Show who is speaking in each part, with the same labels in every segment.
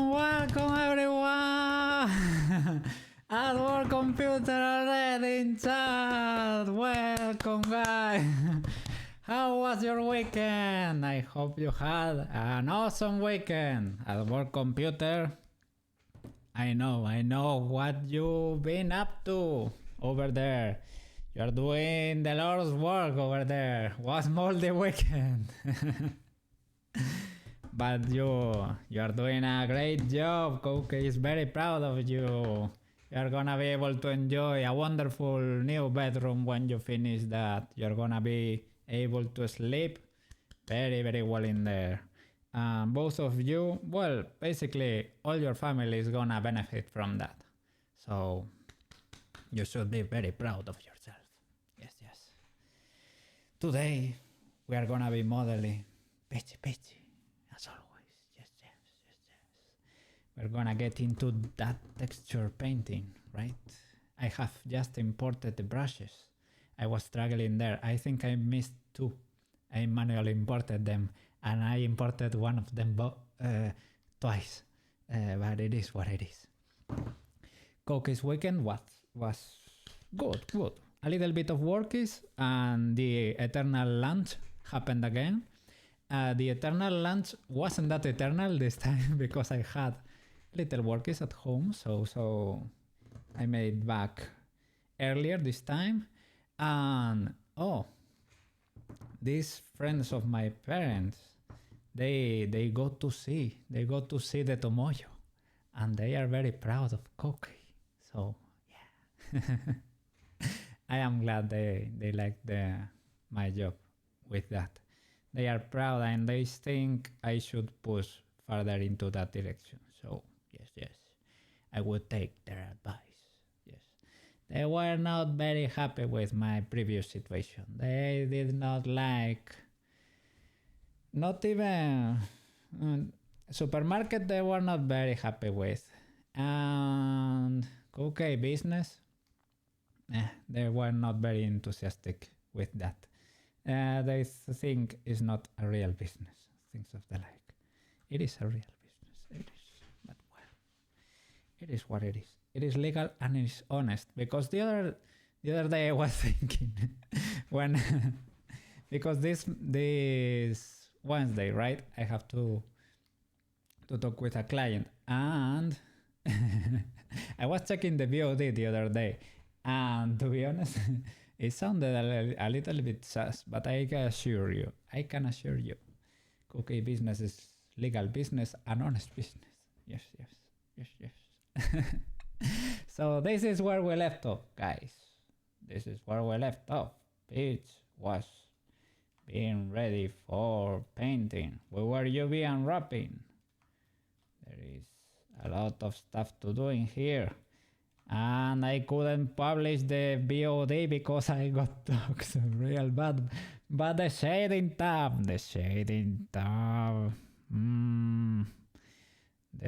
Speaker 1: welcome everyone! At work computer already in chat! Welcome guys! How was your weekend? I hope you had an awesome weekend at work computer. I know what you've been up to over there. You're doing the Lord's work over there. Was moldy weekend. But you're doing a great job. Cookie is very proud of you. You're gonna be able to enjoy a wonderful new bedroom when you finish that. You're gonna be able to sleep very well in there. Both of you, well, basically all your family is gonna benefit from that. So you should be very proud of yourself. Yes. Today we are gonna be modeling Peachy. As always, yes. We're gonna get into that texture painting, right? I have just imported the brushes. I was struggling there. I think I missed two. I manually imported them, and I imported one of them twice. But it is what it is. Cookie's weekend was good. A little bit of workies, and the eternal lunch happened again. The eternal lunch wasn't that eternal this time because I had little workies at home, so I made it back earlier this time. And these friends of my parents, they got to see the Tomoyo, and they are very proud of Cookie. So yeah. I am glad they like my job with that. They are proud and they think I should push further into that direction. So yes, I would take their advice. Yes, they were not very happy with my previous situation. They did not like, not even supermarket. They were not very happy with, and Cookie business. They were not very enthusiastic with that. They think it's not a real business, things of the like. It is a real business, it is, but well, it is what it is. It is legal and it is honest, because the other day I was thinking when because this Wednesday, right, I have to talk with a client, and I was checking the VOD the other day, and to be honest, it sounded a little bit sus, but I can assure you, Cookie business is legal business and honest business. Yes. So this is where we left off, guys. This is where we left off. Peach was being ready for painting. We were UV unwrapping. There is a lot of stuff to do in here. And I couldn't publish the VOD because I got dogs real bad. But the shading tab. The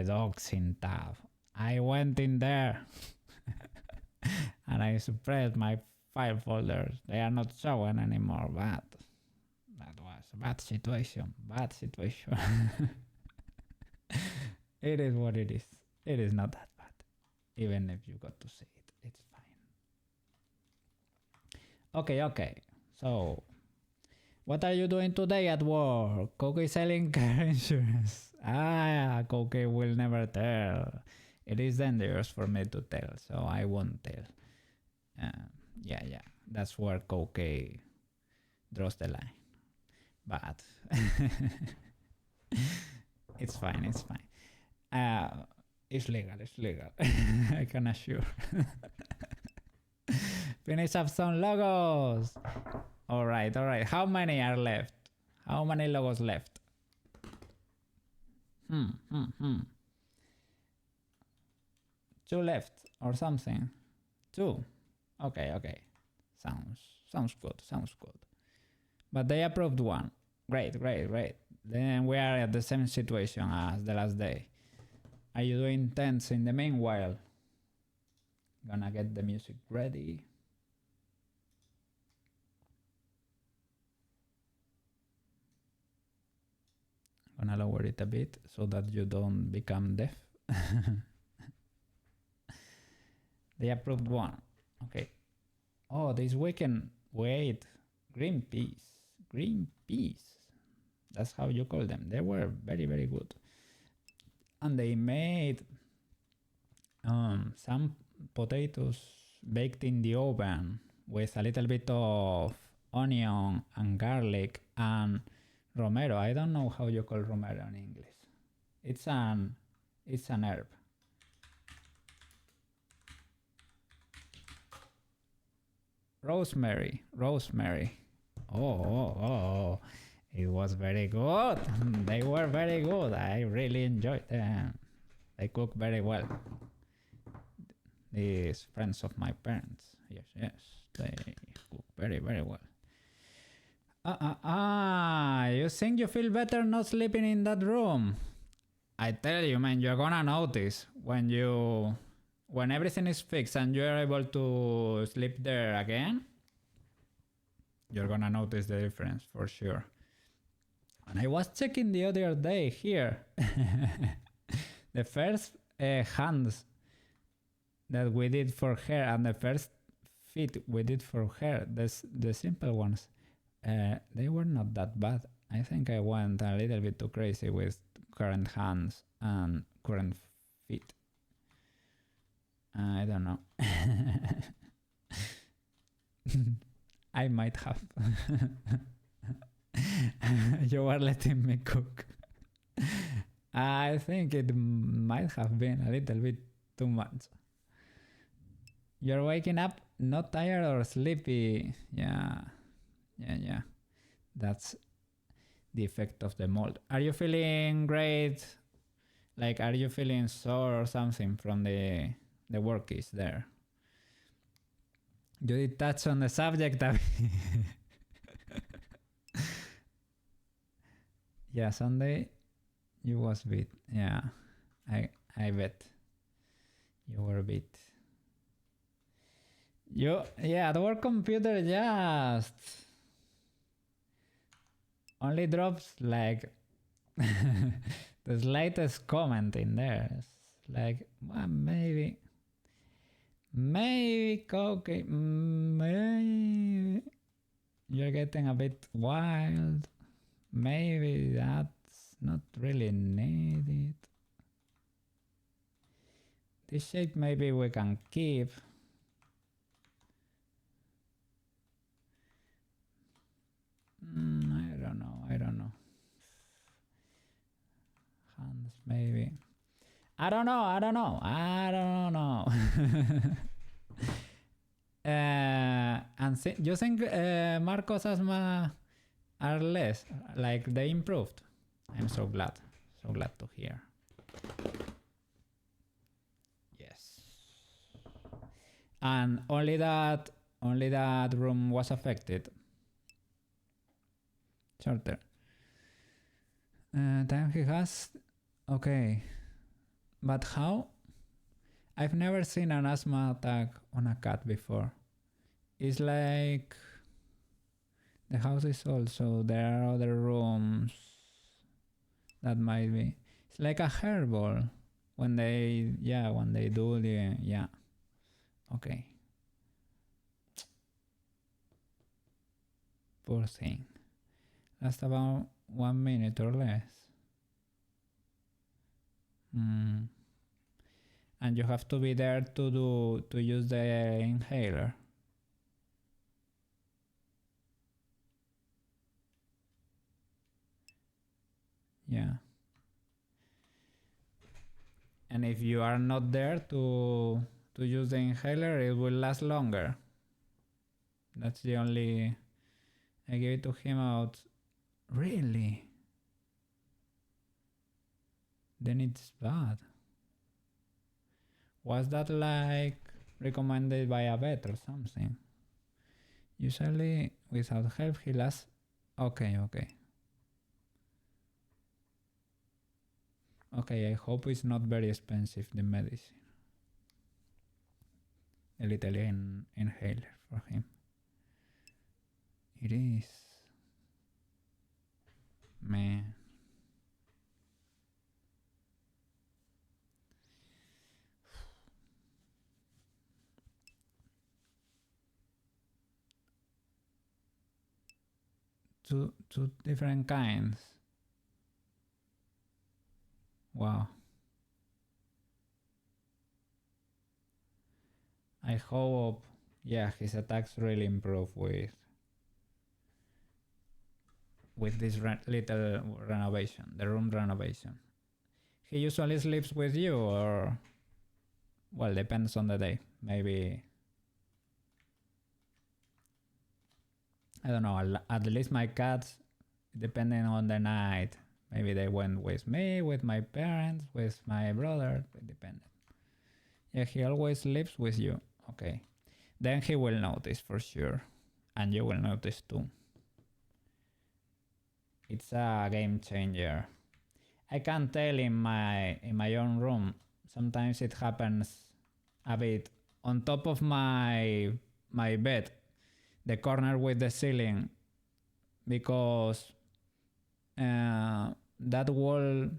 Speaker 1: dogs in tab. I went in there and I suppressed my file folders. They are not showing anymore, but that was a bad situation. It is what it is. It is not that bad. Even if you got to see it, it's fine. Okay. So, what are you doing today at work? Cookie selling car insurance. Cookie will never tell. It is dangerous for me to tell, so I won't tell. Yeah. That's where Cookie draws the line. But it's fine. It's legal. I can assure. Finish up some logos. All right. How many are left? How many logos left? 2 left or something. 2. Okay. Sounds good. But they approved 1. Great. Then we are at the same situation as the last day. Are you doing tents in the meanwhile? Gonna get the music ready. Gonna lower it a bit so that you don't become deaf. The approved one. Okay. Oh, this weekend. Wait. Green peas. Green peas. That's how you call them. They were very, very good. And they made some potatoes baked in the oven with a little bit of onion and garlic and romero. I don't know how you call romero in English. It's an herb. Rosemary. Oh. It was very good. They were very good. I really enjoyed them. They cook very well. These friends of my parents. Yes. They cook very, very well. You think you feel better not sleeping in that room? I tell you, man, you're gonna notice when everything is fixed and you're able to sleep there again, you're gonna notice the difference for sure. And I was checking the other day here. The first hands that we did for her and the first feet we did for her, the simple ones, they were not that bad. I think I went a little bit too crazy with current hands and current feet. I don't know. I might have. You are letting me cook. I think it might have been a little bit too much. You're waking up not tired or sleepy. Yeah. That's the effect of the mold. Are you feeling great? Like, are you feeling sore or something from the workies there? You did touch on the subject. Yeah, Sunday you was bit. Yeah, I bet you were a bit. The work computer just only drops like the slightest comment in there. It's like, well, maybe okay, maybe you're getting a bit wild. Maybe that's not really needed. This shape maybe we can keep. I don't know. Hands maybe. I don't know. And you think Marcos asthma are less, like they improved? I'm so glad to hear. Yes. And only that room was affected. Shorter. Time he has. Okay. But how? I've never seen an asthma attack on a cat before. It's like the house is old, so there are other rooms that might be. It's like a hairball when they do the Okay. Poor thing. Last about 1 minute or less. And you have to be there to use the inhaler. Yeah. And if you are not there to use the inhaler, it will last longer. That's the only. I gave it to him out. Really? Then it's bad. Was that like recommended by a vet or something? Usually without help he lasts. Okay. Okay, I hope it's not very expensive, the medicine. A little inhaler for him. It is. Man. two different kinds. Wow. I hope, yeah, his attacks really improve with this little renovation, the room renovation. He usually sleeps with you, or well, depends on the day. Maybe, I don't know, at least my cats, depending on the night, maybe they went with me, with my parents, with my brother, it depended. Yeah, he always sleeps with you. Okay. Then he will notice for sure. And you will notice too. It's a game changer. I can tell in my own room. Sometimes it happens a bit on top of my bed, the corner with the ceiling, because that wall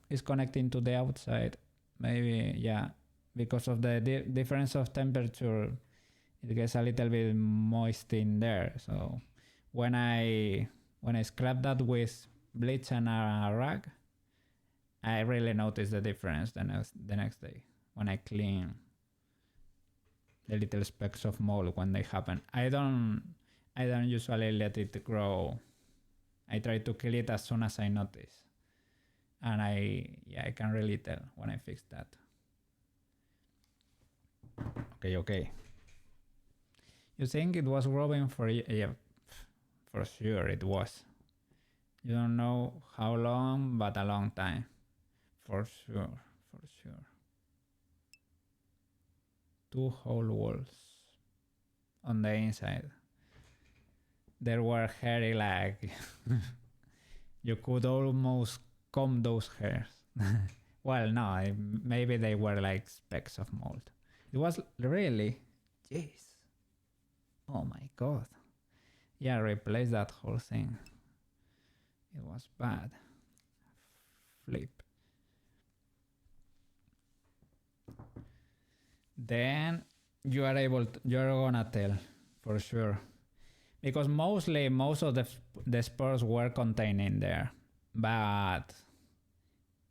Speaker 1: is connecting to the outside. Maybe, yeah, because of the difference of temperature, it gets a little bit moist in there. So when I scrub that with bleach and a rag, I really notice the difference the next day when I clean the little specks of mold when they happen. I don't usually let it grow. I try to kill it as soon as I notice. And I can really tell when I fix that. Okay. You think it was growing for you? Yeah, for sure it was. You don't know how long, but a long time. For sure. 2 whole walls on the inside. There were hairy, like you could almost comb those hairs. Well, no, maybe they were like specks of mold. It was really, jeez. Oh my god. Yeah, replace that whole thing. It was bad. Flip. Then you're gonna tell for sure, because most of the spores were contained in there, but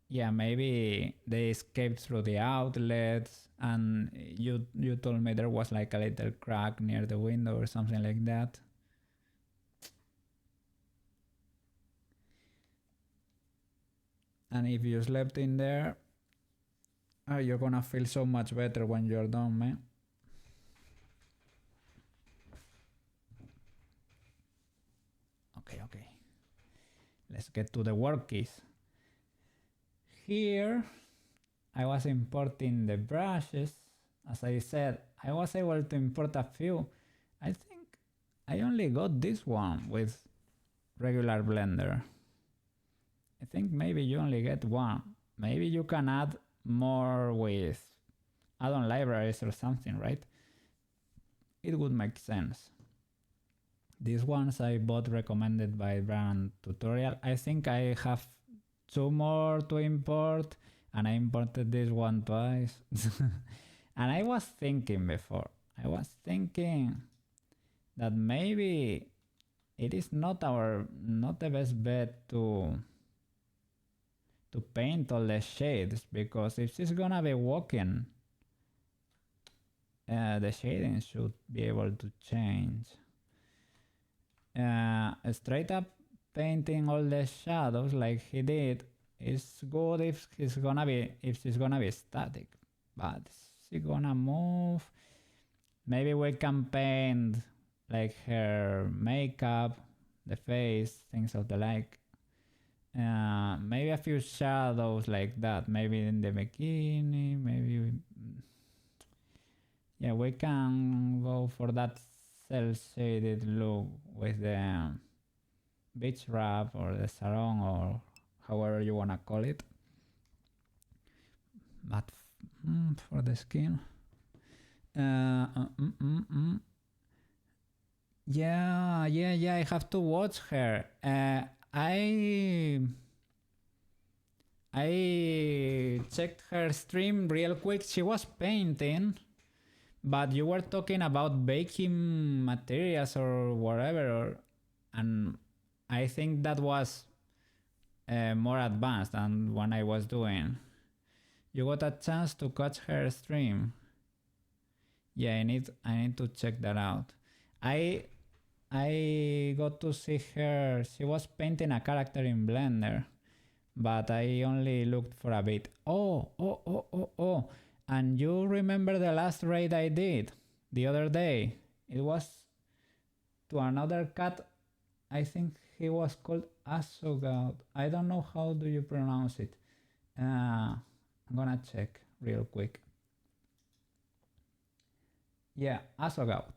Speaker 1: yeah, maybe they escaped through the outlets, and you told me there was like a little crack near the window or something like that. And if you slept in there, you're gonna feel so much better when you're done, man. Okay. Let's get to the work keys. Here, I was importing the brushes. As I said, I was able to import a few. I think I only got this one with regular Blender. I think maybe you only get one. Maybe you can add more with add-on libraries or something, right? It would make sense. These ones I bought recommended by Bran tutorial. I think I have 2 more to import, and I imported this one twice. And I was thinking that maybe it is not the best bet to paint all the shades, because if she's gonna be walking, the shading should be able to change. Straight up painting all the shadows like he did is good if she's gonna be static, but she's gonna move. Maybe we can paint like her makeup, the face, things of the like. Maybe a few shadows like that, maybe in the bikini, maybe yeah, we can go for that cel-shaded look with the beach wrap or the sarong or however you wanna call it. But for the skin, yeah, I have to watch her. I checked her stream real quick. She was painting, but you were talking about baking materials or whatever, and I think that was more advanced than what I was doing. You got a chance to catch her stream. Yeah, I need to check that out. I got to see her. She was painting a character in Blender, but I only looked for a bit. Oh. And you remember the last raid I did the other day? It was to another cat. I think he was called Asogout. I don't know how do you pronounce it. I'm gonna check real quick. Yeah, Asogout.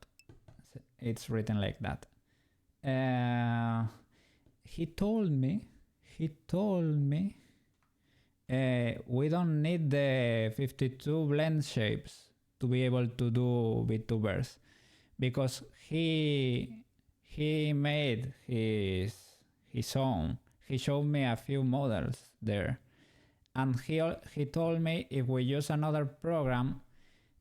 Speaker 1: It's written like that. He told me we don't need the 52 blend shapes to be able to do VTubers, because he made his own. He showed me a few models there, and he told me if we use another program,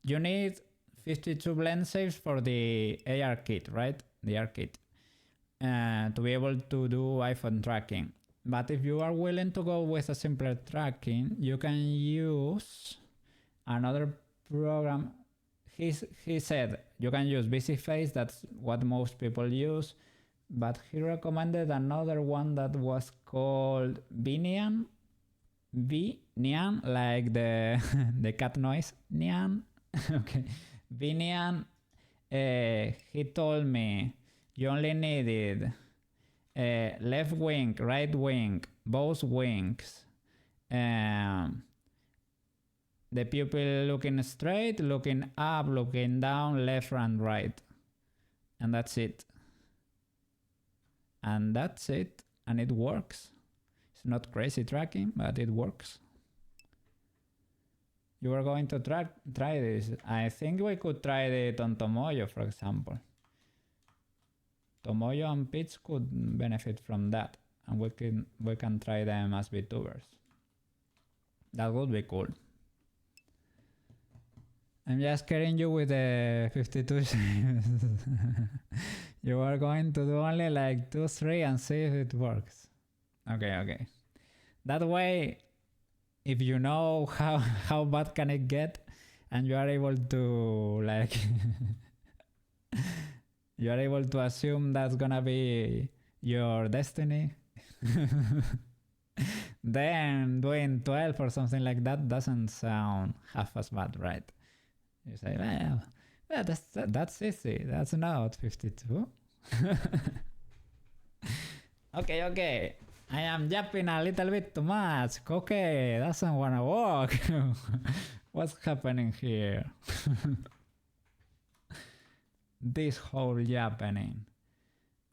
Speaker 1: you need 52 blend shapes for the AR kit, right? The AR kit, to be able to do iPhone tracking. But if you are willing to go with a simpler tracking, you can use another program. He said you can use BeaChy, that's what most people use, but he recommended another one that was called Vinian, like the the cat noise, Nian. Okay, Vinian. He told me you only needed left wing, right wing, both wings, the pupil looking straight, looking up, looking down, left and right, and that's it. And that's it, and it works. It's not crazy tracking, but it works. You are going to try this. I think we could try it on Tomoyo, for example. Tomoyo and Peach could benefit from that, and we can try them as VTubers. That would be cool. I'm just scaring you with the 52 shapes. You are going to do only like 2, 3 and see if it works. Okay. That way, if you know how bad can it get, and you are able to like you are able to assume that's gonna be your destiny, then doing 12 or something like that doesn't sound half as bad, right? You say, well, that's easy. That's not 52. Okay. I am jumping a little bit too much. Okay, doesn't wanna walk. What's happening here? This whole happening.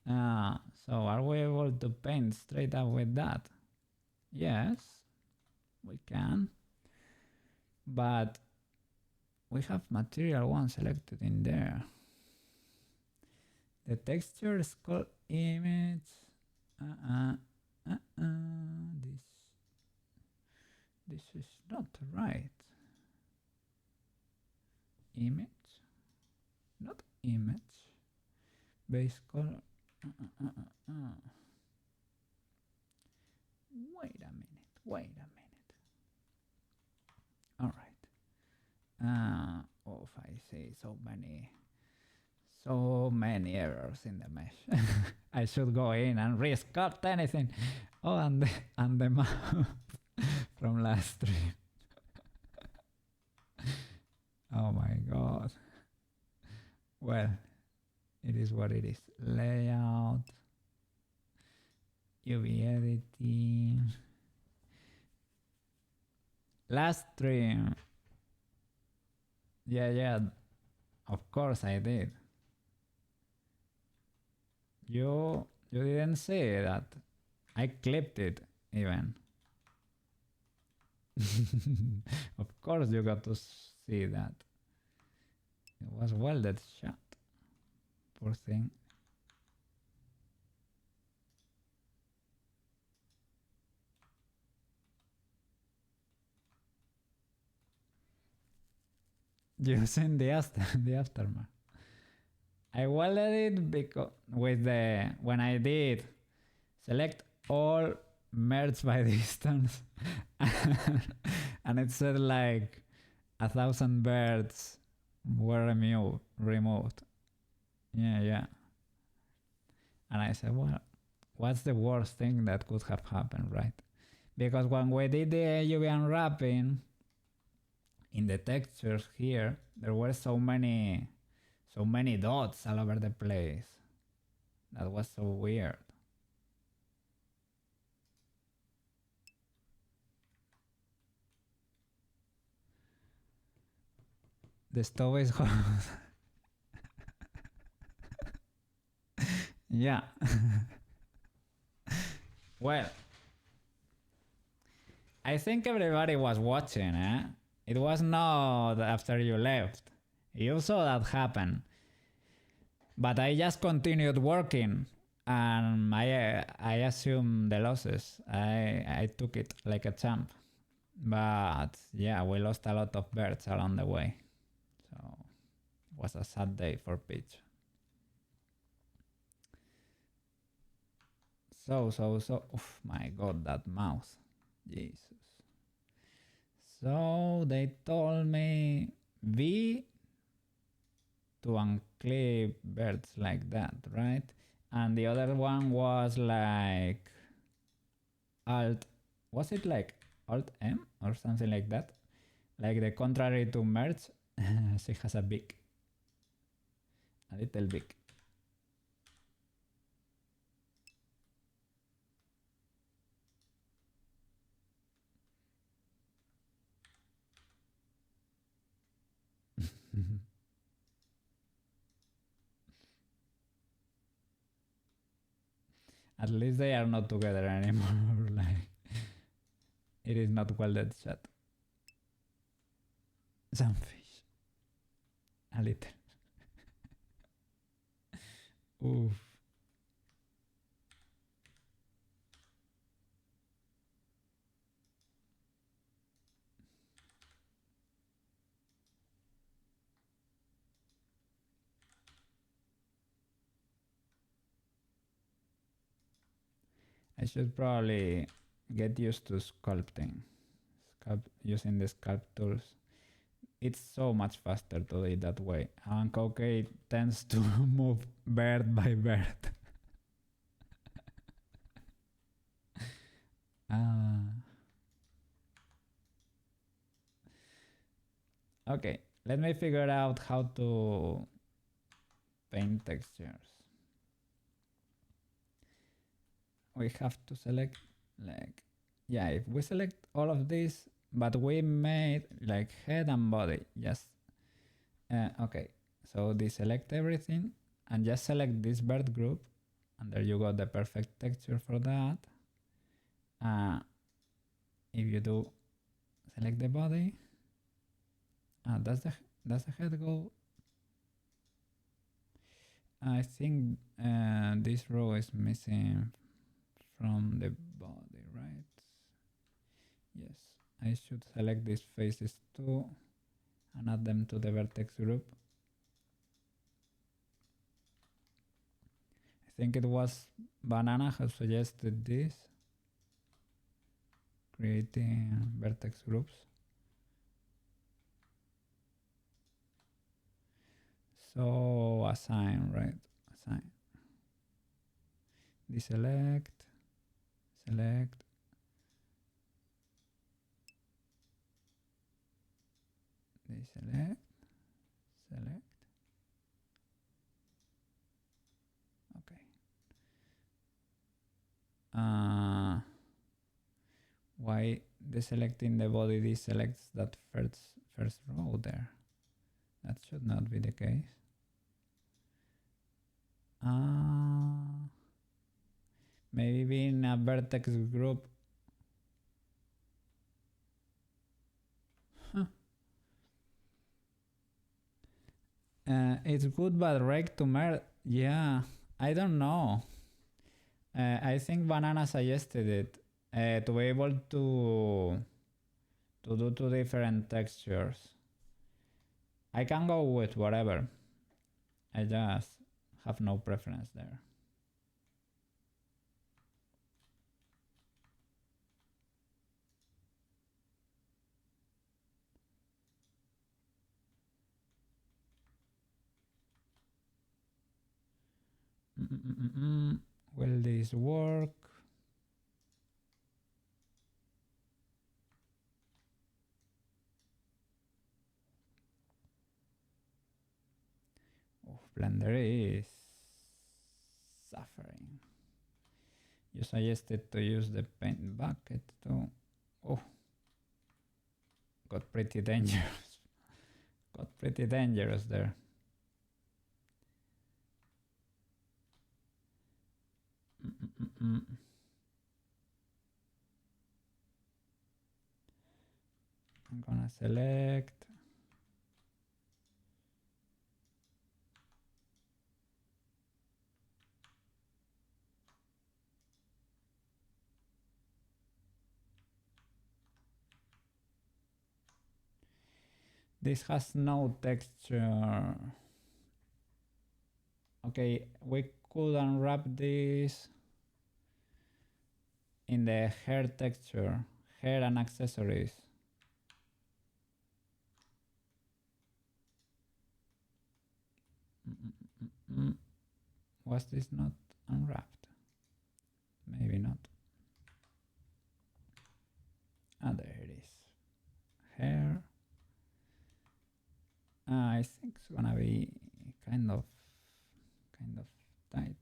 Speaker 1: So are we able to paint straight up with that? Yes, we can. But we have material 1 selected in there. The texture is called image. This is not right. Image, not image. Base color. Wait a minute. All right. Oh, I see so many errors in the mesh. I should go in and resculpt anything. Oh, and the map from last stream. Oh my god. Well, it is what it is. Layout, UV editing. Last stream. Yeah. Of course I did. You didn't see that. I clipped it even. Of course you got to see that. It was welded shut. Poor thing. Using the aftermath. I welded it because when I did select all, merge by distance, and it said like 1,000 birds were removed. Yeah. And I said, well, what's the worst thing that could have happened, right? Because when we did the UV unwrapping, in the textures here, there were so many dots all over the place. That was so weird. The stove is hot. Yeah. Well, I think everybody was watching, eh? It was not after you left. You saw that happen. But I just continued working, and I assumed the losses. I took it like a champ. But yeah, we lost a lot of birds along the way. So it was a sad day for Peach. So, oof, my god, that mouse. Jesus. So they told me V to unclip birds like that, right? And the other one was like Alt, was it like Alt M or something like that? Like the contrary to merge, she has a beak. A little beak. At least they are not together anymore. Like, it is not welded shut. Some fish. A little. Oof. I should probably get used to sculpting. Using the sculpt tools. It's so much faster to do it that way. And Coque tends to move bird by bird. Okay, let me figure out how to paint textures. We have to select like, yeah, if we select all of these, but we made like head and body, just, okay. So deselect everything and just select this bird group, and there you got the perfect texture for that. If you do select the body, does the head go? I think this row is missing from the body, right? Yes, I should select these faces too and add them to the vertex group. I think it was Banana who suggested this, creating vertex groups. So assign, right? Assign. Deselect, select. Deselect, select. Okay. Why deselecting the body deselects that first row there? That should not be the case. Maybe in a vertex group. Huh. It's good, but rake to merge. Yeah, I don't know. I think Banana suggested it to be able to do two different textures. I can go with whatever. I just have no preference there. Will this work? Oh, Blender is suffering. You suggested to use the paint bucket too. Oh, got pretty dangerous. Got pretty dangerous there. I'm gonna select. This has no texture. Okay, we could unwrap this in the hair texture, hair and accessories. Was this not unwrapped? Maybe not. Ah, there it is. Hair. I think it's gonna be kind of tight.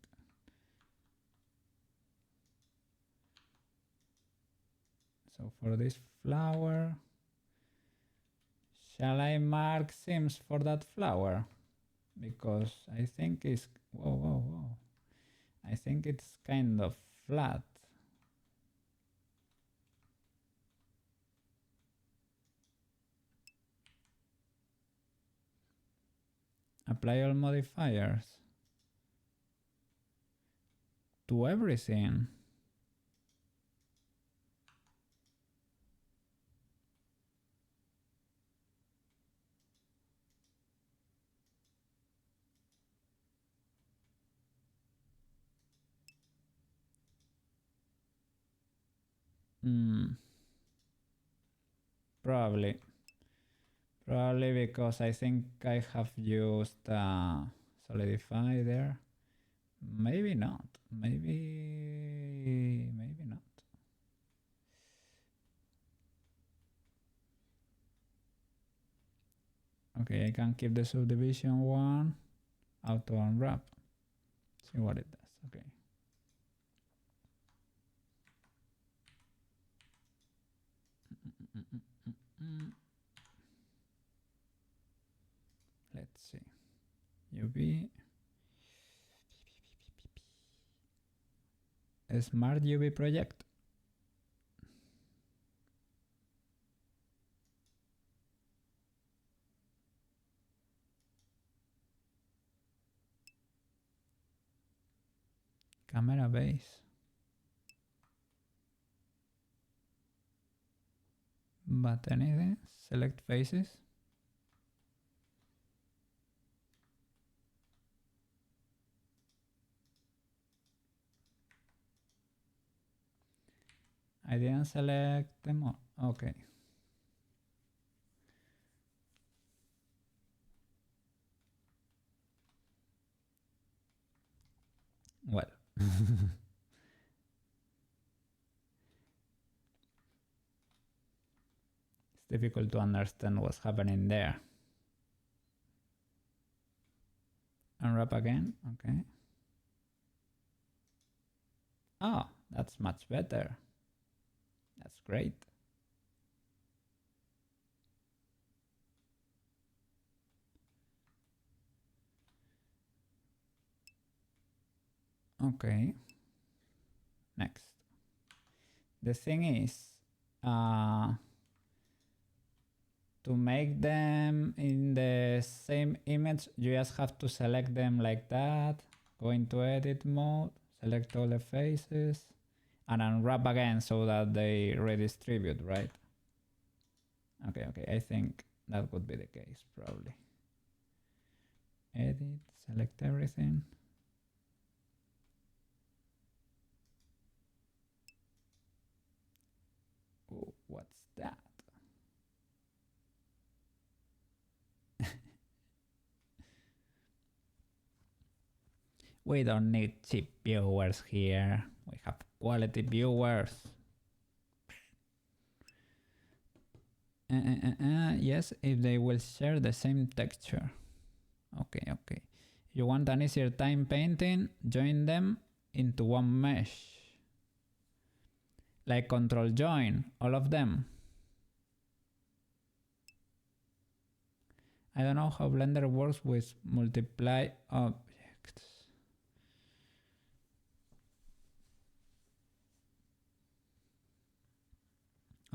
Speaker 1: So for this flower, shall I mark seams for that flower? Because I think it's, whoa. I think it's kind of flat. Apply all modifiers to everything. Probably because I think I have used solidify there. Maybe not. Maybe not. Okay, I can keep the subdivision one. Auto unwrap. See what it does. Okay. Let's see. UV. A smart UV project. Camera base. But anything? Select faces. I didn't select them all. Okay. Well. It's difficult to understand what's happening there. Unwrap again. Okay. Oh, that's much better. That's great. Okay. Next. The thing is, to make them in the same image, you just have to select them like that, go into edit mode, select all the faces, and unwrap again so that they redistribute, right? Okay, I think that would be the case, probably. Edit, select everything. Oh, what's that? We don't need cheap viewers here. We have quality viewers. Yes, if they will share the same texture. Okay. If you want an easier time painting, join them into one mesh. Like control join, all of them. I don't know how Blender works with multiply objects.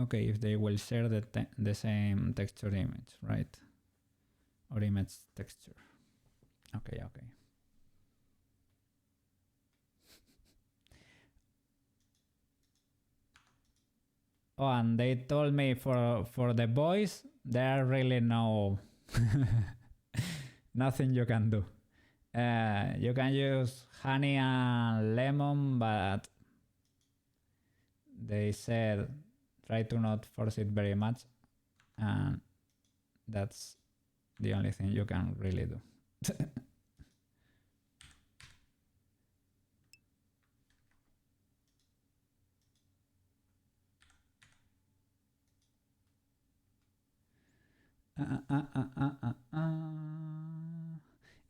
Speaker 1: Okay, if they will share the same texture image, right? Or image texture. Okay. Oh, and they told me for the boys, there are really nothing you can do. You can use honey and lemon, but they said try to not force it very much, and that's the only thing you can really do.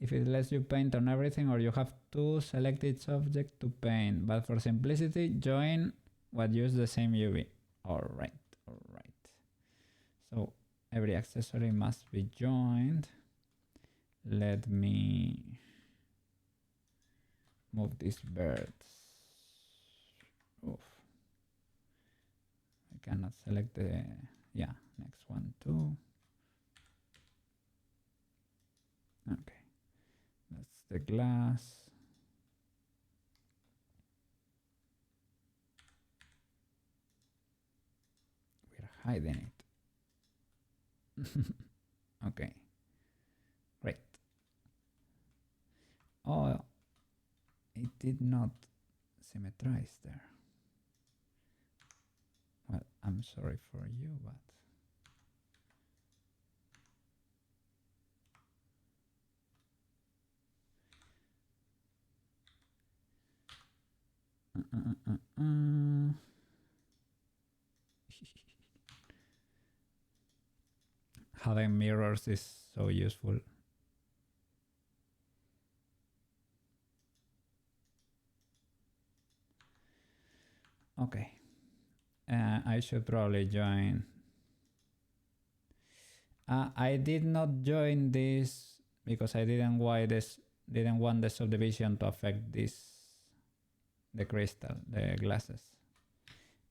Speaker 1: If it lets you paint on everything, or you have to select each object to paint, but for simplicity, join what use the same UV. Alright. So every accessory must be joined. Let me move these birds. Oof. I cannot select the, next one too. Okay, that's the glass. We're hiding it. Okay, great. Oh, it did not symmetrize there. Well, I'm sorry for you, but having mirrors is so useful. Okay, I should probably join. I did not join this because I didn't want the subdivision to affect the crystal, the glasses.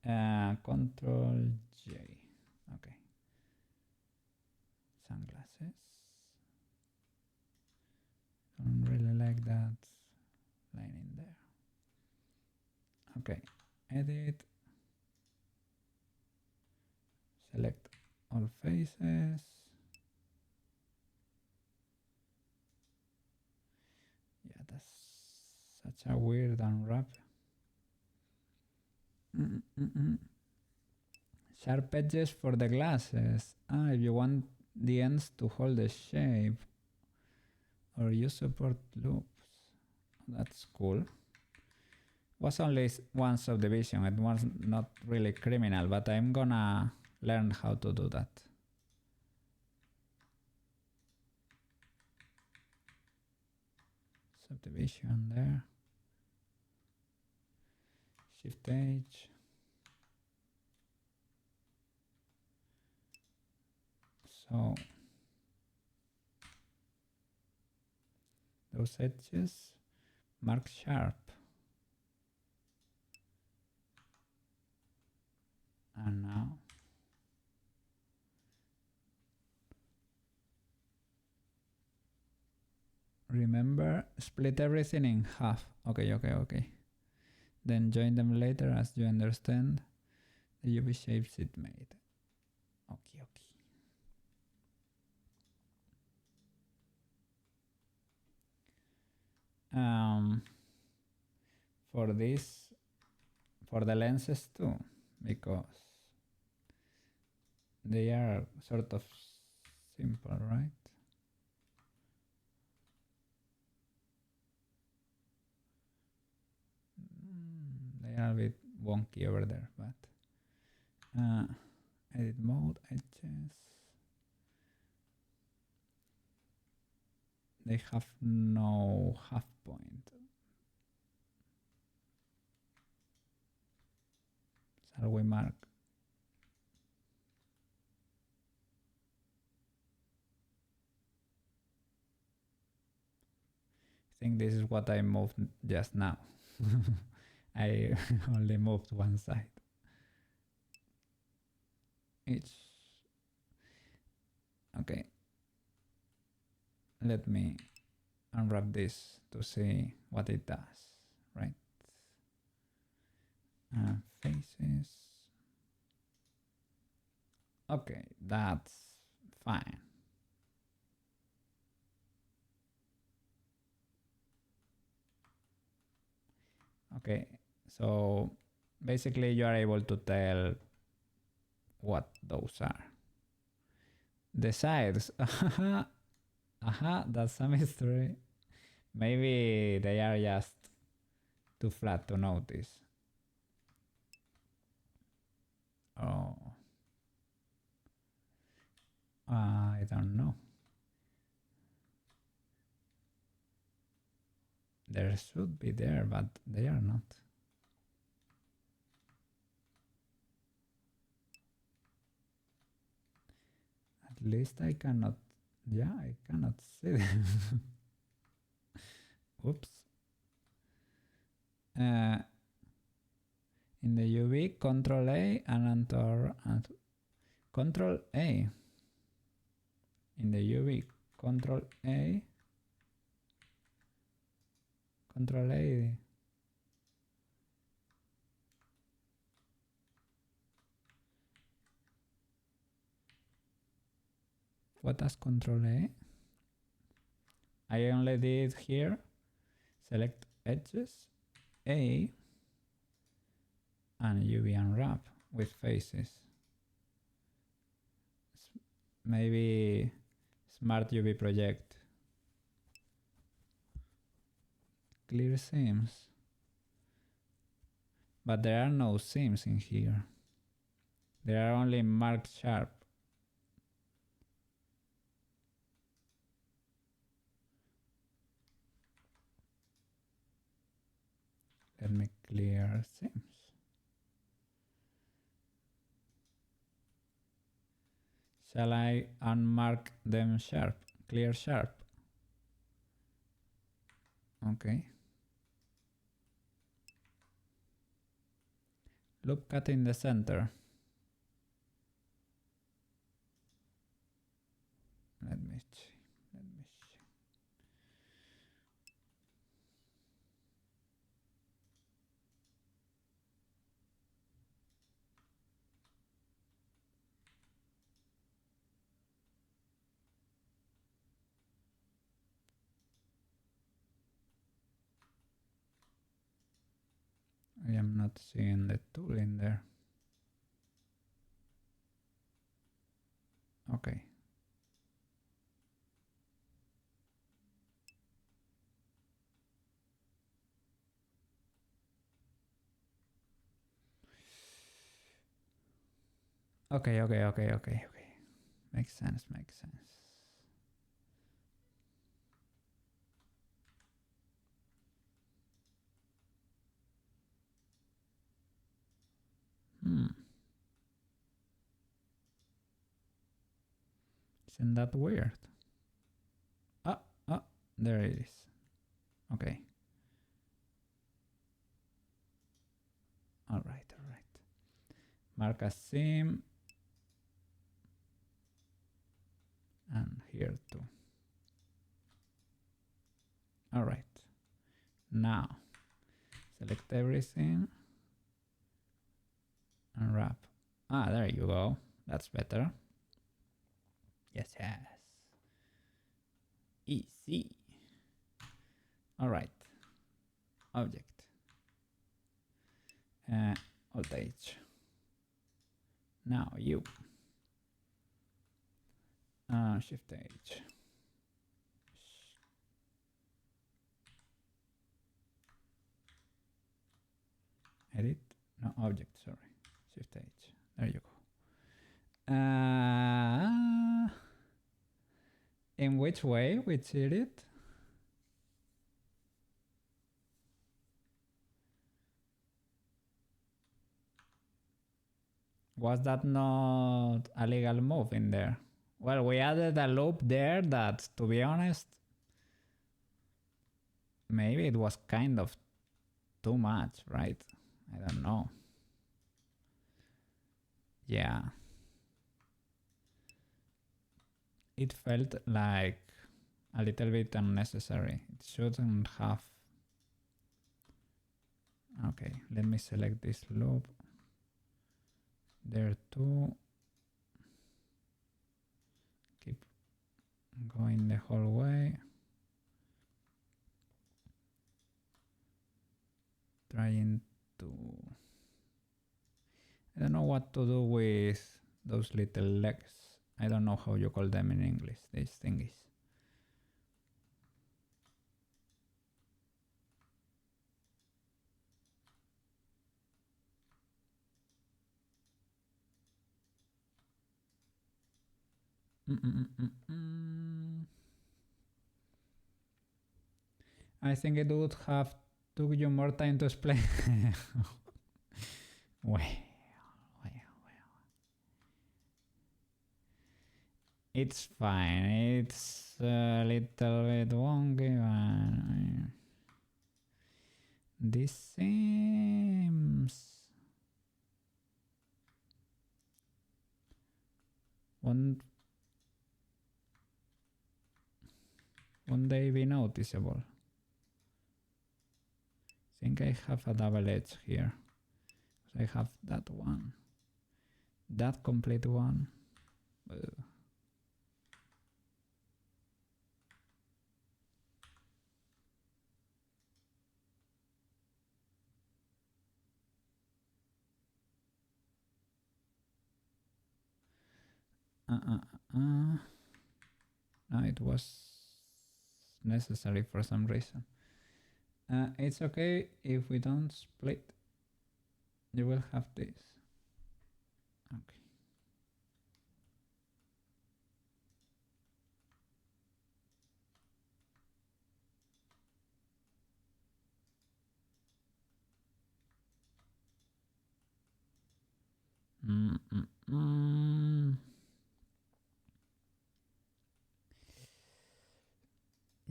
Speaker 1: Control J. Okay. Sunglasses. Don't really like that line in there. Okay. Edit. Select all faces. Yeah, that's such a weird unwrap. Sharp edges for the glasses. If you want the ends to hold the shape, or you support loops. That's cool. Was only one subdivision. It was not really criminal, but I'm gonna learn how to do that. Subdivision there. Shift H. So those edges mark sharp. And now remember, split everything in half. Okay. Then join them later as you understand the UV shapes it made. Okay. For this, for the lenses too, because they are sort of simple, right? little bit wonky over there, but edit mode, edges. They have no half point. Shall we mark? I think this is what I moved just now. I only moved one side. It's okay. Let me unwrap this to see what it does, right? Faces. Okay, that's fine. Okay, so basically you are able to tell what those are. The sides, aha, that's a mystery. Maybe they are just too flat to notice. Oh, I don't know. There should be there, but they are not. At least I cannot, yeah, I cannot see them. Oops. In the UV, Control A and enter and Control A. In the UV, Control A. Control A. What does Control A? I only did here. Select edges, A, and UV unwrap with faces. Maybe Smart UV project. Clear seams. But there are no seams in here. There are only marked sharp. Let me clear seams. Shall I unmark them sharp? Clear sharp. Okay. Loop cut in the center. Let me see. I am not seeing the tool in there. Okay. Okay. Makes sense. Isn't that weird? There it is. Okay. All right. Mark a seam. And here too. All right. Now, select everything. And wrap. There you go. That's better. Yes. Easy. All right. Object. Alt H. Now you. Shift H. Edit? No, object, sorry. Shift H. There you go. In which way we cheat it? Was that not a legal move in there? Well, we added a loop there that, to be honest, maybe it was kind of too much, right? I don't know. Yeah. It felt like a little bit unnecessary. It shouldn't have. Okay, let me select this loop. There too. Keep going the whole way. Trying to... I don't know what to do with those little legs. I don't know how you call them in English, these thingies. I think it would have took you more time to explain. Well. It's fine. It's a little bit wonky, but this seems won't they be noticeable? I think I have a double edge here. I have that one, that complete one. No, it was necessary for some reason. It's okay if we don't split. You will have this. Okay.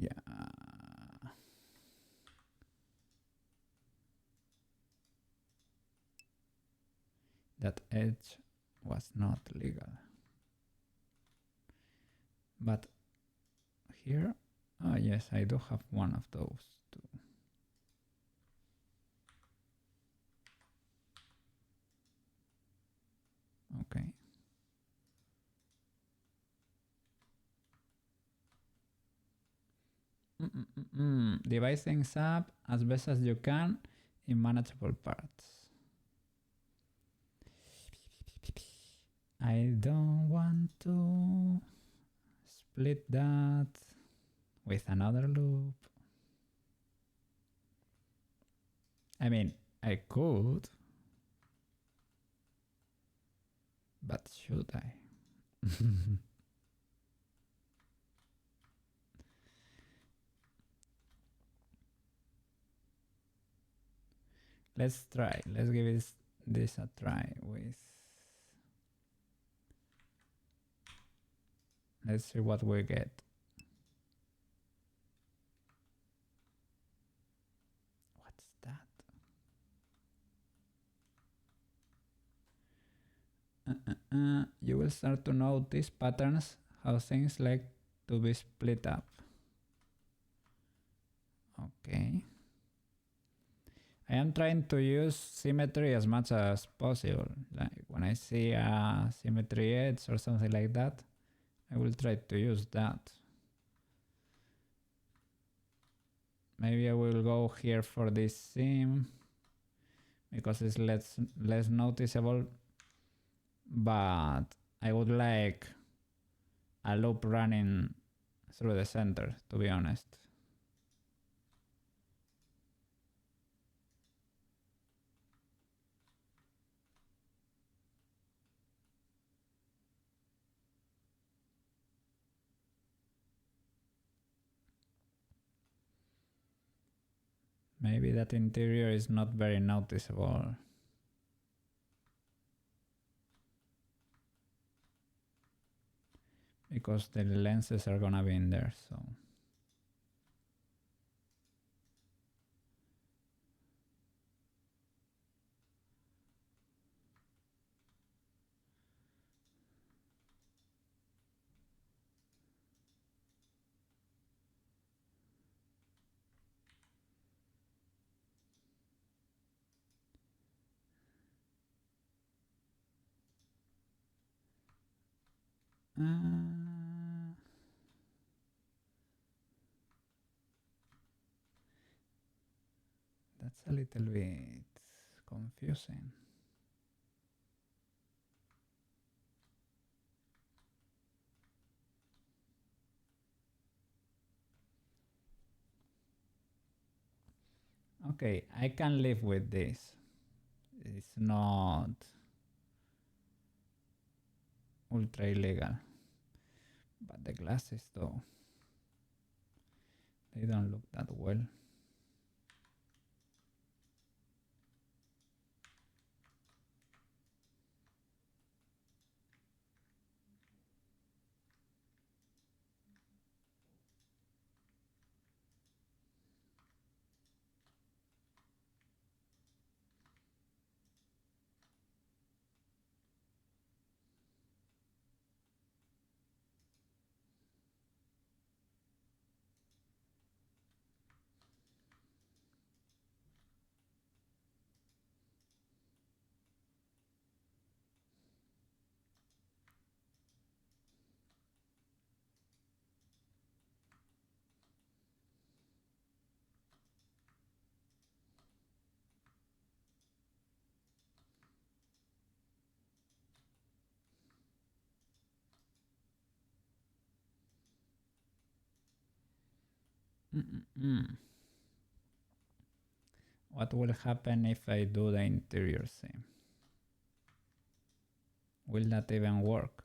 Speaker 1: Yeah. That edge was not legal. But here, oh yes, I do have one of those too. Okay. Divide things up as best as you can in manageable parts. I don't want to split that with another loop. I mean, I could, but should I? Let's try. Let's give this a try with... Let's see what we get. What's that? You will start to notice patterns, how things like to be split up. Okay. I am trying to use symmetry as much as possible. Like when I see a symmetry edge or something like that, I will try to use that. Maybe I will go here for this seam because it's less noticeable, but I would like a loop running through the center, to be honest. Maybe that interior is not very noticeable. Because the lenses are gonna be in there, so. That's a little bit confusing. Okay, I can live with this. It's not ultra illegal. But the glasses though, they don't look that well. What will happen if I do the interior same? Will that even work?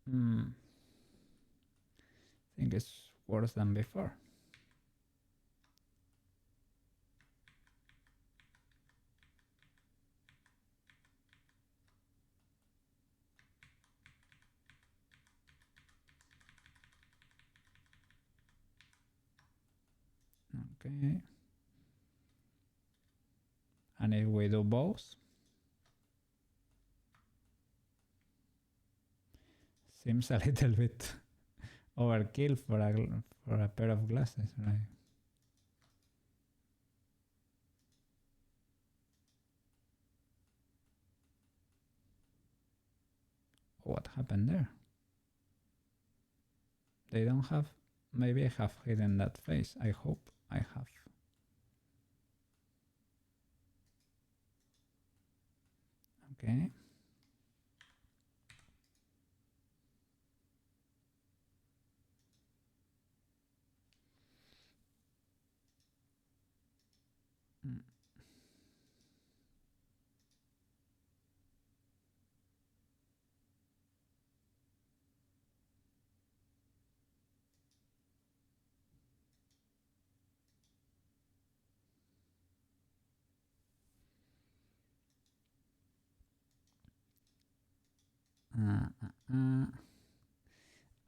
Speaker 1: I think it's worse than before. Okay. And if we do both, seems a little bit overkill for a pair of glasses, right? What happened there? They don't have. Maybe I have hidden that face. I hope I have. Okay.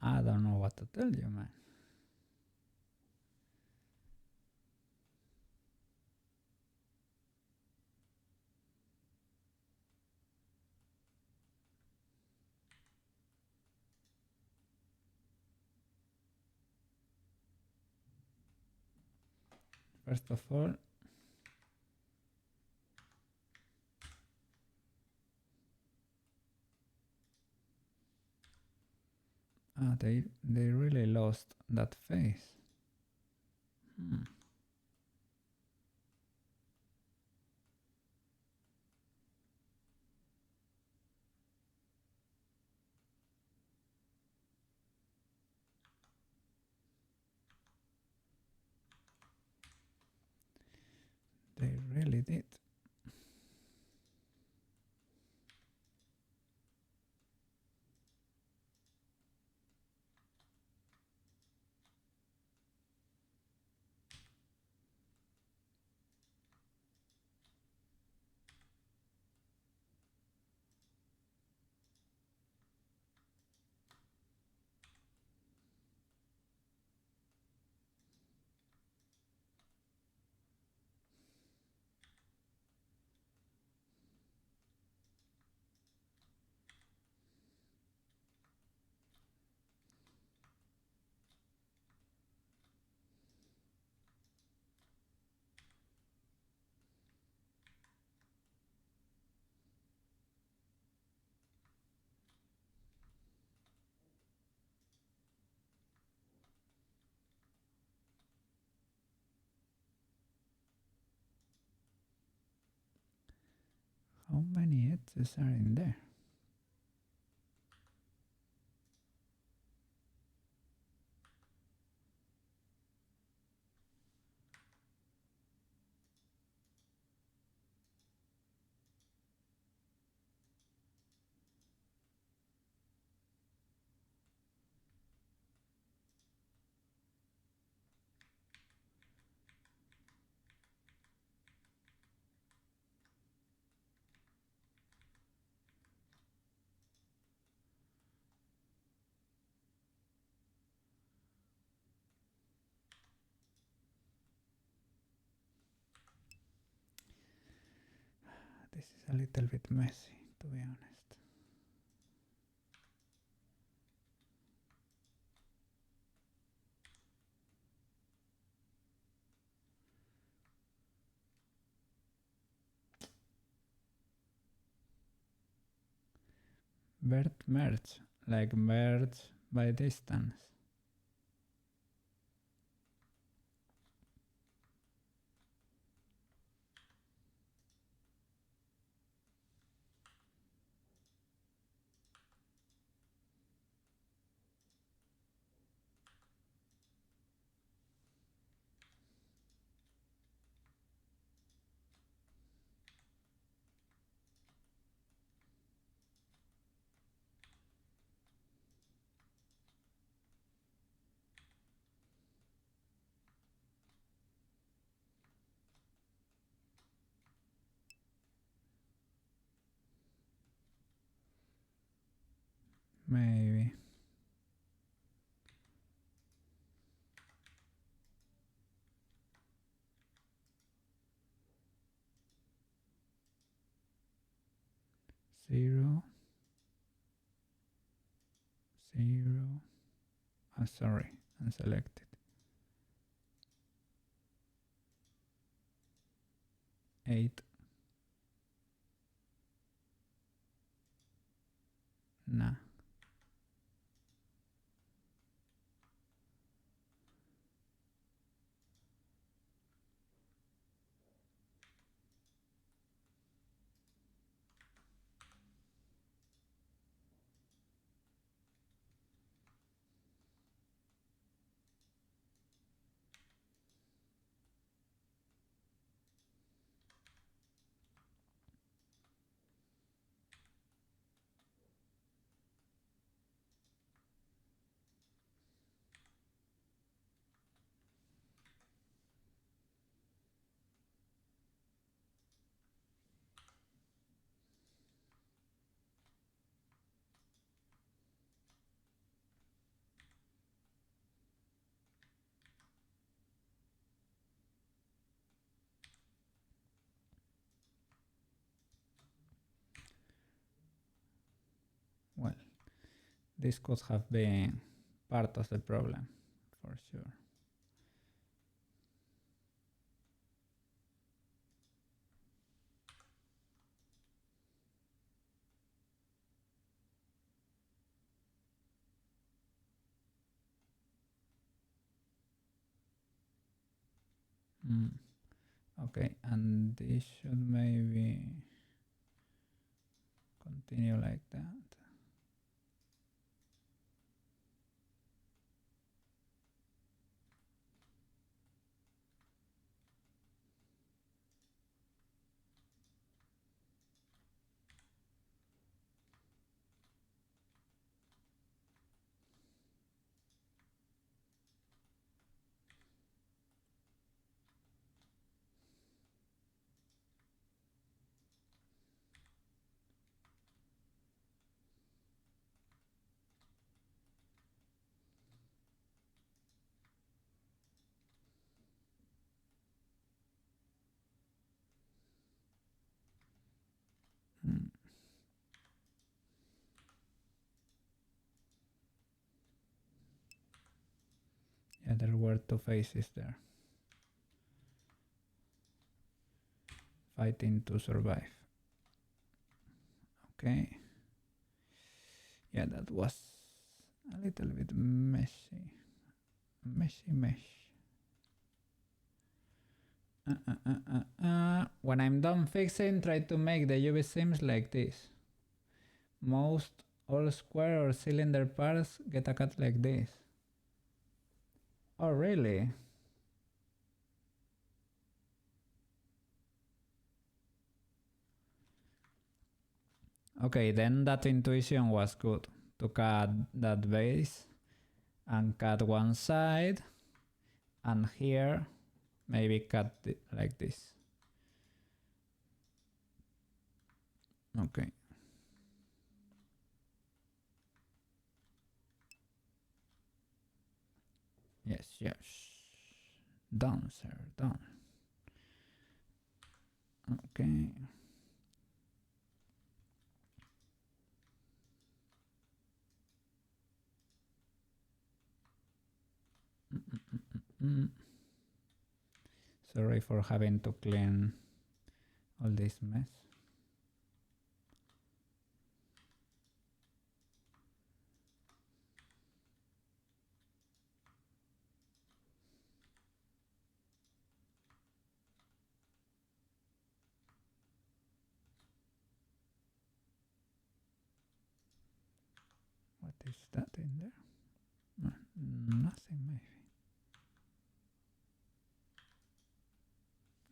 Speaker 1: I don't know what to tell you, man. First of all, Ah, they really lost that face. Hmm. They really did. How many edges are in there? This is a little bit messy, to be honest. Vert merge, like merge by distance. Maybe. Zero. Zero. Ah, sorry, unselected. 8. 9. Well, this could have been part of the problem, for sure. Okay, and this should maybe continue like that. Yeah, there were two faces there. Fighting to survive. Okay. Yeah, that was a little bit messy. Messy mesh. When I'm done fixing, try to make the UV seams like this. Most all square or cylinder parts get a cut like this. Oh, really? Okay, then that intuition was good. To cut that base and cut one side, and here maybe cut it like this. Okay. Yes, yes. Done, sir, done. Okay. Sorry for having to clean all this mess. What is that in there? Nothing, maybe.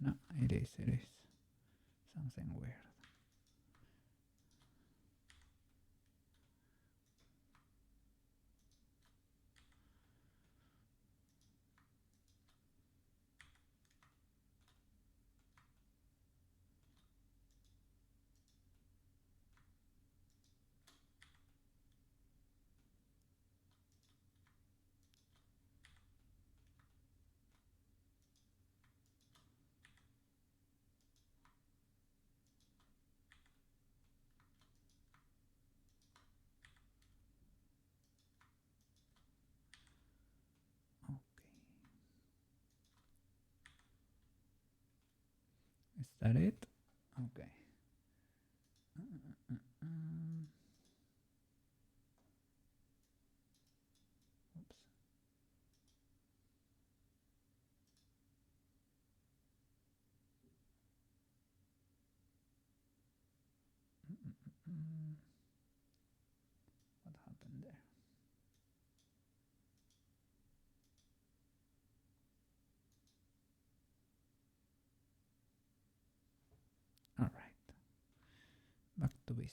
Speaker 1: No, it is something weird. Okay. Is that it? Okay. Oops. What happened there? All right. Back to business.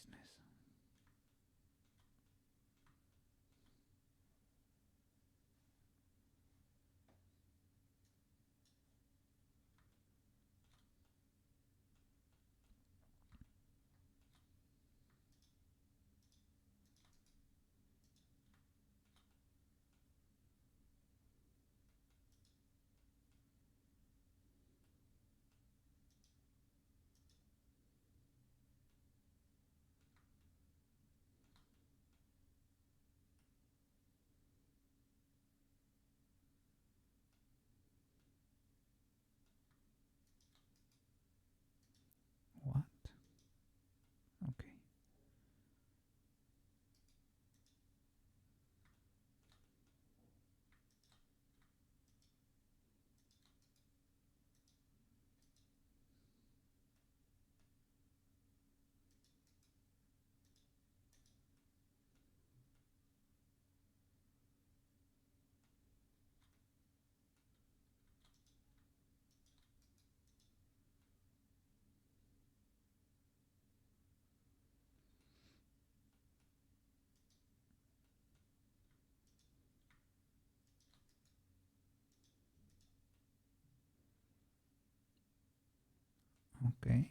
Speaker 1: Okay.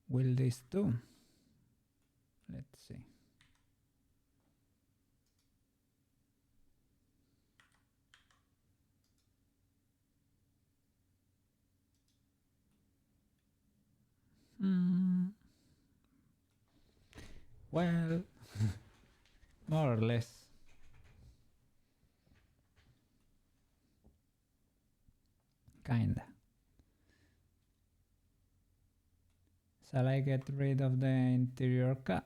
Speaker 1: Will this do? Let's see. Well, more or less. Kinda. Shall I get rid of the interior cut?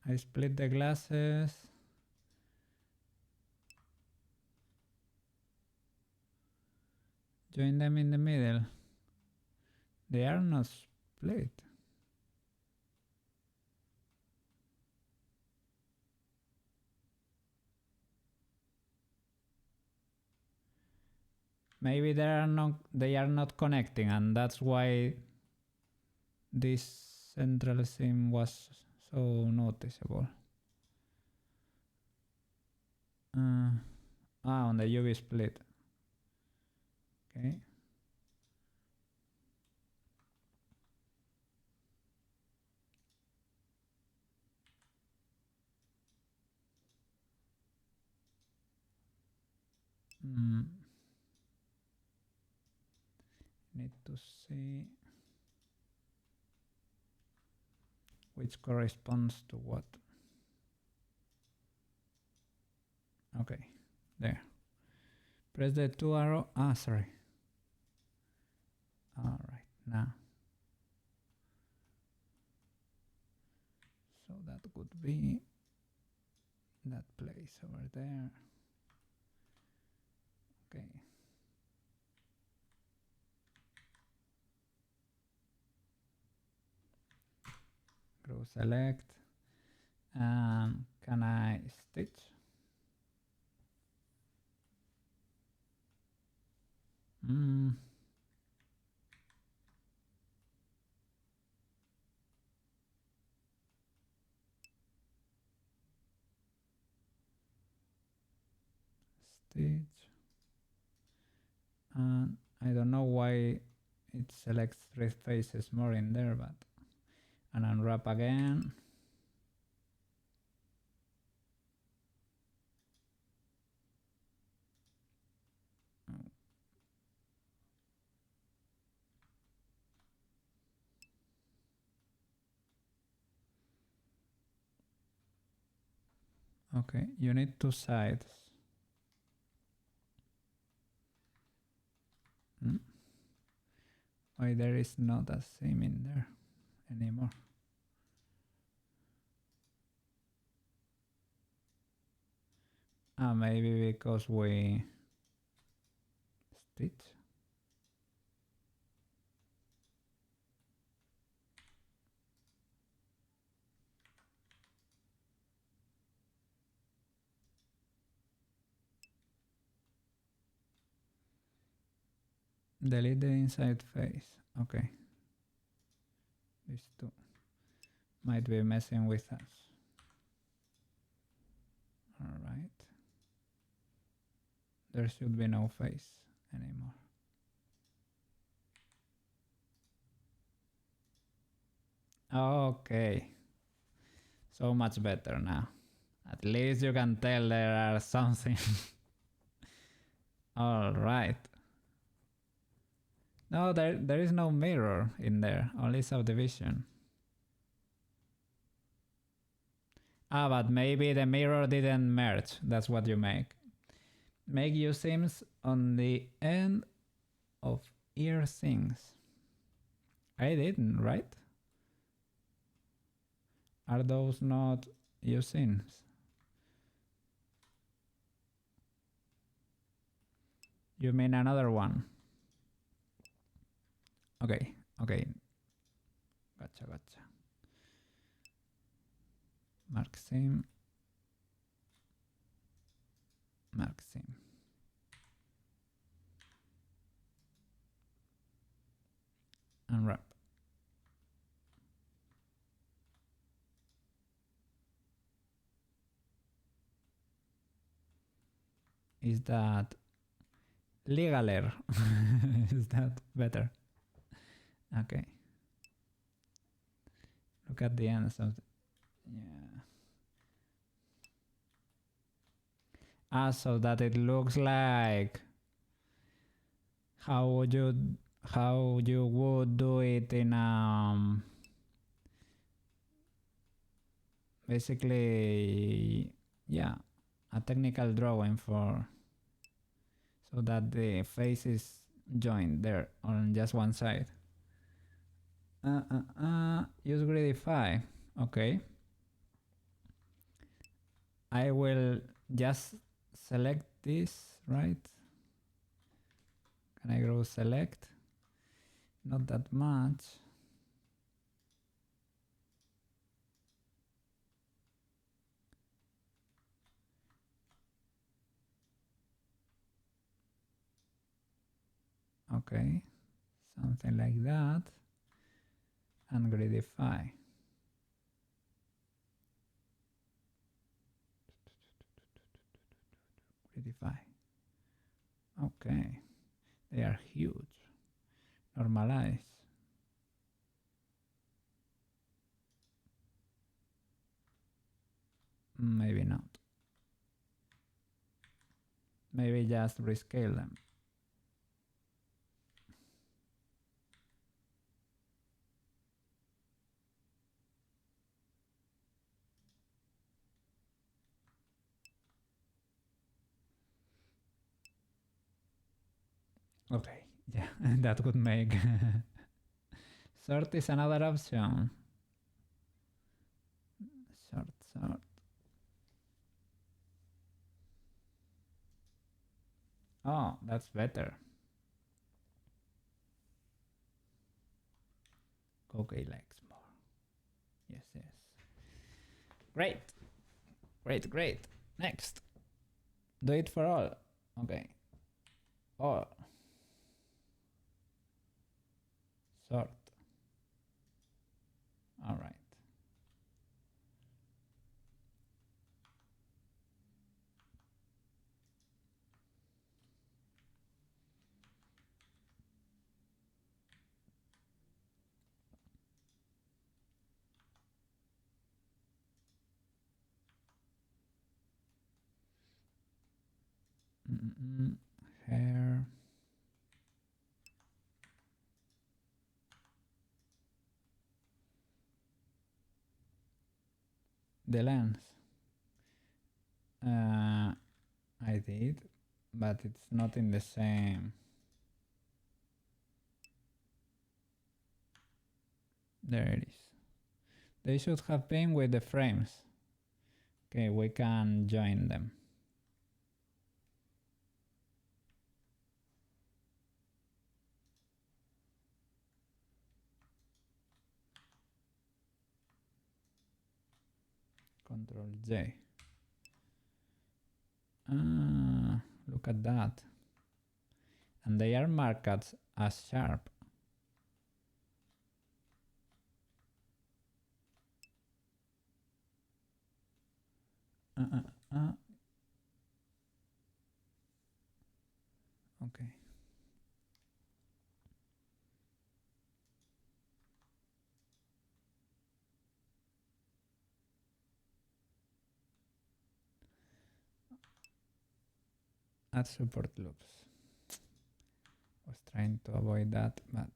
Speaker 1: I split the glasses. Join them in the middle. They are not split. Maybe they are not connecting, and that's why this central seam was so noticeable. On the UV split. Okay. Need to see which corresponds to what. Okay, there. Press the 2 arrow. Sorry. All right, now. So that could be that place over there. Okay. Grow select. And can I stitch? Stitch. And I don't know why it selects 3 faces more in there, but and unwrap again. Okay, you need 2 sides. Why there is not a seam in there anymore? Maybe because we stitch. Delete the inside face. Okay. These two might be messing with us. All right. There should be no face anymore. Okay. So much better now. At least you can tell there are something. All right. No, there is no mirror in there, only subdivision. But maybe the mirror didn't merge. That's what you make. Make U seams on the end of ear things. I didn't, right? Are those not U seams? You mean another one? Okay, Okay. Gotcha. Mark sim. Unwrap. Is that legaler? Is that better? Okay. Look at the ends of the, yeah. So that it looks like how you would do it in basically, yeah, a technical drawing for so that the face is joined there on just one side. Use gridify. Okay. I will just select this, right? Can I go select? Not that much. Okay, something like that. And gridify. Gridify. Okay, they are huge. Normalize. Maybe not. Maybe just rescale them. Okay, yeah, that would make sort is another option. Sort. Oh, that's better. Okay, likes more. Yes. Great. Next. Do it for all. Okay. All. Sort. All right. Hair. The lens. I did, but it's not in the same. There it is. They should have been with the frames. Okay, we can join them. Control J. Look at that. And they are marked as sharp. Okay. Add support loops. Was trying to avoid that, but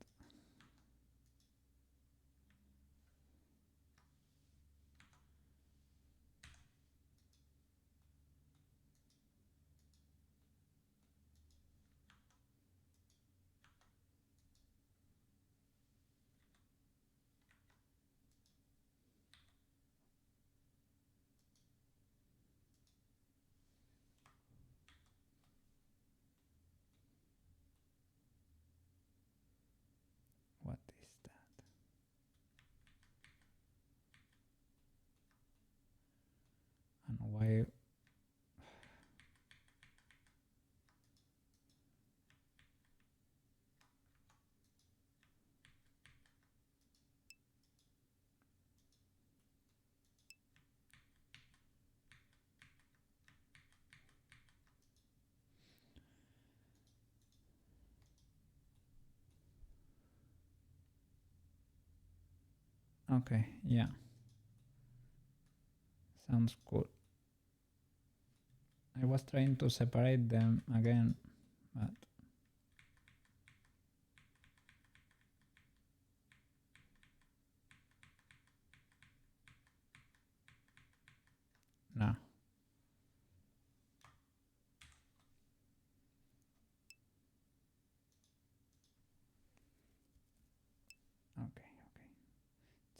Speaker 1: Okay, yeah. Sounds cool. I was trying to separate them again, but no. Okay, okay.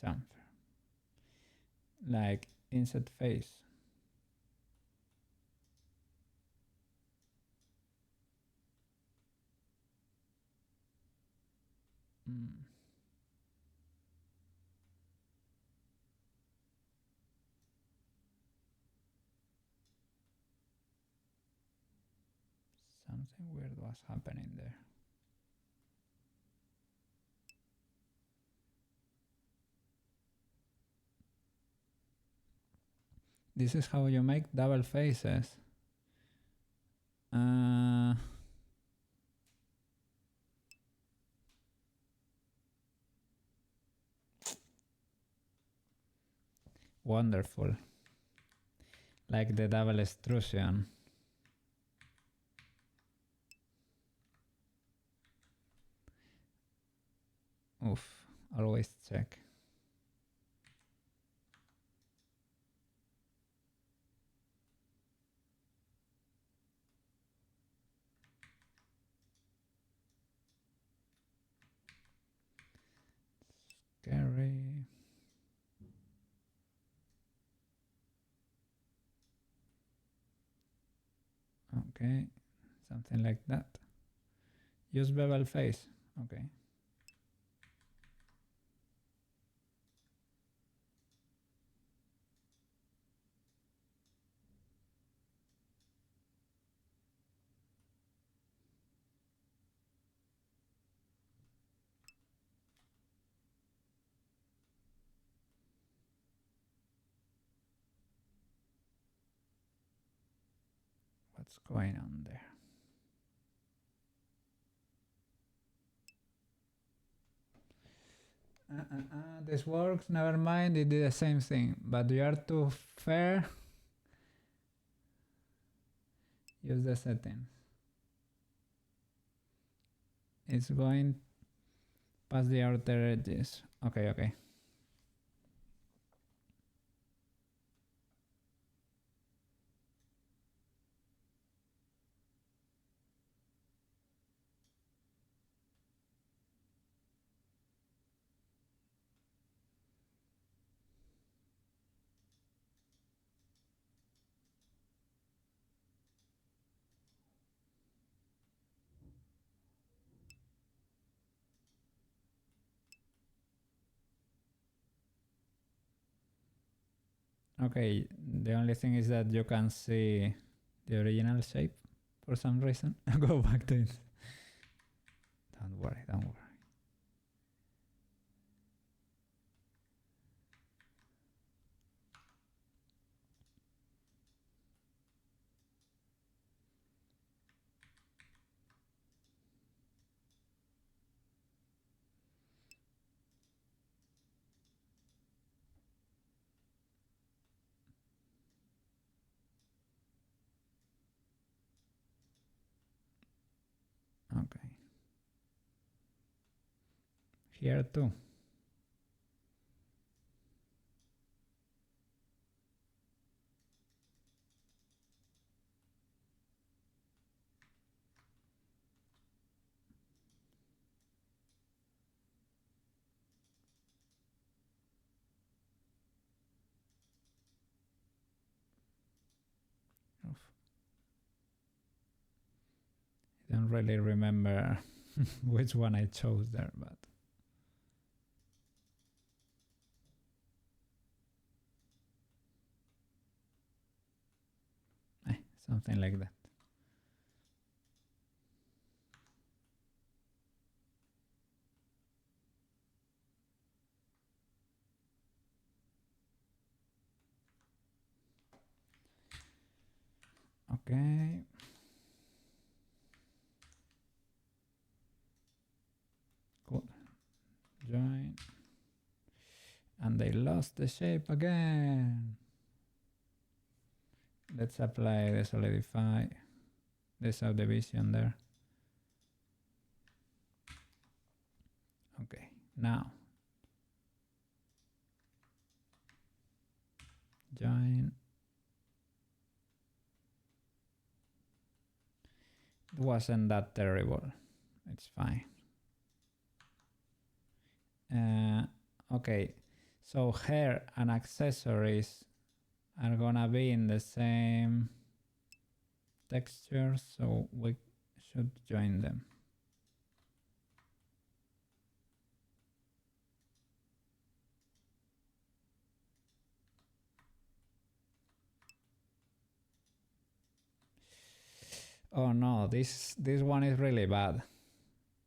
Speaker 1: Chamfer. Like inset face. Mm. Something weird was happening there. This is how you make double faces. Wonderful. Like the double extrusion. Oof, always check. Scary. Okay, something like that. Use bevel face. Okay. What's going on there? This works, never mind, it did the same thing. But you are too fair. Use the settings. It's going past the outer edges. Okay, okay. Okay, the only thing is that you can see the original shape for some reason. Go back to it. Don't worry, don't worry. Okay. Here too. Oof. I don't really remember which one I chose there, but something like that. Okay. Cool. Join. And they lost the shape again. Let's apply the solidify, the subdivision there. Okay, now join. It wasn't that terrible. It's fine. Okay, so hair and accessories are gonna be in the same texture, so we should join them. Oh no, this one is really bad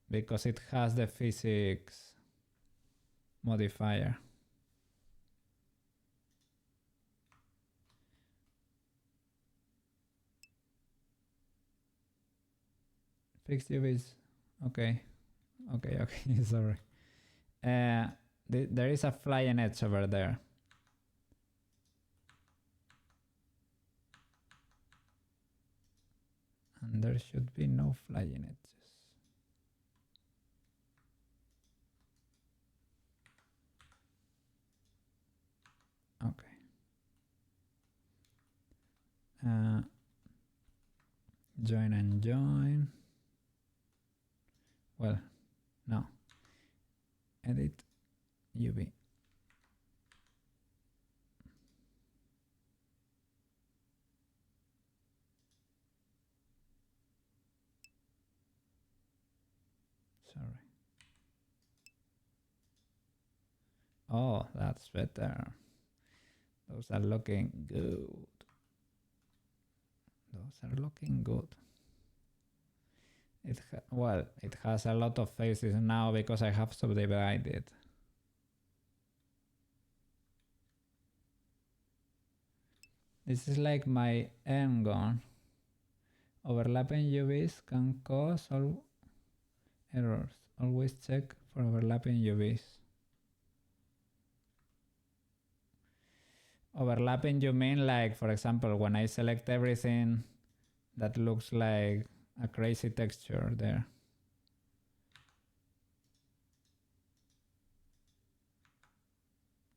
Speaker 1: because it has the physics modifier. Fixed UVs. Okay. Sorry. There is a flying edge over there. And there should be no flying edges. Okay. Join and join. Well, no. Edit UV. Sorry. Oh, that's better. Those are looking good. It has a lot of faces now because I have subdivided. This is like my end gun. Overlapping UVs can cause all errors. Always check for overlapping UVs. Overlapping, you mean like, for example, when I select everything that looks like a crazy texture there.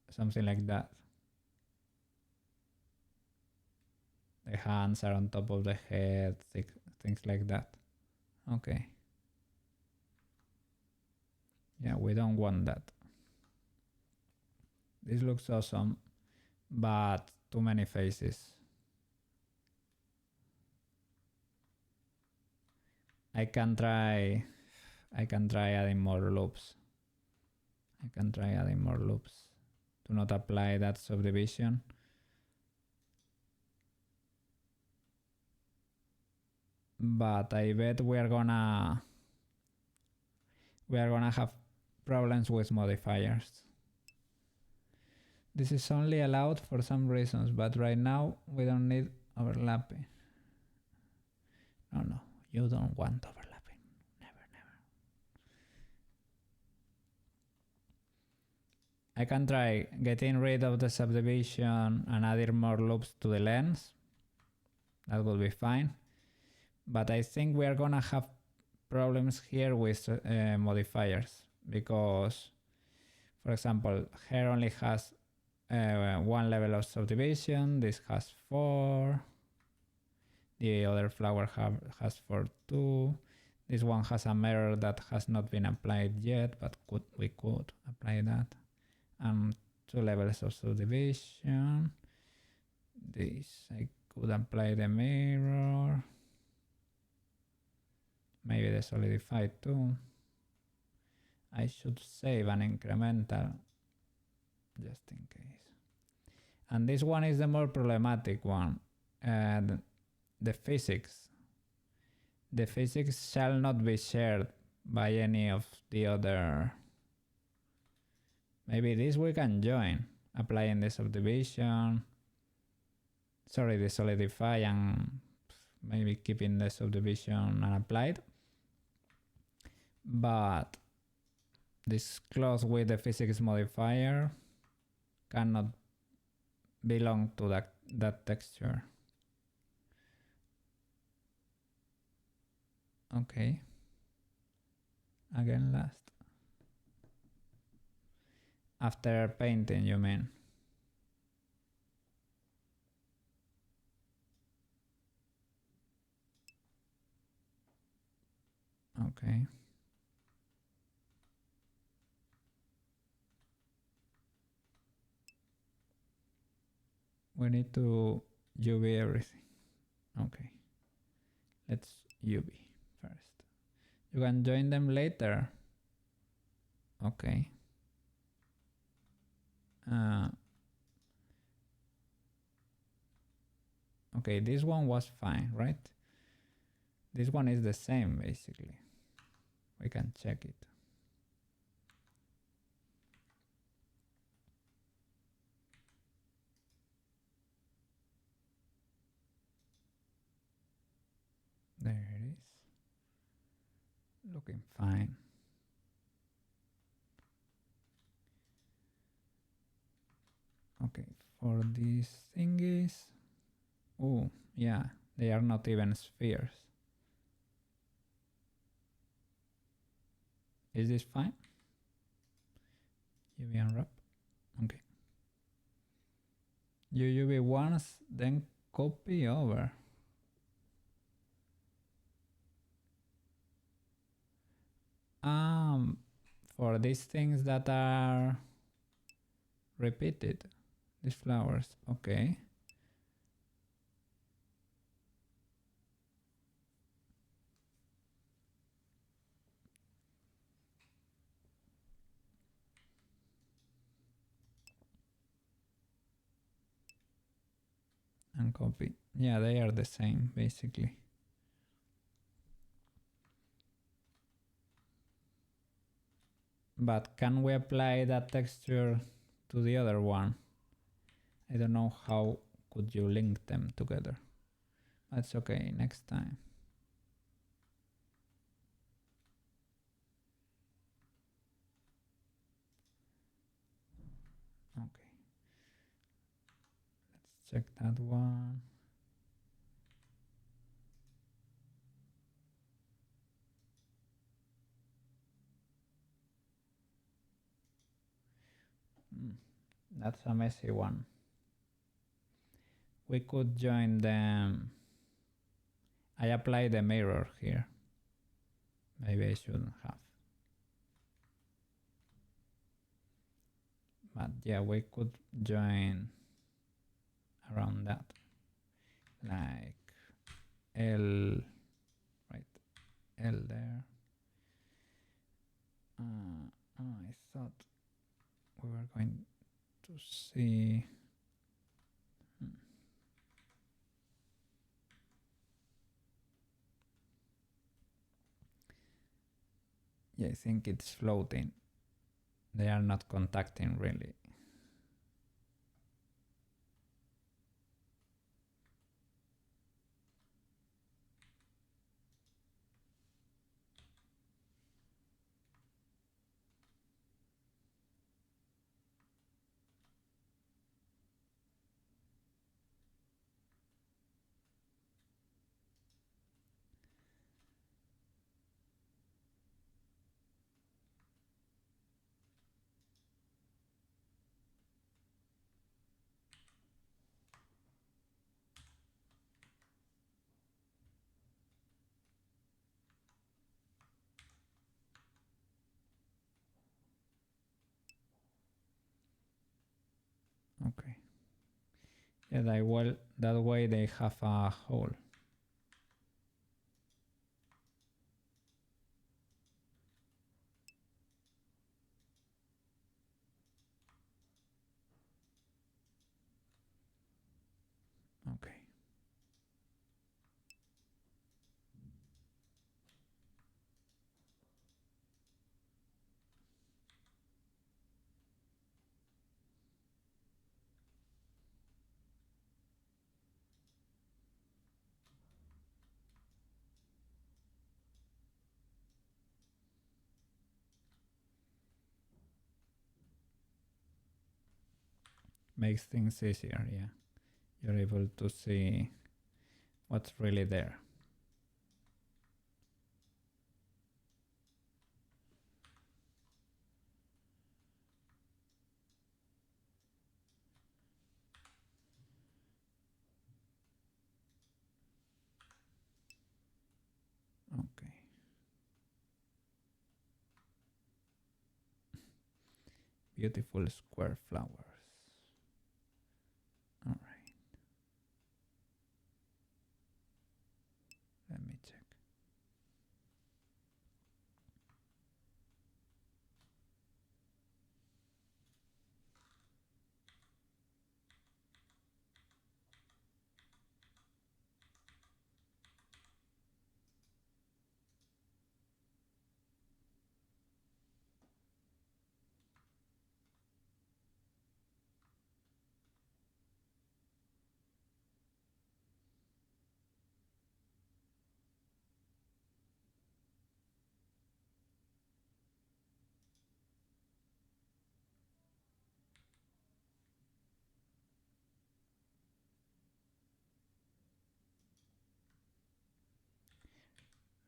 Speaker 1: Something like that. The hands are on top of the head, things like that. Okay. Yeah, we don't want that. This looks awesome, but too many faces. I can try adding more loops. Do not apply that subdivision. But I bet we are gonna have problems with modifiers. This is only allowed for some reasons, but right now we don't need overlapping. No, you don't want overlapping. Never. I can try getting rid of the subdivision and adding more loops to the lens. That will be fine. But I think we are gonna have problems here with modifiers because, for example, hair only has one level of subdivision. This has 4. The other flower has 4 too. This one has a mirror that has not been applied yet, but we could apply that. And 2 levels of subdivision. This I could apply the mirror. Maybe the solidify too. I should save an incremental just in case. And this one is the more problematic one. And the physics shall not be shared by any of the other. Maybe this we can join, applying the subdivision. Sorry, the solidify and maybe keeping the subdivision unapplied. But this close with the physics modifier cannot belong to that texture. Okay. Again last. After painting, you mean? Okay. We need to UV everything. Okay. Let's UV first. You can join them later. Okay. Okay, this one was fine, right? This one is the same, basically. We can check it. There it is. Looking fine. Okay, for these thingies. Oh, yeah, they are not even spheres. Is this fine? UV unwrap. Okay. You UV once, then copy over. For these things that are repeated, these flowers. Okay. And copy. Yeah, they are the same, basically. But can we apply that texture to the other one? I don't know how could you link them together. That's okay, next time. Okay. Let's check that one. That's a messy one. We could join them. I apply the mirror here. Maybe I shouldn't have. But yeah, we could join around that. Like L, right? L there. I thought we were going to see. Yeah, I think it's floating. They are not contacting really. Okay. Yeah, that way they have a hole. Okay. Makes things easier, yeah. You're able to see what's really there. Okay. Beautiful square flowers. All right. Let me check.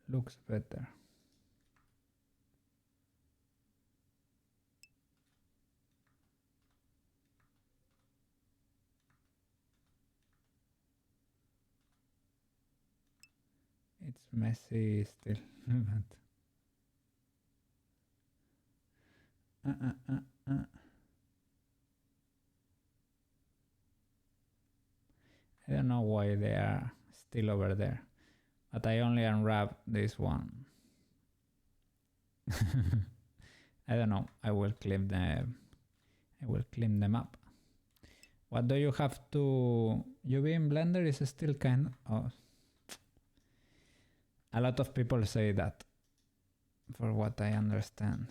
Speaker 1: Looks better. It's messy still, but I don't know why they are still over there, but I only unwrap this one. I don't know. I will clean them up. What do you have to UV in Blender is still kind of a lot of people say that, for what I understand.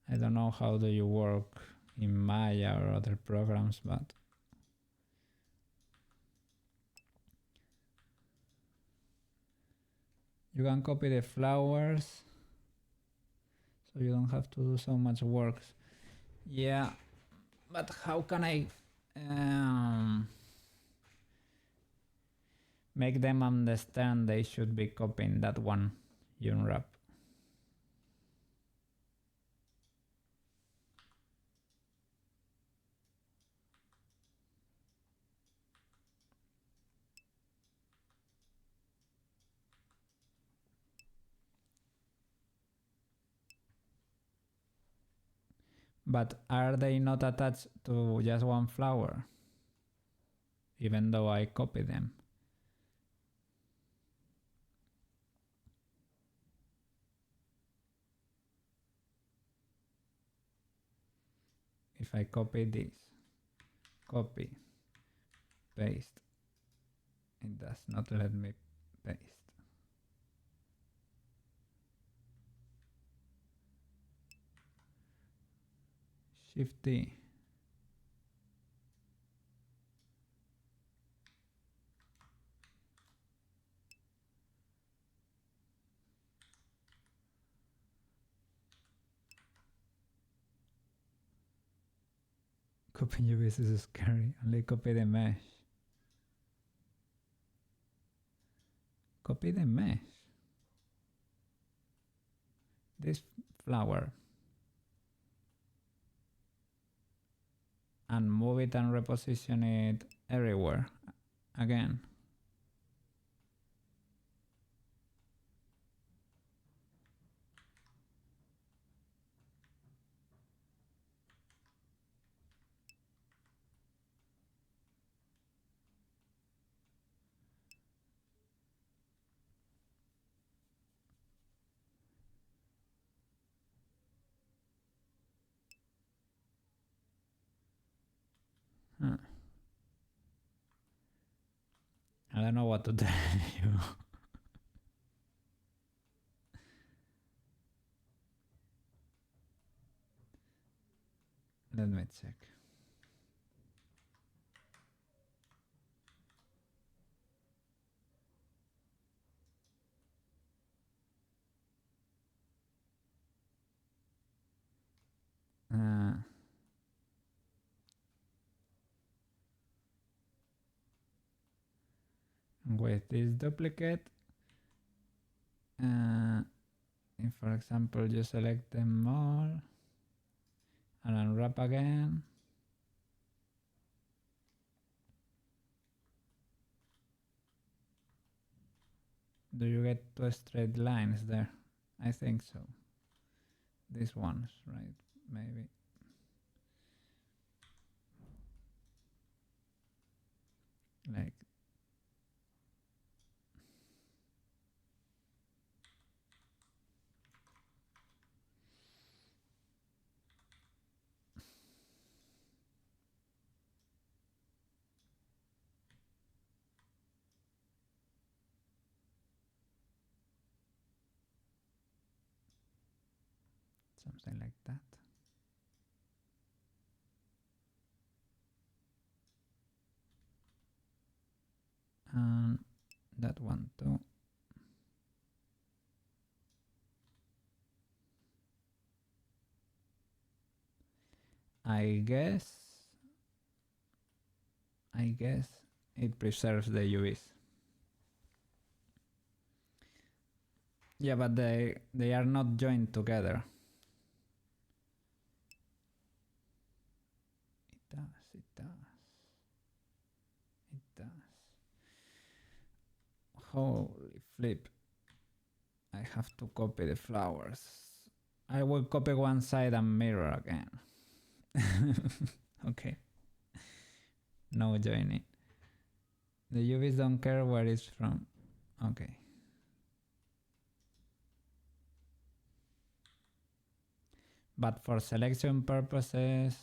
Speaker 1: I don't know how do you work in Maya or other programs, but you can copy the flowers so you don't have to do so much work. Yeah, but how can I make them understand they should be copying that one unwrap? But are they not attached to just one flower? Even though I copy them. If I copy this, copy, paste, it does not let me paste. Shift D. Copying UVs is scary. Only copy the mesh. Copy the mesh. This flower. And move it and reposition it everywhere. Again. Huh. I don't know what to tell you. Let me check. with this duplicate. If, for example, you select them all and unwrap again, do you get two straight lines there? I think so. These ones, right? Maybe. Like something like that. And that one too. I guess it preserves the UVs. Yeah, but they are not joined together. It does. Holy flip. I have to copy the flowers. I will copy one side and mirror again. Okay. No joining. The UVs don't care where it's from. Okay. But for selection purposes,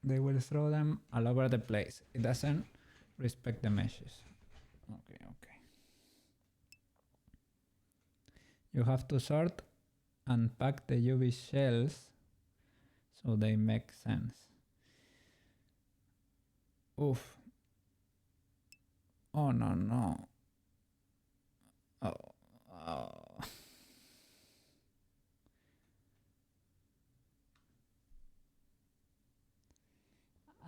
Speaker 1: they will throw them all over the place. It doesn't respect the meshes. Okay. You have to sort and pack the UV shells so they make sense. Oof. Oh no. Oh.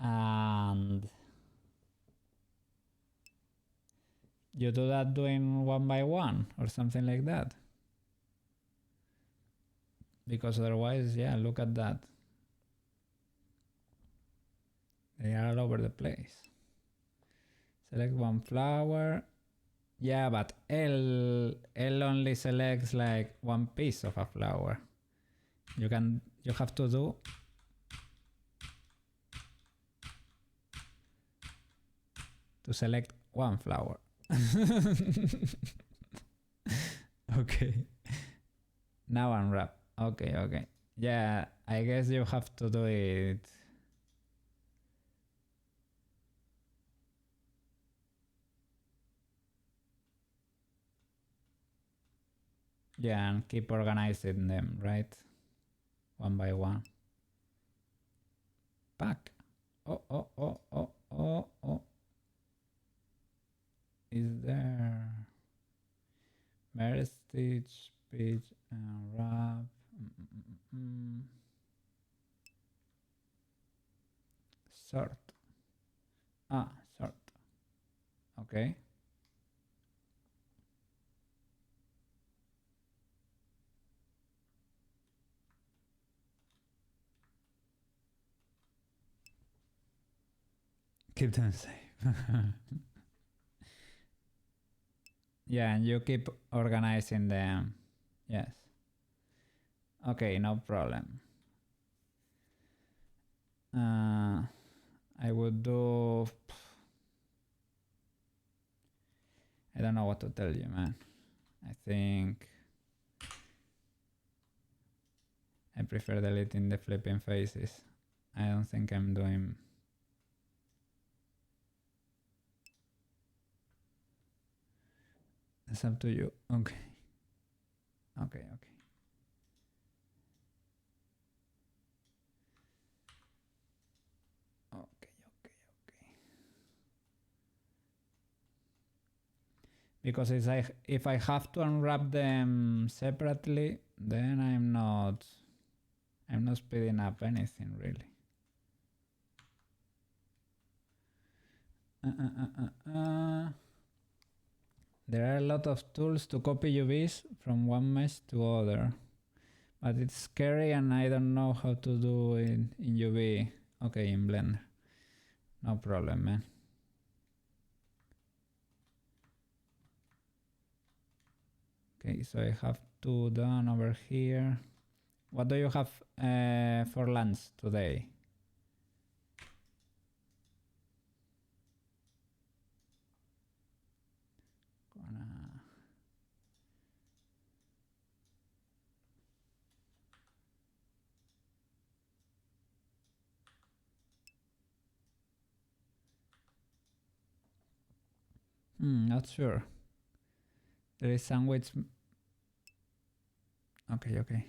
Speaker 1: And you do that doing one by one or something like that. Because otherwise, yeah, look at that. They are all over the place. Select one flower. Yeah, but L only selects like one piece of a flower. You have to do to select one flower. Okay. Now unwrap. Okay. Yeah, I guess you have to do it. Yeah, and keep organizing them, right? One by one. Pack. Oh. Is there merit stitch, page and wrap? Sort. Sort. Okay. Keep them safe. Yeah, and you keep organizing them. Yes. Okay, no problem. I would do... I don't know what to tell you, man. I think I prefer deleting the flipping faces. I don't think I'm doing... It's up to you. Okay. because if I have to unwrap them separately, then I'm not speeding up anything really. There are a lot of tools to copy UVs from one mesh to other, but it's scary and I don't know how to do it in UV. Okay, in Blender. No problem, man. Okay, so I have two done over here. What do you have for lunch today? Not sure. There is sandwich. Okay.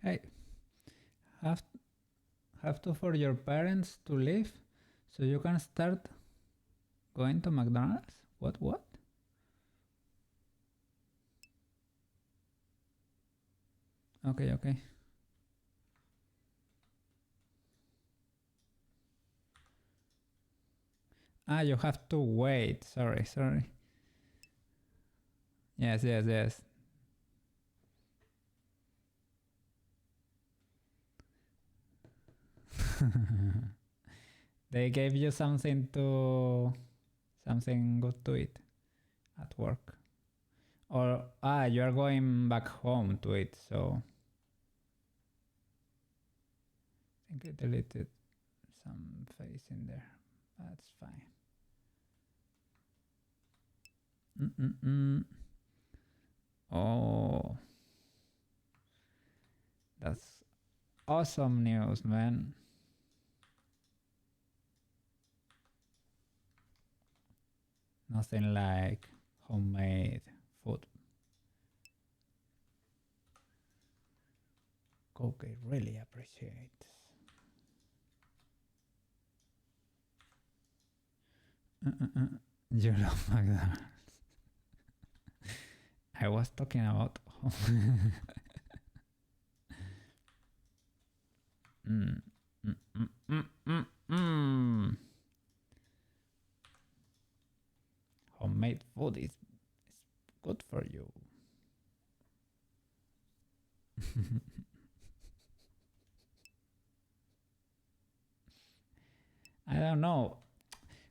Speaker 1: Hey, have to for your parents to leave so you can start going to McDonald's? What? Okay. Ah, you have to wait. Sorry. Yes. They gave you something good to eat at work. Or you are going back home to eat, so I think I deleted some face in there. That's fine. Oh, that's awesome news, man. Nothing like homemade food. Cookie really appreciates. You love McDonald's. I was talking about homemade food is good for you. I don't know.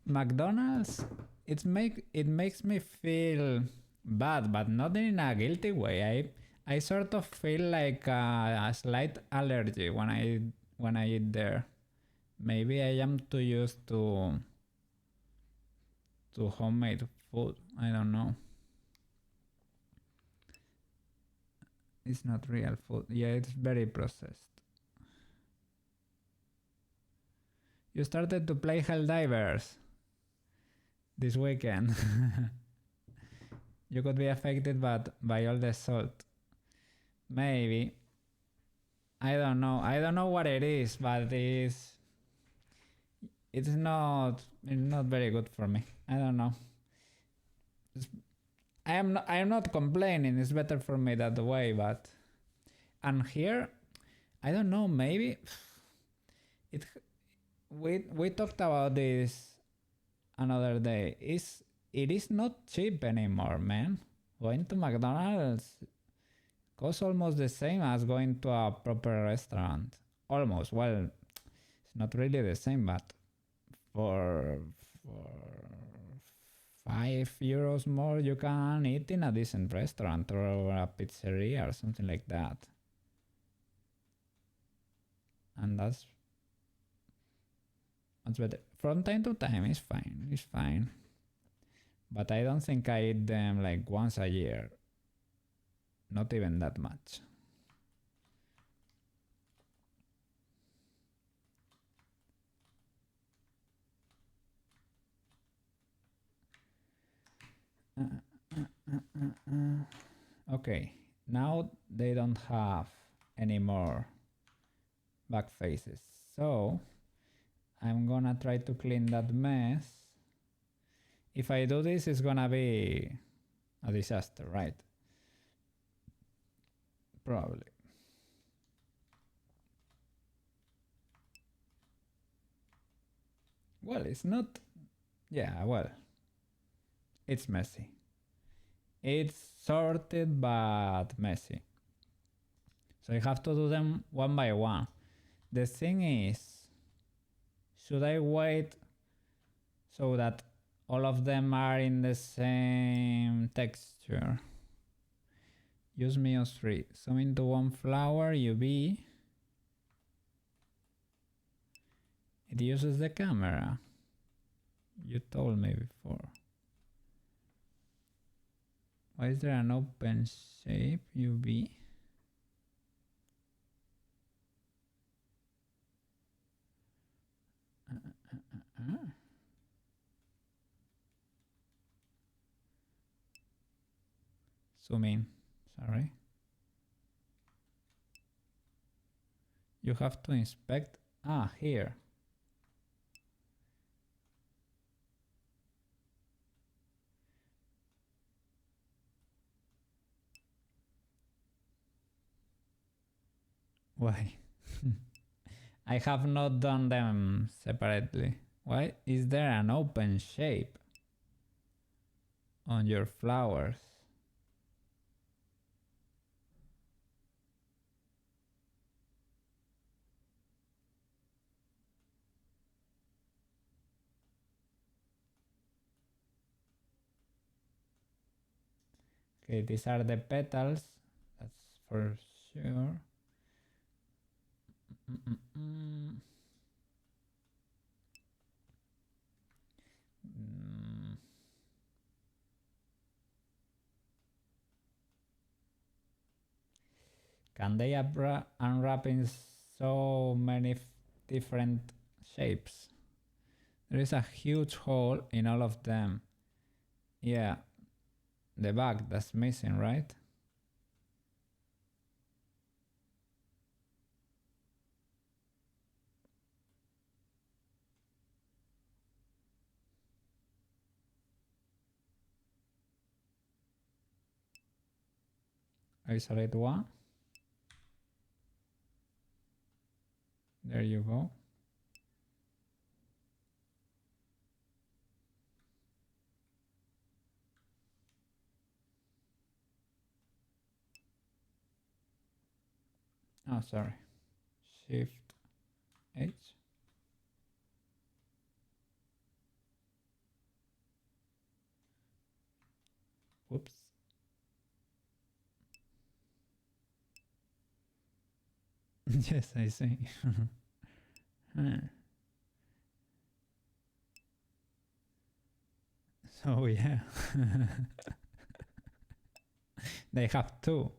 Speaker 1: McDonald's, it makes me feel bad, but not in a guilty way. I sort of feel like a slight allergy when I eat there. Maybe I am too used to homemade food. I don't know. It's not real food. Yeah, it's very processed. You started to play Helldivers this weekend. You could be affected by all the salt. Maybe. I don't know. I don't know what it is, but it's not very good for me. I don't know. I am not complaining. It's better for me that way, but and here, I don't know. Maybe we talked about this another day. It is not cheap anymore, man. Going to McDonald's costs almost the same as going to a proper restaurant. Almost. Well, it's not really the same, but for €5 more, you can eat in a decent restaurant or a pizzeria or something like that. And that's much better. From time to time, it's fine. But I don't think I eat them like once a year. Not even that much. Okay, now they don't have any more back faces. So I'm gonna try to clean that mess. If I do this, it's gonna be a disaster, right? Probably. Well, it's not. Yeah, well, it's messy. It's sorted but messy. So I have to do them one by one. The thing is, should I wait so that all of them are in the same texture? Use Meos 3. Zoom into one flower, UV. It uses the camera. You told me before. Why is there an open shape, UV? Zoom in, sorry. You have to inspect, here. Why? I have not done them separately. Why is there an open shape on your flowers? Okay, these are the petals, that's for sure. Can they unwrap in so many different shapes? There is a huge hole in all of them. Yeah, the back that's missing, right? Isolate one. There you go. Oh, sorry. Shift H. Whoops. Yes, I see. So yeah. They have two.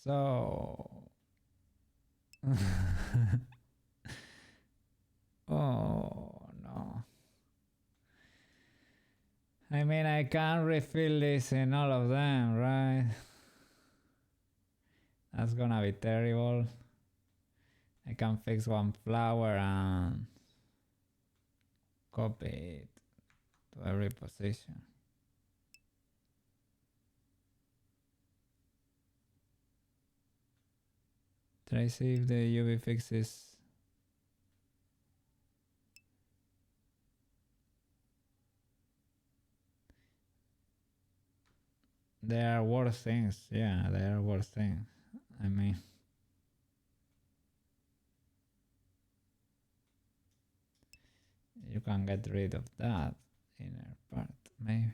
Speaker 1: So oh no. I mean, I can't refill this in all of them, right? That's gonna be terrible. I can fix one flower and copy it to every position. Try see if the UV fixes. There are worse things. Yeah, there are worse things. I mean, you can get rid of that inner part, maybe.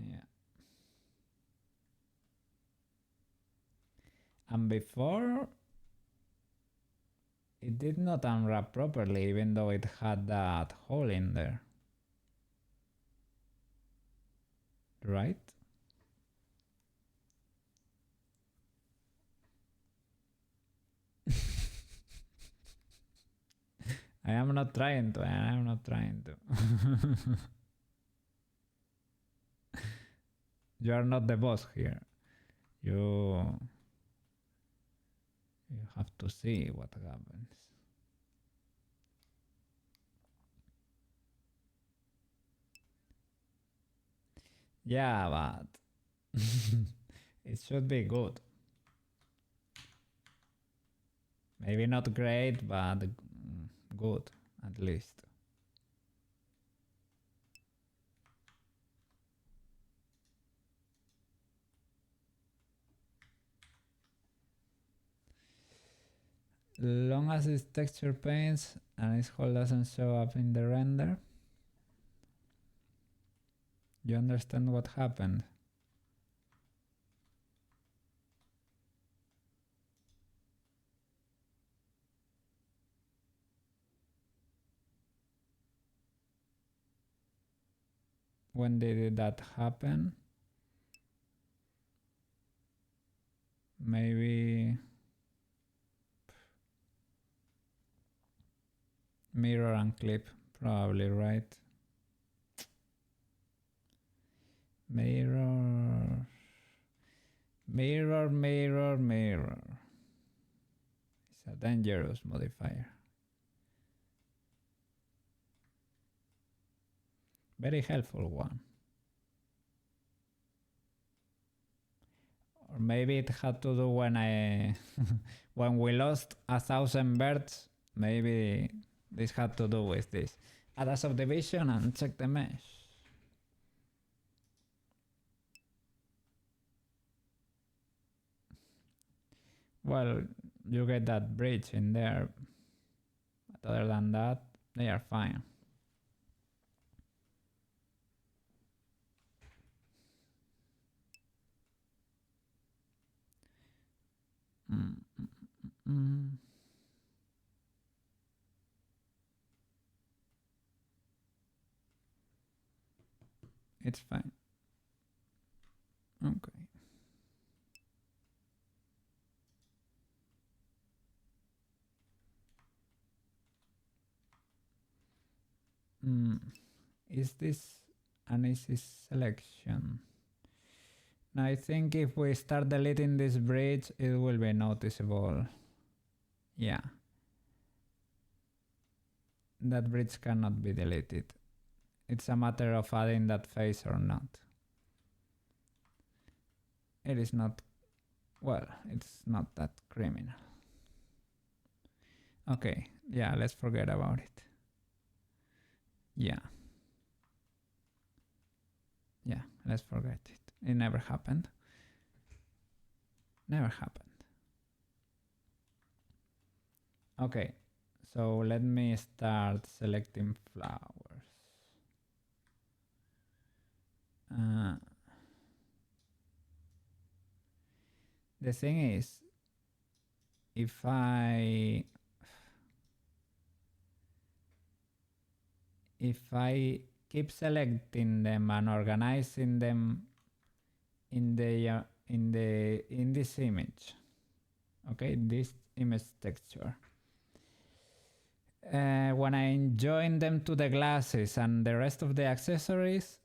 Speaker 1: Yeah. And before, it did not unwrap properly, even though it had that hole in there. Right? I am not trying to. I am not trying to. You are not the boss here. You have to see what happens. Yeah, but it should be good. Maybe not great, but good at least. Long as it's texture paints and its hole doesn't show up in the render, you understand what happened. When did that happen? Maybe mirror and clip, probably, right? Mirror. Mirror, mirror, mirror. It's a dangerous modifier. Very helpful one. Or maybe it had to do when I when we lost 1,000 birds. Maybe this had to do with this. Add a subdivision and check the mesh. Well, you get that bridge in there. But other than that, they are fine. It's fine. Okay. Is this an easy selection? Now I think if we start deleting this bridge, it will be noticeable. Yeah. That bridge cannot be deleted. It's a matter of adding that face or not. It is not, well, it's not that criminal. Okay, yeah, let's forget about it. Yeah. Yeah, let's forget it. It never happened. Never happened. Okay, so let me start selecting flowers. The thing is, if I keep selecting them and organizing them in this image, okay, this image texture, when I join them to the glasses and the rest of the accessories,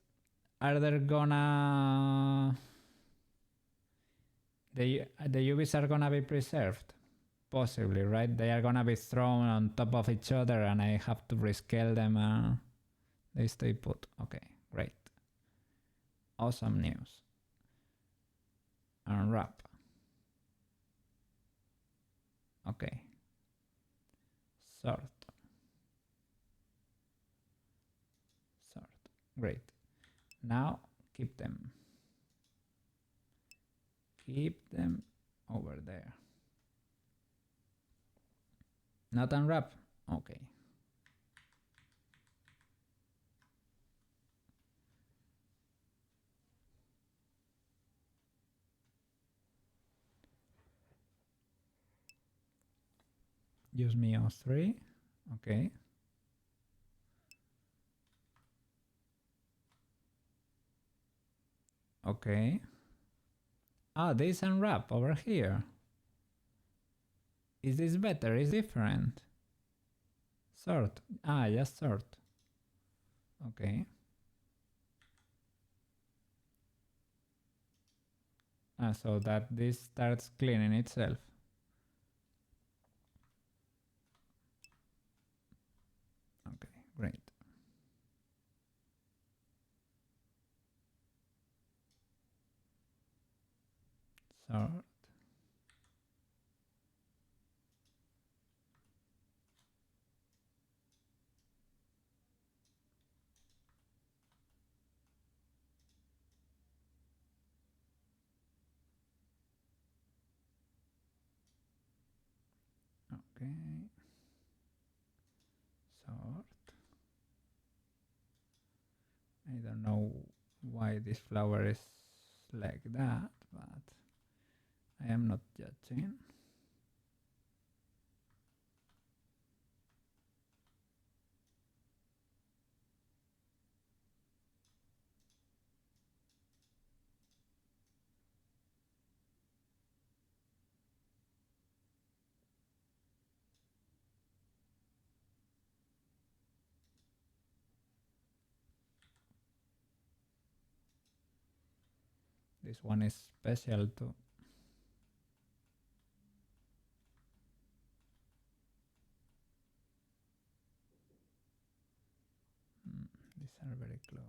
Speaker 1: are they gonna the UVs are gonna be preserved? Possibly, right? They are gonna be thrown on top of each other and I have to rescale them. They stay put. Okay, great. Awesome news. Unwrap. Okay. Sort. Sort. Great. Now keep them. Keep them over there. Not unwrap. Okay. Use me on 3. Okay. Okay. Ah, this unwrap over here. Is this better? Is different? Sort. Ah, just sort. Okay. Ah, so that this starts cleaning itself. Okay, great. Sort. Okay. Sort. I don't know why this flower is like that, but I am not judging. This one is special too. They're very close.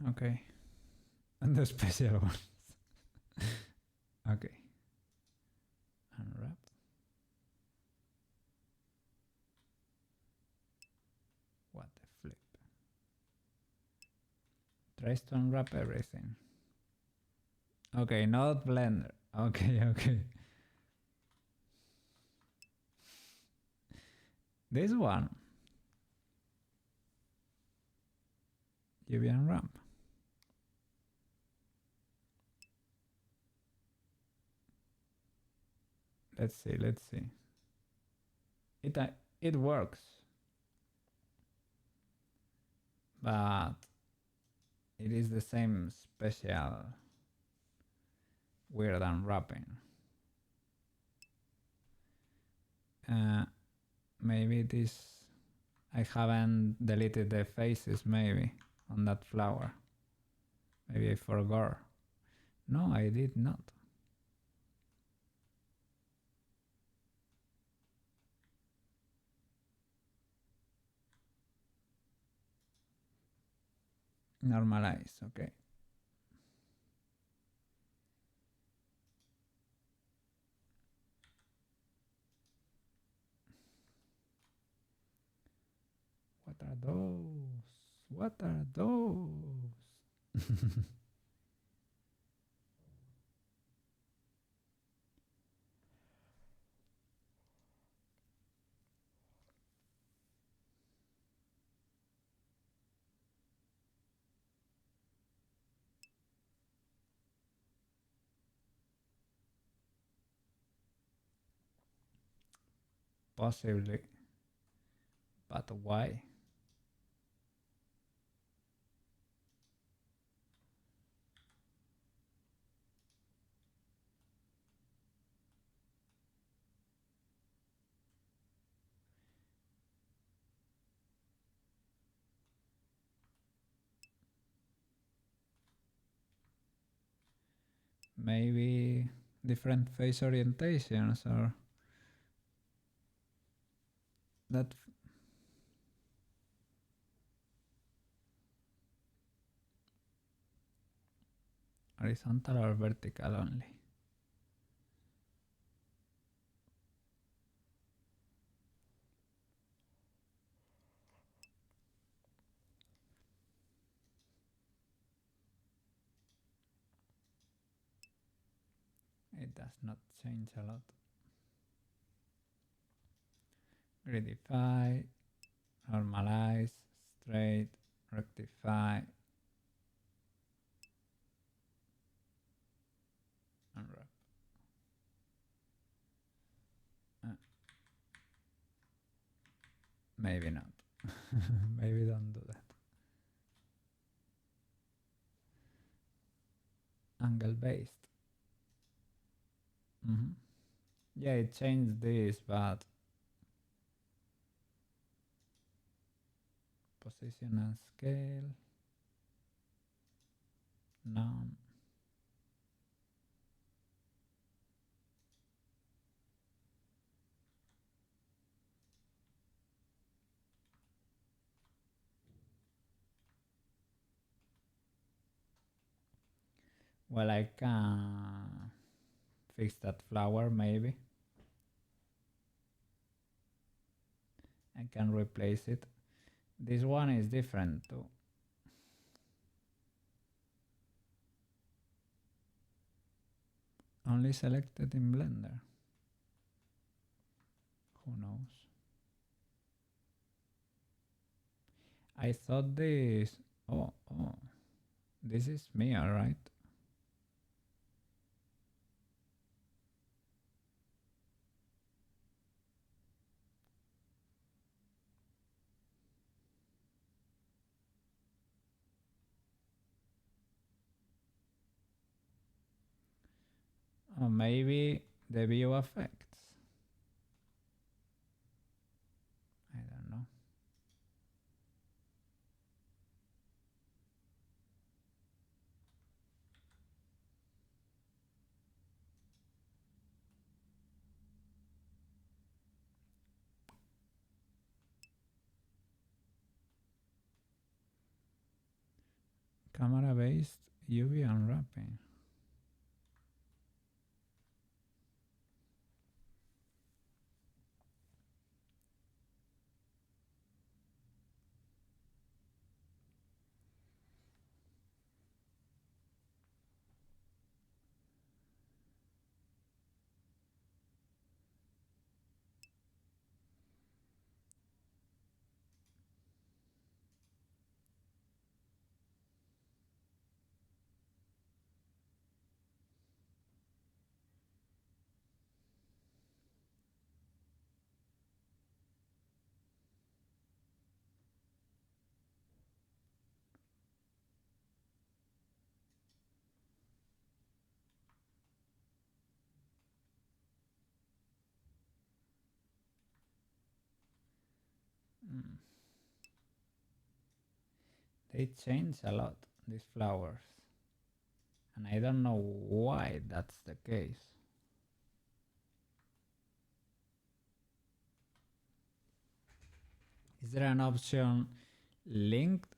Speaker 1: Okay. And the special ones. Okay. Unwrap. What a flip. Tries to unwrap everything. Okay, not blender. Okay, okay. This one. UV unwrap. Let's see, let's see. It works. But it is the same special weird unwrapping. Maybe this, I haven't deleted the faces maybe on that flower. Maybe I forgot. No, I did not. Normalize, okay. What are those? What are those? Possibly, but why? Maybe different face orientations or that horizontal or vertical only. It does not change a lot. Gridify, normalize, straight, rectify, unwrap. Maybe not. Maybe don't do that. Angle based. Yeah, it changed this, but position and scale. None. Well, I can fix that flower maybe. I can replace it. This one is different too. Only selected in Blender. Who knows? I thought this... Oh. This is me, alright? Or maybe the view effects. I don't know. Camera based UV unwrapping. Mm. They change a lot, these flowers. And I don't know why that's the case. Is there an option linked?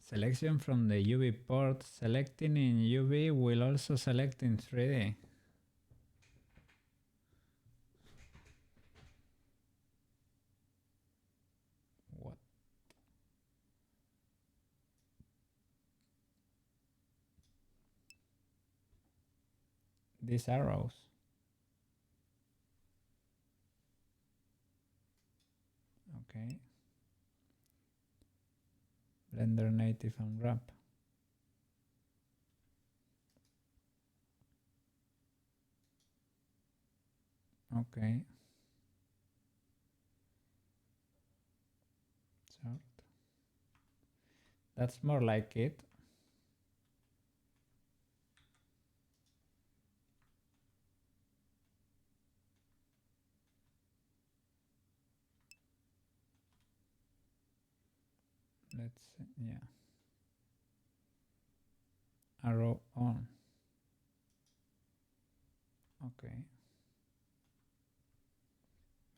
Speaker 1: Selection from the UV port. Selecting in UV will also select in 3D. What? These arrows. Okay. Blender native unwrap. Okay. Sort. That's more like it. Let's see. Yeah. Arrow on. Okay.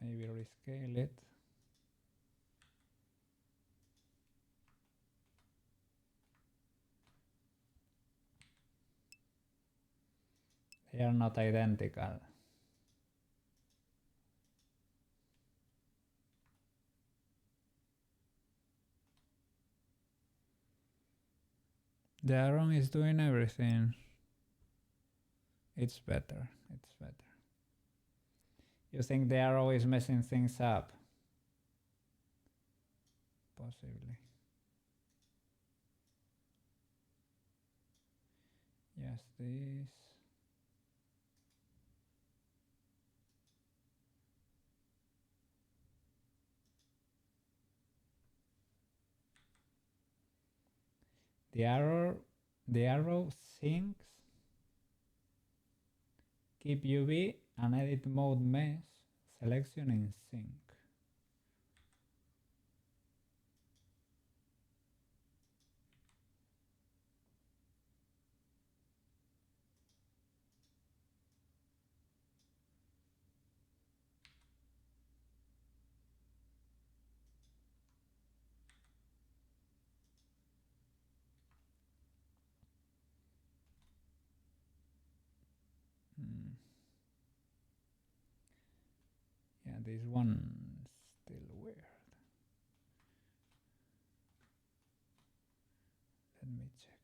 Speaker 1: Maybe rescale it. They are not identical. The arrow is doing everything. It's better. It's better. You think the arrow is messing things up? Possibly. Yes, this. The arrow syncs. Keep UV and edit mode mesh selection in sync. Yeah, this one's still weird. Let me check.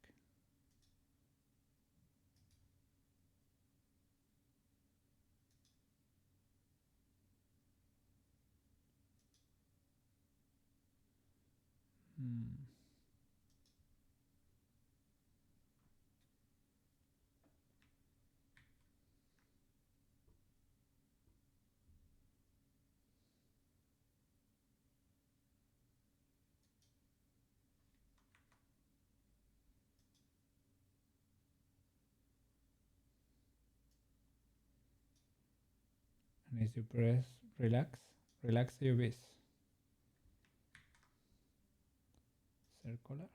Speaker 1: And as you press relax, relax UVs. Circular.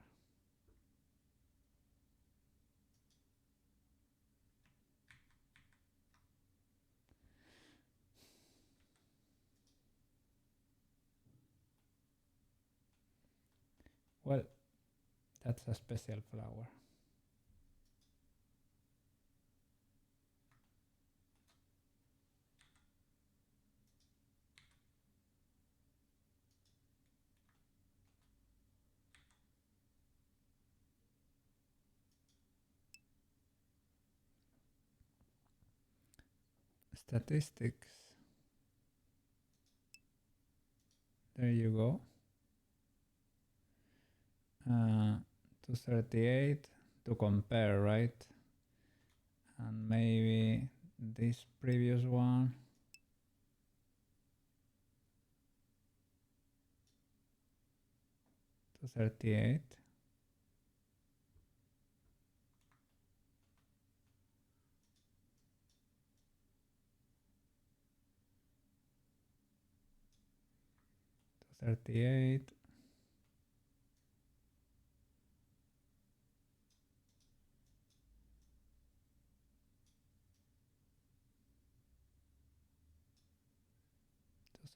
Speaker 1: Well, that's a special flower. Statistics. There you go. 238 to compare, right? And maybe this previous one. 238. To 38. To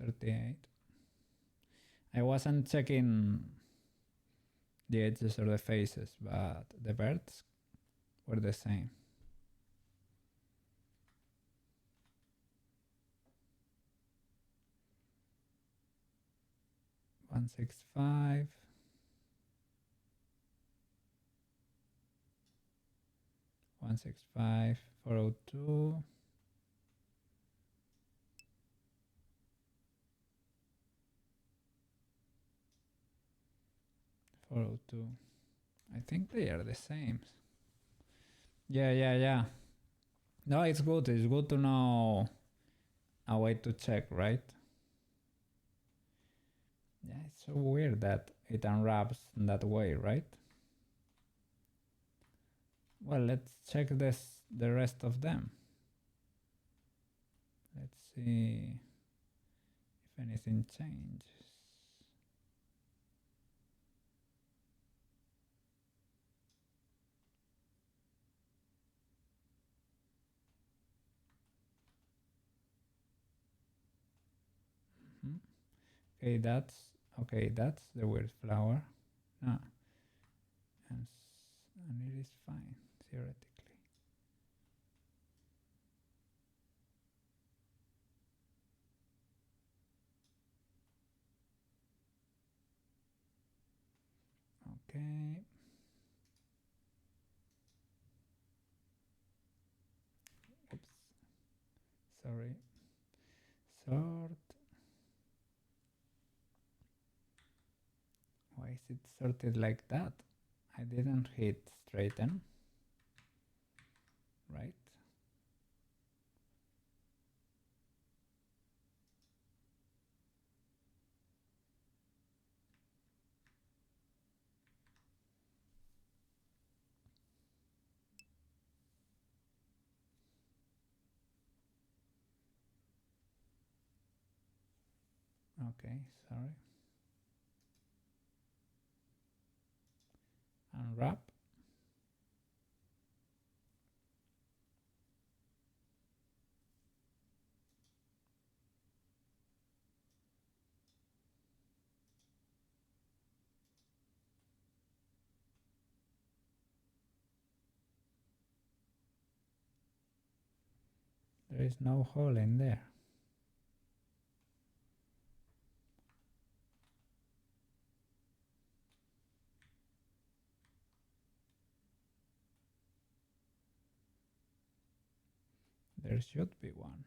Speaker 1: 38. I wasn't checking the edges or the faces, but the birds were the same. One 165. 165, 402. 402. I think they are the same. Yeah. No, it's good. It's good to know a way to check, right? Yeah, it's so weird that it unwraps in that way, right? Well, let's check the rest of them. Let's see if anything changes. Okay, that's the weird flower. Ah, and it is fine theoretically. Okay. Oops. Sorry. Sort. Why is it sorted like that? I didn't hit straighten, right? Okay, sorry. Unwrap. There is no hole in there. There should be one.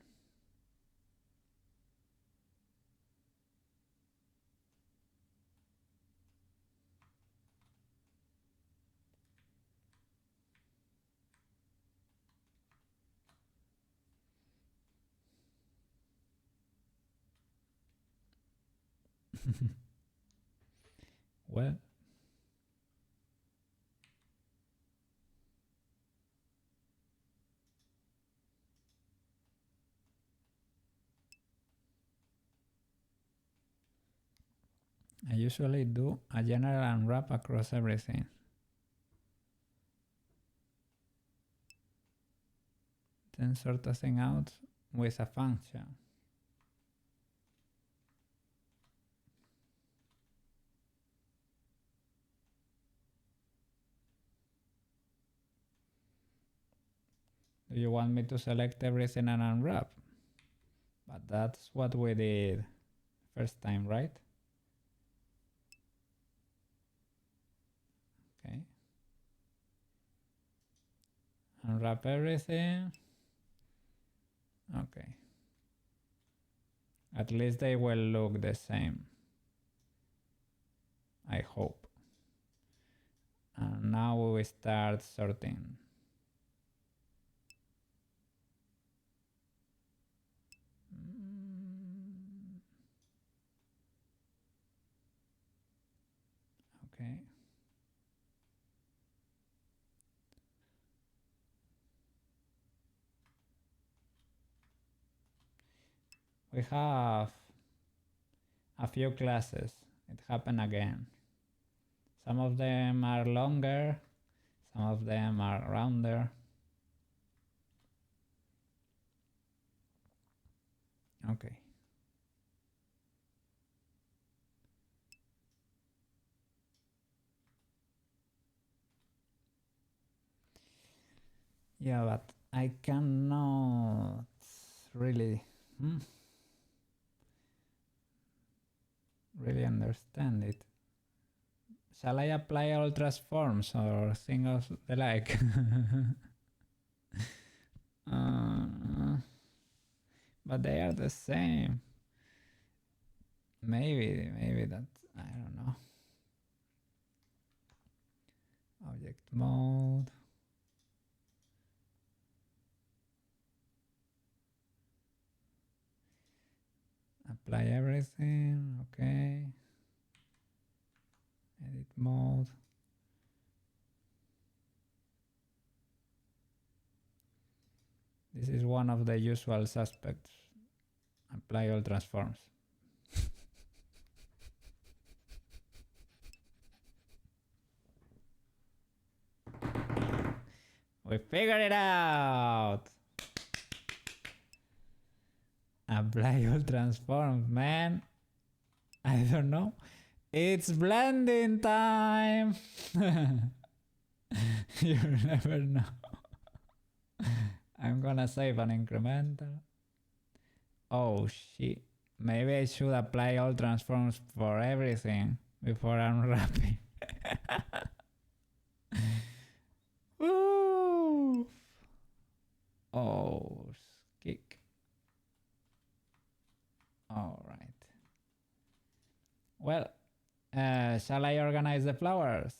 Speaker 1: Well, I usually do a general unwrap across everything. Then sort a thing out with a function. Do you want me to select everything and unwrap? But that's what we did first time, right? Okay. Unwrap everything. Okay. At least they will look the same. I hope. And now we start sorting. Okay. We have a few classes. It happened again. Some of them are longer, some of them are rounder. Okay. Yeah, but I cannot really really understand it. Shall I apply all transforms or things of the like? But they are the same. Maybe that, I don't know. Object mode. Apply everything, okay. Edit mode. This is one of the usual suspects. Apply all transforms. We figured it out! Apply all transforms, man. I don't know. It's blending time! You never know. I'm gonna save an incremental. Oh shit. Maybe I should apply all transforms for everything before unwrapping. Woo! Oh, kick. All right. Well, shall I organize the flowers?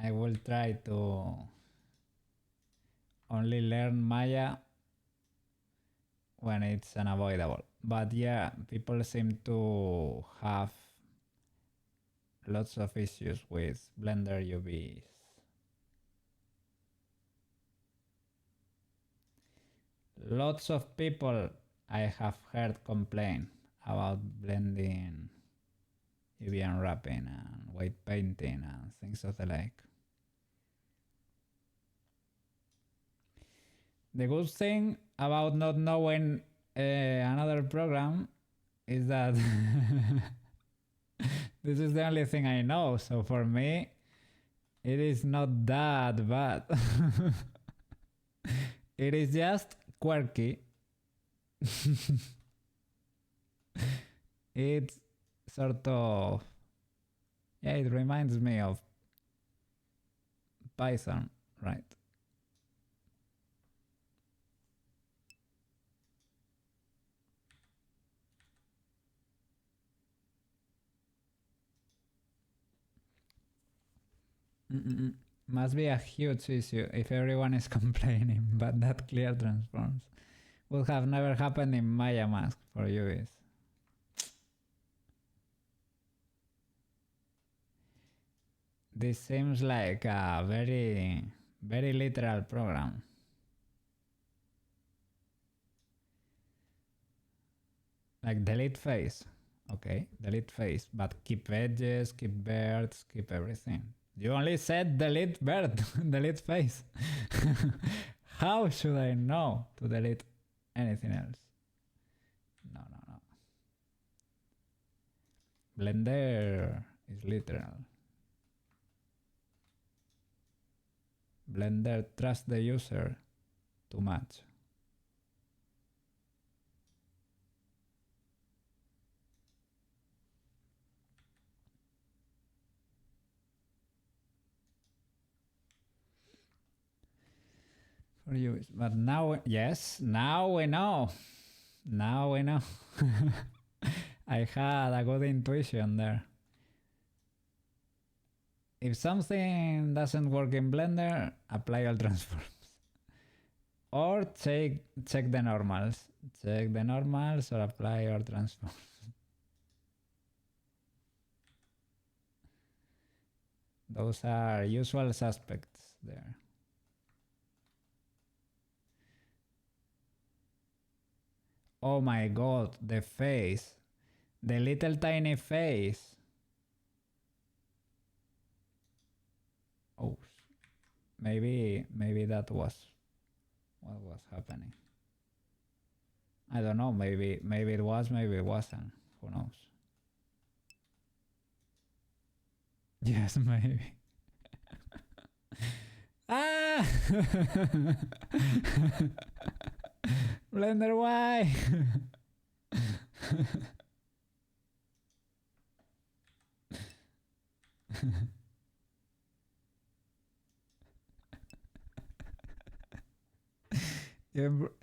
Speaker 1: I will try to only learn Maya when it's unavoidable. But yeah, people seem to have lots of issues with Blender UVs. Lots of people I have heard complain about blending UV unwrapping and white painting and things of the like. The good thing about not knowing another program is that this is the only thing I know, so for me it is not that bad. It is just quirky. It's sort of, yeah, it reminds me of Python, right? Must be a huge issue if everyone is complaining, but that clear transforms would have never happened in Maya Mask for UVs. this seems like a very, very literal program. Like delete face. Okay, delete face, but keep edges, keep birds, keep everything. You only said delete bird, delete face. How should I know to delete anything else? No. Blender is literal. Blender trusts the user too much. For you, but now, yes, now we know. Now we know. I had a good intuition there. If something doesn't work in Blender, apply all transforms. Or check the normals. Check the normals or apply all transforms. Those are usual suspects there. Oh my god, the face. The little tiny face. Oh, maybe that was what was happening. I don't know, maybe it was, maybe it wasn't. Who knows? Yes, maybe. Ah! Blender, why?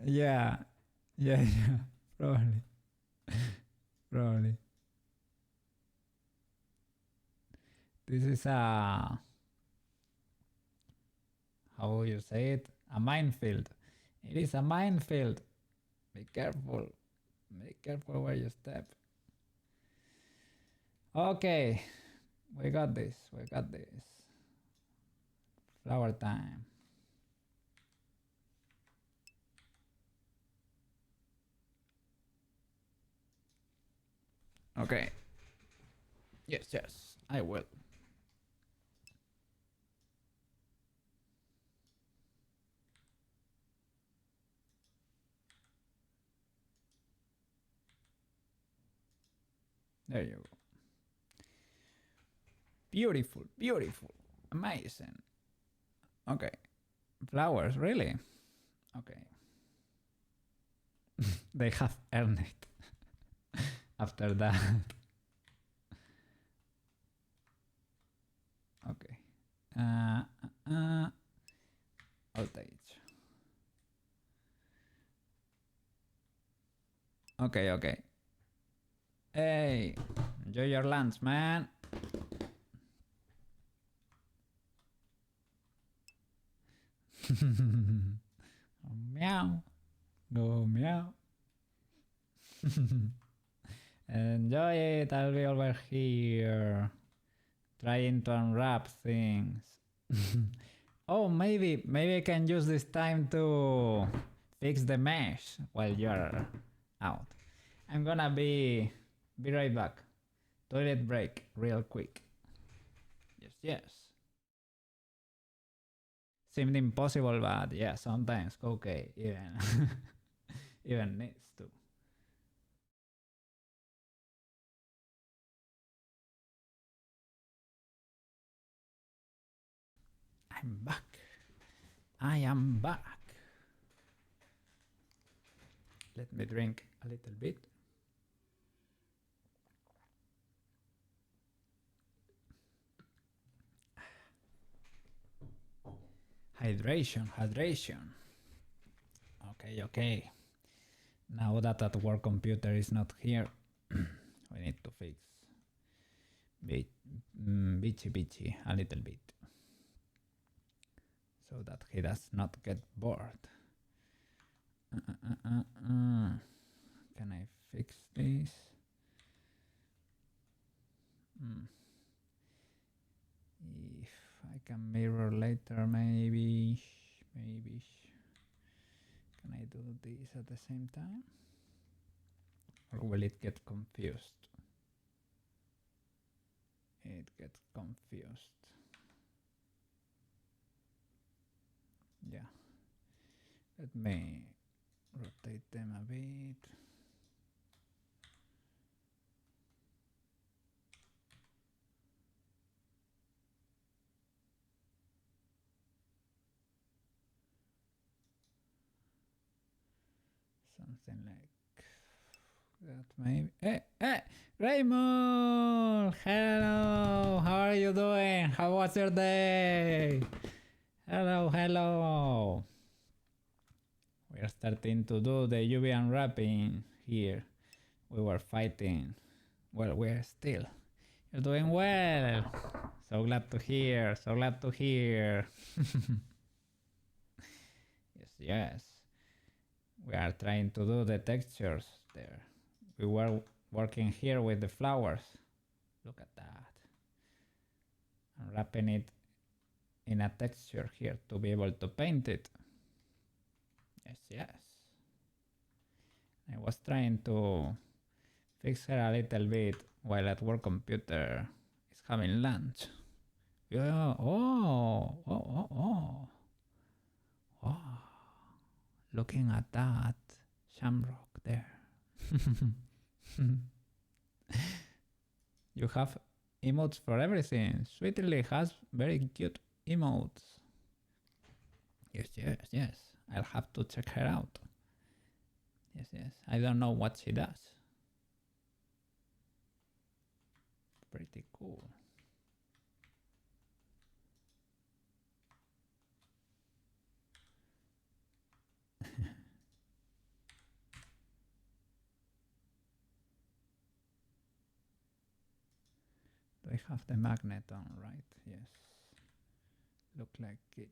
Speaker 1: Yeah, probably. This is a, how will you say it? A minefield. It is a minefield. Be careful. Be careful where you step. Okay, we got this. Flower time. Okay. Yes, I will. There you go. Beautiful. Amazing. Okay. Flowers, really? Okay. They have earned it after that. Okay. Voltage. Okay. Hey, enjoy your lunch, man. Meow. Go meow. Enjoy it. I'll be over here trying to unwrap things. Oh, maybe I can use this time to fix the mesh while you're out. I'm gonna be right back. Toilet break real quick. Yes. Seemed impossible, but yeah, sometimes okay, even needs to. I'm back. I am back. Let me drink a little bit. Hydration. Okay. Now that the work computer is not here, we need to fix Beachy a little bit so that he does not get bored. Can I fix this? if I can mirror later, maybe. Can I do this at the same time? Or will it get confused? It gets confused. Yeah. Let me rotate them a bit. Something like that maybe. Hey, Raymond! Hello! How are you doing? How was your day? Hello. We are starting to do the UV unwrapping here. We were fighting. Well, we're still. You're doing well. So glad to hear. Yes. We are trying to do the textures there. We were working here with the flowers. Look at that. Unwrapping it in a texture here to be able to paint it. Yes. I was trying to fix her a little bit while at work computer is having lunch. Yeah. Oh. Looking at that shamrock there. You have emotes for everything. Sweetly has very cute emotes. Yes. I'll have to check her out. Yes. I don't know what she does. Pretty cool. Do I have the magnet on, right? Yes. Look like it.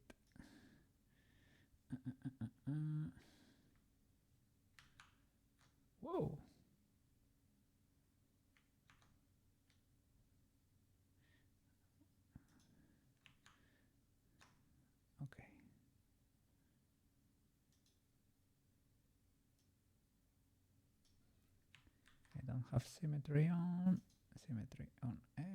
Speaker 1: Whoa. Okay. I don't have symmetry on. Symmetry on X.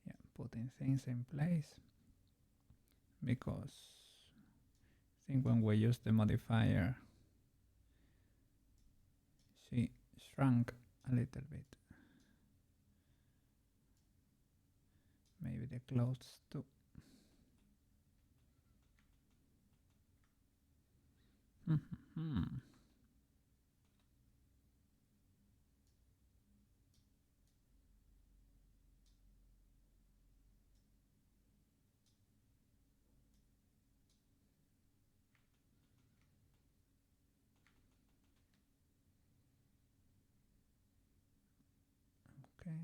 Speaker 1: Yeah, putting things in place because I think when we use the modifier, she shrunk a little bit. Maybe the clothes too. Okay.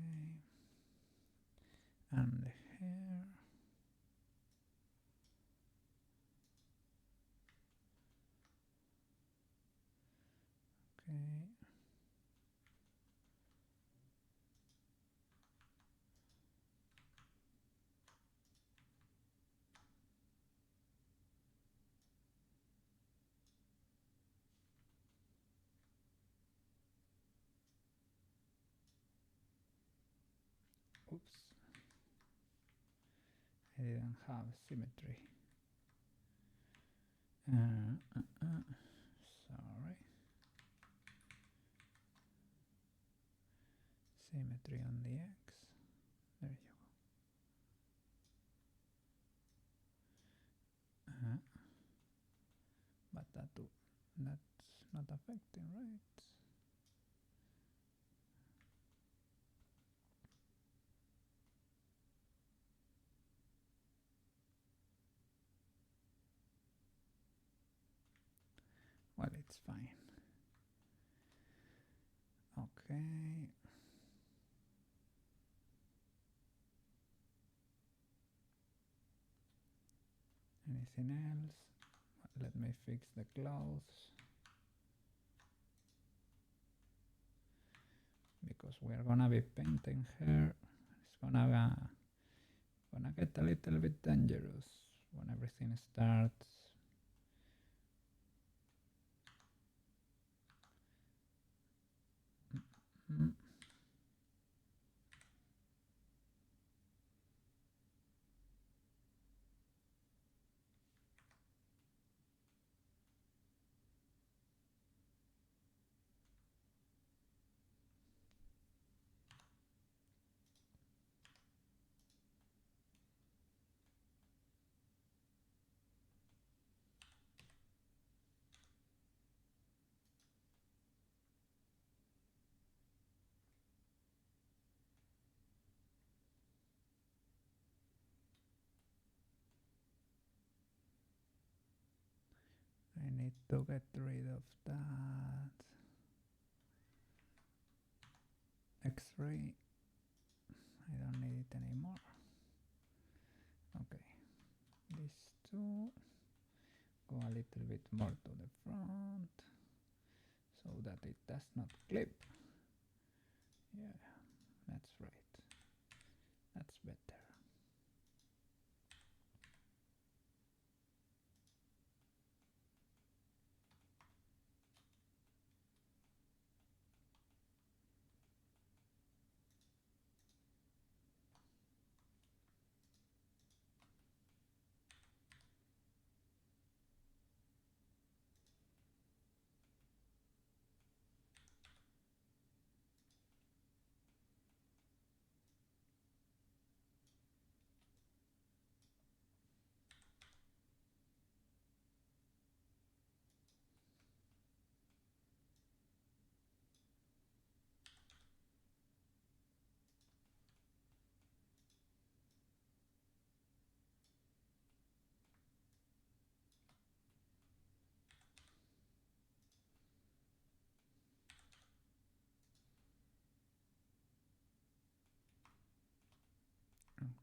Speaker 1: And the hair. Okay. I didn't have symmetry. Sorry. Symmetry on the X. There you go. But that's not affecting, right? Well, it's fine. Okay. Anything else? Let me fix the clothes. Because we're gonna be painting her. It's gonna get a little bit dangerous when everything starts. I need to get rid of that X-ray. I don't need it anymore. Okay, these two go a little bit more to the front so that it does not clip. Yeah, that's right. That's better.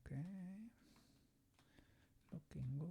Speaker 1: Okay, looking good.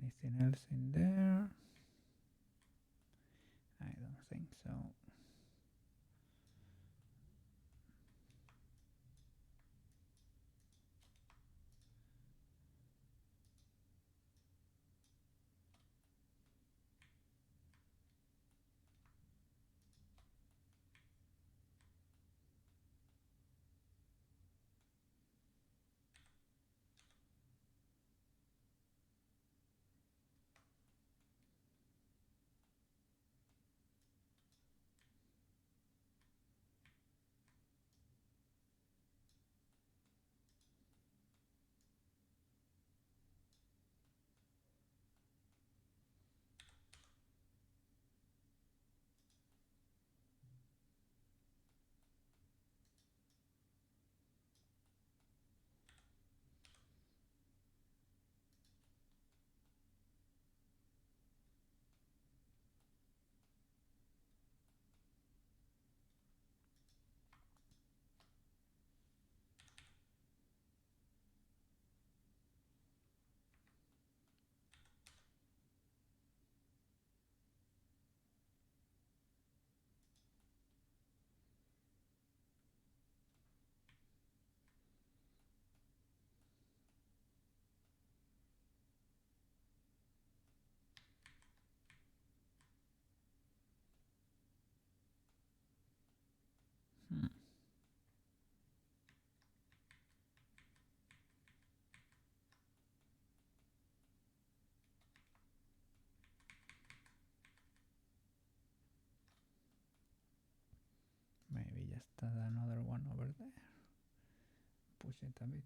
Speaker 1: Anything else in there? I don't think so. Maybe just add another one over there. Push it a bit.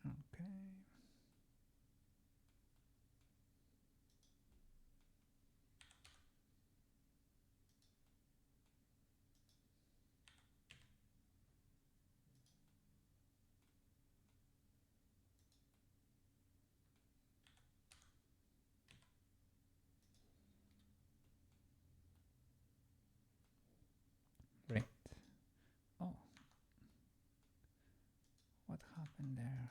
Speaker 1: Okay. Great. Oh, what happened there?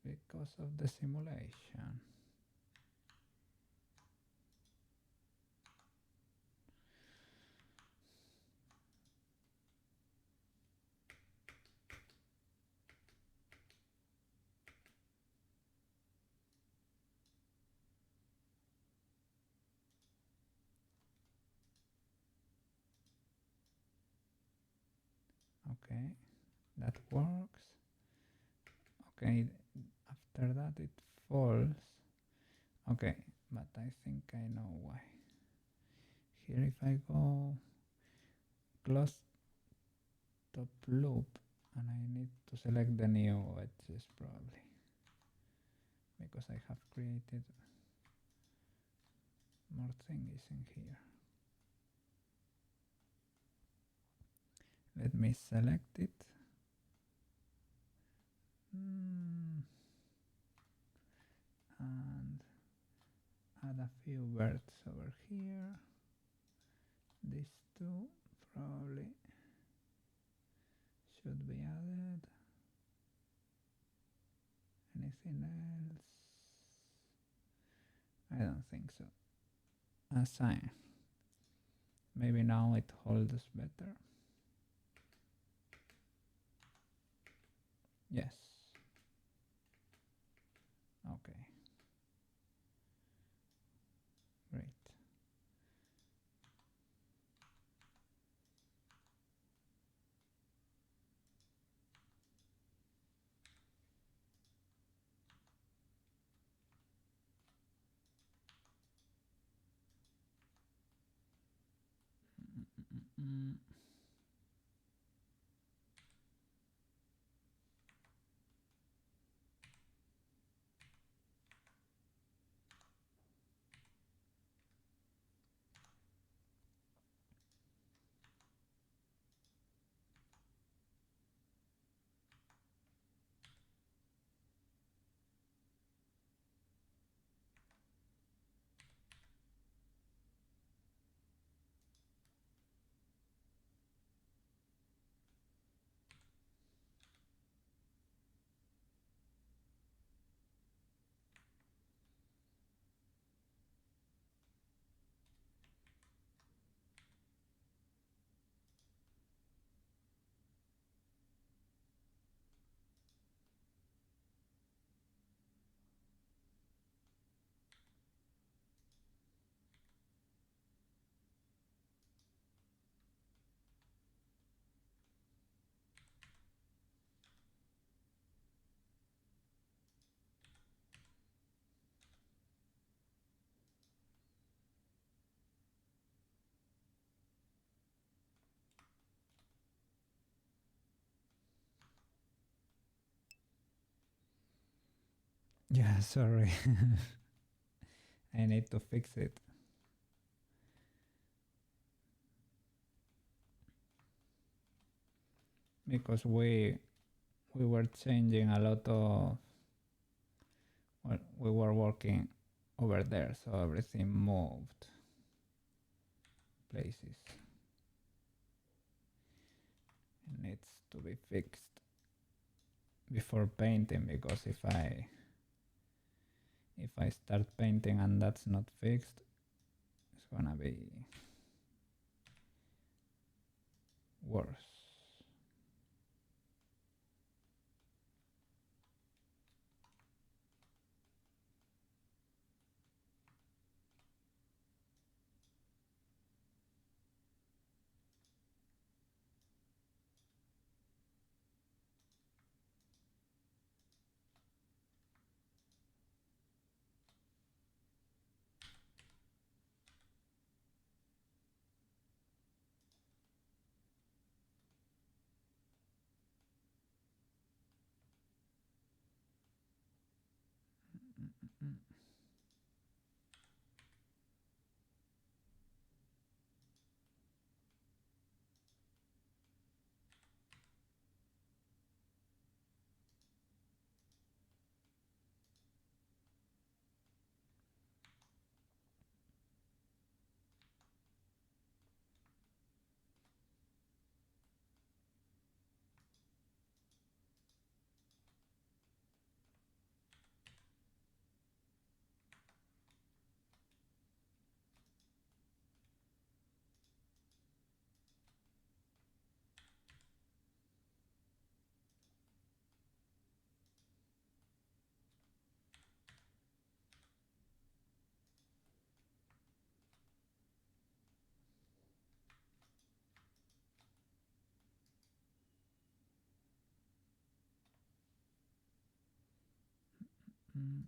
Speaker 1: It's because of the simulation. Okay, that works. Okay, after that it falls. Okay, but I think I know why. Here if I go close top loop and I need to select the new edges probably because I have created more thingies in here. Let me select it. And add a few birds over here. These two probably should be added. Anything else? I don't think so. Assign. Maybe now it holds better. Yes. Okay. Great. Mm. Yeah, sorry. I need to fix it. Because we were changing a lot of, well, we were working over there, so everything moved places. It needs to be fixed before painting, because if I start painting and that's not fixed, it's gonna be worse. Mm. Mm.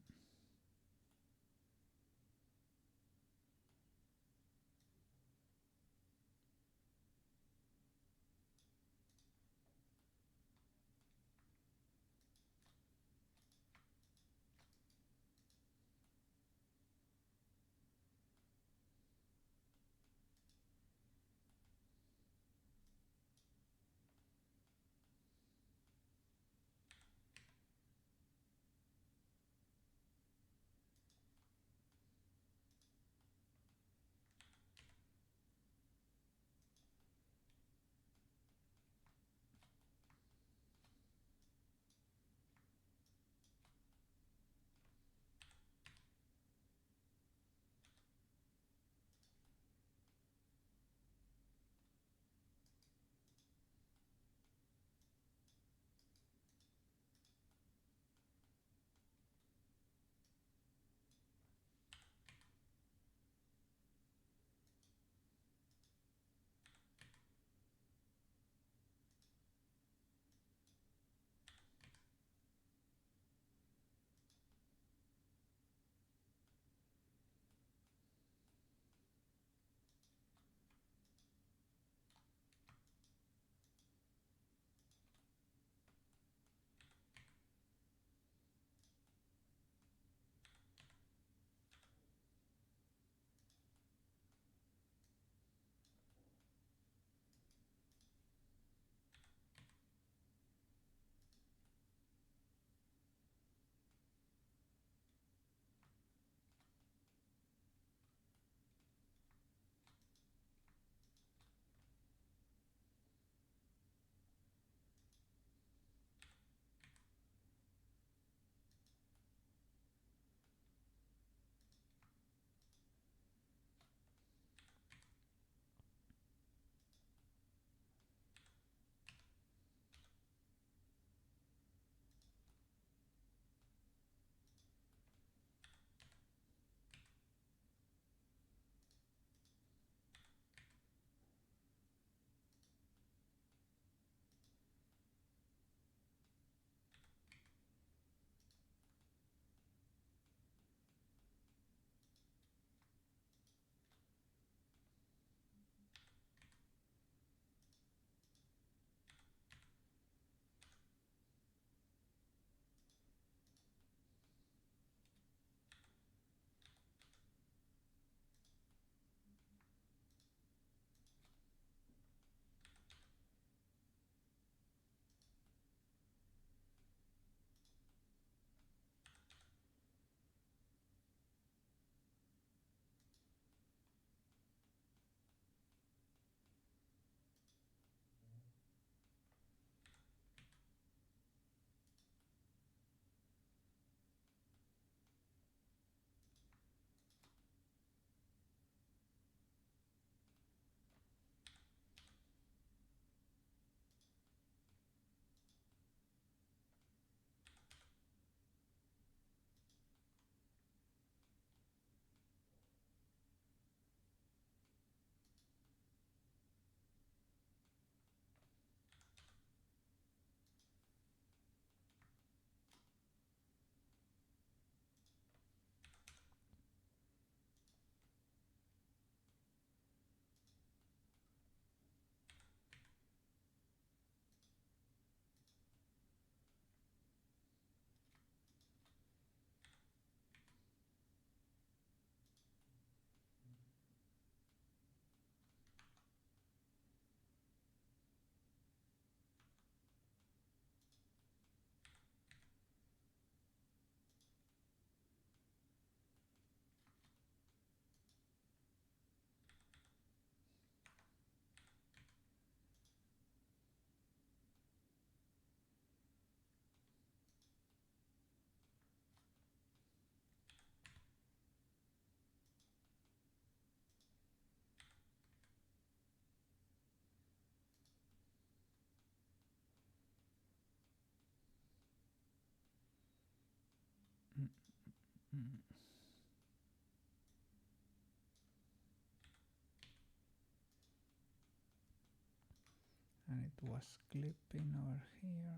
Speaker 1: And it was clipping over here.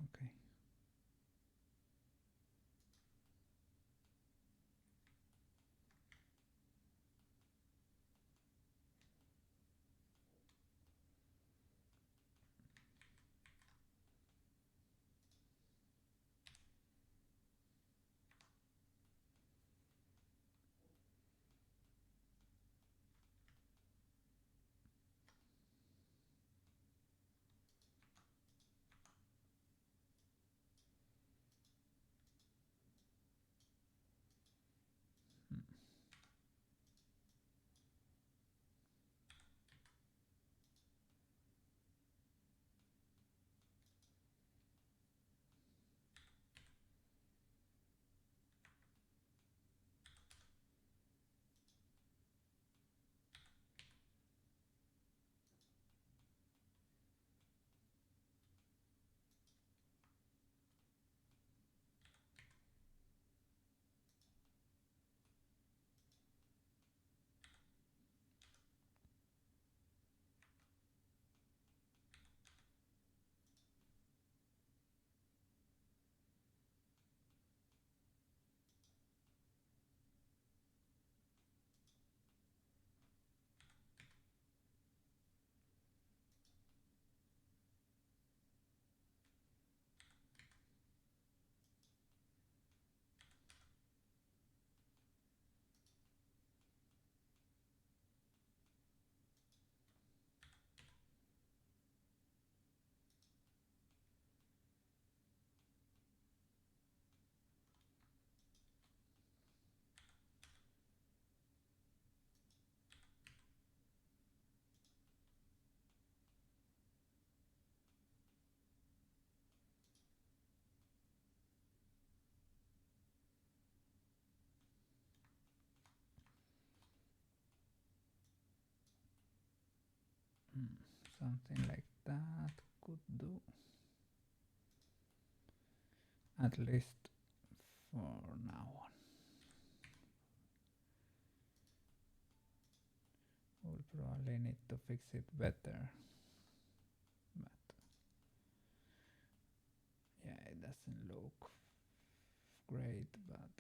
Speaker 1: Okay. Something like that could do. At least for now on. We'll probably need to fix it better. But yeah, it doesn't look great, but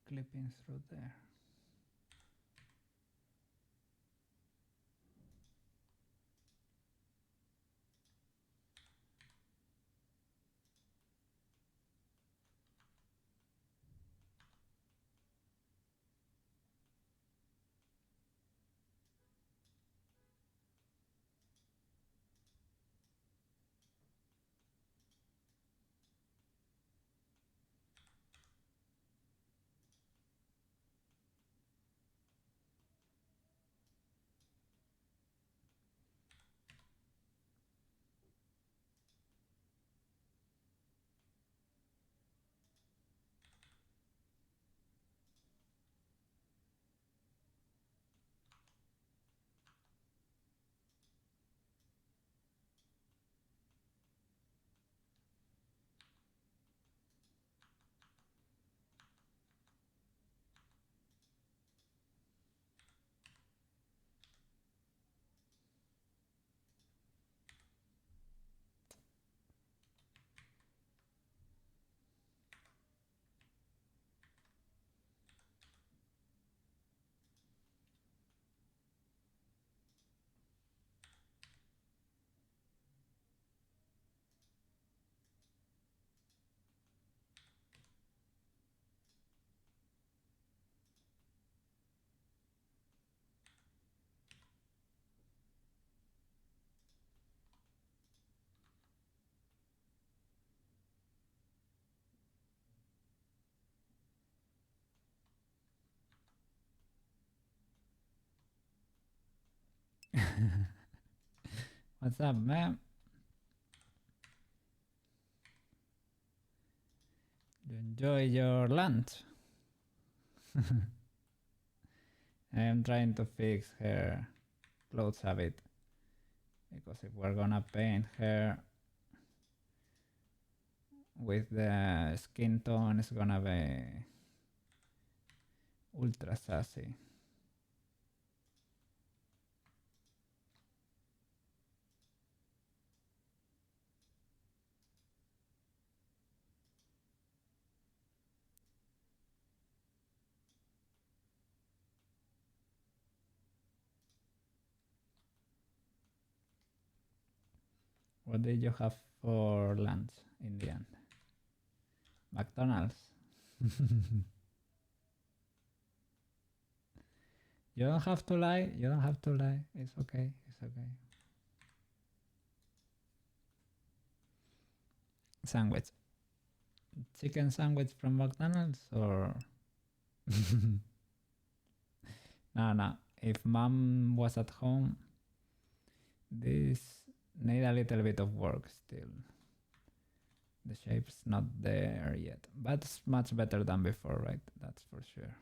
Speaker 1: clipping through there. What's up, man? You enjoy your lunch? I am trying to fix her clothes habit because if we're gonna paint her with the skin tone, it's gonna be ultra sassy. What did you have for lunch in the end? McDonald's. You don't have to lie. You don't have to lie. It's okay. It's okay. Sandwich. Chicken sandwich from McDonald's or... No. If mom was at home, this need a little bit of work still. The shape's not there yet, but it's much better than before, right? That's for sure.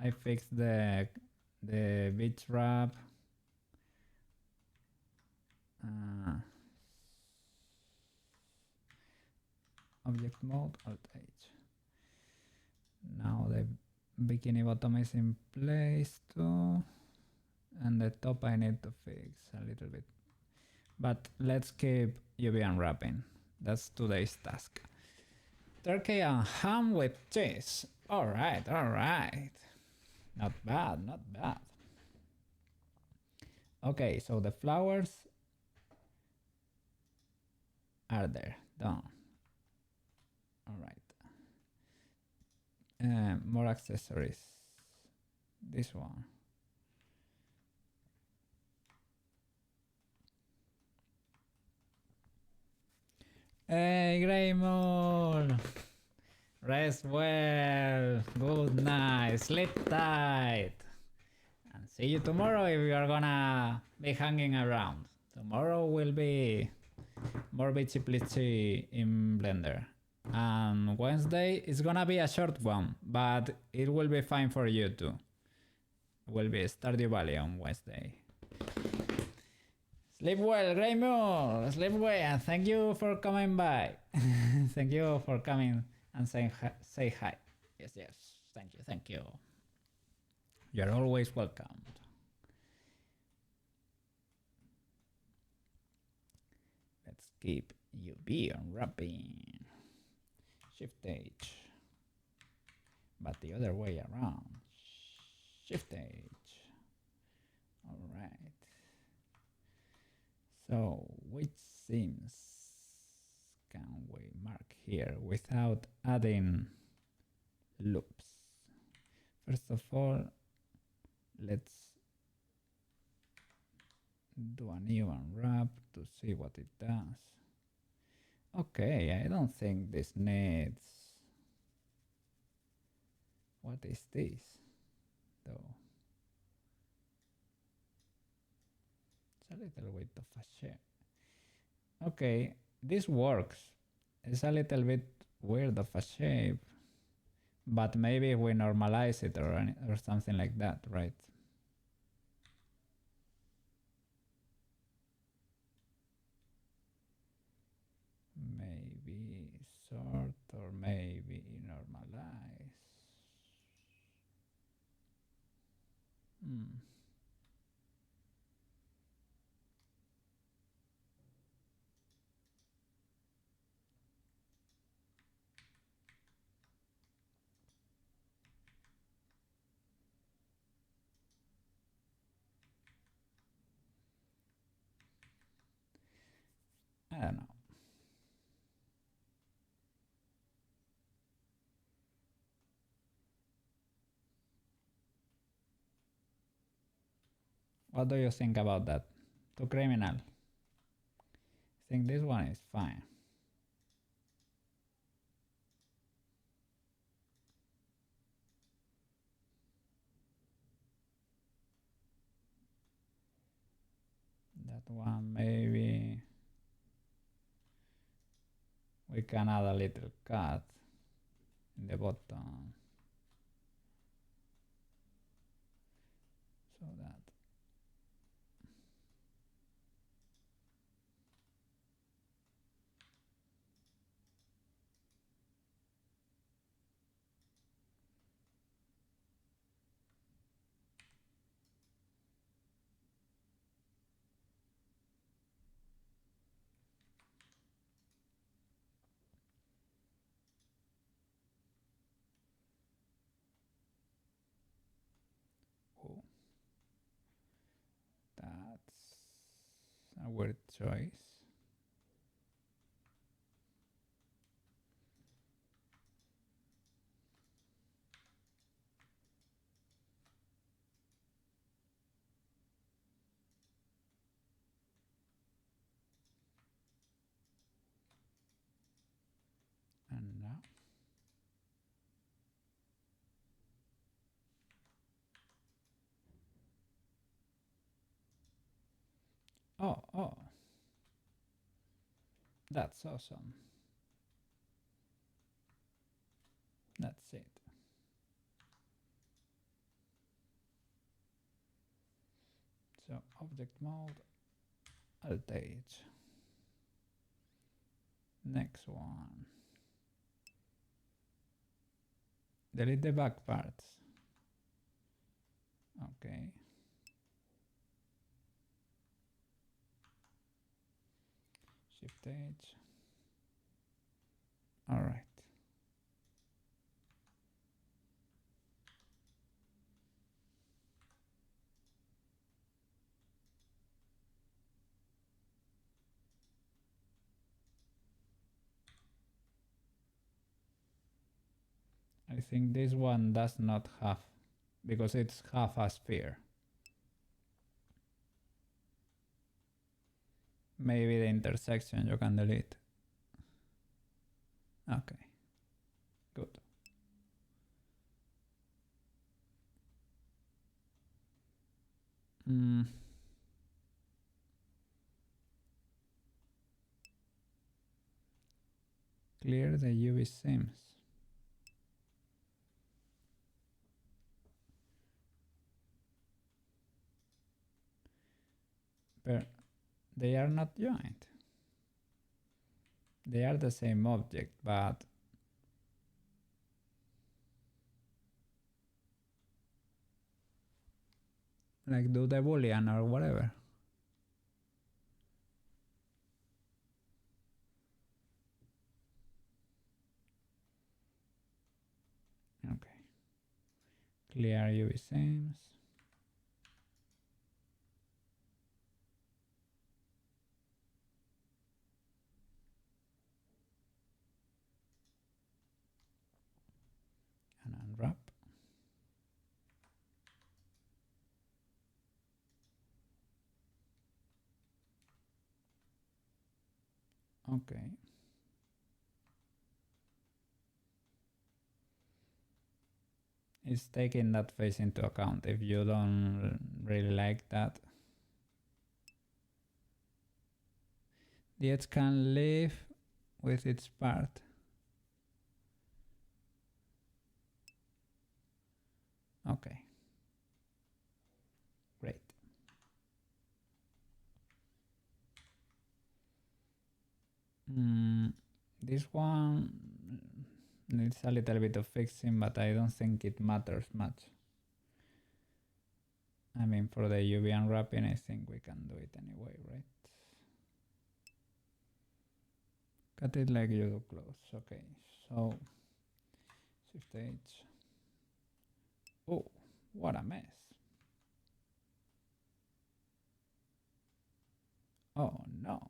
Speaker 1: I fixed the beach wrap. Object mode, Alt H. Now the bikini bottom is in place too. And the top I need to fix a little bit. But let's keep UV unwrapping. That's today's task. Turkey and ham with cheese. Alright. Not bad. Okay, so the flowers are there, done. Alright. More accessories. This one. Hey, Greymore! Rest well, good night, sleep tight. And see you tomorrow if you are gonna be hanging around. Tomorrow will be more Beachy Pleachy in Blender. And Wednesday is gonna be a short one, but it will be fine for you too. Will be Stardew Valley on Wednesday. Sleep well, Greymore! Sleep well, and thank you for coming by. Thank you for coming and say hi. Yes, thank you. You're always welcomed. Let's keep UV unwrapping. Shift H. But the other way around. Shift H. Alright. So which seams can we mark here without adding loops? First of all, let's do a new unwrap to see what it does. Okay, I don't think this needs... What is this though? It's a little bit of a shape. Okay, this works. It's a little bit weird of a shape, but maybe we normalize it or something like that, right? Maybe sort or maybe normalize. I don't know. What do you think about that? Too criminal? I think this one is fine. That one maybe we can add a little cut in the bottom. So that that's a weird choice. And now oh, that's awesome. That's it. So object mode, Alt H. Next one. Delete the back parts. Okay. Shift H. All right. I think this one does not have, because it's half a sphere. Maybe the intersection you can delete. Okay, good. Clear the UV seams. But they are not joined. They are the same object, but like do the boolean or whatever. Clear UV seams. And unwrap. Okay. It's taking that face into account. If you don't really like that, the edge can live with its part. Okay. Great. This one needs a little bit of fixing, but I don't think it matters much. I mean, for the UV unwrapping, I think we can do it anyway, right? Cut it like you do clothes. Okay, so shift H. Oh, what a mess. Oh no.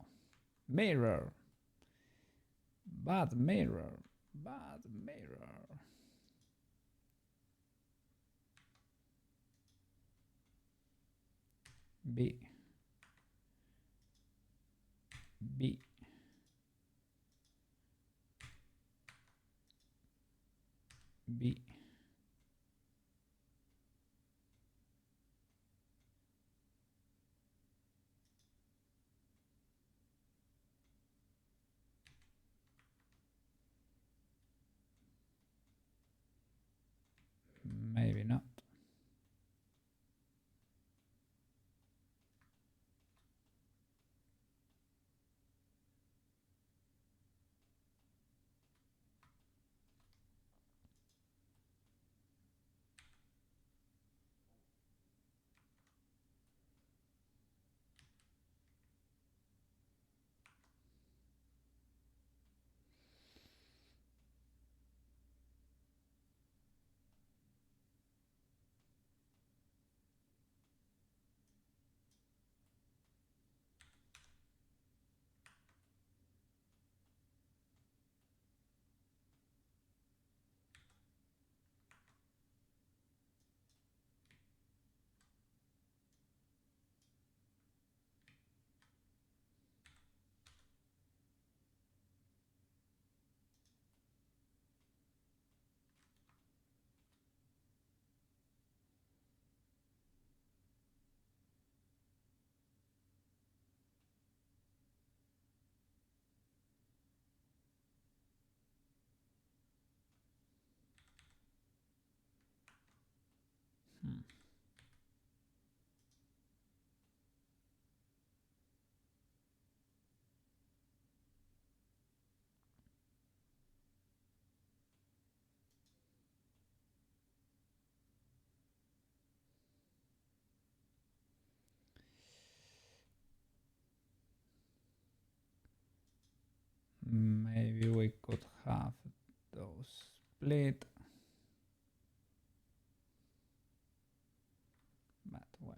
Speaker 1: Mirror. Bad mirror. Bad mirror. B. B. B. Maybe not. Maybe we could have those split. But well.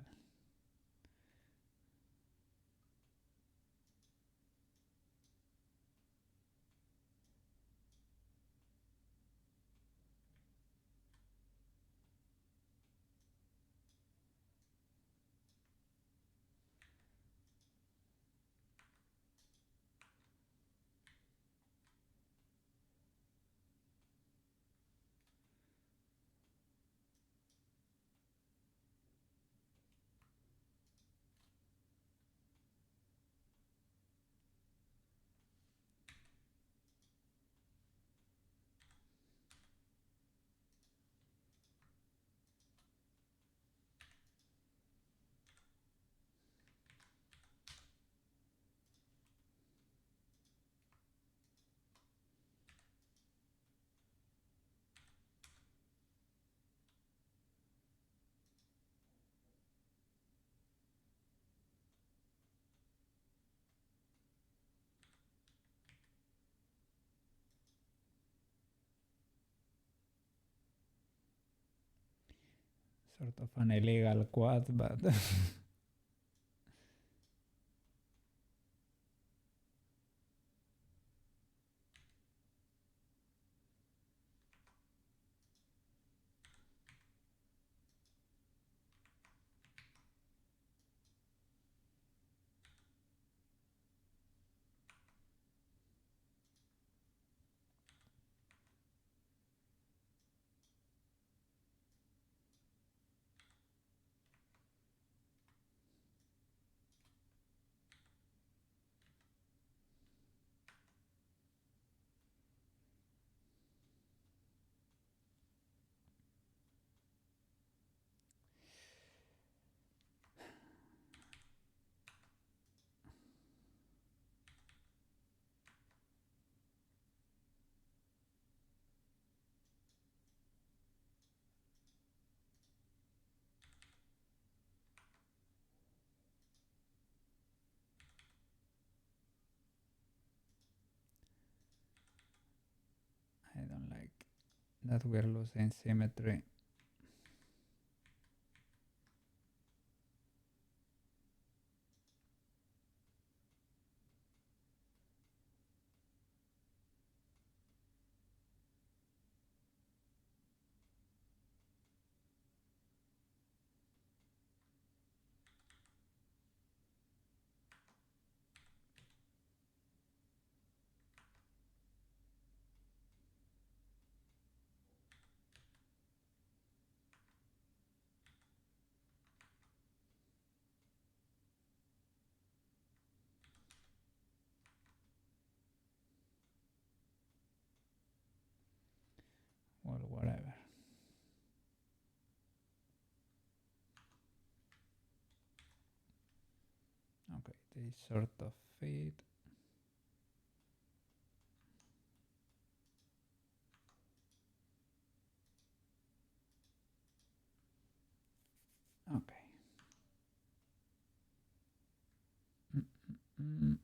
Speaker 1: sort of an illegal quad, but I don't like that we're losing symmetry. Well, whatever. Okay, they sort of fit. Okay. Mm.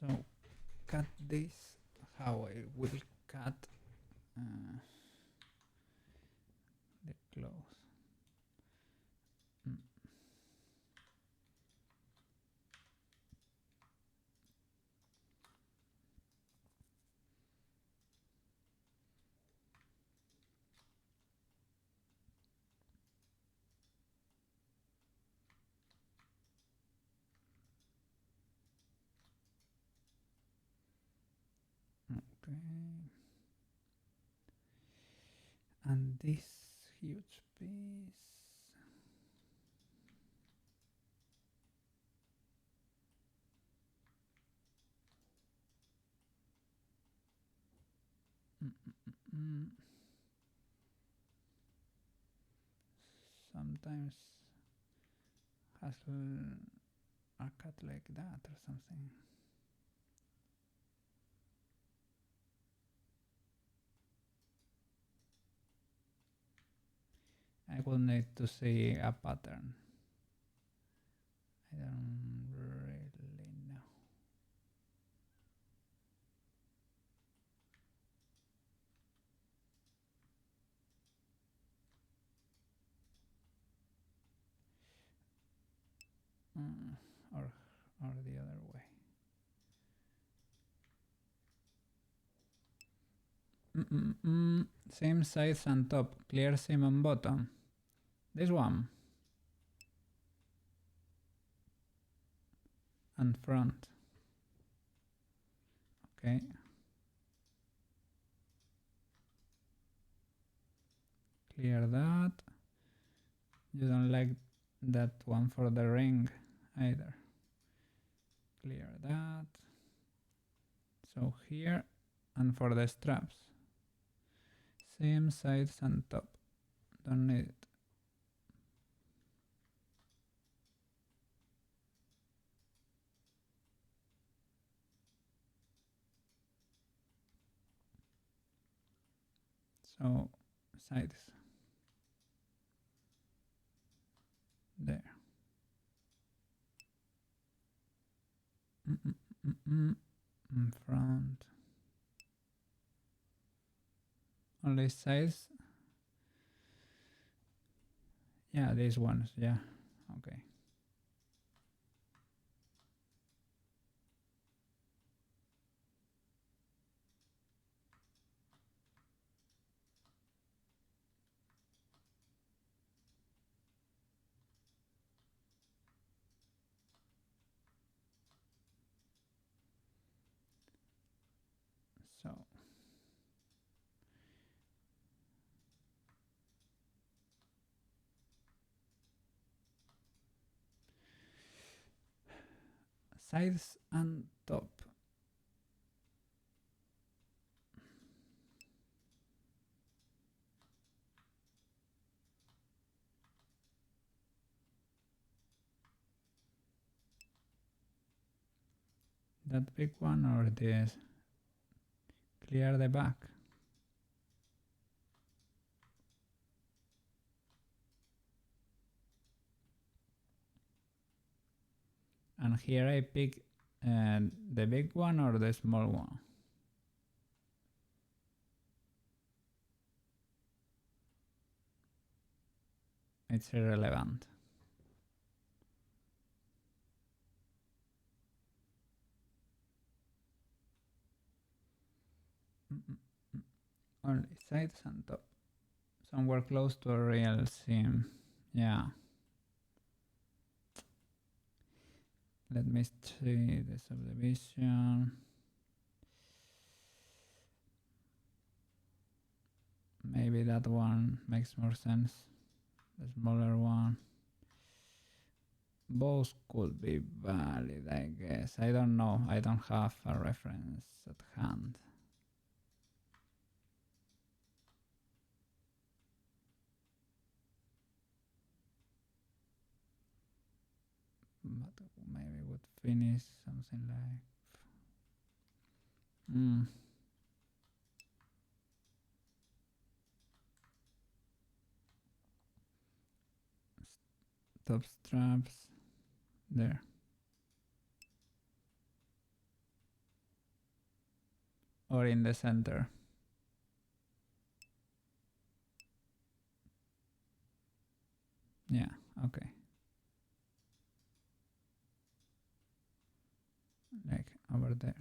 Speaker 1: So cut this, how I will cut the clothes. Okay. And this huge piece. Sometimes hustle are cut like that or something. I will need to see a pattern. I don't really know. Or the other way. Same size and top, clear seam on bottom. This one. And front. Okay. Clear that. You don't like that one for the ring either. Clear that. So here, and for the straps. Same sides and top. Don't need it. So sides. There. In front. Only sides. Yeah, these ones. Yeah. Okay. So sides and top. That big one or this? Clear the back. And here I pick the big one or the small one. It's irrelevant. Only sides and top. Somewhere close to a real seam. Yeah. Let me see the subdivision. Maybe that one makes more sense. The smaller one. Both could be valid, I guess. I don't know. I don't have a reference at hand. But maybe would finish something like top straps there. or in the center? Yeah, okay. Like over there.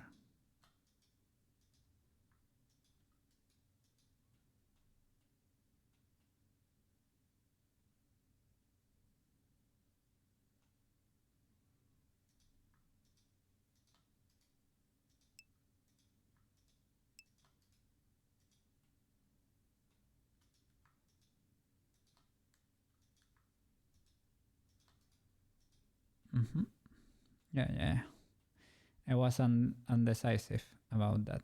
Speaker 1: Mm-hmm. Yeah. I was undecisive about that.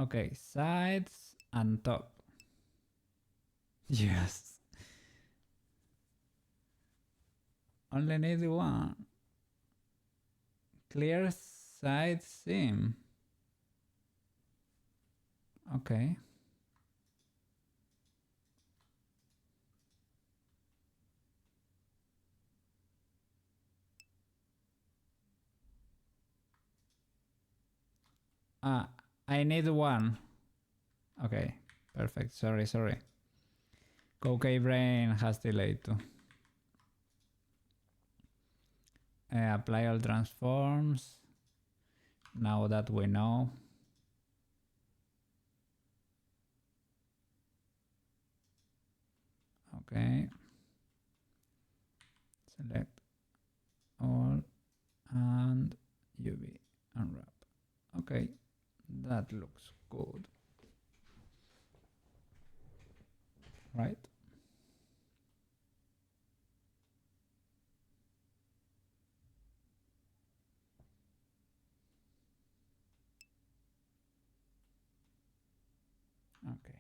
Speaker 1: Okay, sides and top. Yes. Only need one. Clear side seam. Okay. I need one. Okay, perfect. Sorry. Okay, Brain has delayed too. Apply all transforms. Now that we know. Okay. Select all and UV unwrap. Okay, that looks good. Right? Okay.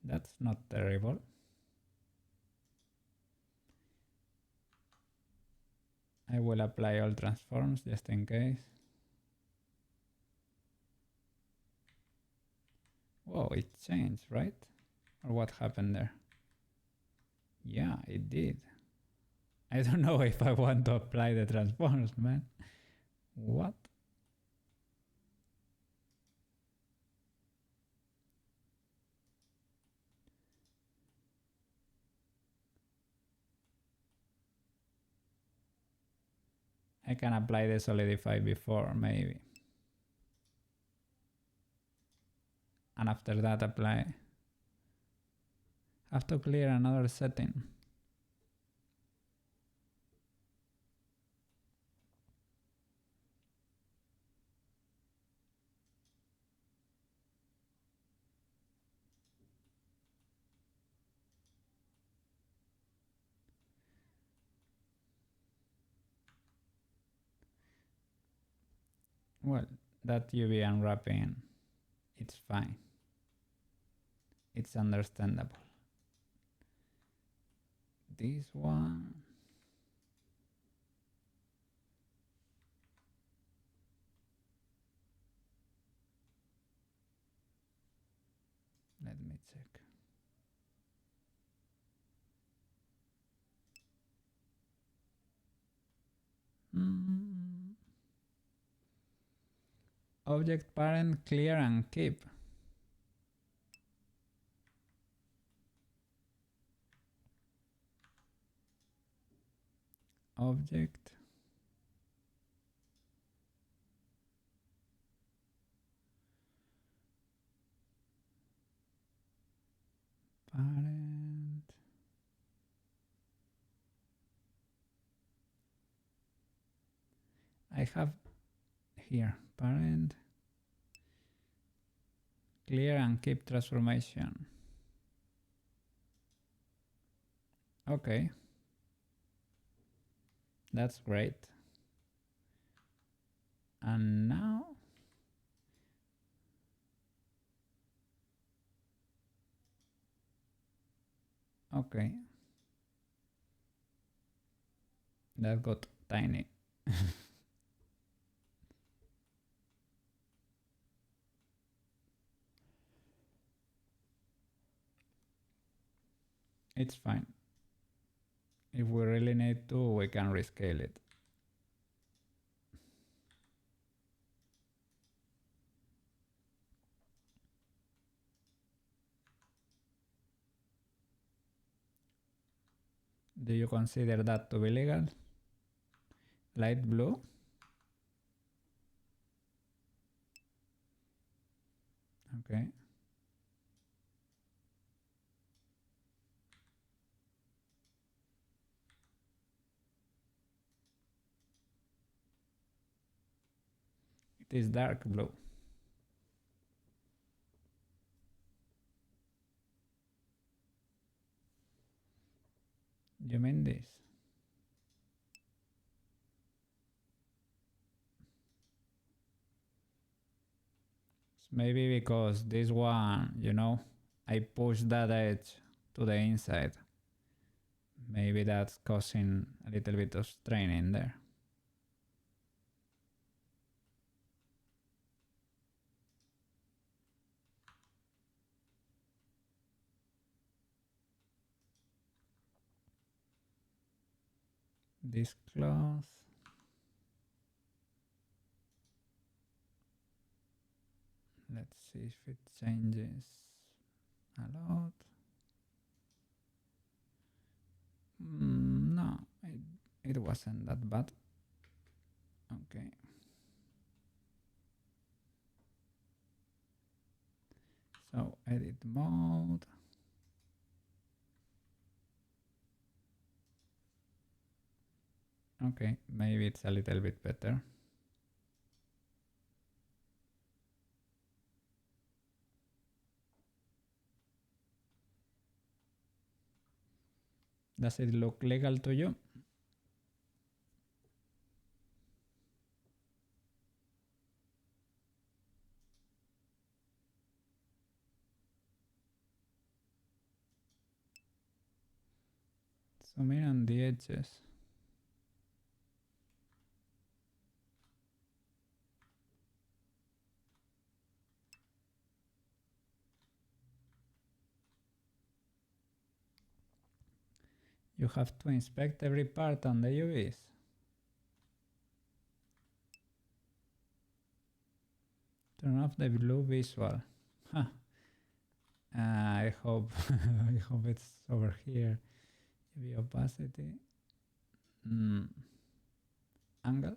Speaker 1: That's not terrible. I will apply all transforms just in case. Whoa, it changed, right? Or what happened there? Yeah, it did. I don't know if I want to apply the transforms, man. What? I can apply the solidify before, maybe. And after that apply. Have to clear another setting. Well, that UV unwrapping, it's fine. It's understandable. This one. Let me check. Object parent clear and keep. Object. Parent. I have here parent clear and keep transformation. Okay, that's great. And now okay, that got tiny. It's fine. If we really need to, we can rescale it. Do you consider that to be legal? Light blue? Okay. It is dark blue. You mean this? Maybe because this one, you know, I push that edge to the inside. Maybe that's causing a little bit of strain in there. This cloth. Let's see if it changes a lot. No, it wasn't that bad. Okay. So edit mode. Okay, maybe it's a little bit better. Does it look legal to you? Zoom in on the edges. You have to inspect every part on the UVs. Turn off the blue visual. Huh. I hope I hope it's over here. UV opacity. Angle.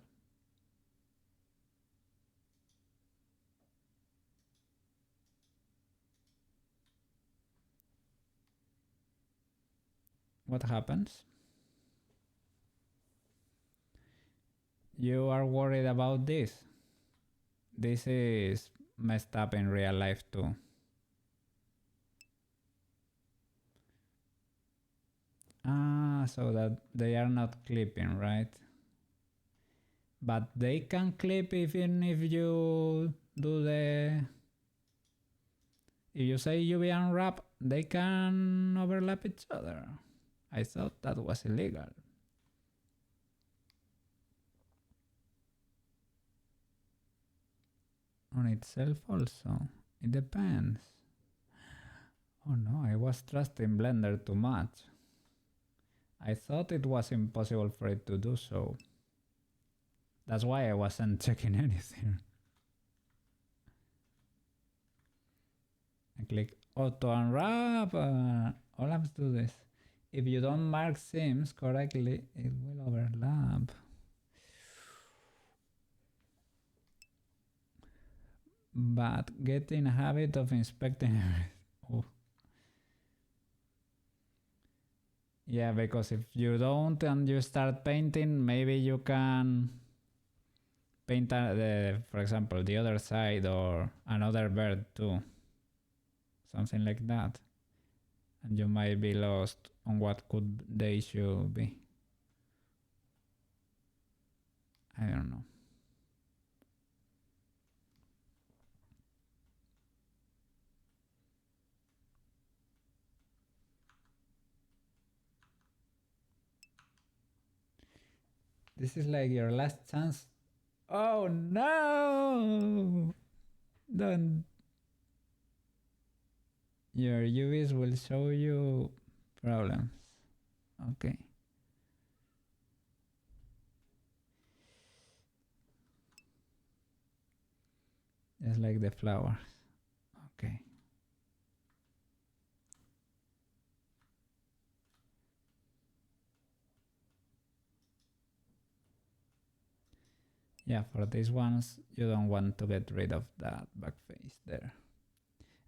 Speaker 1: What happens? You are worried about this? This is messed up in real life too. So that they are not clipping, right? But they can clip even if you do the... If you say UV unwrap, they can overlap each other. I thought that was illegal. On itself also. It depends. Oh no, I was trusting Blender too much. I thought it was impossible for it to do so. That's why I wasn't checking anything. I click auto unwrap. All apps do this. If you don't mark seams correctly, it will overlap. But get in a habit of inspecting everything. Oh. Yeah, because if you don't and you start painting, maybe you can paint, for example, the other side or another bird too. Something like that. And you might be lost on what could the issue be. I don't know. This is like your last chance. Oh no! Don't. Your UVs will show you problems. Okay. Just like the flowers. Okay. Yeah, for these ones, you don't want to get rid of that back face there.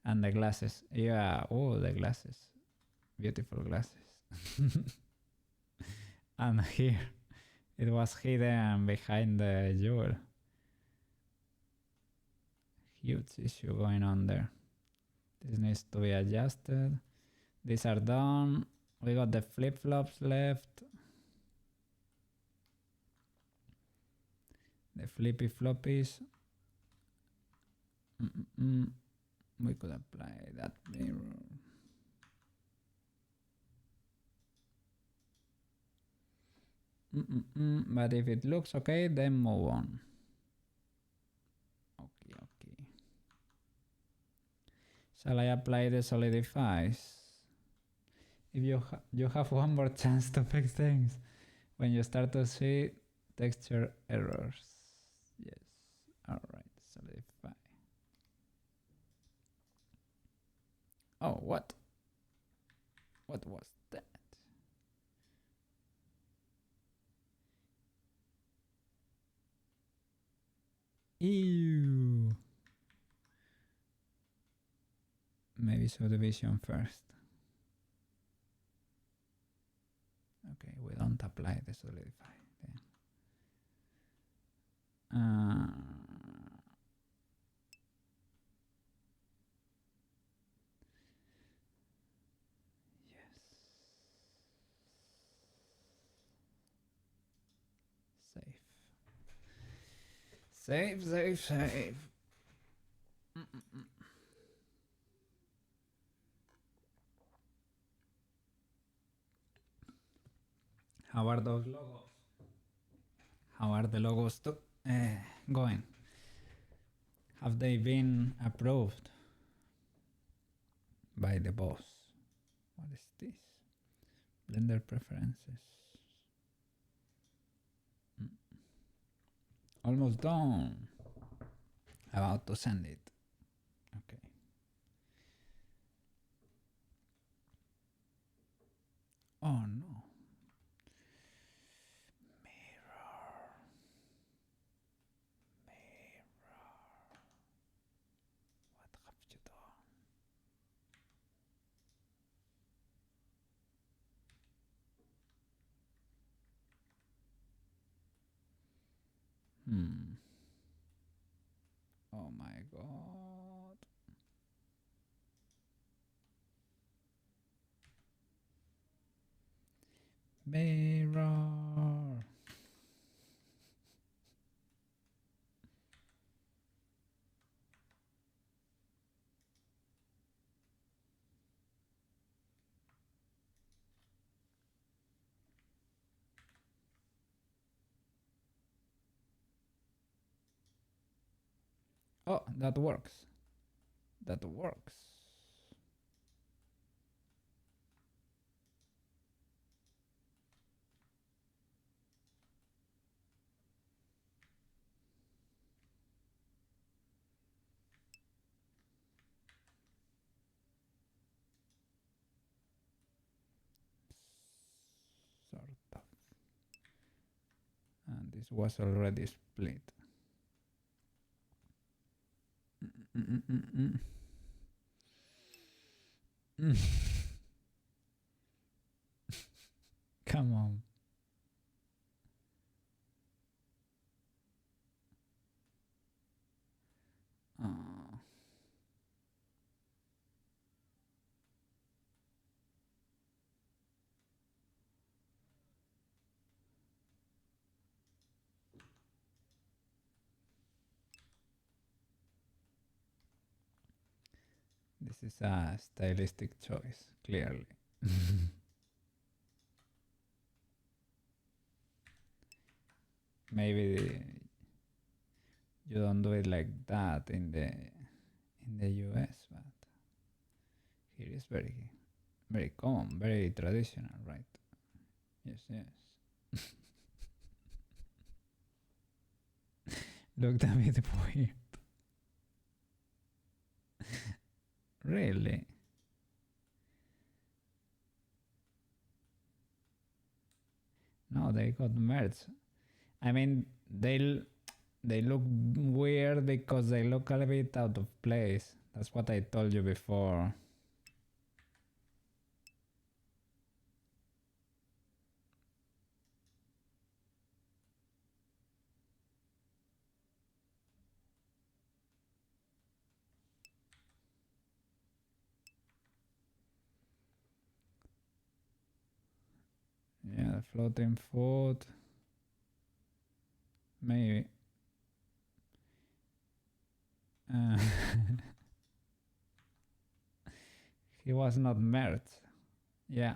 Speaker 1: And the glasses. Yeah, oh, the glasses. Beautiful glasses. And here, it was hidden behind the jewel. Huge issue going on there. This needs to be adjusted. These are done. We got the flip-flops left. The flippy floppies. We could apply that mirror. But if it looks okay, then move on. Okay. Shall I apply the solidifies? If you have one more chance to fix things when you start to see texture errors. Yes. All right. Solidify. Oh, what? What was that? Ew. Maybe subdivision first. Okay, we don't apply the solidify then. Yes. Save. How are those logos? How are the logos going? Have they been approved by the boss? What is this? Blender preferences. Almost done. About to send it. Okay. Oh no. Oh my god. Mirror. Oh, that works. That works. Sort of. And this was already split. Come on. Oh. This is a stylistic choice, clearly. Maybe you don't do it like that in the US, but here is very Very common, very traditional, right? Yes, yes. Looked a bit weird. Really? No, they got merged. I mean, they look weird because they look a bit out of place. That's what I told you before. Yeah, floating foot. Maybe. Uh, he was not merged. Yeah.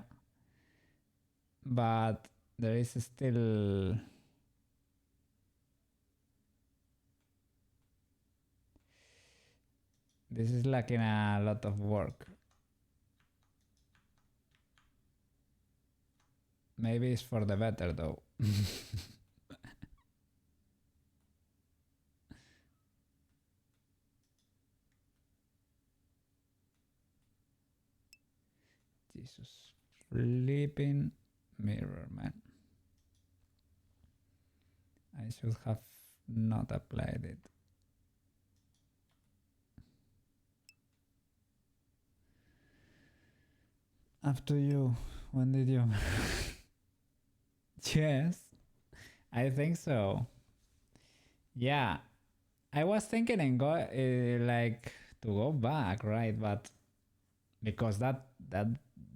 Speaker 1: But there is still. This is lacking a lot of work. Maybe it's for the better though. Jesus. Flipping mirror, man. I should have not applied it. Up to you. When did you? Yes, I think so. Yeah, I was thinking and go like to go back, right? But because that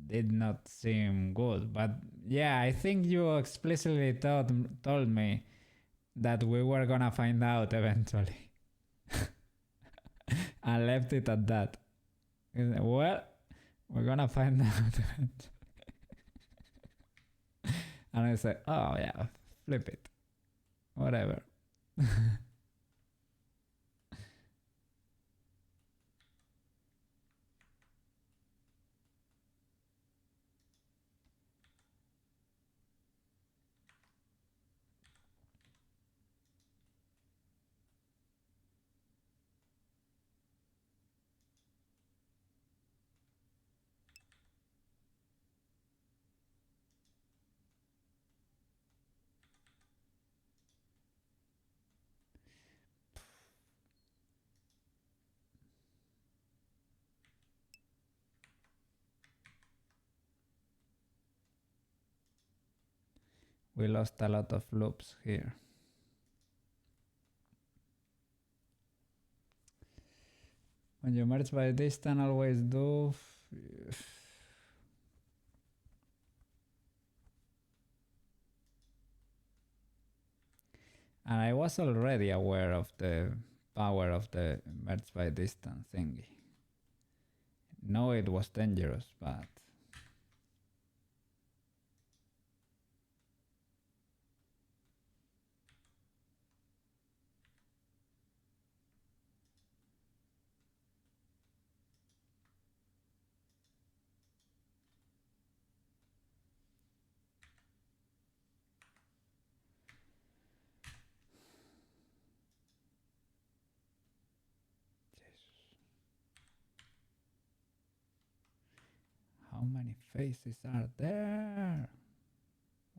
Speaker 1: did not seem good. But yeah, I think you explicitly told me that we were gonna find out eventually, and left it at that. Well, we're gonna find out eventually. And I said, oh yeah, flip it, whatever. We lost a lot of loops here. When you merge by distance, always do. And I was already aware of the power of the merge by distance thingy. No, it was dangerous, but how many faces are there?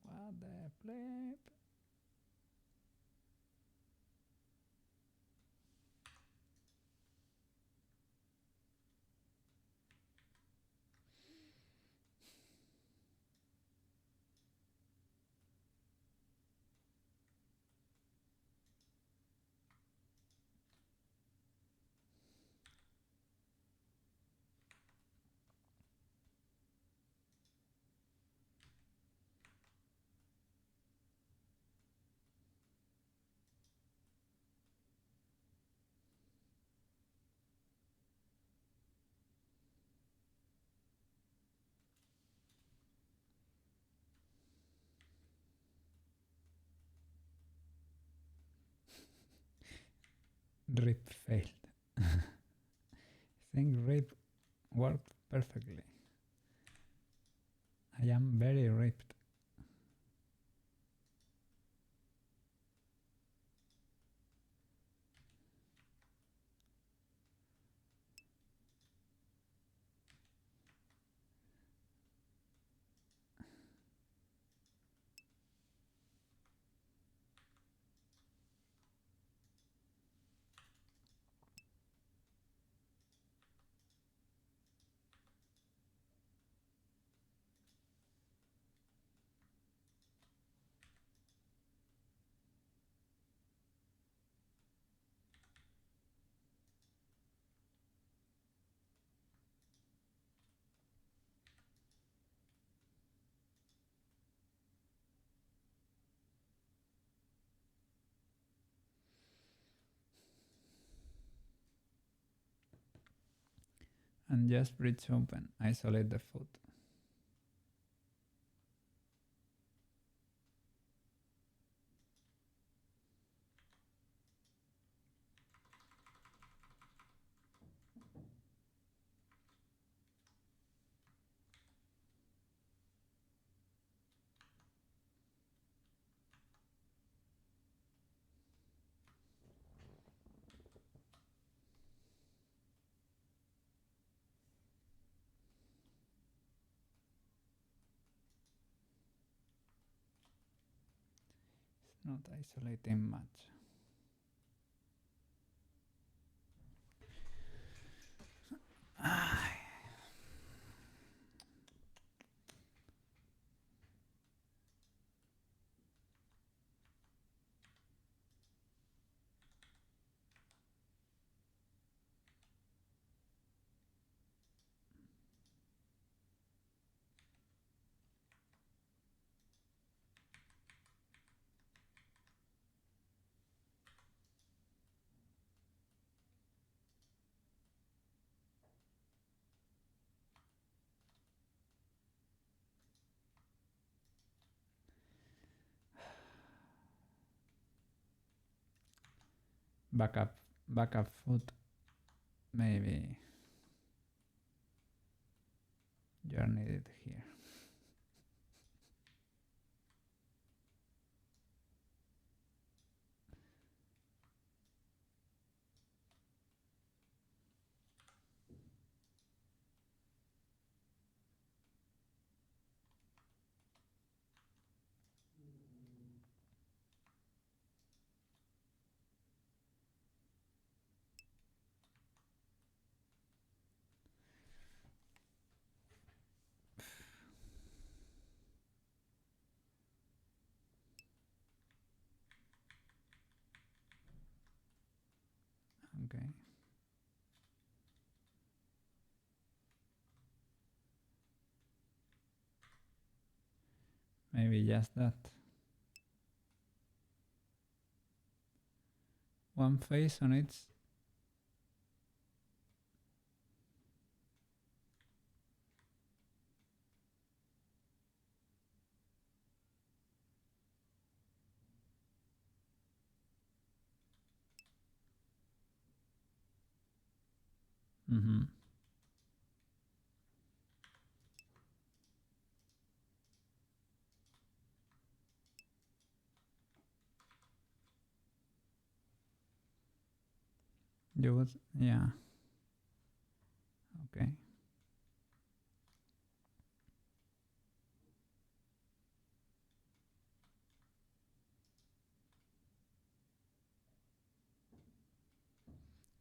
Speaker 1: What the flip? Rip failed. I think Rip worked perfectly. And just bridge open. Isolate the foot. It's not isolating much. Backup foot. Maybe you're needed here. Okay. Maybe just that. One face on its. Mm-hmm. You would, yeah. Okay.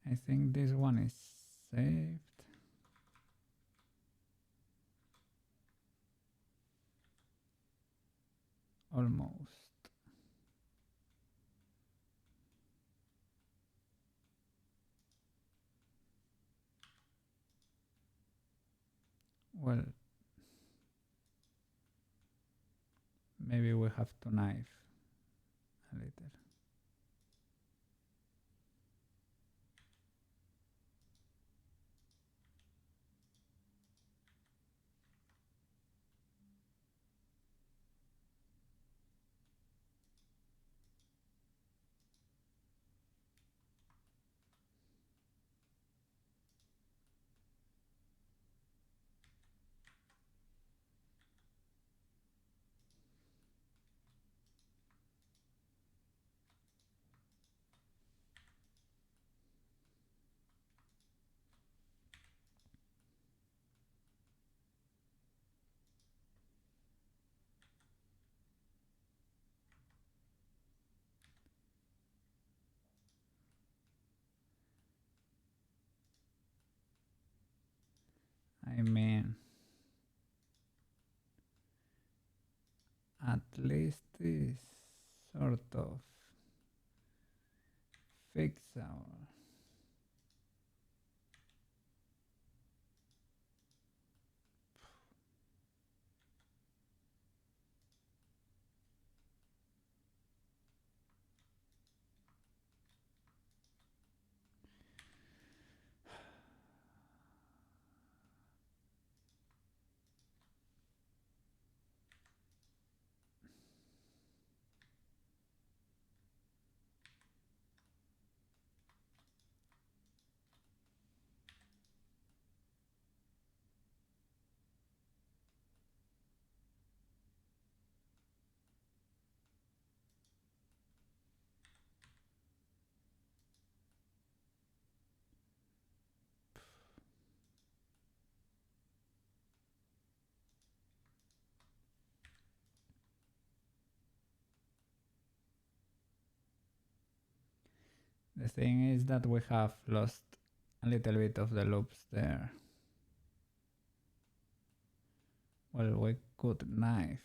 Speaker 1: I think this one is saved. Almost. Well, maybe we have to knife a little. I mean, at least this sort of fix our. The thing is that we have lost a little bit of the loops there. Well, we could knife.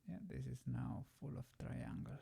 Speaker 1: Yeah, this is now full of triangles.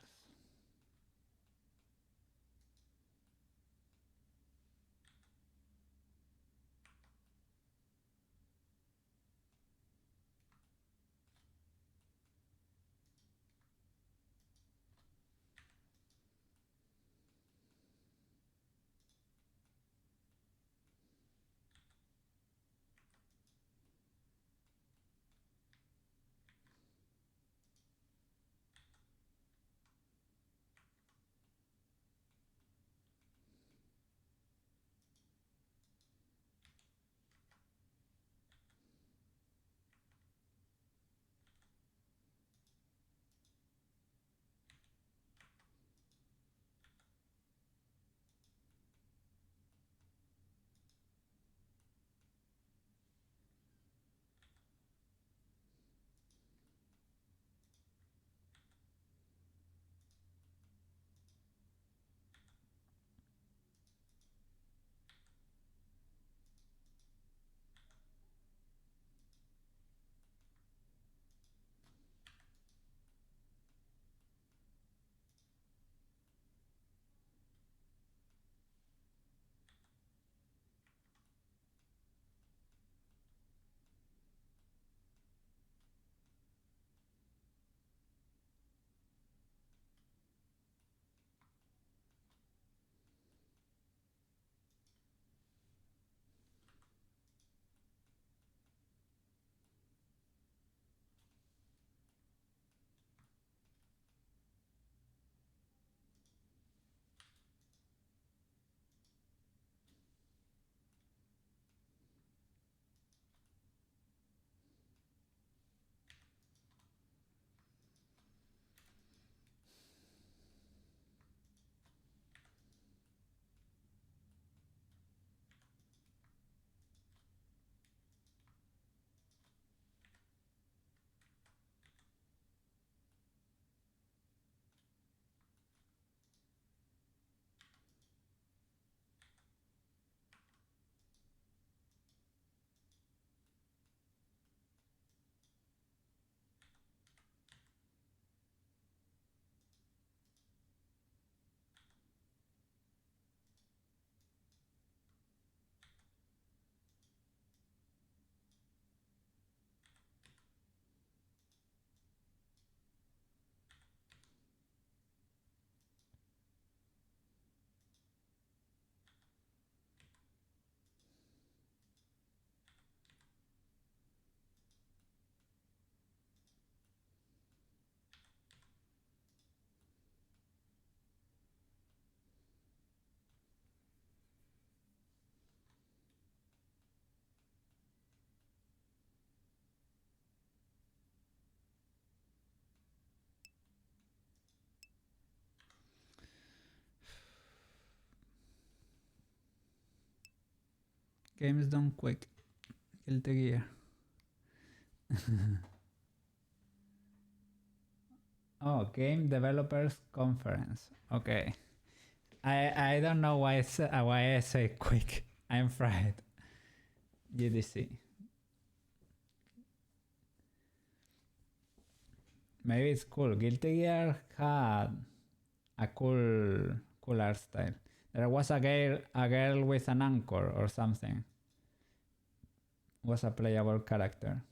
Speaker 1: Games done quick. Guilty Gear. Oh, Game Developers Conference. Okay. I don't know why I say quick. I'm fried. GDC. Maybe it's cool. Guilty Gear had a cool art style. There was a girl with an anchor or something. was a playable character,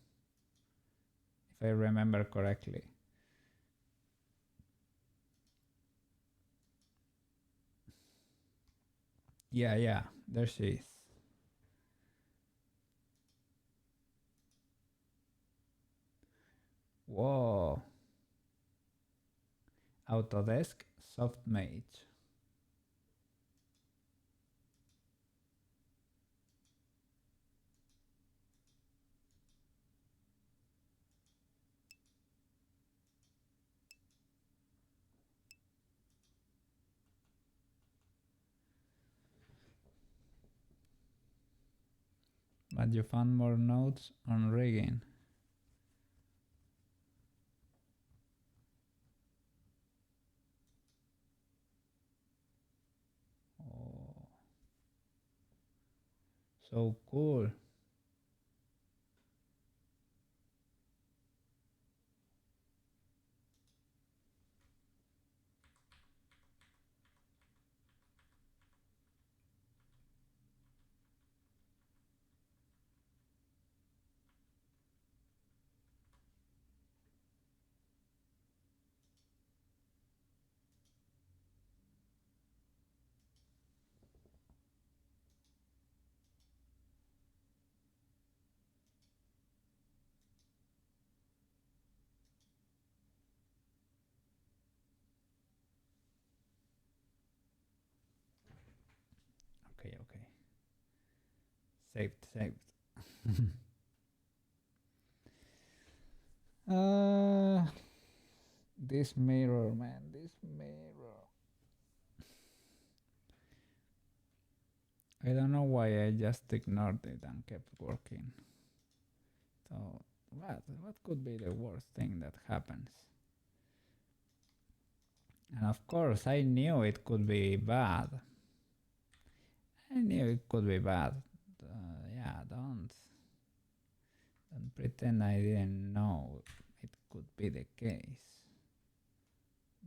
Speaker 1: if I remember correctly. Yeah, there she is. Whoa. Autodesk Soft Mage. But you found more notes on rigging. Oh, so cool. Okay. Saved. uh, this mirror, man, this mirror. I don't know why I just ignored it and kept working. So what could be the worst thing that happens? And of course I knew it could be bad. I knew it could be bad. Yeah, don't pretend I didn't know it could be the case.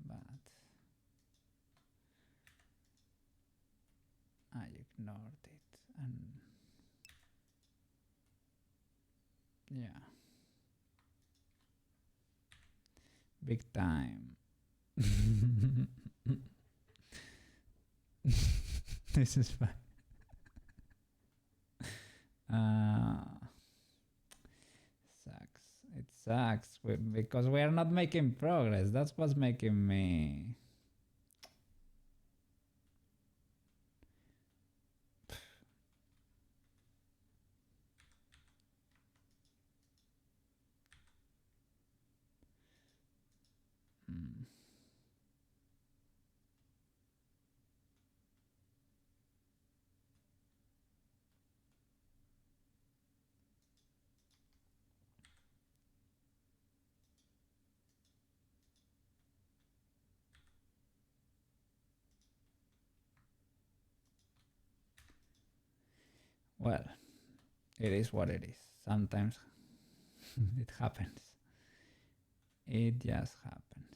Speaker 1: But I ignored it, and yeah, big time. This is fine. Sucks. It sucks because we are not making progress. That's what's making me. Mm. Well, it is what it is. Sometimes it happens. It just happens.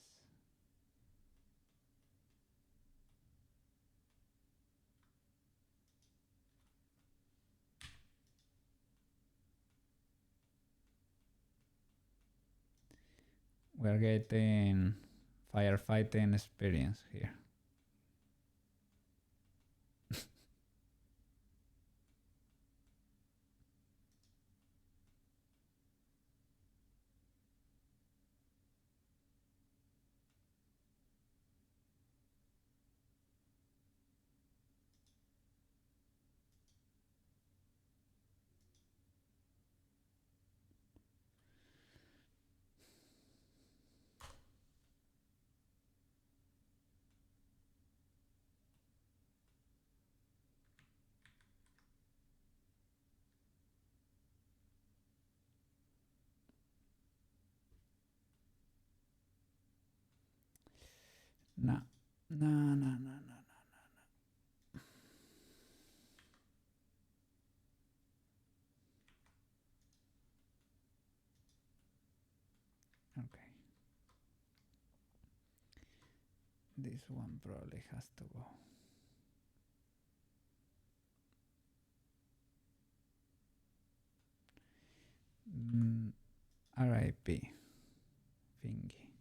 Speaker 1: We're getting firefighting experience here. No. Okay. This one probably has to go. RIP. Thingy.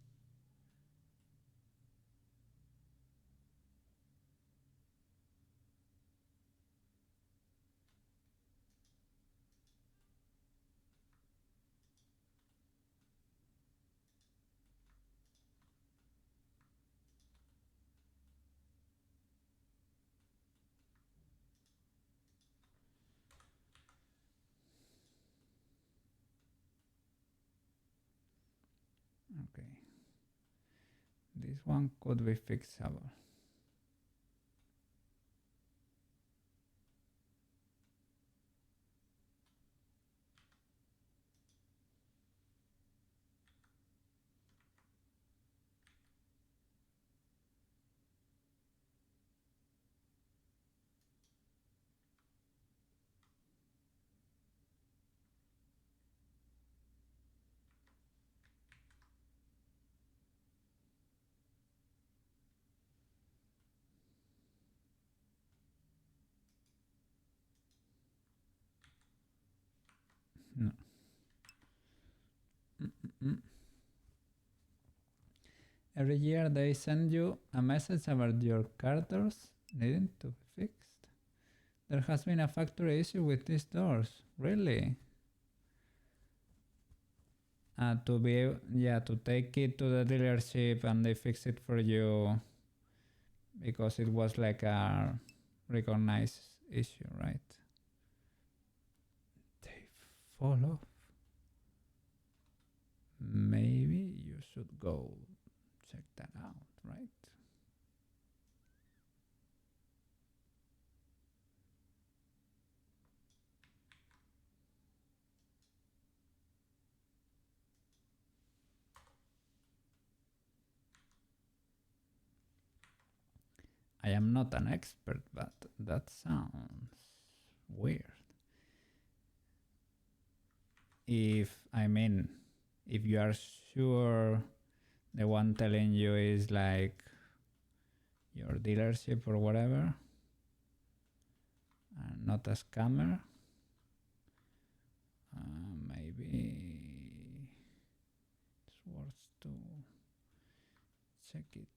Speaker 1: Okay. This one could be fixable. No. Mm-mm. Every year they send you a message about your characters needing to be fixed. There has been a factory issue with these doors. Really? To be to take it to the dealership and they fix it for you because it was like a recognized issue, right? They fall off. Maybe you should go check that out, right? I am not an expert, but that sounds weird. If if you are sure the one telling you is like your dealership or whatever, and not a scammer, maybe it's worth to check it.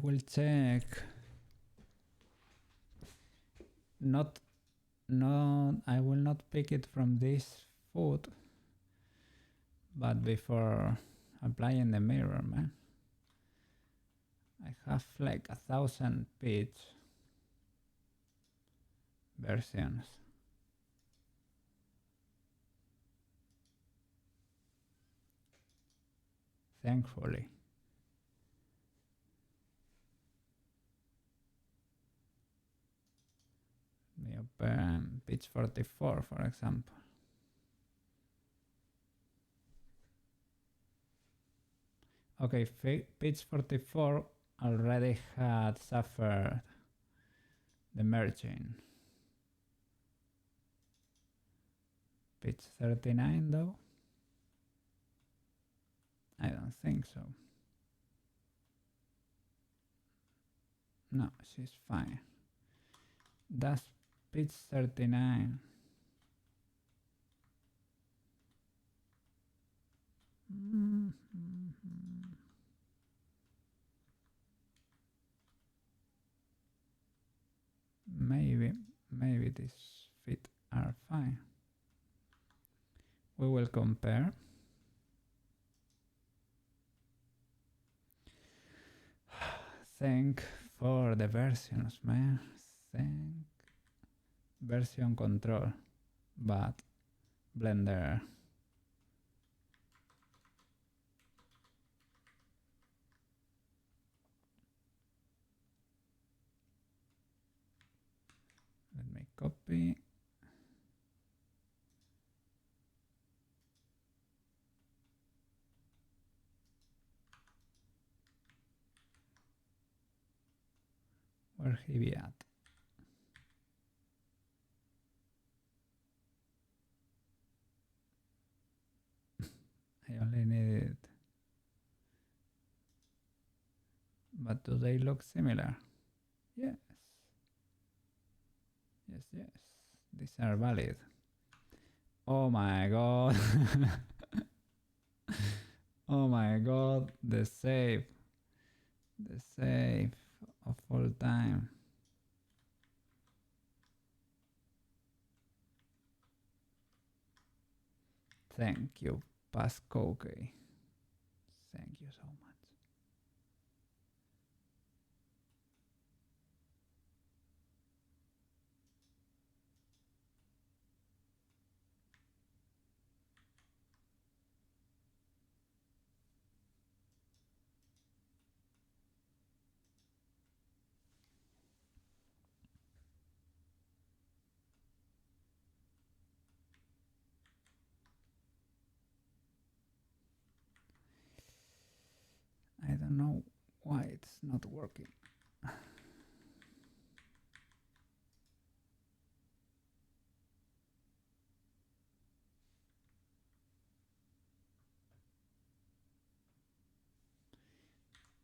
Speaker 1: will check. I will not pick it from this foot, but before applying the mirror, man. I have like 1,000 pitch versions. Thankfully. We open pitch 44, for example. Okay, pitch 44 already had suffered the merging. Pitch 39 though? I don't think so. No, she's fine. That's pitch 39. Maybe these fit are fine. We will compare. Thank for the versions, man. Thank version control, but Blender. Let me copy. Where he be at? I only need it. But do they look similar? Yes. Yes. These are valid. Oh my god. Oh my god, the save. The save of all time. Thank you, Pascoke. Thank you so much. I don't know why it's not working.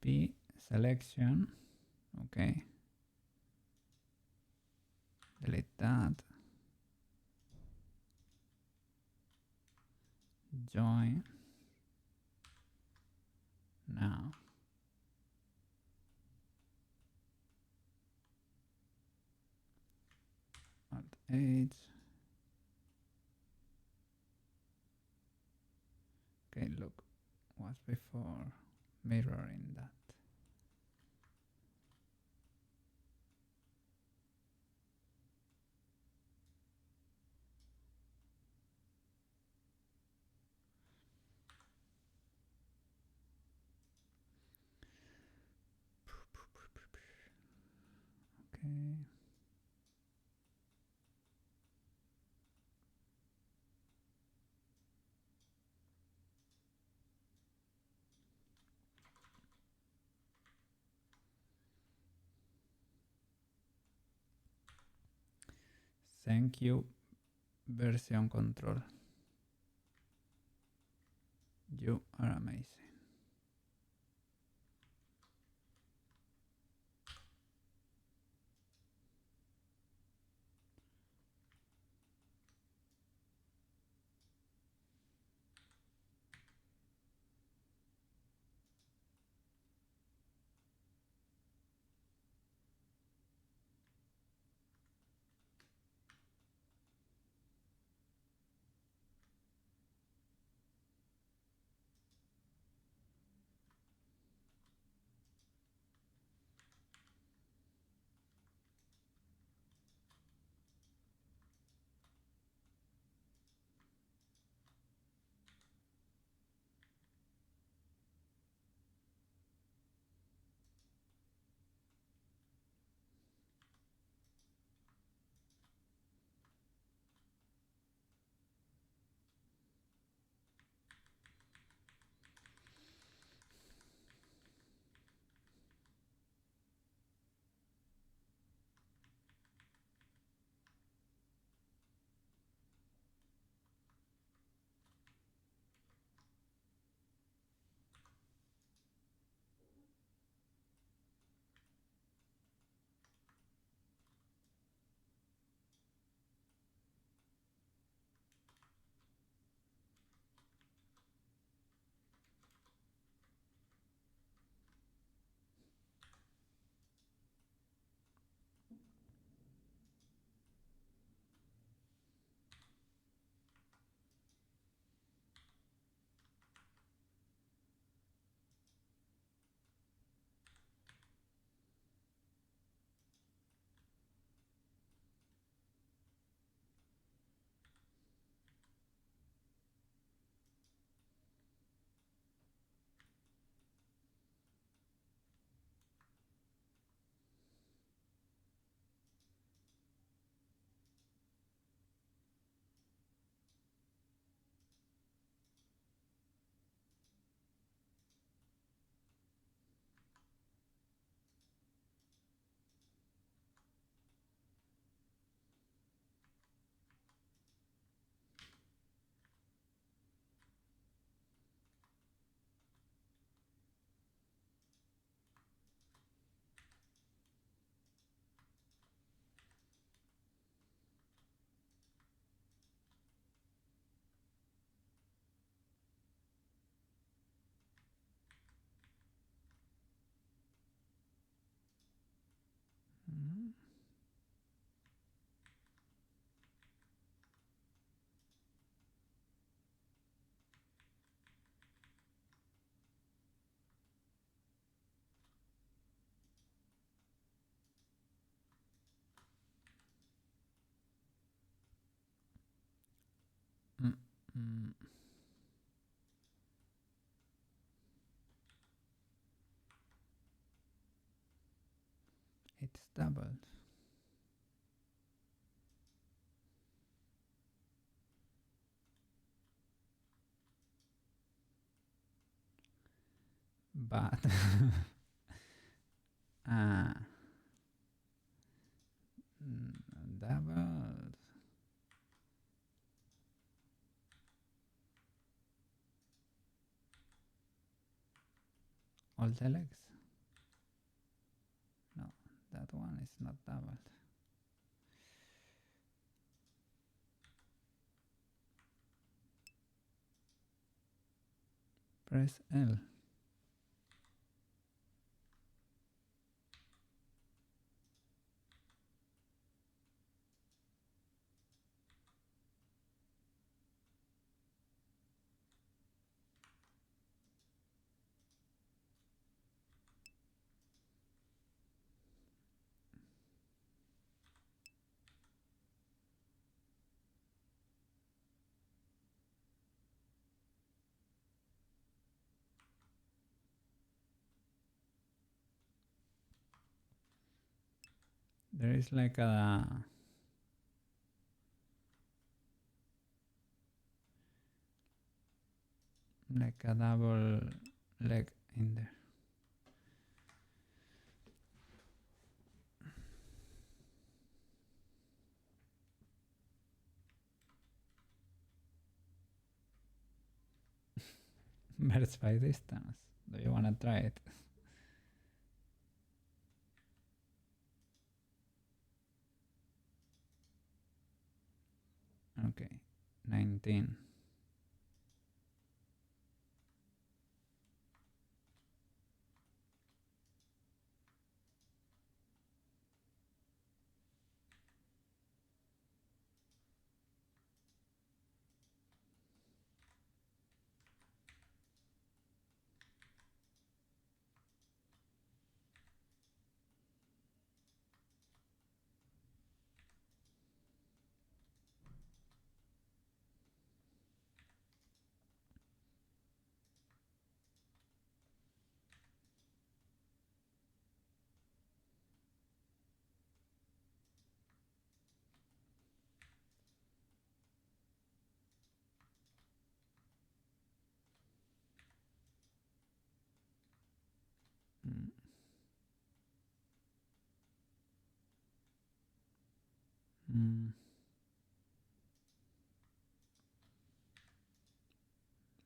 Speaker 1: P selection, okay. Delete that. Join. Now. Alt H. Okay, look. What's before mirroring that? Okay. Thank you, version control. You are amazing. It's doubled. But ah, doubled. All the legs. No, that one is not doubled. Press L. There is like a double leg in there. Merge by distance. Do you wanna try it? Okay, 19. Mm. Mm.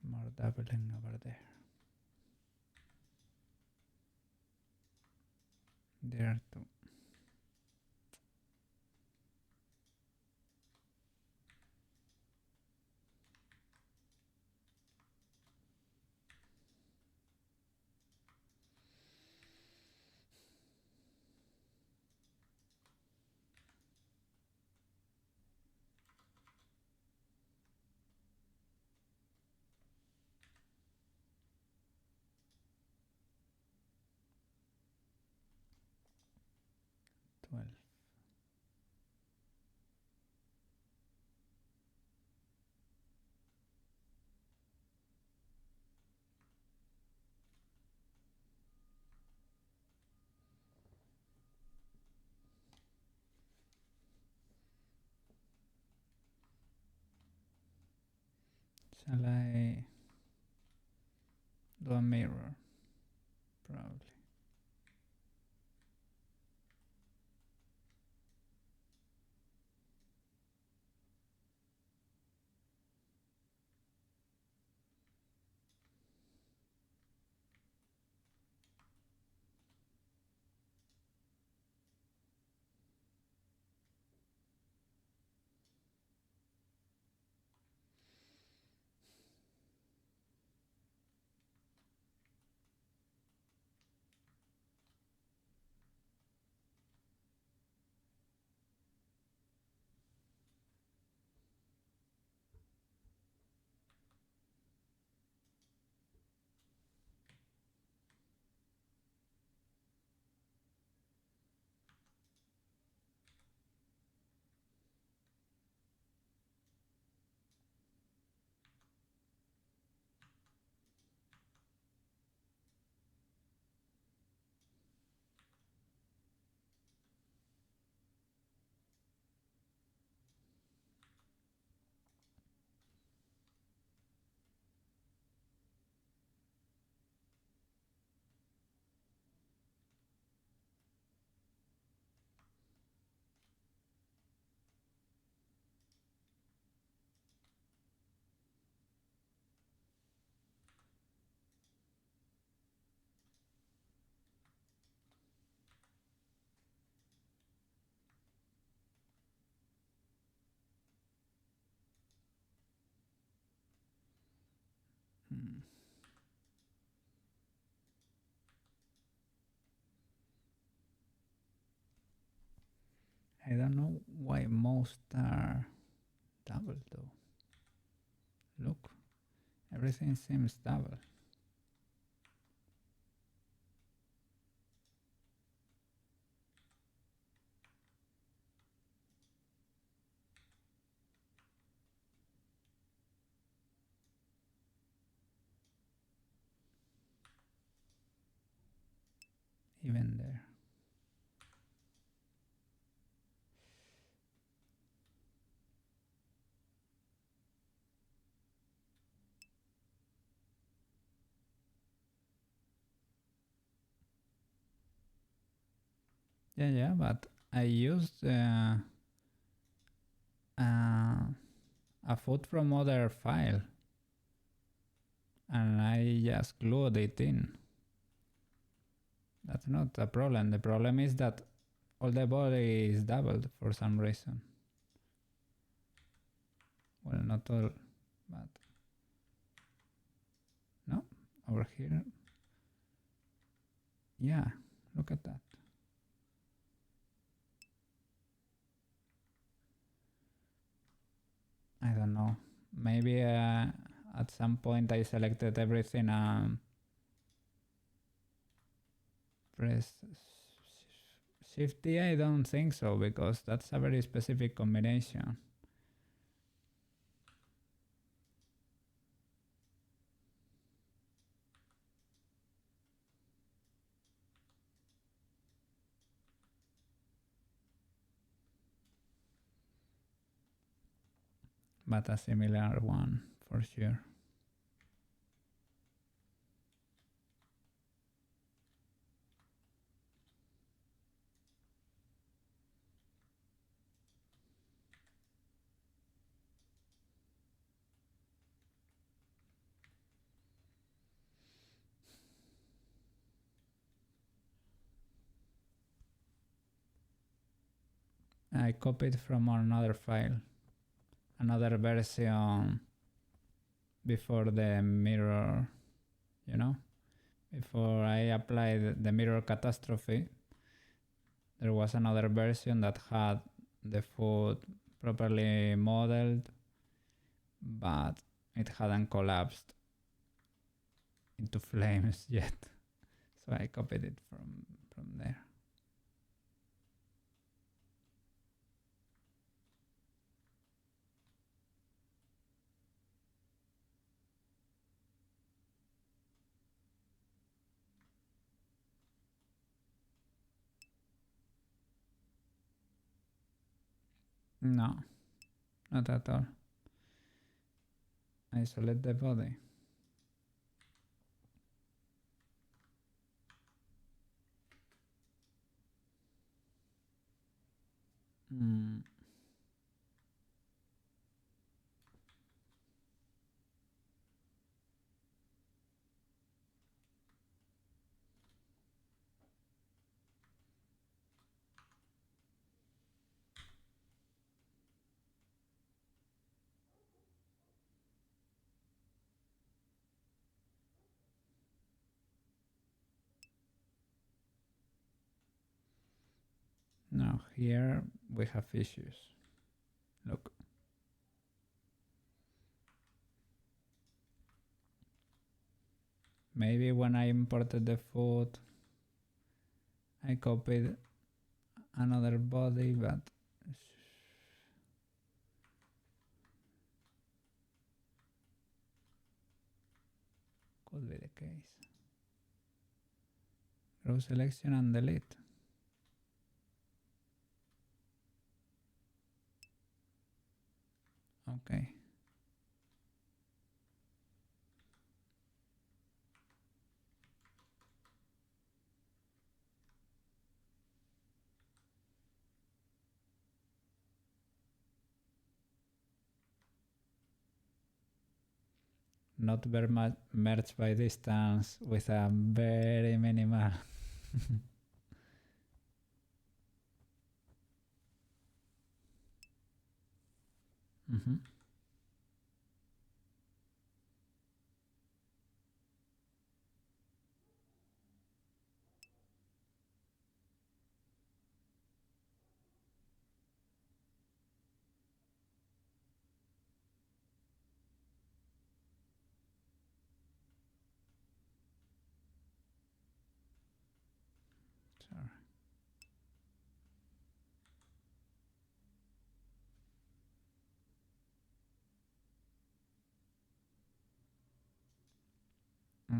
Speaker 1: More doubling over there. There too. Twelve. Shall I do a mirror? Probably. I don't know why most are double though. Look, everything seems double. Even there. Yeah, but I used a foot from other file and I just glued it in. That's not a problem. The problem is that all the body is doubled for some reason. Well, not all, but no, over here. Yeah, look at that. I don't know. Maybe at some point I selected everything and pressed Shift D. I don't think so because that's a very specific combination. But a similar one for sure. I copied from another file, another version before the mirror, you know? Before I applied the mirror catastrophe, there was another version that had the foot properly modeled, but it hadn't collapsed into flames yet. So I copied it from there. No, not at all. Isolate the body. Now here we have issues. Look. Maybe when I imported the foot, I copied another body, but could be the case. Row selection and delete. Okay. Not very much merge by distance with a very minimal.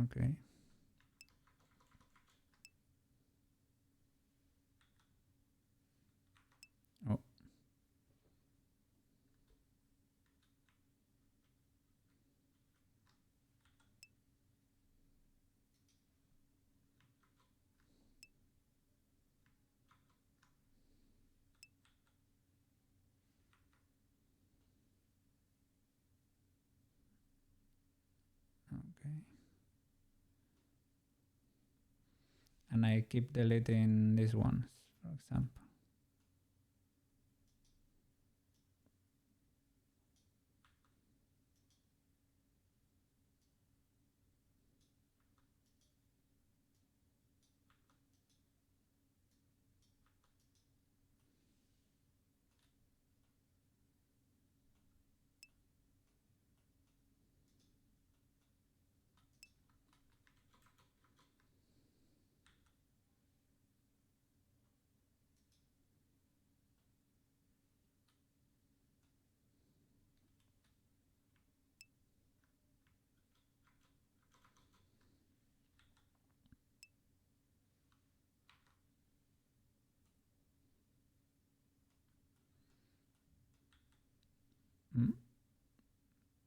Speaker 1: Okay. Oh. Okay. And I keep deleting these ones, for example.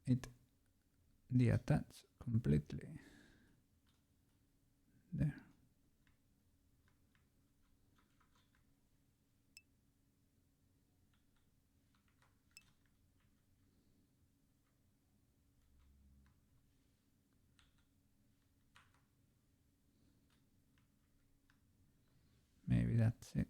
Speaker 1: It detached completely. There. Maybe that's it.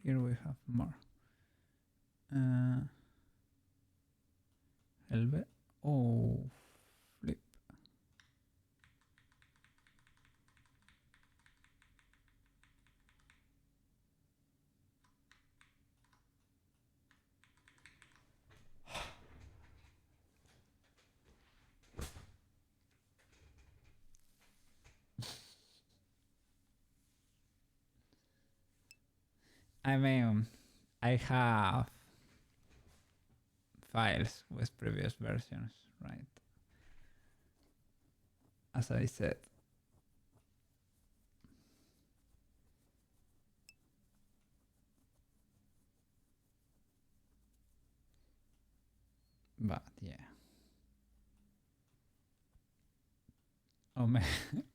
Speaker 1: Here we have more. Helve. Oh, flip. I mean, I have files with previous versions, right? As I said. But yeah.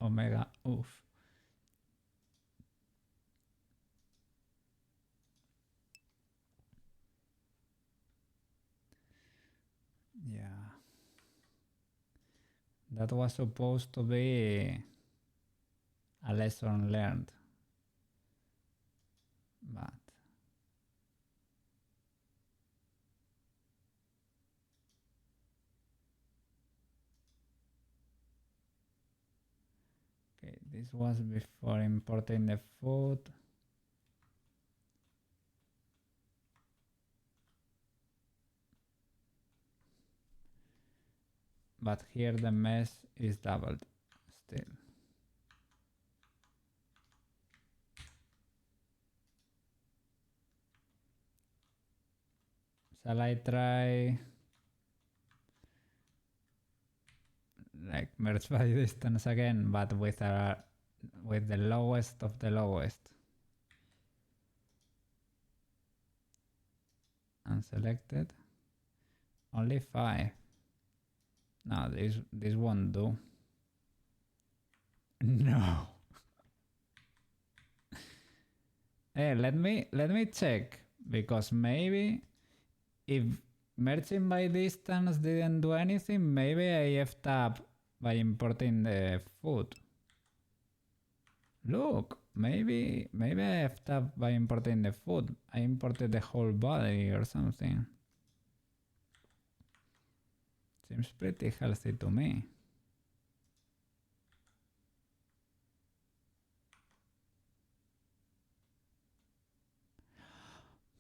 Speaker 1: Omega, oof. Yeah. That was supposed to be a lesson learned. But okay, this was before importing the food. But here the mess is doubled still. Shall I try like merge by distance again, but with a with the lowest of the lowest. Unselected. Only 5. No, this won't do. No. Hey, let me check, because maybe if merging by distance didn't do anything, maybe I F-tab by importing the food. Look, maybe I F-tab by importing the food. I imported the whole body or something. Seems pretty healthy to me.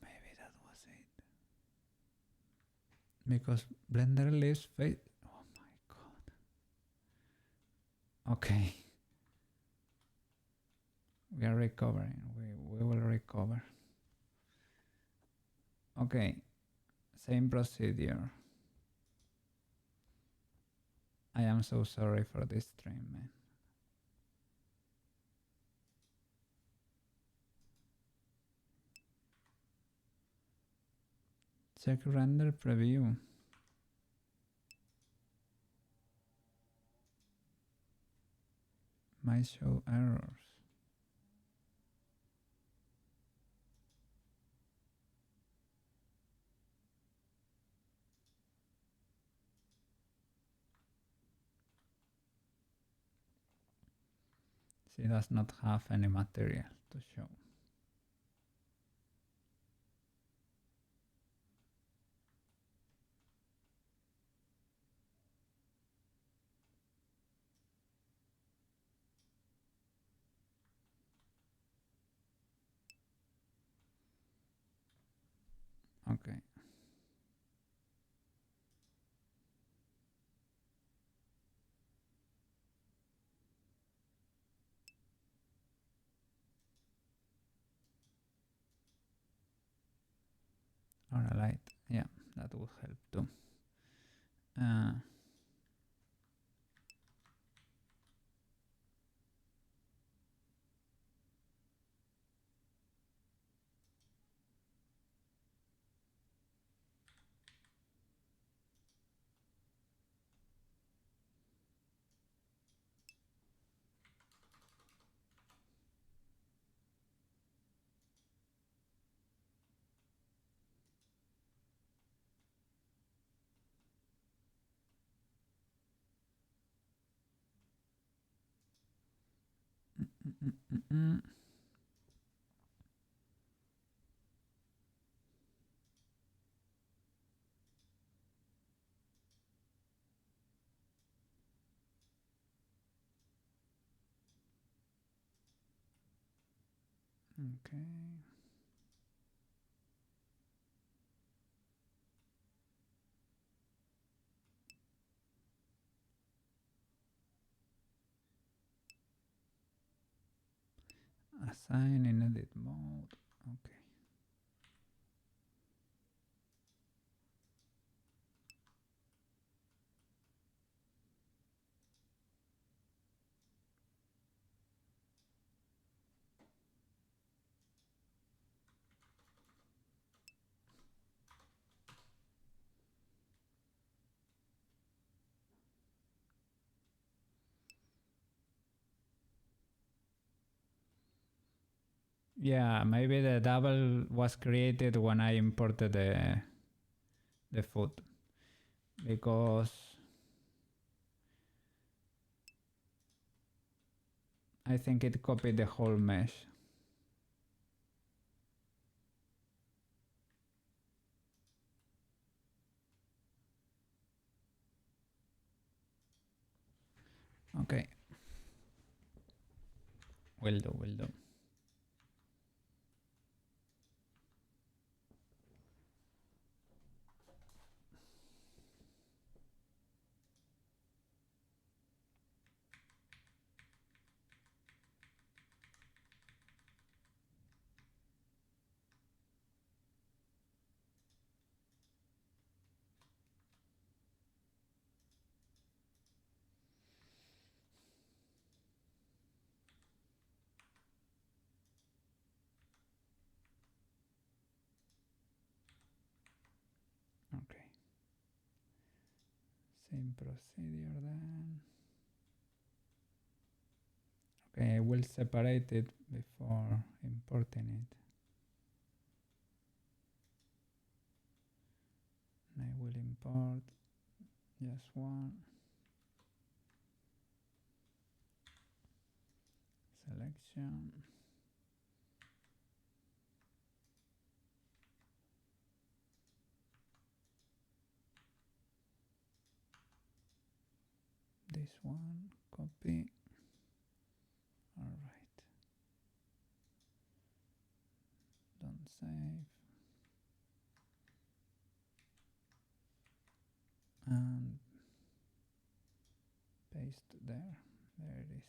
Speaker 1: Maybe that was it. Because Blender leaves face. Oh my god. Okay. We are recovering. We will recover. Okay. Same procedure. I am so sorry for this stream, man. Check render preview. Might show errors. She does not have any material to show. Okay. Or a light. Yeah, that would help too. Okay. Assign in edit mode. Okay. Yeah, maybe the double was created when I imported the food, because I think it copied the whole mesh. Okay. Will do, will do. Same procedure then. Okay, I will separate it before importing it. And I will import just one. Selection. This one, copy. All right. Don't save. And paste there. There it is.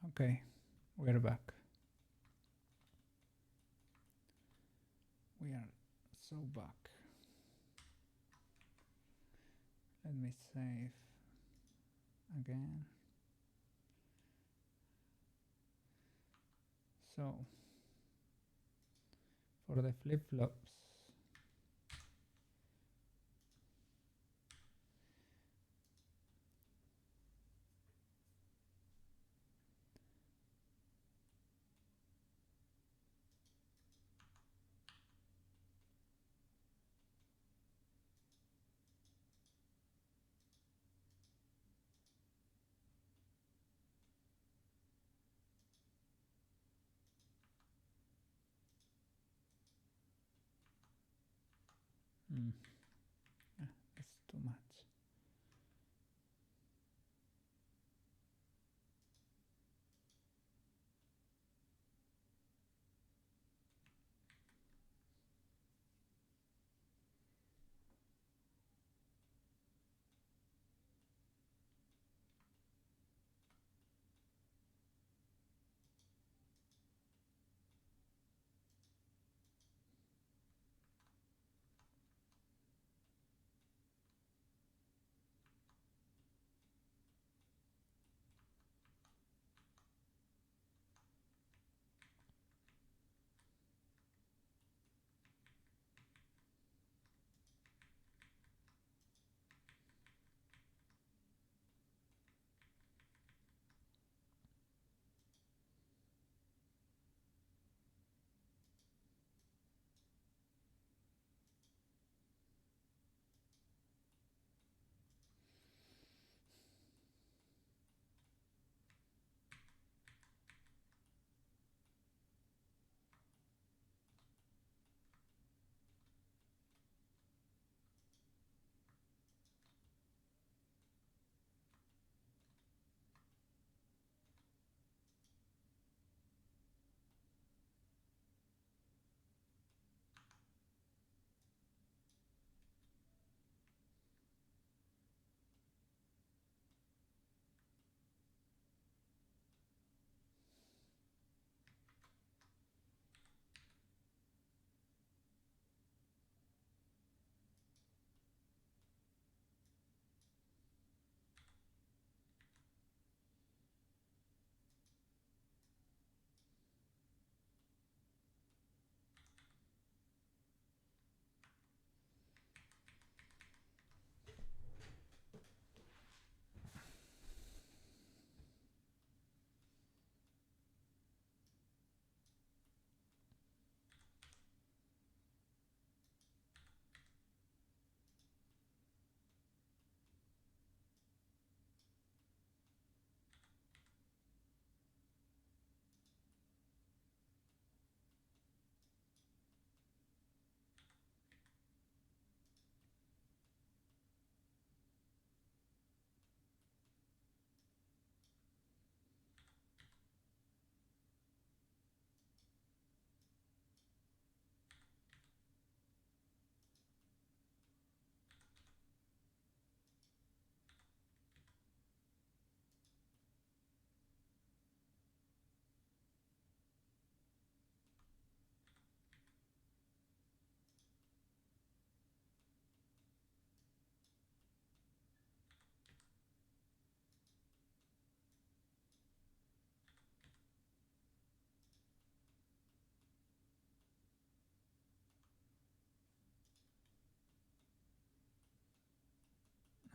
Speaker 1: Okay, we're back. We are so back. Let me save again. So for the flip-flops, that's too much.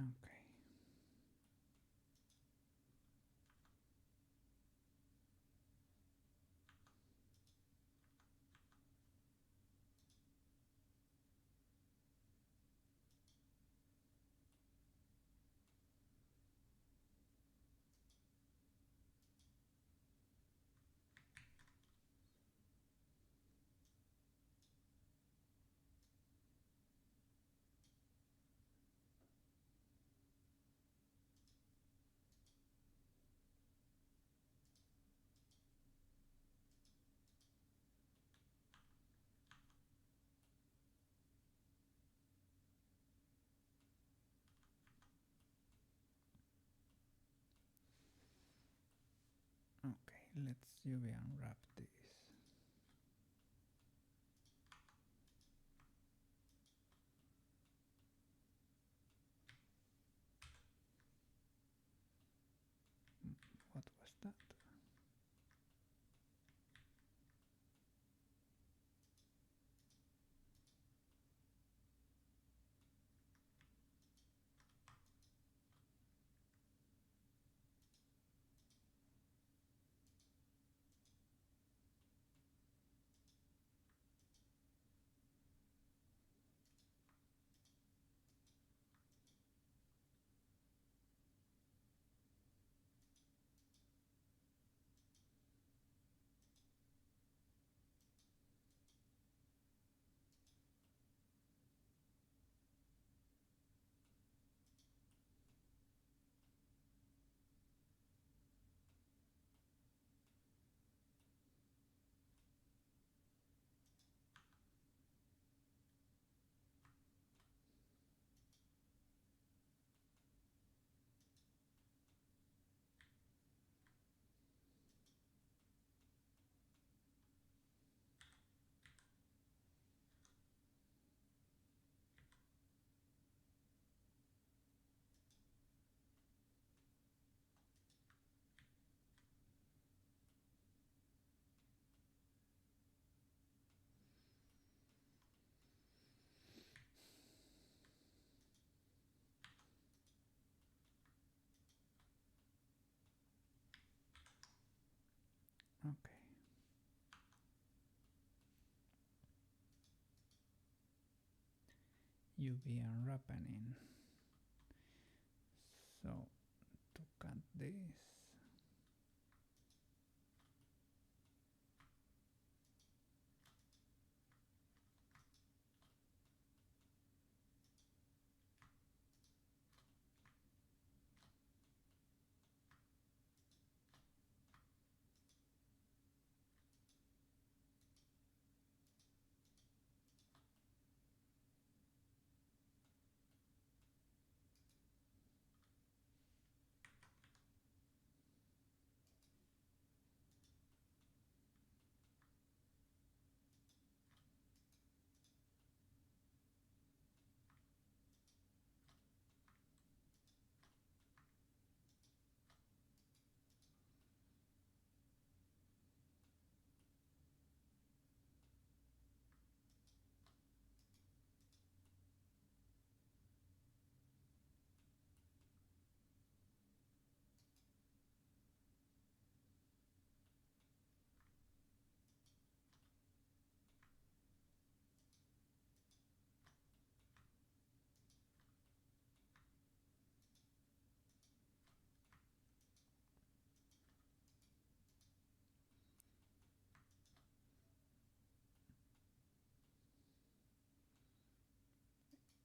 Speaker 1: Okay. Okay, let's UV unwrap this. What was that? UV unwrapping. So to cut this,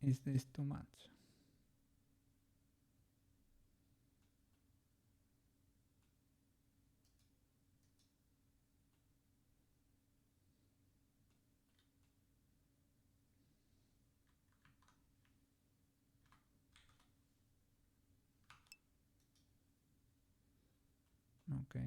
Speaker 1: is this too much? Okay.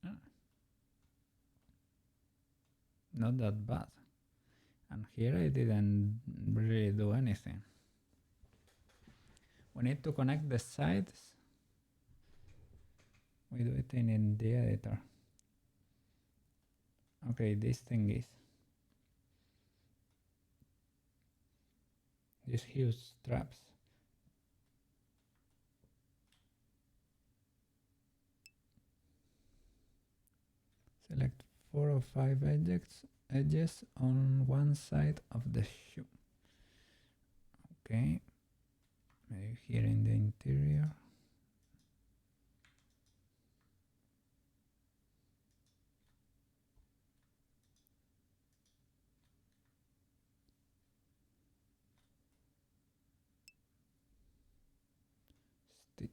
Speaker 1: Ah, not that bad. And here I didn't really do anything. We need to connect the sides. We do it in the editor. Okay, this thing is these huge straps. Select 4 or 5 edges on one side of the shoe. Okay, maybe here in the interior. Stitch.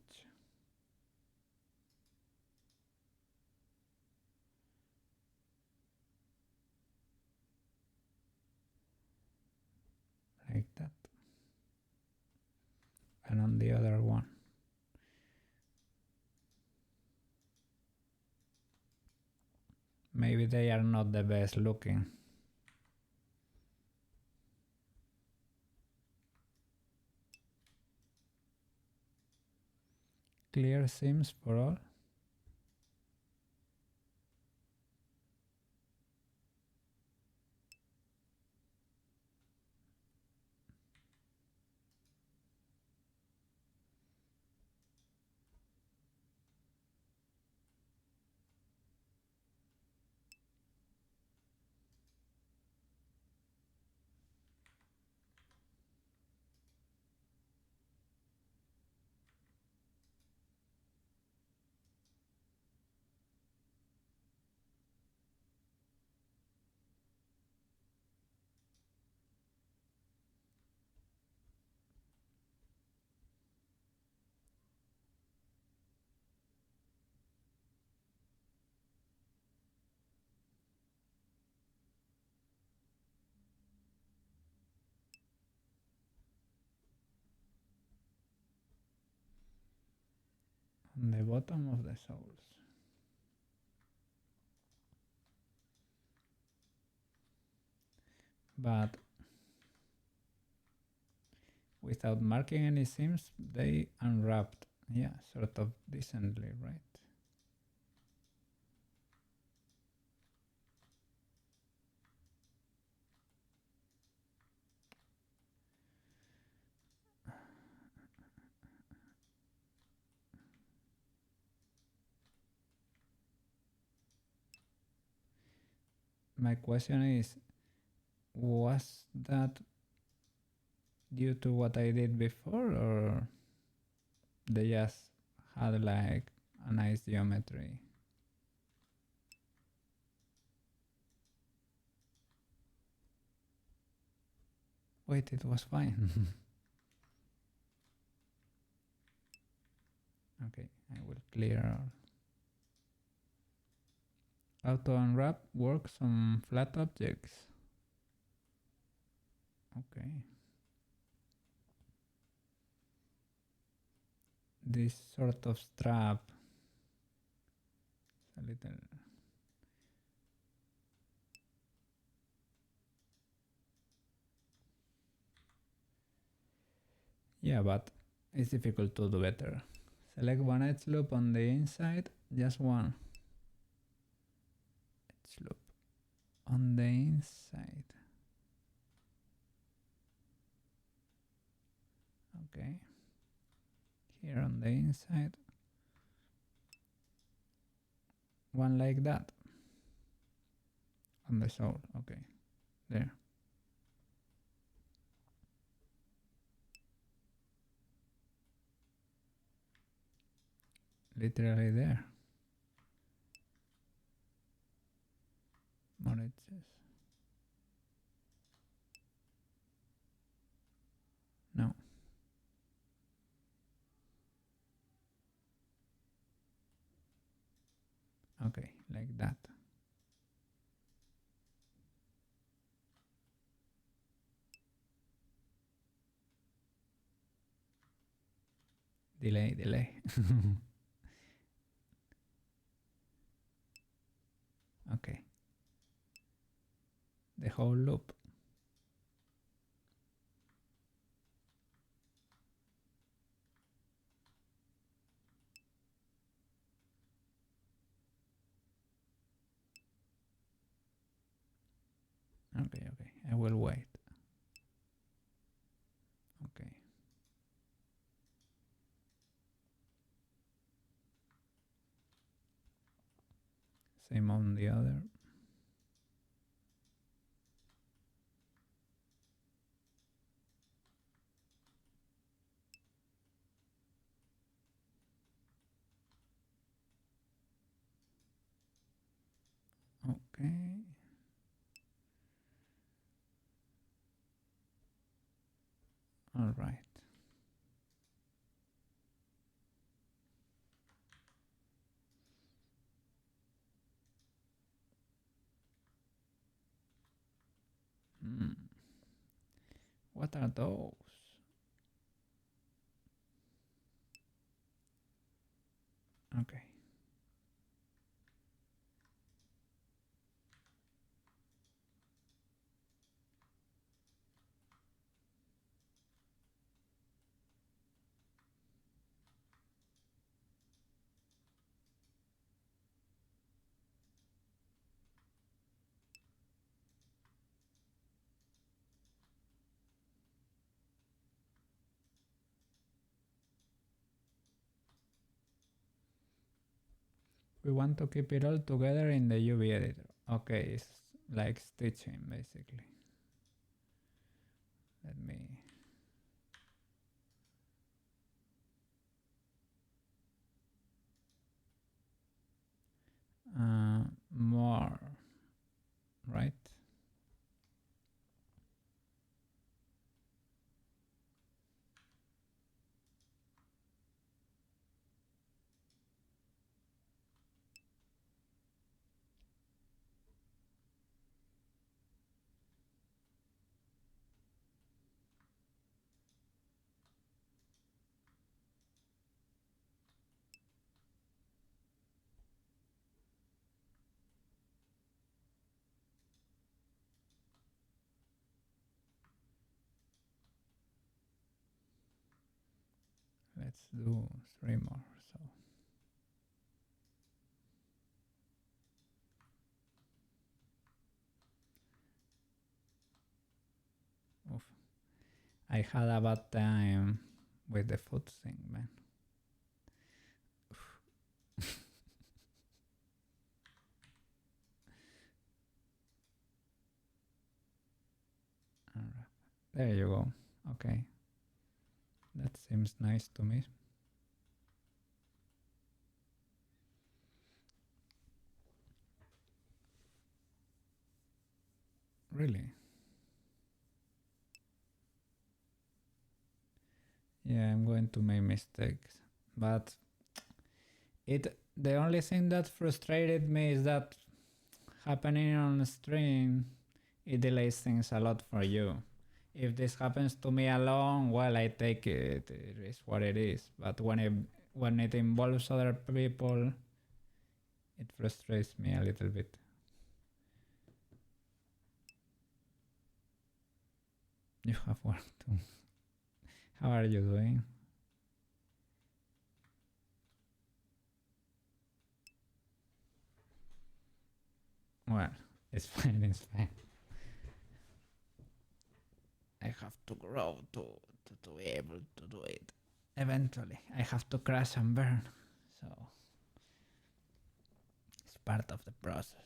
Speaker 1: Like that. And on the other one. Maybe they are not the best looking. Clear seams for all. On the bottom of the soles. But without marking any seams, they unwrapped, yeah, sort of decently, right? my question is, was that due to what I did before, or they just had like a nice geometry? Wait, it was fine. Okay, I will clear. Auto unwrap works on flat objects. Okay. This sort of strap, a little. Yeah, but it's difficult to do better. Select one edge loop on the inside, just one edge loop on the inside. Okay. Here on the inside. One like that. On the sole, okay. There. Literally there. More edges. No. Okay, like that. Delay. Okay. The whole loop. Okay, I will wait. Okay. Same on the other. Okay. All right. What are those? Okay. We want to keep it all together in the UV editor. Okay, it's like stitching basically. Let me... more, right? Let's do 3 more. So oof. I had a bad time with the foot thing, man. There you go. Okay. That seems nice to me. Really? Yeah, I'm going to make mistakes. But the only thing that frustrated me is that happening on stream, it delays things a lot for you. If this happens to me alone, well, I take it. It is what it is. But when it involves other people, it frustrates me a little bit. You have work too. How are you doing? Well, it's fine, it's fine. I have to grow to be able to do it. Eventually, I have to crash and burn. So, it's part of the process.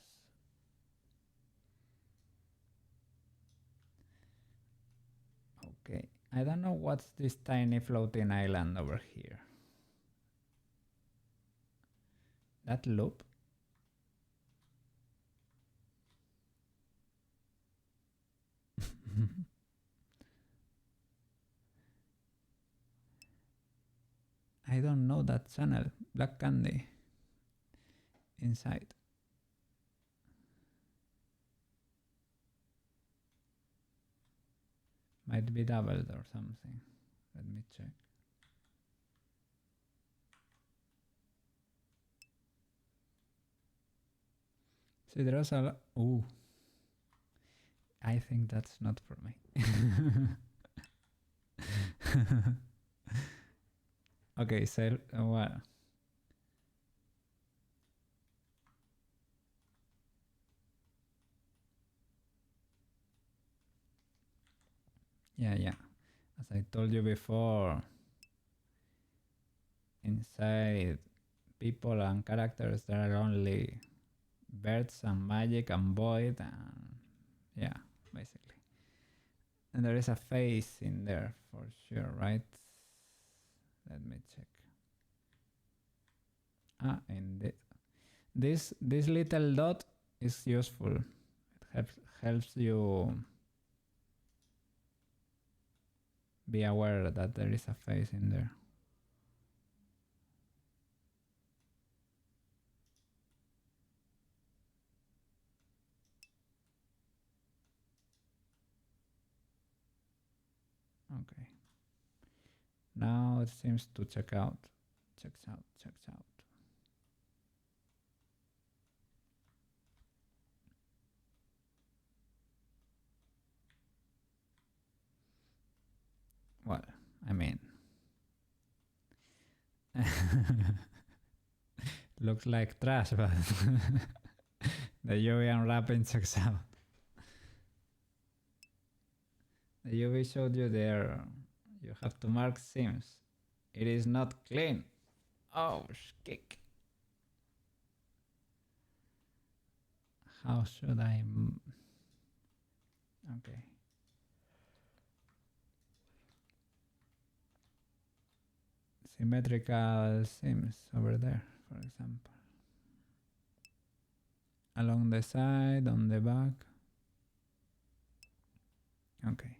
Speaker 1: Okay, I don't know what's this tiny floating island over here. That loop? I don't know that channel. Black candy. Inside. Might be doubled or something. Let me check. See, there's a lot. Ooh. I think that's not for me. Okay, so, well. Yeah. As I told you before, inside people and characters, there are only birds and magic and void and yeah, basically. And there is a face in there for sure, right? Let me check. Ah, indeed. This little dot is useful. It helps you be aware that there is a face in there. Okay. Now it seems to check out. Checks out. Well, I mean, looks like trash, but the UV unwrapping checks out. The UV showed you there. You have to mark seams. It is not clean. Oh, kick. How should I? Okay. Symmetrical seams over there, for example. Along the side, on the back. Okay.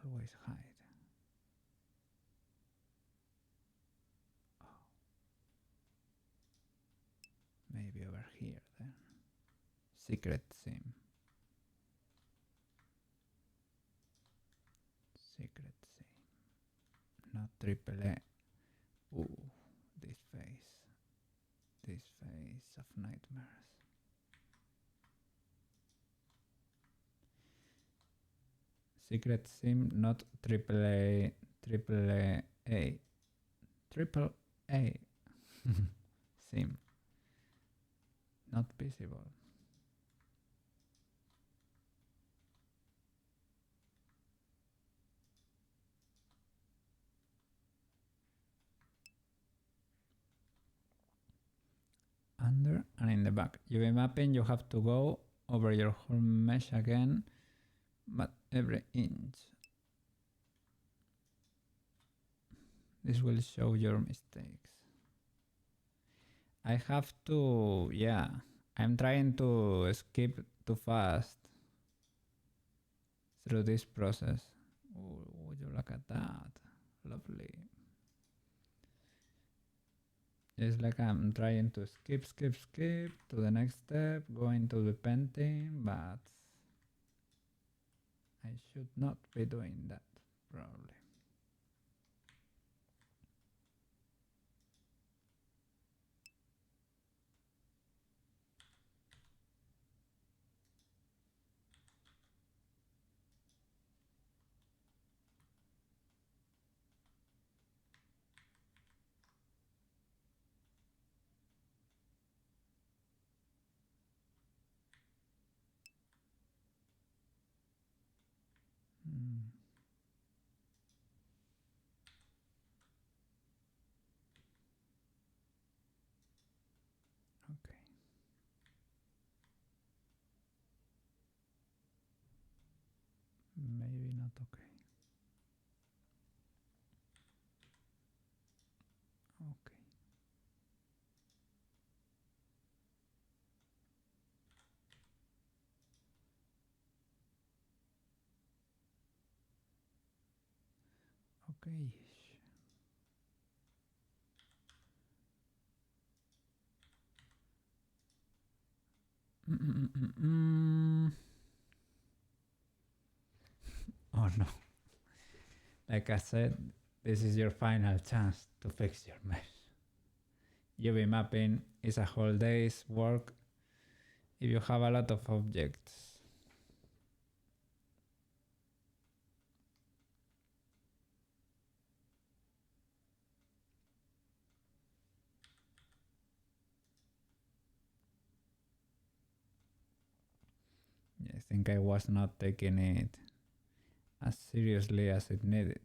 Speaker 1: Always hide. Oh. Maybe over here then. Secret seam. Secret seam. Not triple A. Ooh, this face. This face of nightmares. Secret seam, not triple A. Triple A. Triple A. Seam. Not visible. and in the back. UV mapping, you have to go over your whole mesh again, but every inch. This will show your mistakes. I have to, yeah, I'm trying to skip too fast through this process. Oh, would you look at that? Lovely. It's like I'm trying to skip to the next step, go into the painting, but I should not be doing that, probably. Okay. Maybe not okay. Okay. Okay. Oh no. Like I said, this is your final chance to fix your mess. UV mapping is a whole day's work if you have a lot of objects. I think I was not taking it as seriously as it needed.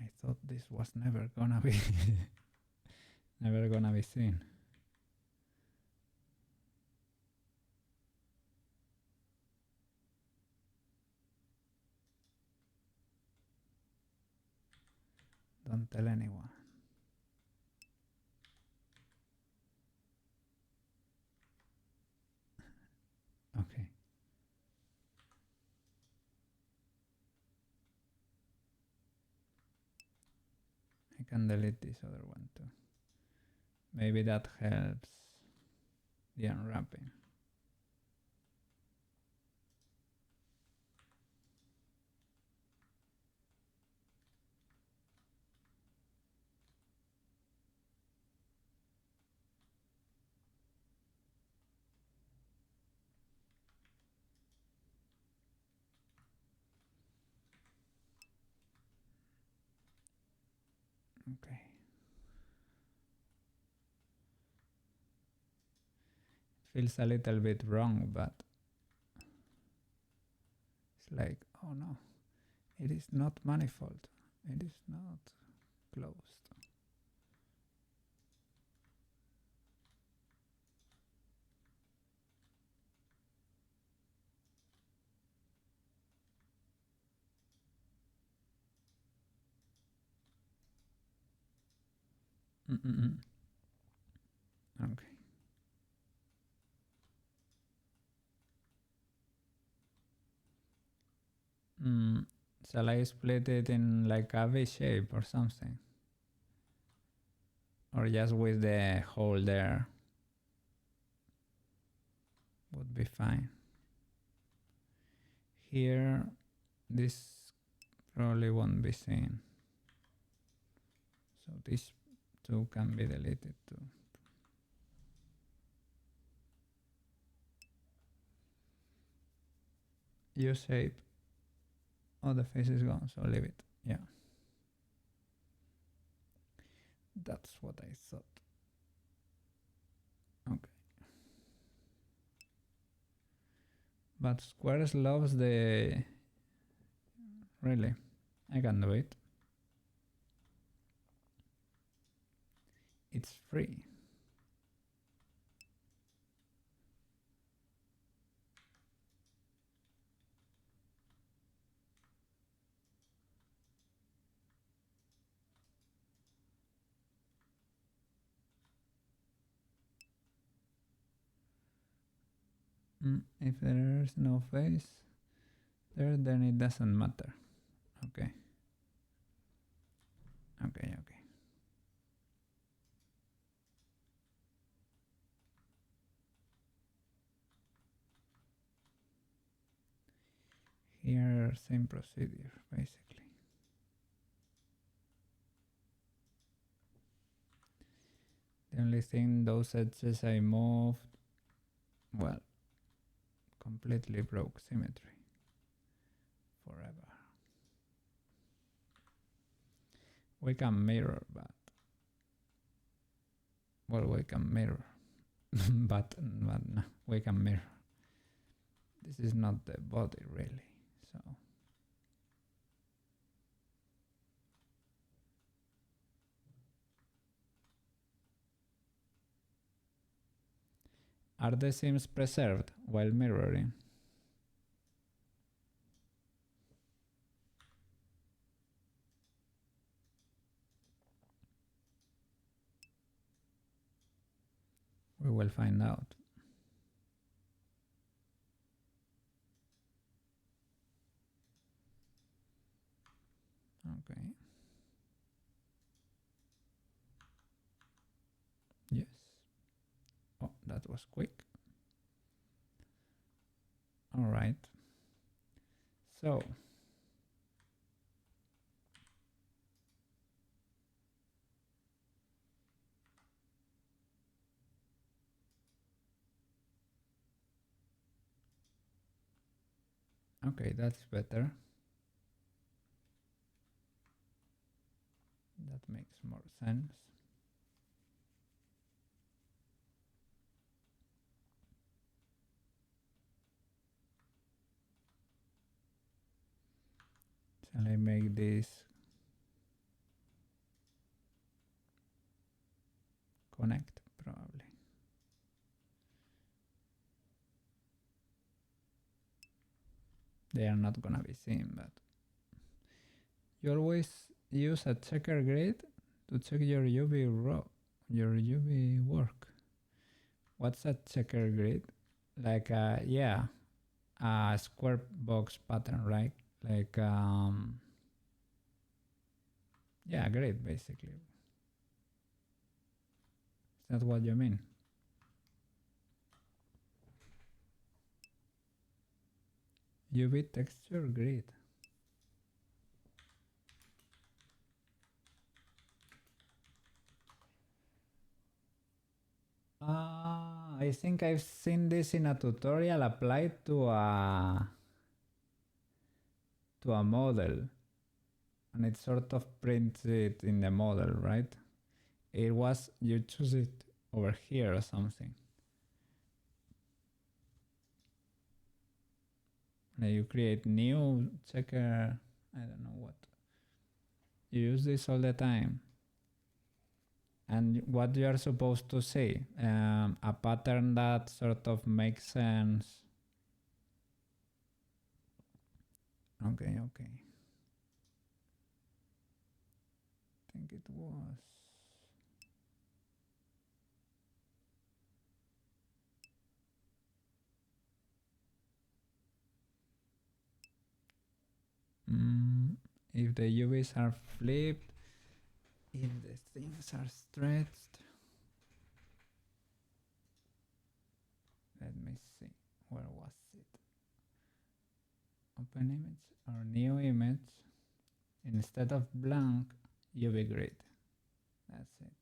Speaker 1: I thought this was never gonna be never gonna be seen. Don't tell anyone. Okay. I can delete this other one too. Maybe that helps the unwrapping. Okay. Feels a little bit wrong, but it's like, oh no, it is not manifold. It is not closed. Okay. Shall I split it in like a V shape or something? Or just with the hole there? Would be fine. Here, this probably won't be seen. So these two can be deleted too. Use shape. Oh, the face is gone, so leave it. Yeah. That's what I thought. Okay. But Squares loves the... Really? I can do it. It's free. If there is no face there, then it doesn't matter. Okay. Okay. Here, same procedure, basically. The only thing, those edges I moved, well, completely broke symmetry forever. We can mirror, but... Well, we can mirror. but no, we can mirror. This is not the body, really, so... Are the seams preserved while mirroring? We will find out. Okay. Yes. Oh, that was quick. All right. So... Okay, that's better. That makes more sense. Shall I make this connect? Probably. They are not gonna be seen, but you always use a checker grid to check your UV work. What's a checker grid? Like yeah, a square box pattern, right? Like yeah, grid basically. Is that what you mean? UV texture grid. I think I've seen this in a tutorial applied to a model, and it sort of prints it in the model, right? It was, you choose it over here or something. And you create new checker, I don't know what. You use this all the time. And what you are supposed to see, a pattern that sort of makes sense. Okay. I think it was... if the UVs are flipped, if the things are stretched. Let me see, where was it? Open image or new image. Instead of blank, UV grid. That's it.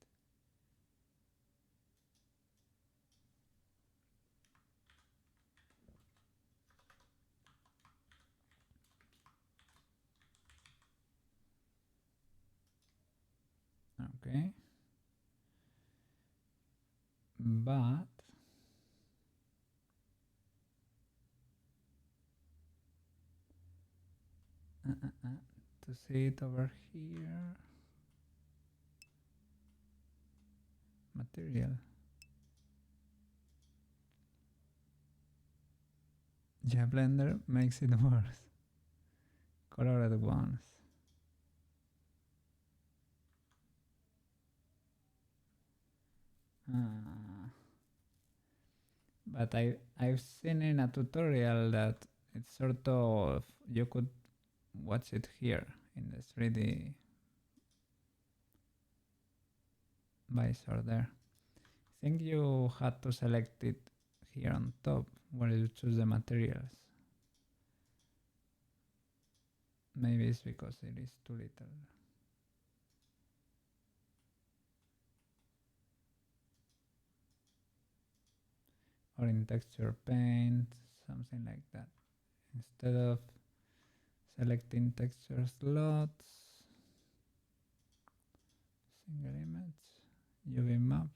Speaker 1: Okay. But to see it over here, material. Yeah, Blender makes it worse. Colored ones. But I've seen in a tutorial that it's sort of, you could watch it here in the 3D visor there. I think you had to select it here on top where you choose the materials. Maybe it's because it is too little. Or in texture paint, something like that. Instead of selecting texture slots, single image, UV map.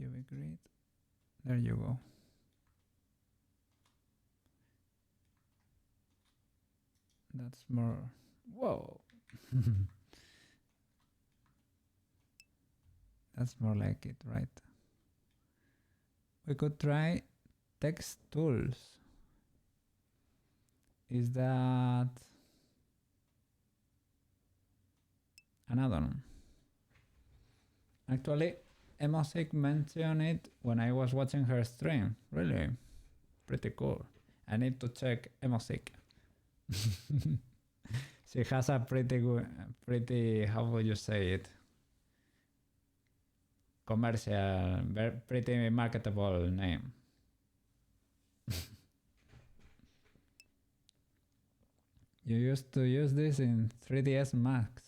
Speaker 1: UV grid. There you go. That's more. Whoa. That's more like it, right? We could try text tools. Is that an add-on? Actually, Emosic mentioned it when I was watching her stream. Really? Pretty cool. I need to check Emosic. She has a pretty good, how would you say it? Commercial, pretty marketable name. You used to use this in 3ds Max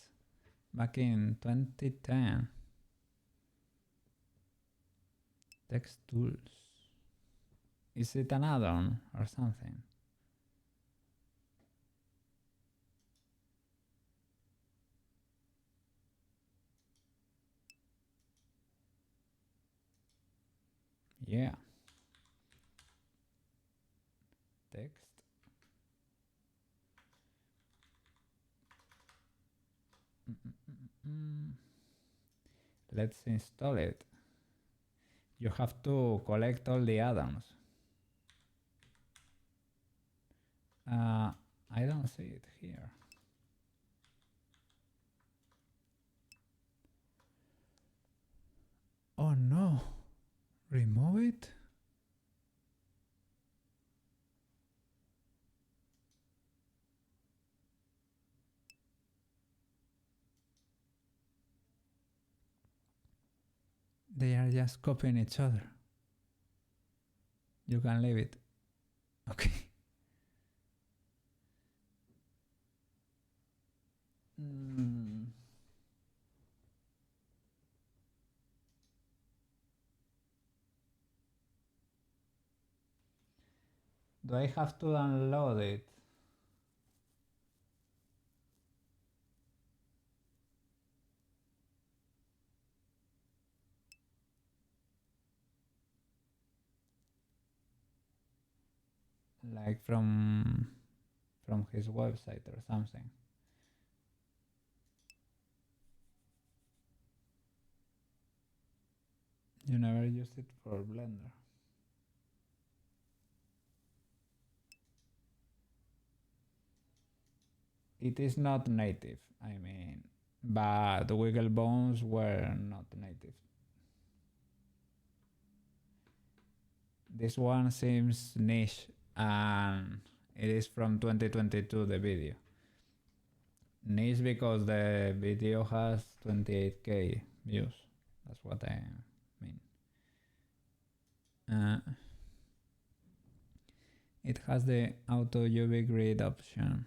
Speaker 1: back in 2010. Text tools. Is it an add-on or something? Yeah. Text. Let's install it. You have to collect all the add-ons. I don't see it here. Oh no, remove it? They are just copying each other. You can leave it. Okay. Do I have to download it? Like from his website or something. You never used it for Blender. It is not native, I mean, but Wiggle Bones were not native. this one seems niche, and it is from 2022, the video. Niche because the video has 28k views. That's what I mean. It has the auto UV grid option.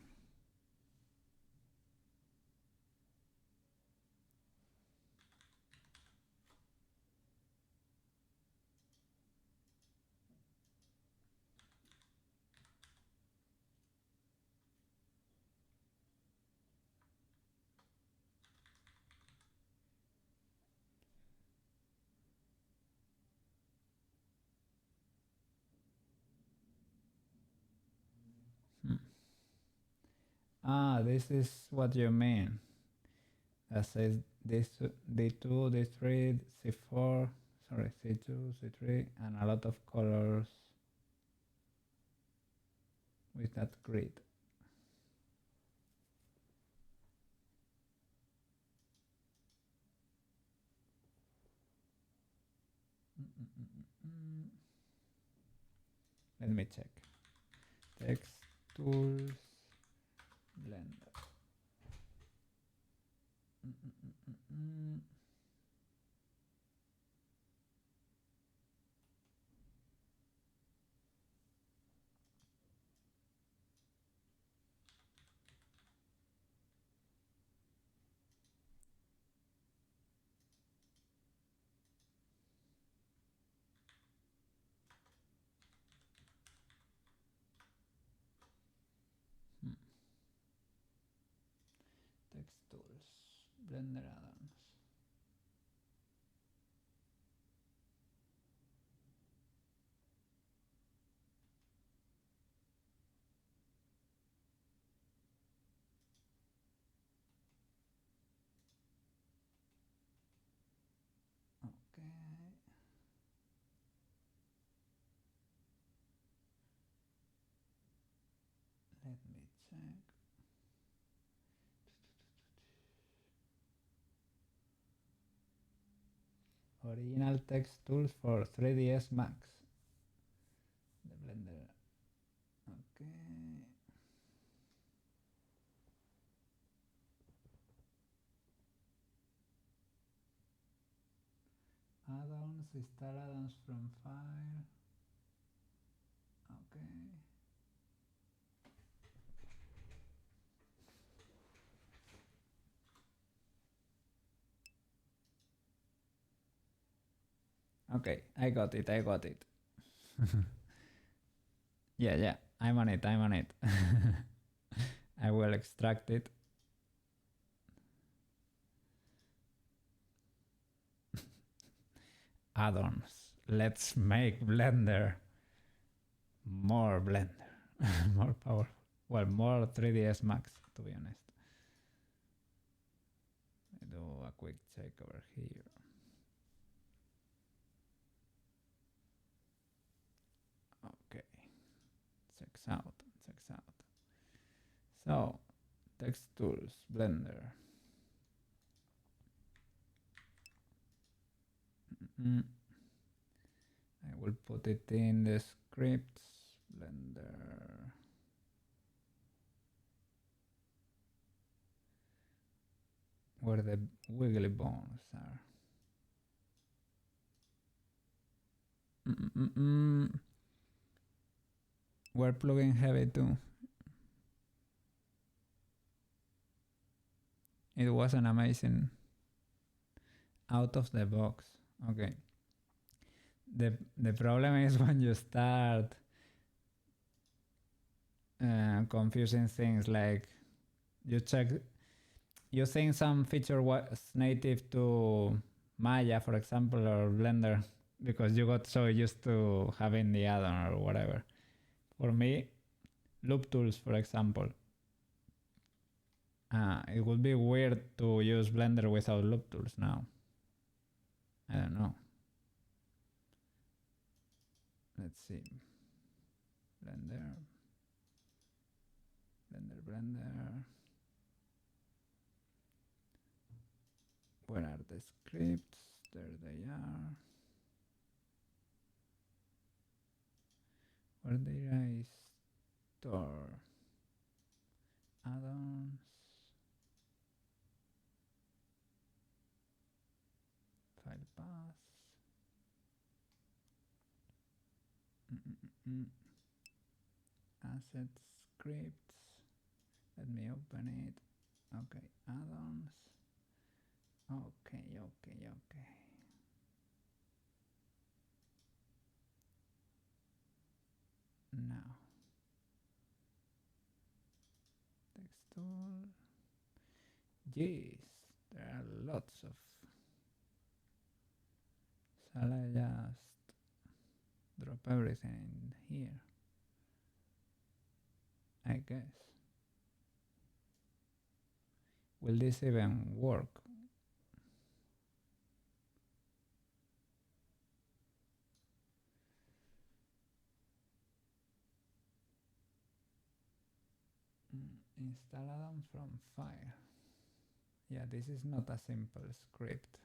Speaker 1: Ah, this is what you mean. That says this D2, D3, C4, sorry, C2, C3, and a lot of colors with that grid. Let me check. Text tools, Blender. Text tools, Blender add-ons. Okay. Let me check. Original text tools for 3ds Max. The Blender. Okay. Add-ons, install add-ons from file. Okay. Okay, I got it. Yeah, I'm on it. I will extract it. Add-ons. Let's make Blender more Blender. More powerful. Well, more 3ds Max, to be honest. I do a quick check over here. Okay, checks out. So, text tools, Blender. I will put it in the scripts, Blender. Where the wiggly bones are. We're plugin heavy too. It was an amazing out of the box. Okay. The problem is when you start confusing things, like you think some feature was native to Maya, for example, or Blender, because you got so used to having the add-on or whatever. For me, loop tools, for example. It would be weird to use Blender without loop tools now. I don't know. Let's see. Blender. Where are the scripts? There they are. Where did I store add-ons? File path. Assets, scripts. Let me open it. Okay, add-ons. Okay. Now, text tool. Yes, there are lots of. Shall I just drop everything in here? I guess. Will this even work? Install add-on from file. Yeah, this is not a simple script.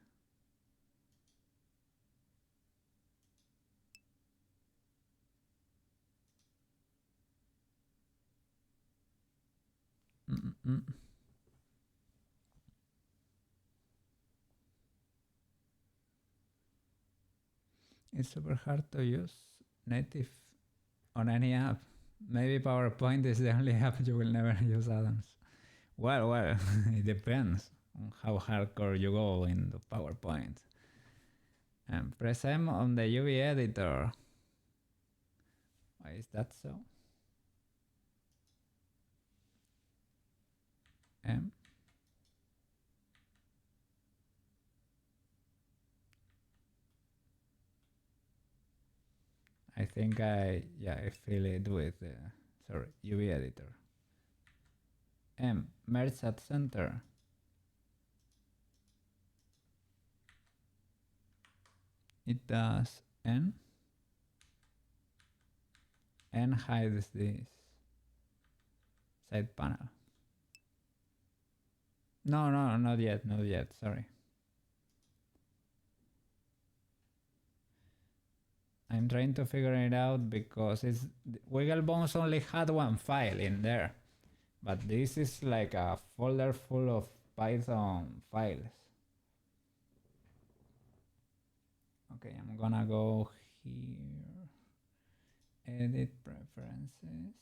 Speaker 1: It's super hard to use native on any app. Maybe PowerPoint is the only app you will never use add-ons. Well, it depends on how hardcore you go in the PowerPoint. And press M on the UV editor. Why is that so? M. I think I fill it with UV editor. M, merge at center. It does N. N hides this side panel. No, not yet, sorry. I'm trying to figure it out because Wigglebones only had one file in there. But this is like a folder full of Python files. Okay, I'm gonna go here. Edit preferences,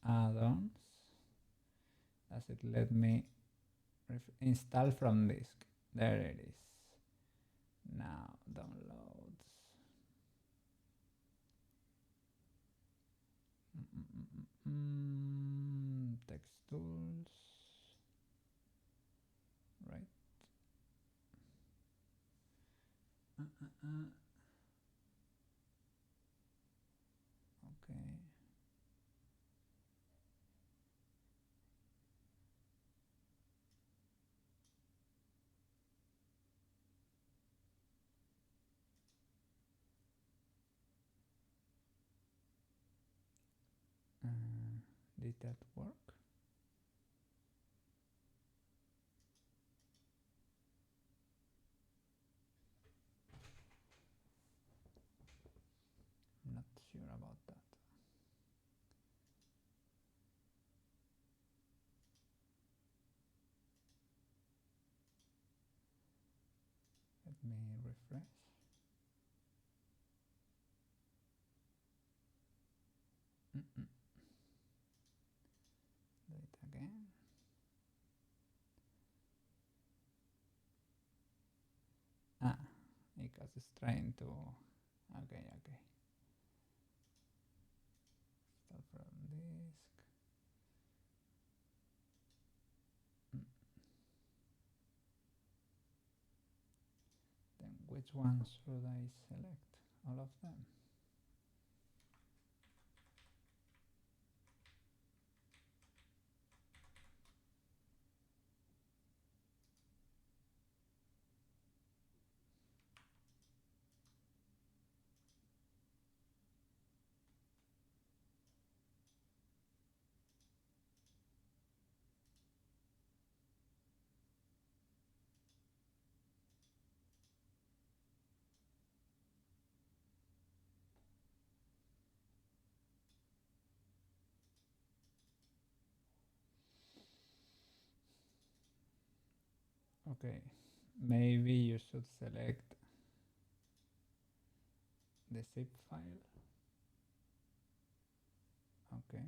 Speaker 1: add-ons. Does it let me install from disk? There it is. Now downloads. Text tools. Right. Okay. Did that work? I'm not sure about that. Let me refresh. Do it again. Because it's trying to. Okay. Start from disk. Then which ones should I select? All of them. Okay, maybe you should select the zip file. Okay.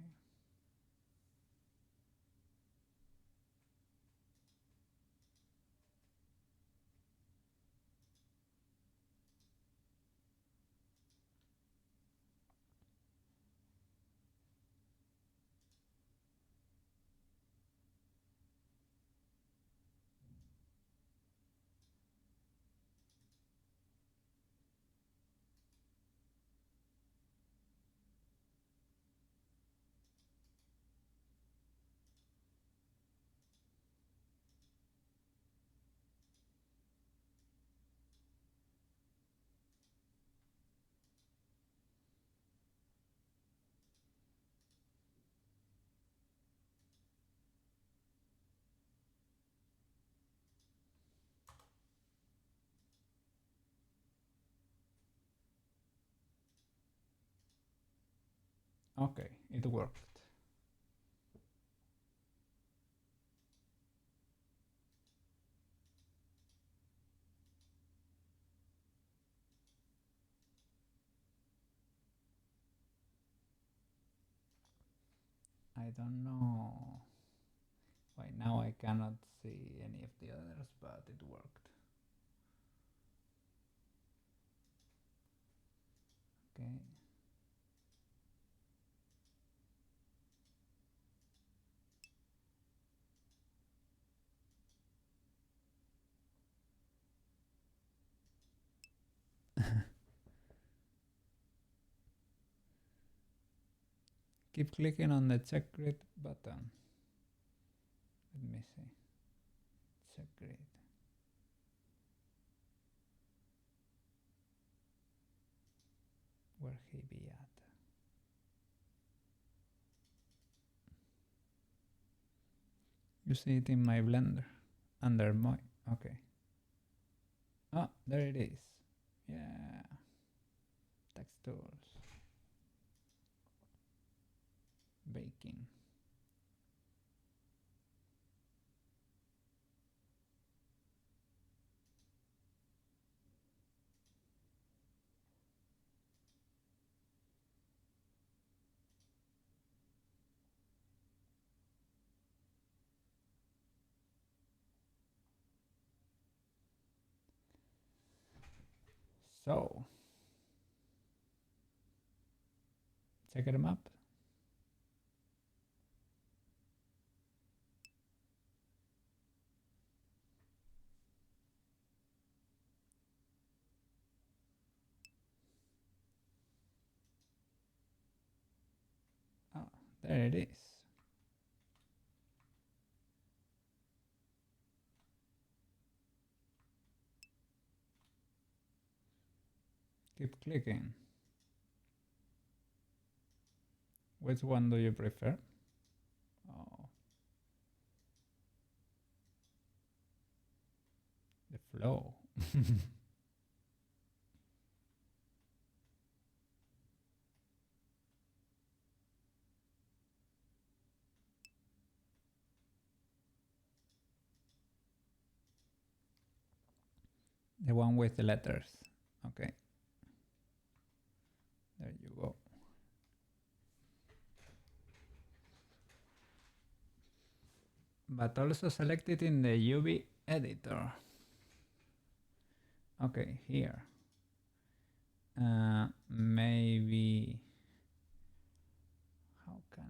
Speaker 1: Okay, it worked. I don't know why now I cannot see any of the others, but it worked. Okay. Keep clicking on the check grid button. Let me see. Check grid. Where he be at? You see it in my blender. Under my... Okay. Ah, there it is. Yeah. Text tools. Baking. So, check them up. Oh, there it is. Keep clicking. Which one do you prefer? Oh, the flow. The one with the letters. Okay. There you go. But also select it in the UV editor. Okay, here. Maybe... How can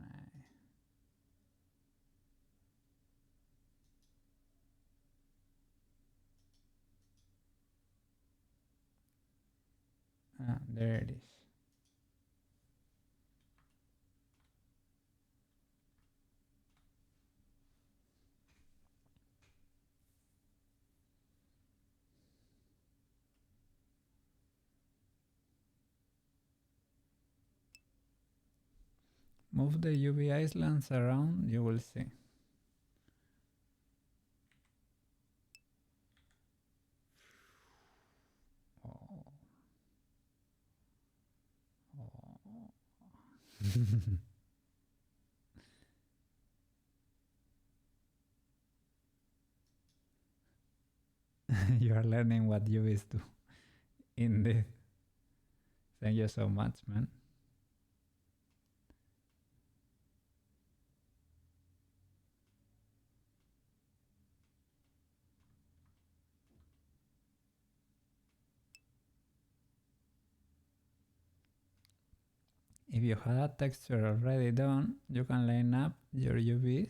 Speaker 1: I... there it is. Move the UV islands around, you will see. Oh. Oh. You are learning what UVs do. Indeed. Thank you so much, man. If you have a texture already done, you can line up your UVs.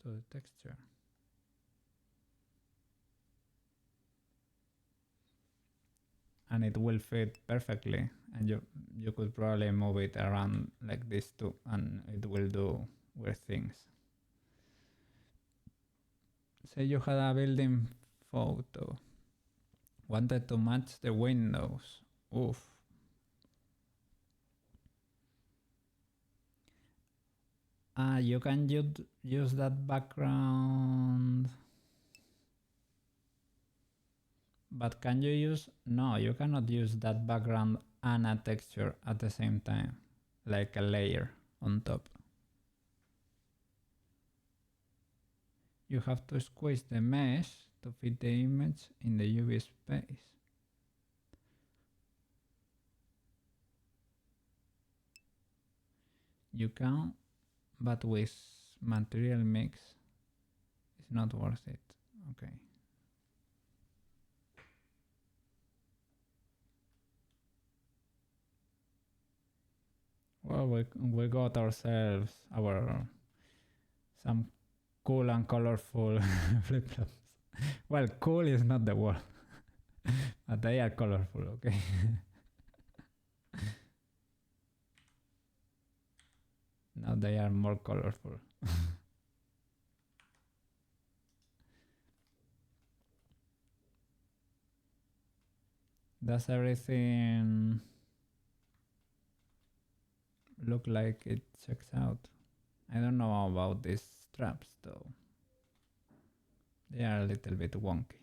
Speaker 1: To the texture. And it will fit perfectly, and you could probably move it around like this too, and it will do weird things. Say you had a building photo, wanted to match the windows. Oof. You can use that background. But can you use... No, you cannot use that background and a texture at the same time. Like a layer on top. You have to squeeze the mesh to fit the image in the UV space. You can, but with material mix, it's not worth it. Okay. Well, we got ourselves some cool and colorful flip-flops. Well, cool is not the word, but they are colorful, okay? Now they are more colorful. Does everything look like it checks out? I don't know about these straps though. They are a little bit wonky.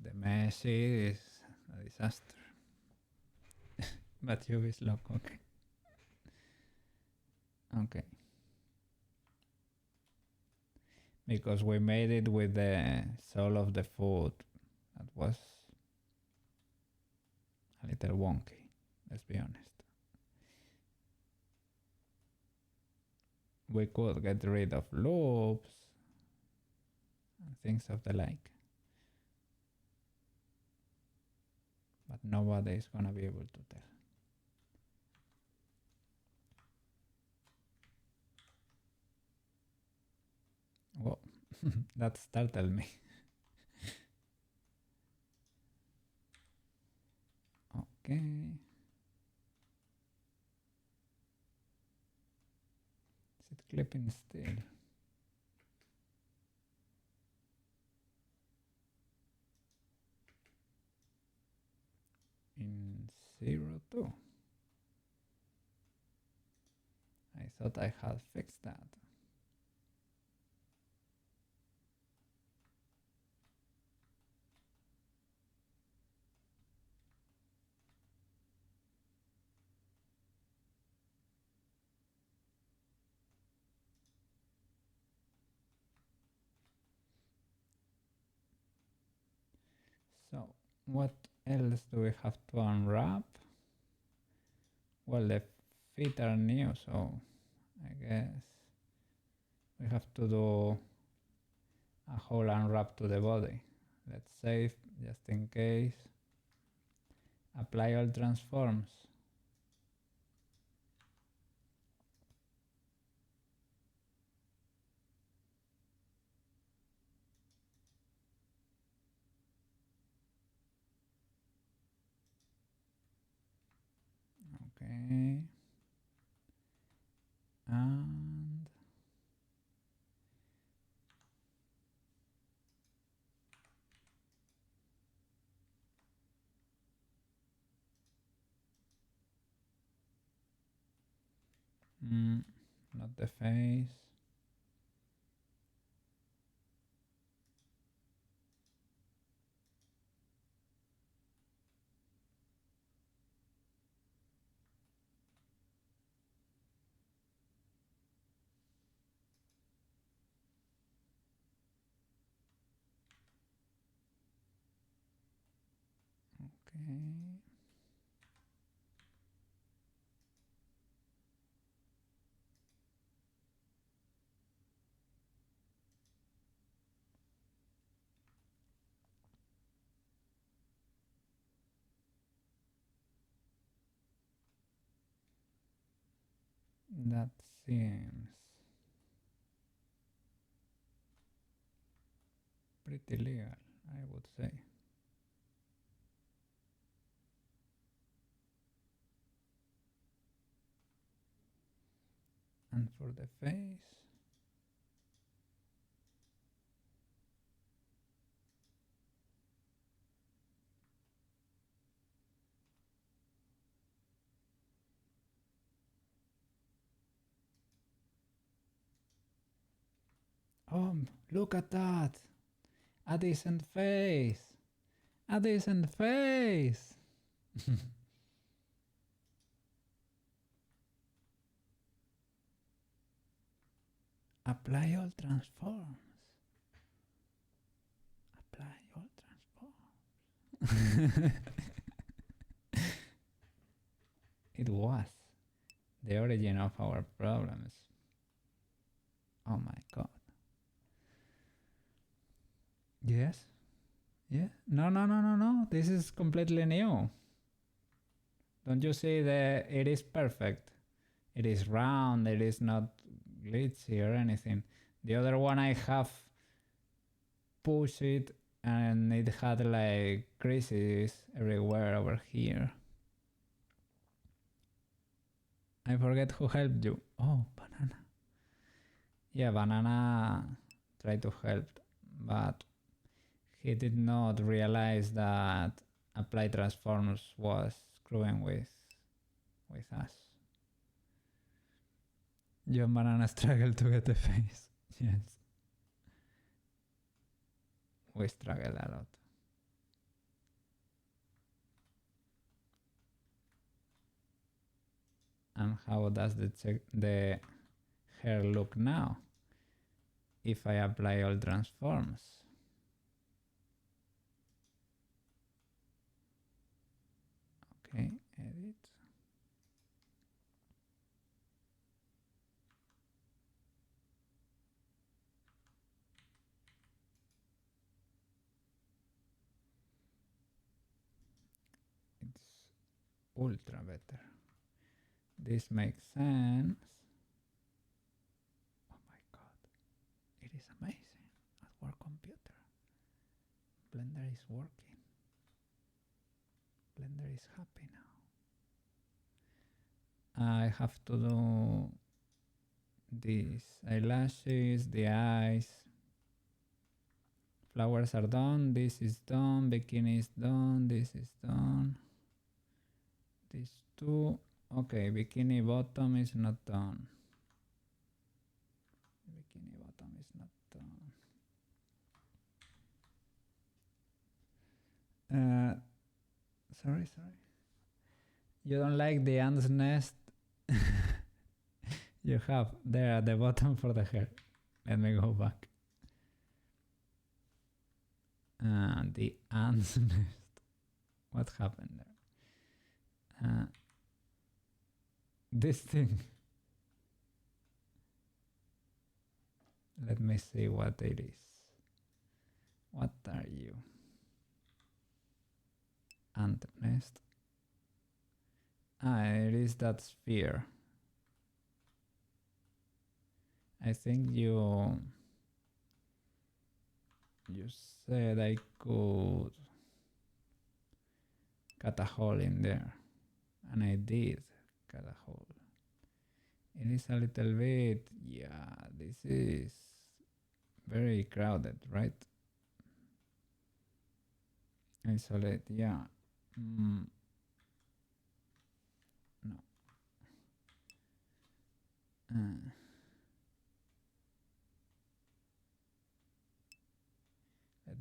Speaker 1: The mesh is a disaster. But you is look okay. Okay. Because we made it with the sole of the foot. That was a little wonky, let's be honest. We could get rid of loops and things of the like. But nobody is gonna be able to tell. Whoa, that startled me. Okay. Is it clipping still? In 02. I thought I had fixed that. So what else do we have to unwrap? Well, the feet are new, so I guess we have to do a whole unwrap to the body. Let's save just in case. Apply all transforms. Okay. And Not the face. Okay. That seems pretty legal, I would say. And for the face, oh, look at that! A decent face! A decent face! Apply all transforms. Apply all transforms. It was the origin of our problems. Oh my god. Yes? Yeah? No, no, no, no, no. This is completely new. Don't you see that it is perfect? It is round, it is not glitchy or anything. The other one I have pushed it and it had like creases everywhere over here. I forget who helped you. Oh, Banana. Yeah, Banana tried to help, but he did not realize that apply transforms was screwing with us. You and Banana struggle to get the face. Yes. We struggle a lot. And how does the hair look now if I apply all transforms? Okay, edit. It's ultra better. This makes sense. Oh my god, it is amazing at work computer. Blender is working. Blender is happy now. I have to do these eyelashes, the eyes. Flowers are done, this is done, bikini is done, this is done. These two, okay, bikini bottom is not done. Bikini bottom is not done. Sorry. You don't like the ant's nest? You have there at the bottom for the hair. Let me go back. The ant's nest. What happened there? This thing. Let me see what it is. What are you? Ant nest. It is that sphere. I think you said I could cut a hole in there, and I did cut a hole. It is a little bit, yeah, this is very crowded, right? Isolate, yeah. No. Let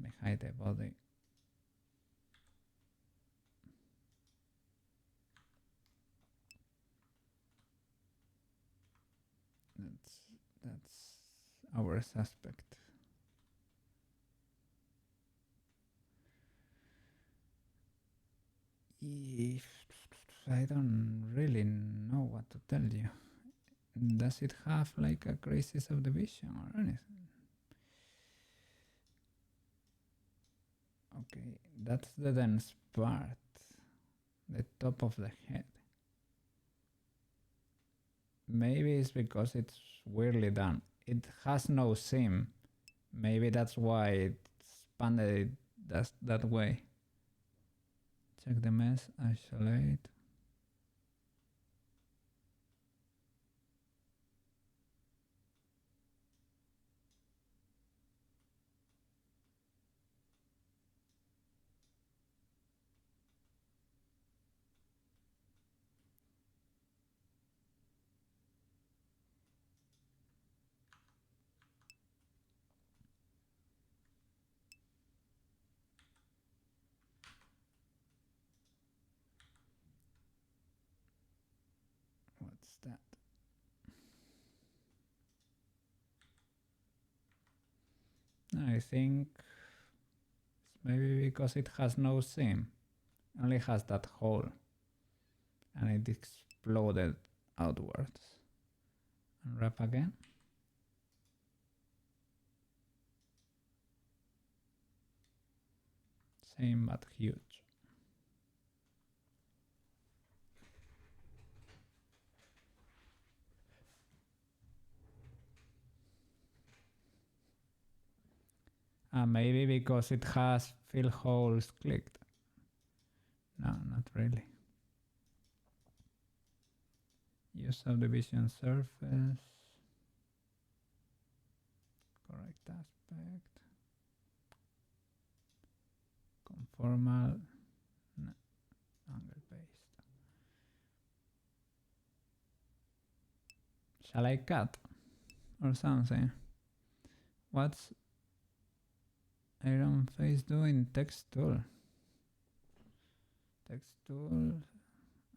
Speaker 1: me hide the body. That's our suspect. If I don't really know what to tell you. Does it have like a crazy subdivision or anything? Okay, that's the dense part, the top of the head. Maybe it's because it's weirdly done. It has no seam. Maybe that's why it expanded it that way. Check the mess, isolate. What's that? I think it's maybe because it has no seam. Only has that hole. And it exploded outwards. Unwrap again. Same but huge. Maybe because it has fill holes clicked. No, not really. Use subdivision surface. Correct aspect. Conformal. No. Angle paste. Shall I cut? Or something? What's iron face doing? Text tool. Text tool.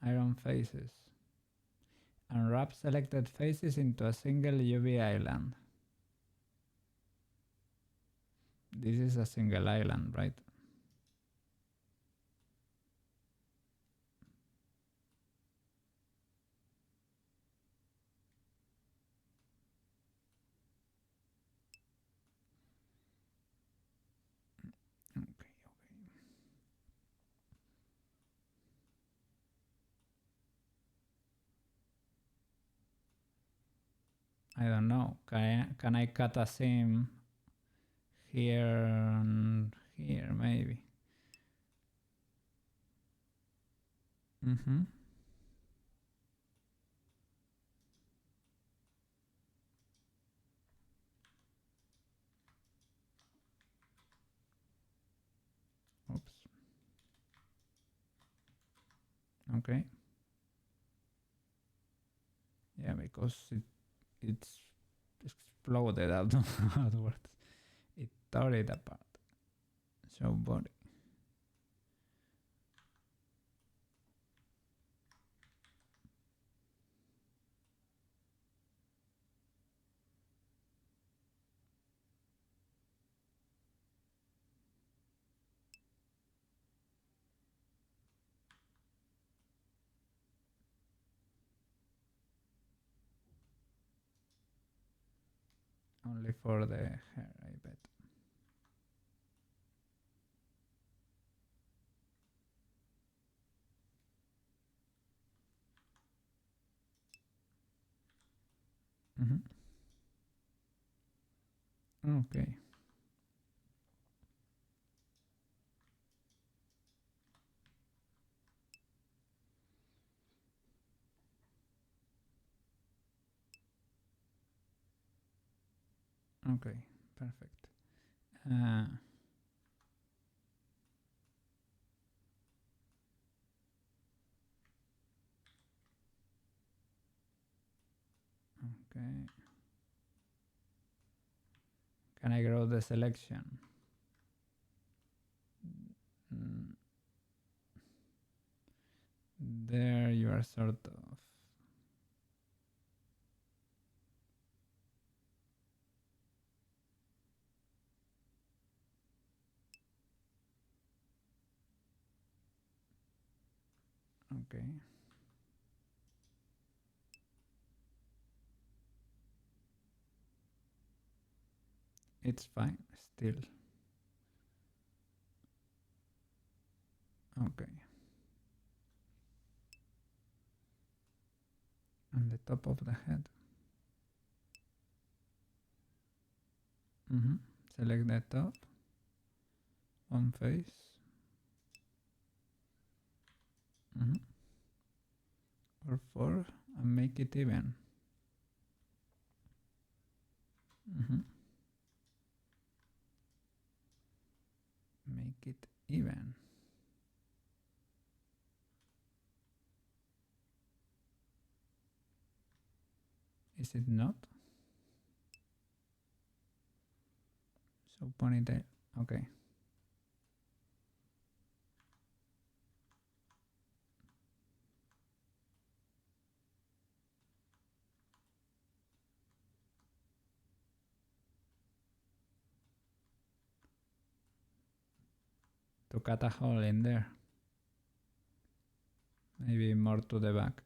Speaker 1: Iron faces. Unwrap selected faces into a single UV island. This is a single island, right? Okay. I don't know. Can I cut a seam here and here maybe? Oops. Okay. Yeah, because it's exploded outwards. It tore it apart. So body. Only for the hair, I bet. Okay. Okay, perfect. Okay. Can I grow the selection? Mm. There you are sort of. Okay. It's fine still. Okay. On the top of the head. Select the top. One face. Or 4 and make it even. Make it even. Is it not? So ponytail. Okay. To cut a hole in there. Maybe more to the back.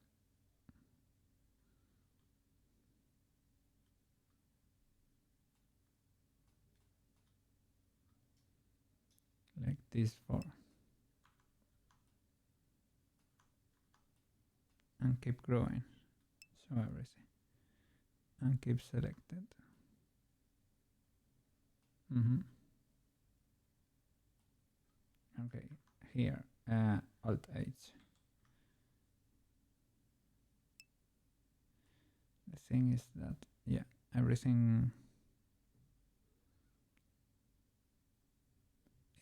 Speaker 1: Like this 4. And keep growing. Show everything. And keep selected. Okay, here, Alt H. The thing is that, yeah, everything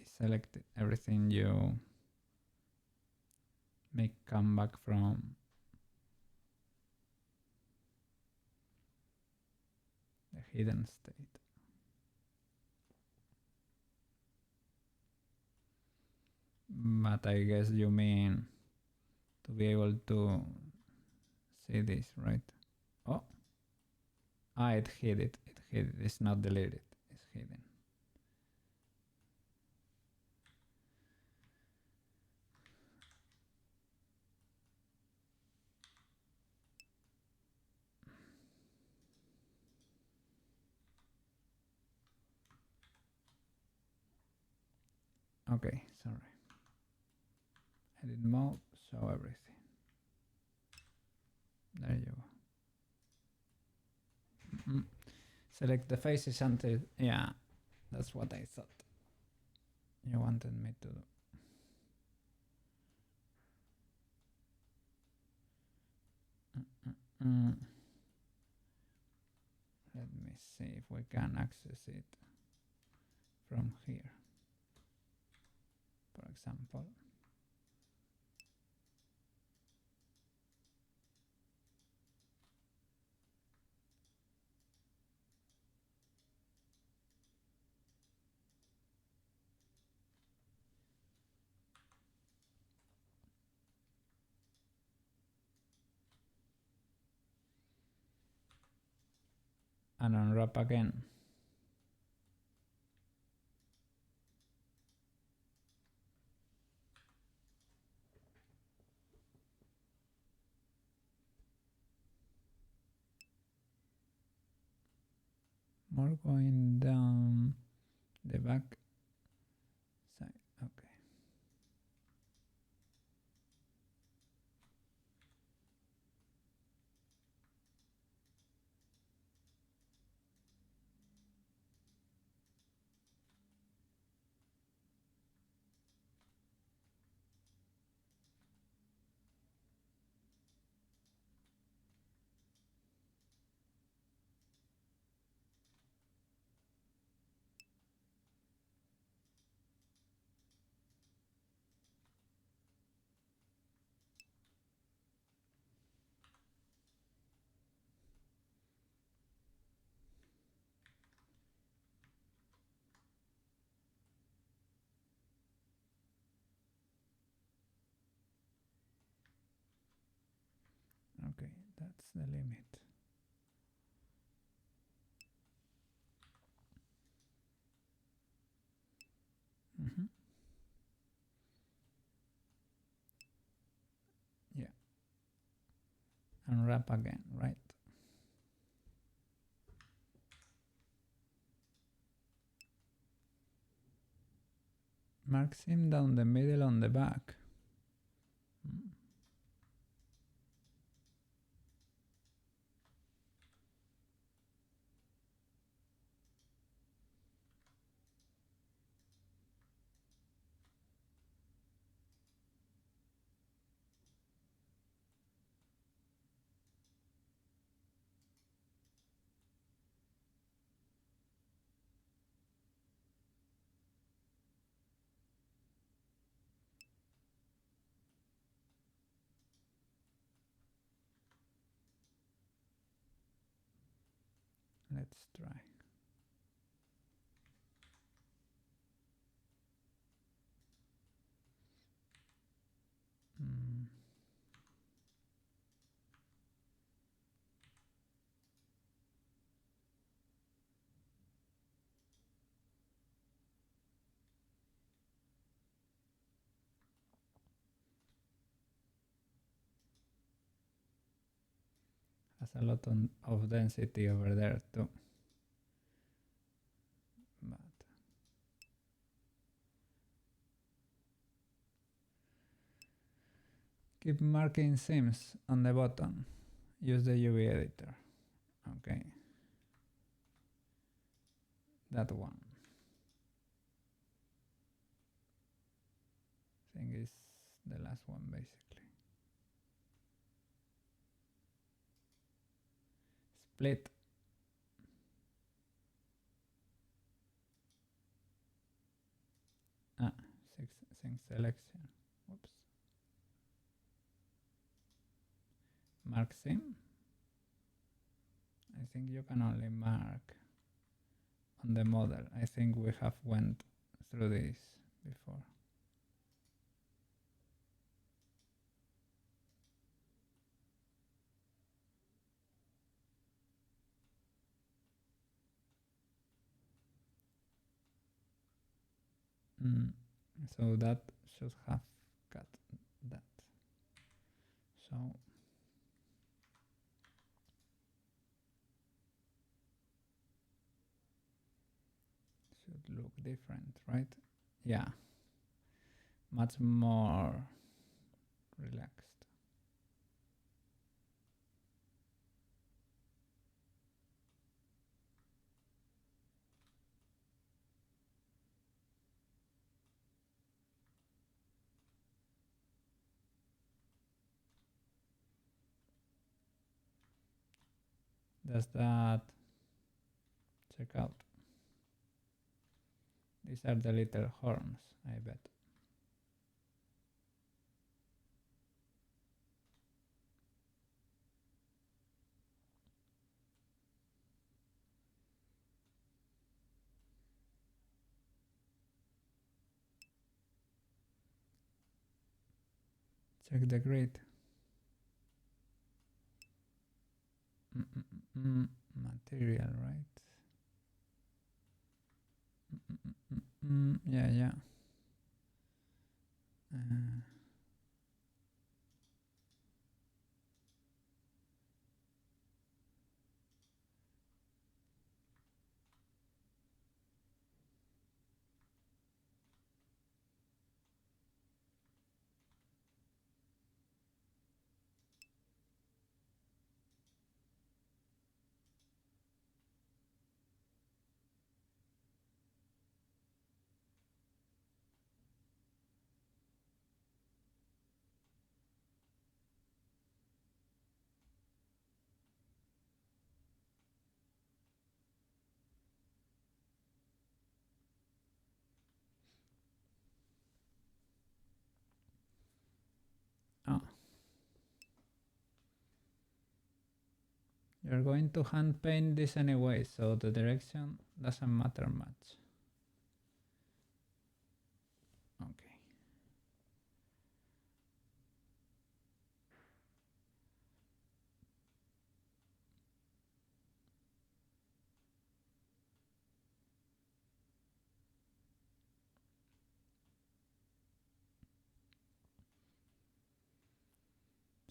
Speaker 1: is selected. Everything you make come back from the hidden state. But I guess you mean to be able to see this, right? Oh, it hid it. It hid it. It's not deleted. It's hidden. Okay, sorry. Edit mode, show everything. There you go. Select the faces until, yeah, that's what I thought you wanted me to do. Let me see if we can access it from here, for example. And unwrap again. More going down the back side. Okay. Okay, that's the limit. Yeah. Unwrap again, right? Mark seam down the middle on the back. Let's try. Has a lot of density over there too. But keep marking seams on the bottom. Use the UV editor. Okay. That one. I think it's the last one basically. Split. Sync selection. Whoops. Mark seam. I think you can only mark on the model. I think we have went through this before. So that should have cut that. So should look different, right? Yeah, much more relaxed. Does that check out? These are the little horns, I bet. Check the grid. Material, right? Yeah. Oh. You're going to hand paint this anyway, so the direction doesn't matter much. Okay.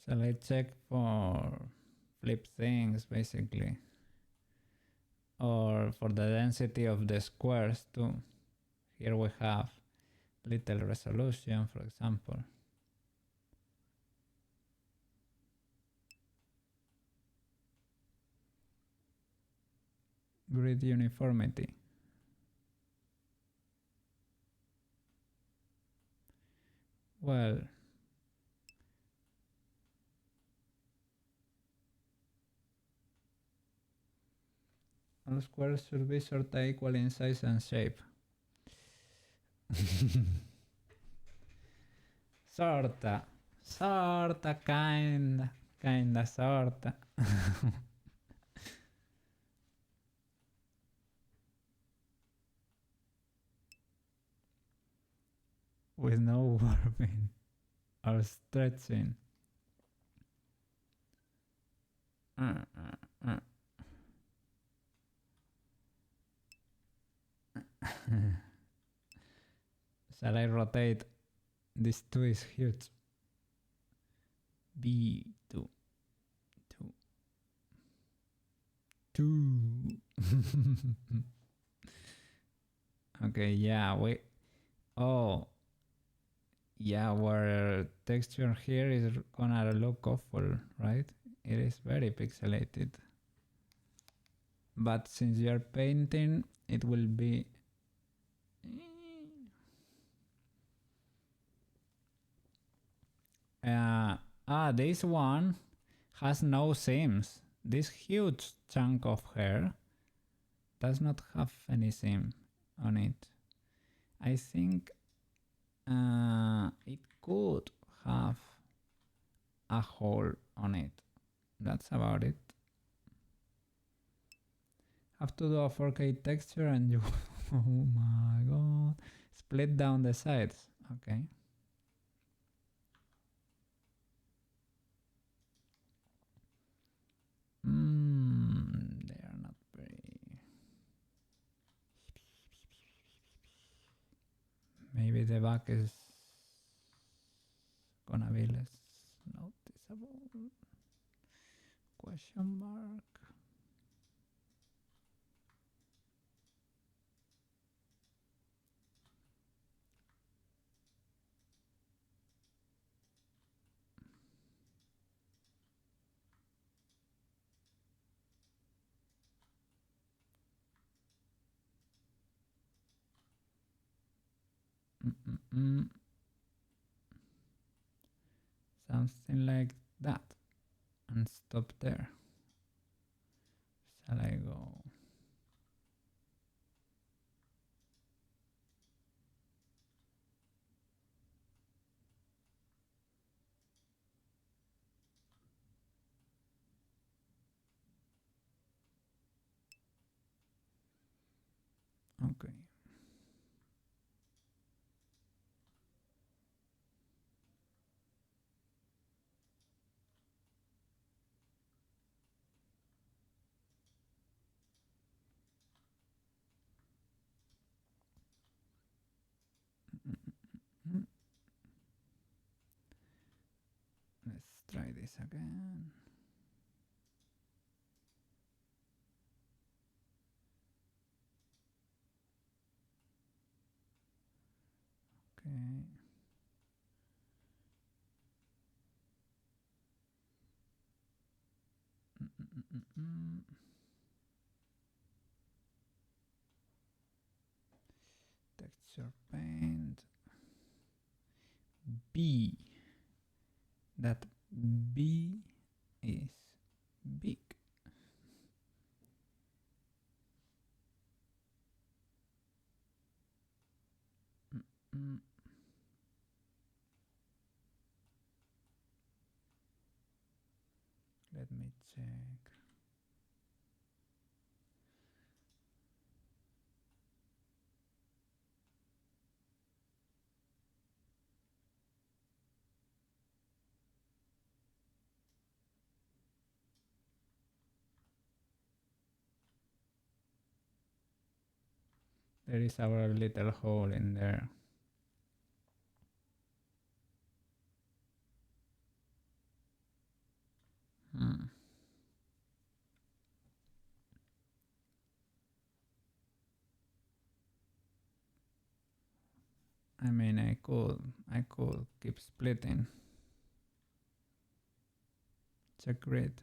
Speaker 1: Shall I check for flip things basically? Or for the density of the squares too? Here we have little resolution, for example. Grid uniformity. Well, all squares should be sort of equal in size and shape. Sorta, kinda, sorta. With no warping or stretching. Shall I rotate? This 2 is huge. B2. 2. Okay, yeah, we... Oh. Yeah, our texture here is gonna look awful, right? It is very pixelated. But since you're painting, it will be... this one has no seams. This huge chunk of hair does not have any seam on it. I think it could have a hole on it. That's about it. Have to do a 4K texture and you... Oh my god. Split down the sides. Okay. They are not very... Maybe the back is gonna be less noticeable. Question mark. Something like that. And stop there. Shall I go? Okay. Let's try this again. Okay. Texture paint. B. That B is big. Let me check. There is our little hole in there. I mean, I could keep splitting. Check grid.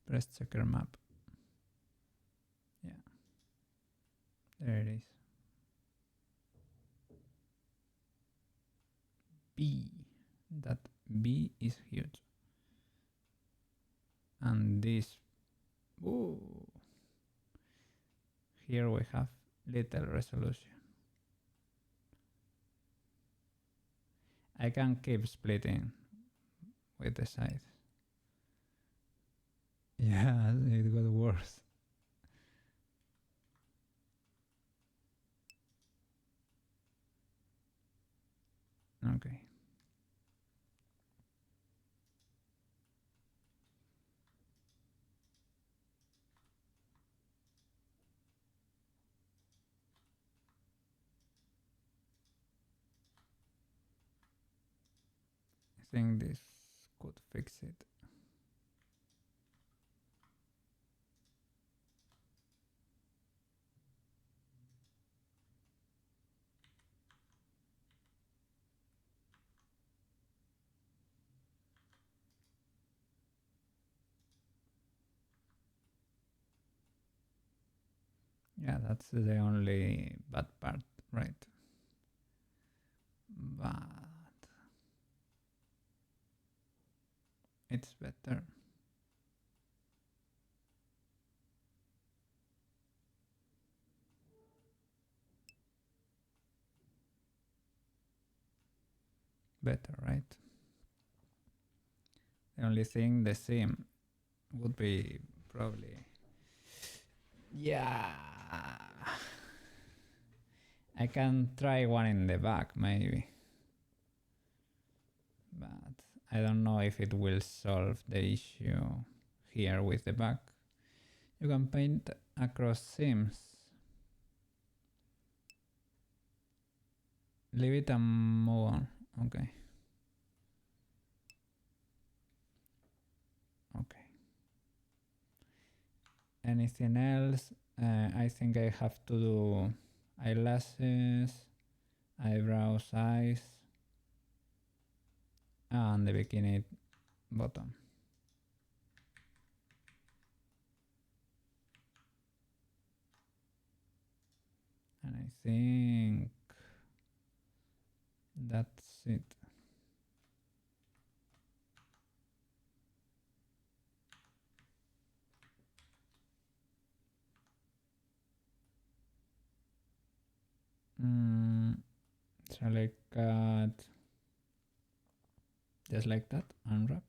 Speaker 1: Press checker map. Yeah. There it is. B. That B is huge. And this. Ooh. Here we have little resolution. I can keep splitting with the size. Yeah, it got worse. Okay. I think this could fix it. Yeah, that's the only bad part, right? But it's better. Better, right? The only thing, the seam would be probably. Yeah. I can try one in the back, maybe. But I don't know if it will solve the issue here with the back. You can paint across seams. Leave it and move on. Okay. Okay. Anything else? I think I have to do eyelashes, eyebrows, eyes, and the bikini bottom. And I think that's it. Shall I cut just like that? Unwrap.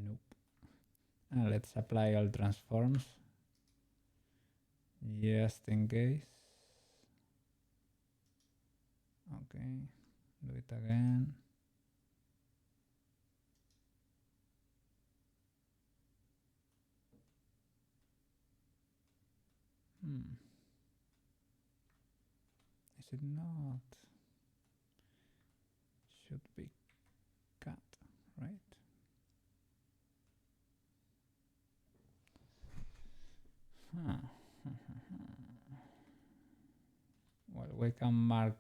Speaker 1: Nope. Let's apply all transforms just in case. Okay, do it again. Is it not? Should be cut, right? Well, we can mark.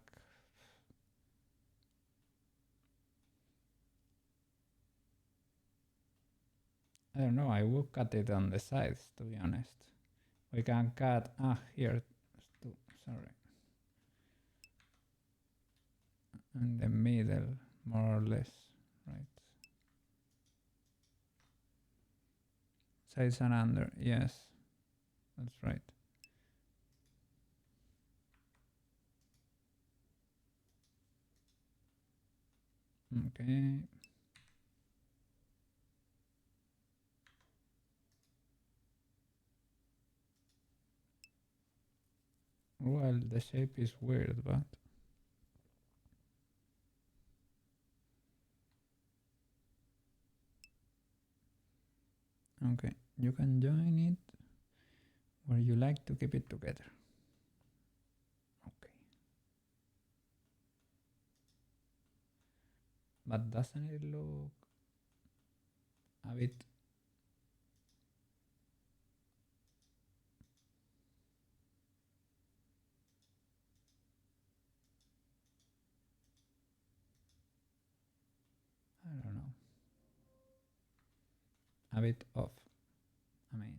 Speaker 1: I don't know, I will cut it on the sides, to be honest. We can cut, here, sorry. In the middle, more or less, right? Sides and under, yes, that's right. Okay. Well, the shape is weird, but okay, you can join it where you like to keep it together. But doesn't it look a bit... I don't know. A bit off. I mean...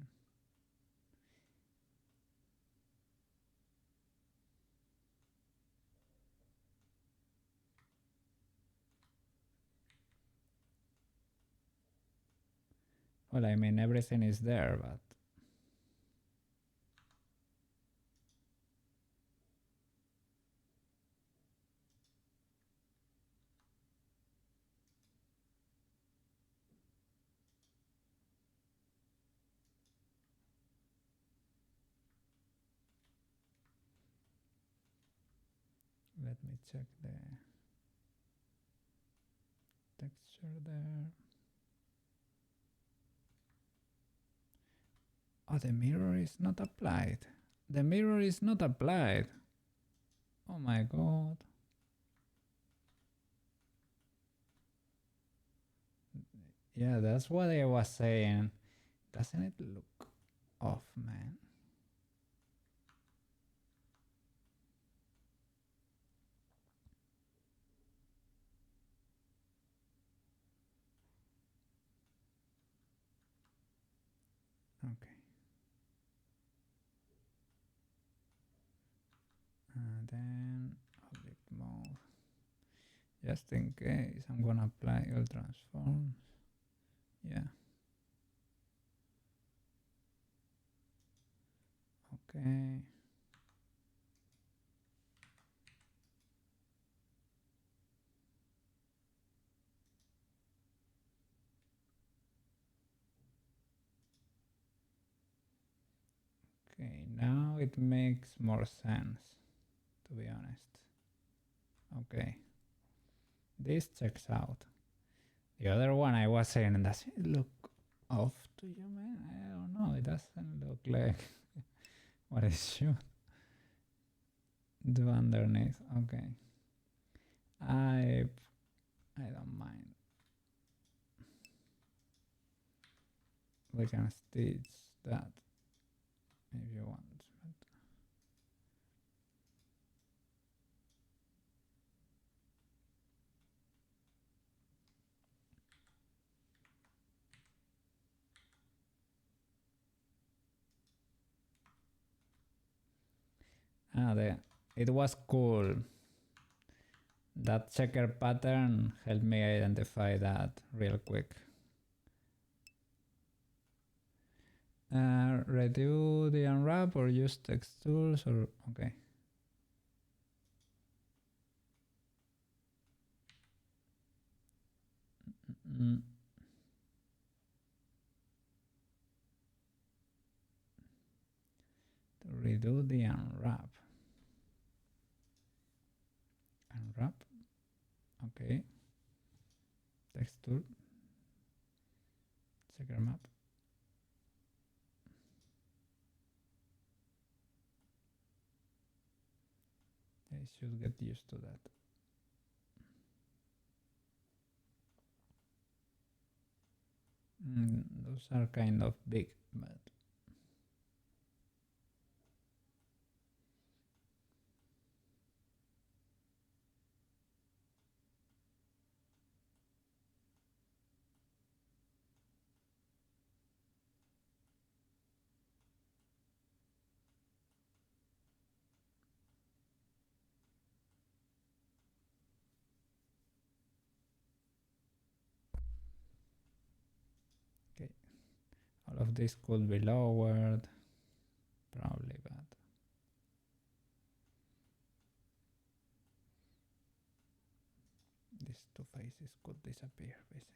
Speaker 1: Well, I mean, everything is there, but... Let me check the texture there. Oh, the mirror is not applied. The mirror is not applied. Oh my god. Yeah, that's what I was saying. Doesn't it look off, man? Okay. And then object mode. Just in case, I'm gonna apply all transforms. Yeah. Okay. Okay, now it makes more sense, to be honest. Okay. This checks out. The other one I was saying, does it look off to you, man? I don't know. It doesn't look like what it should do underneath. Okay. I don't mind. We can stitch that if you want. It was cool. That checker pattern helped me identify that real quick. Redo the unwrap or use text tools or okay. To redo the unwrap. Unwrap. Okay. Text tool. Checker map. I should get used to that. Those are kind of big, but okay. All of this could be lowered, probably, but these two faces could disappear basically.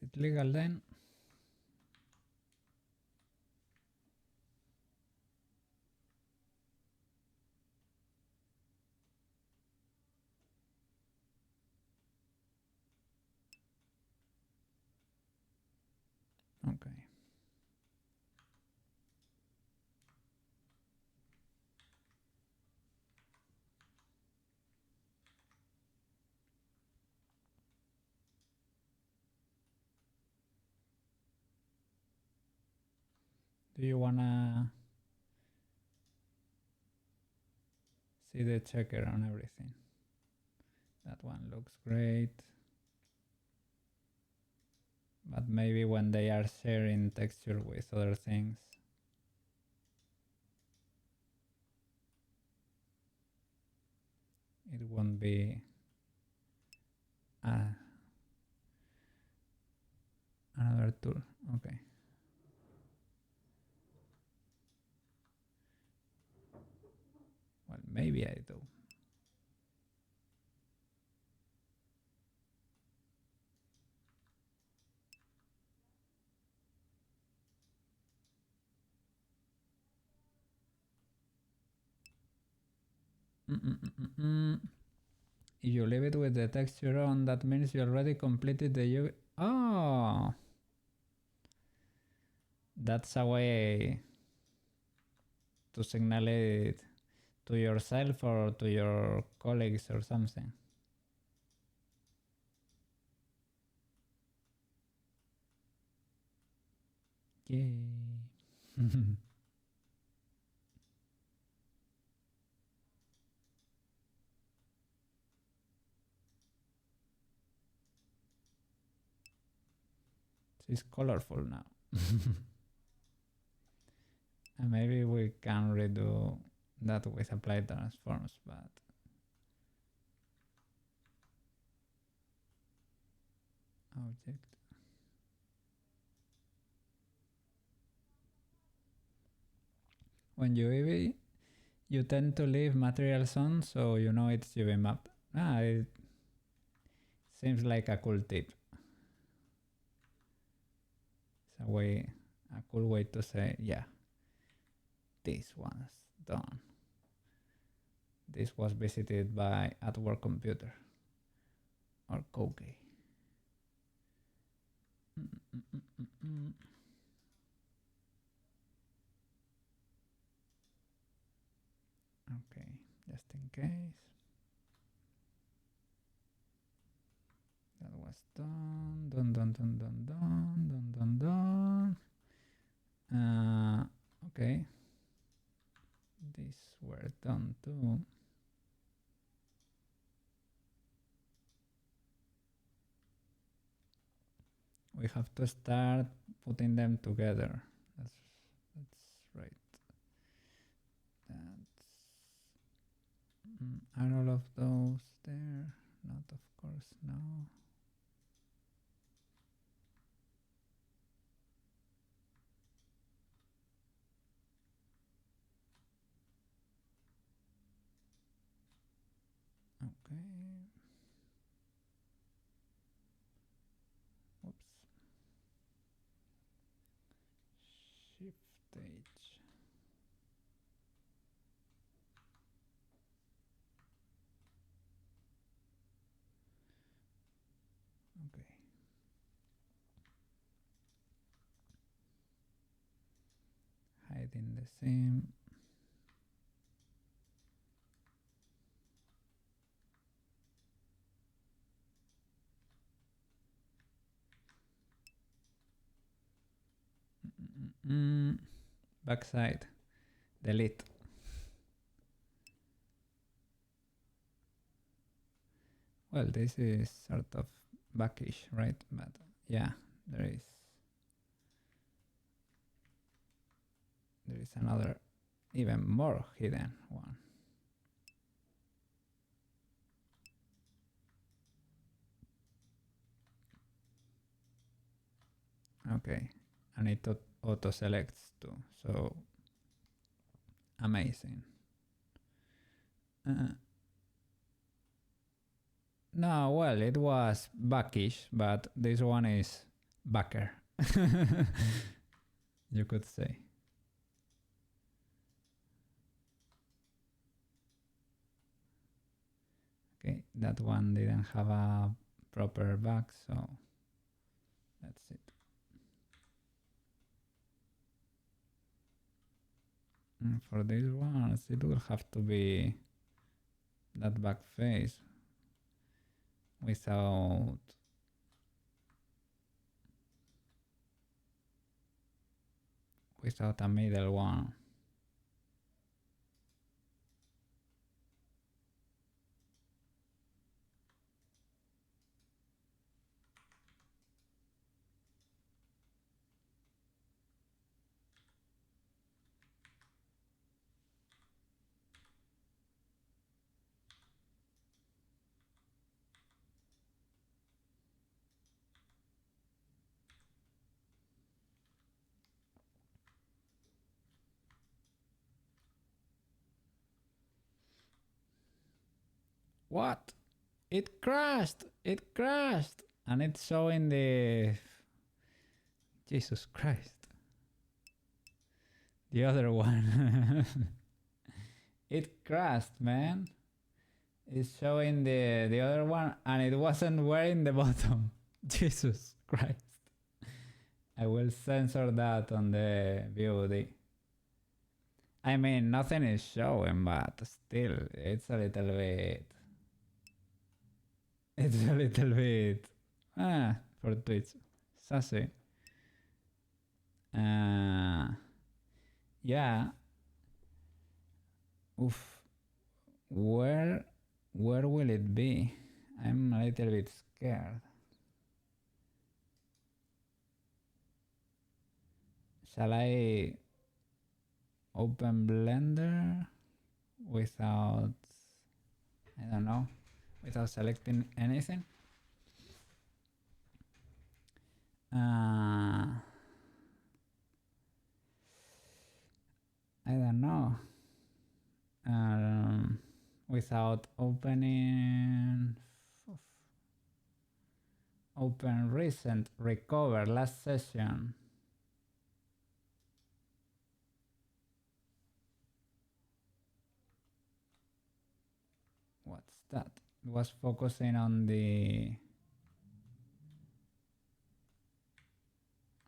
Speaker 1: it legal then? Okay. Do you wanna see the checker on everything? That one looks great. But maybe when they are sharing texture with other things, it won't be another tool. Okay. Well, maybe I do. If you leave it with the texture on, that means you already completed the Oh! That's a way to signal it to yourself or to your colleagues or something. Yay! It's colorful now. And maybe we can redo that with applied transforms, but object. When you UV, you tend to leave materials on, so you know it's UV mapped. It seems like a cool tip. It's a cool way to say, yeah, this one's done. This was visited by at work computer or Koke. Okay, just in case. That was done. Done. Okay. These were done too. We have to start putting them together. That's right. Are all of those there? Not, of course, no. Okay. Whoops. Shift H. Okay. Hiding the same. Backside. Delete. Well, this is sort of backish, right? But yeah, there is another even more hidden one. Okay, and it auto selects too, so amazing. No, well, it was backish, but this one is backer. You could say. Okay, that one didn't have a proper back, so that's it. And for this one, it will have to be that back face without a middle one. What? It crashed! It crashed! And it's showing the... Jesus Christ. The other one. It crashed, man. It's showing the other one and it wasn't wearing the bottom. Jesus Christ. I will censor that on the VOD. I mean, nothing is showing, but still, it's a little bit... It's a little bit... for Twitch. Sassy. Yeah. Oof. Where will it be? I'm a little bit scared. Shall I open Blender without, I don't know, without selecting anything? I don't know. Without opening, open recent, recover, last session. What's that? It was focusing on the...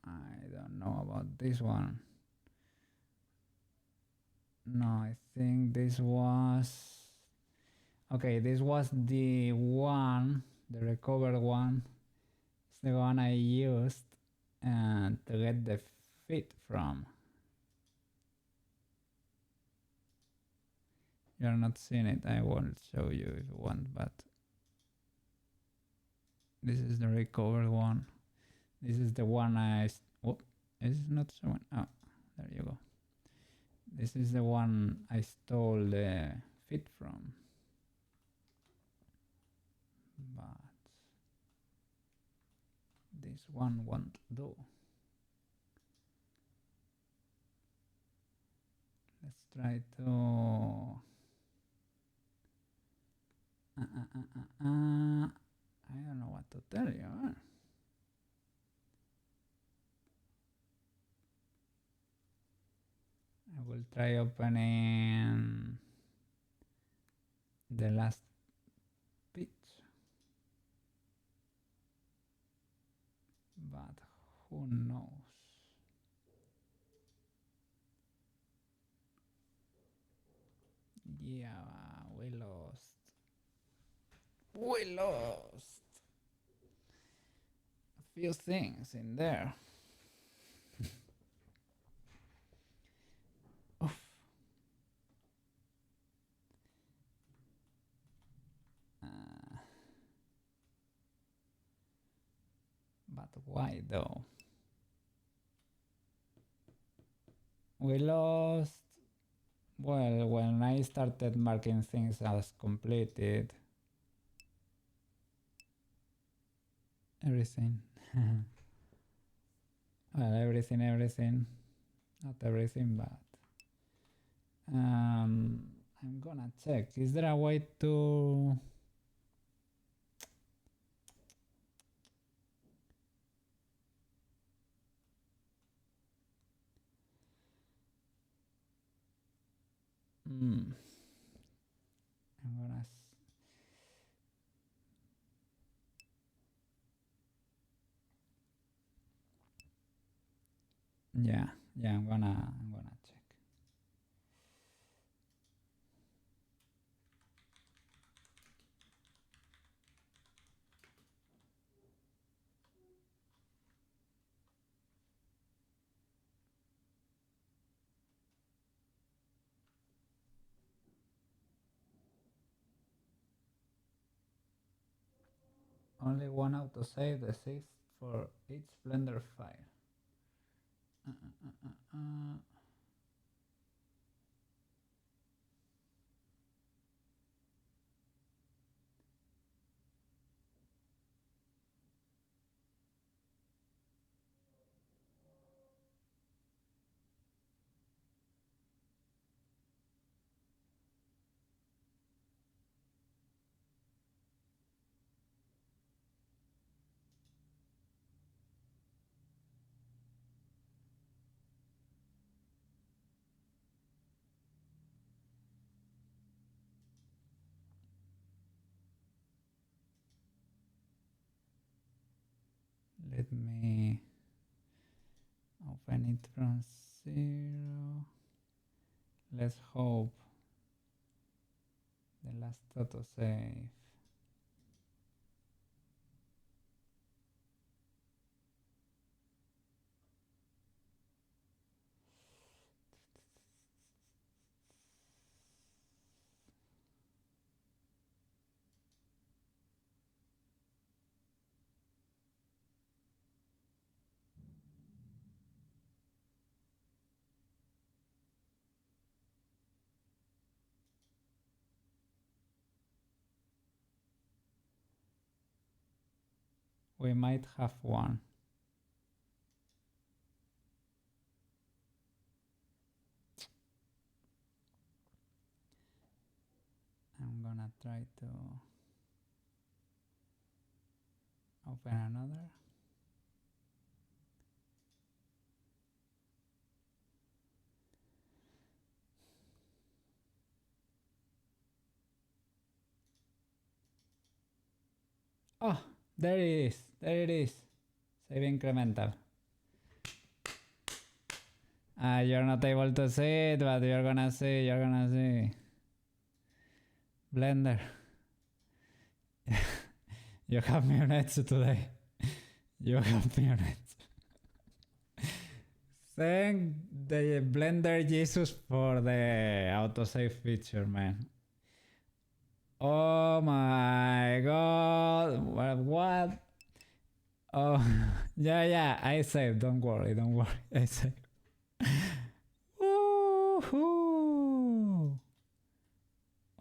Speaker 1: I don't know about this one. No, I think this was... Okay, this was the one, the recovered one. It's the one I used to get the fit from. You're not seeing it, I won't show you if you want, but this is the recovered one. This is the one is it not showing? Oh, there you go. This is the one I stole the fit from. But this one won't do. Let's try to... I don't know what to tell you. I will try opening the last pitch, but who knows? Yeah, we lost. We lost a few things in there. Oof. But why though? We lost. Well, when I started marking things as completed, everything. Well, everything. Not everything, but I'm gonna check. Is there a way to... I'm gonna yeah, I'm gonna check. Only one autosave exists for each Blender file. Uh, uh, uh, uh, uh. Let me open it from 0. Let's hope the last autosave. We might have one. I'm gonna try to open another. Oh, there it is. There it is. Save incremental. You're not able to see it, but you're gonna see. You're gonna see. Blender. You have me on edge today. You have me on edge. Thank the Blender Jesus for the autosave feature, man. Oh my god. What? Oh, yeah, I saved. Don't worry. I saved. Woohoo!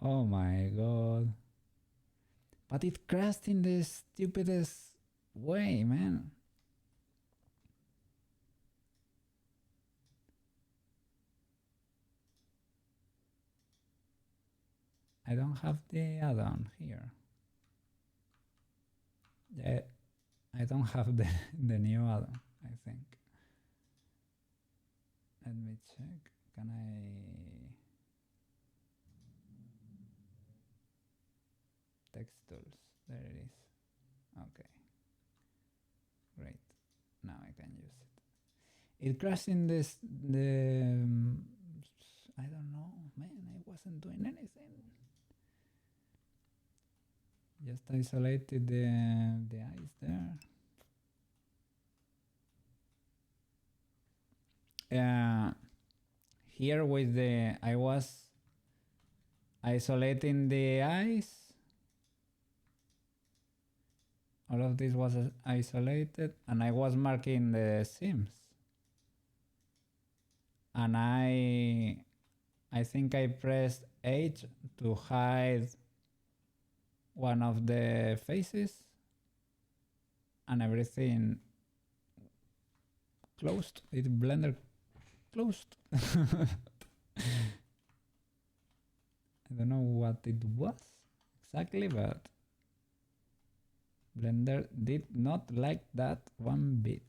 Speaker 1: Oh my god. But it crashed in the stupidest way, man. I don't have the add-on here. Yeah, I don't have the new add-on, I think. Let me check. Can I... Text tools. There it is. Okay. Great. Now I can use it. It crashed in this... I don't know. Man, I wasn't doing anything. Just isolated the eyes there. Here with the... I was isolating the eyes. All of this was isolated and I was marking the seams. And I think I pressed H to hide one of the faces and everything closed. It Blender closed. I don't know what it was exactly, but Blender did not like that one bit.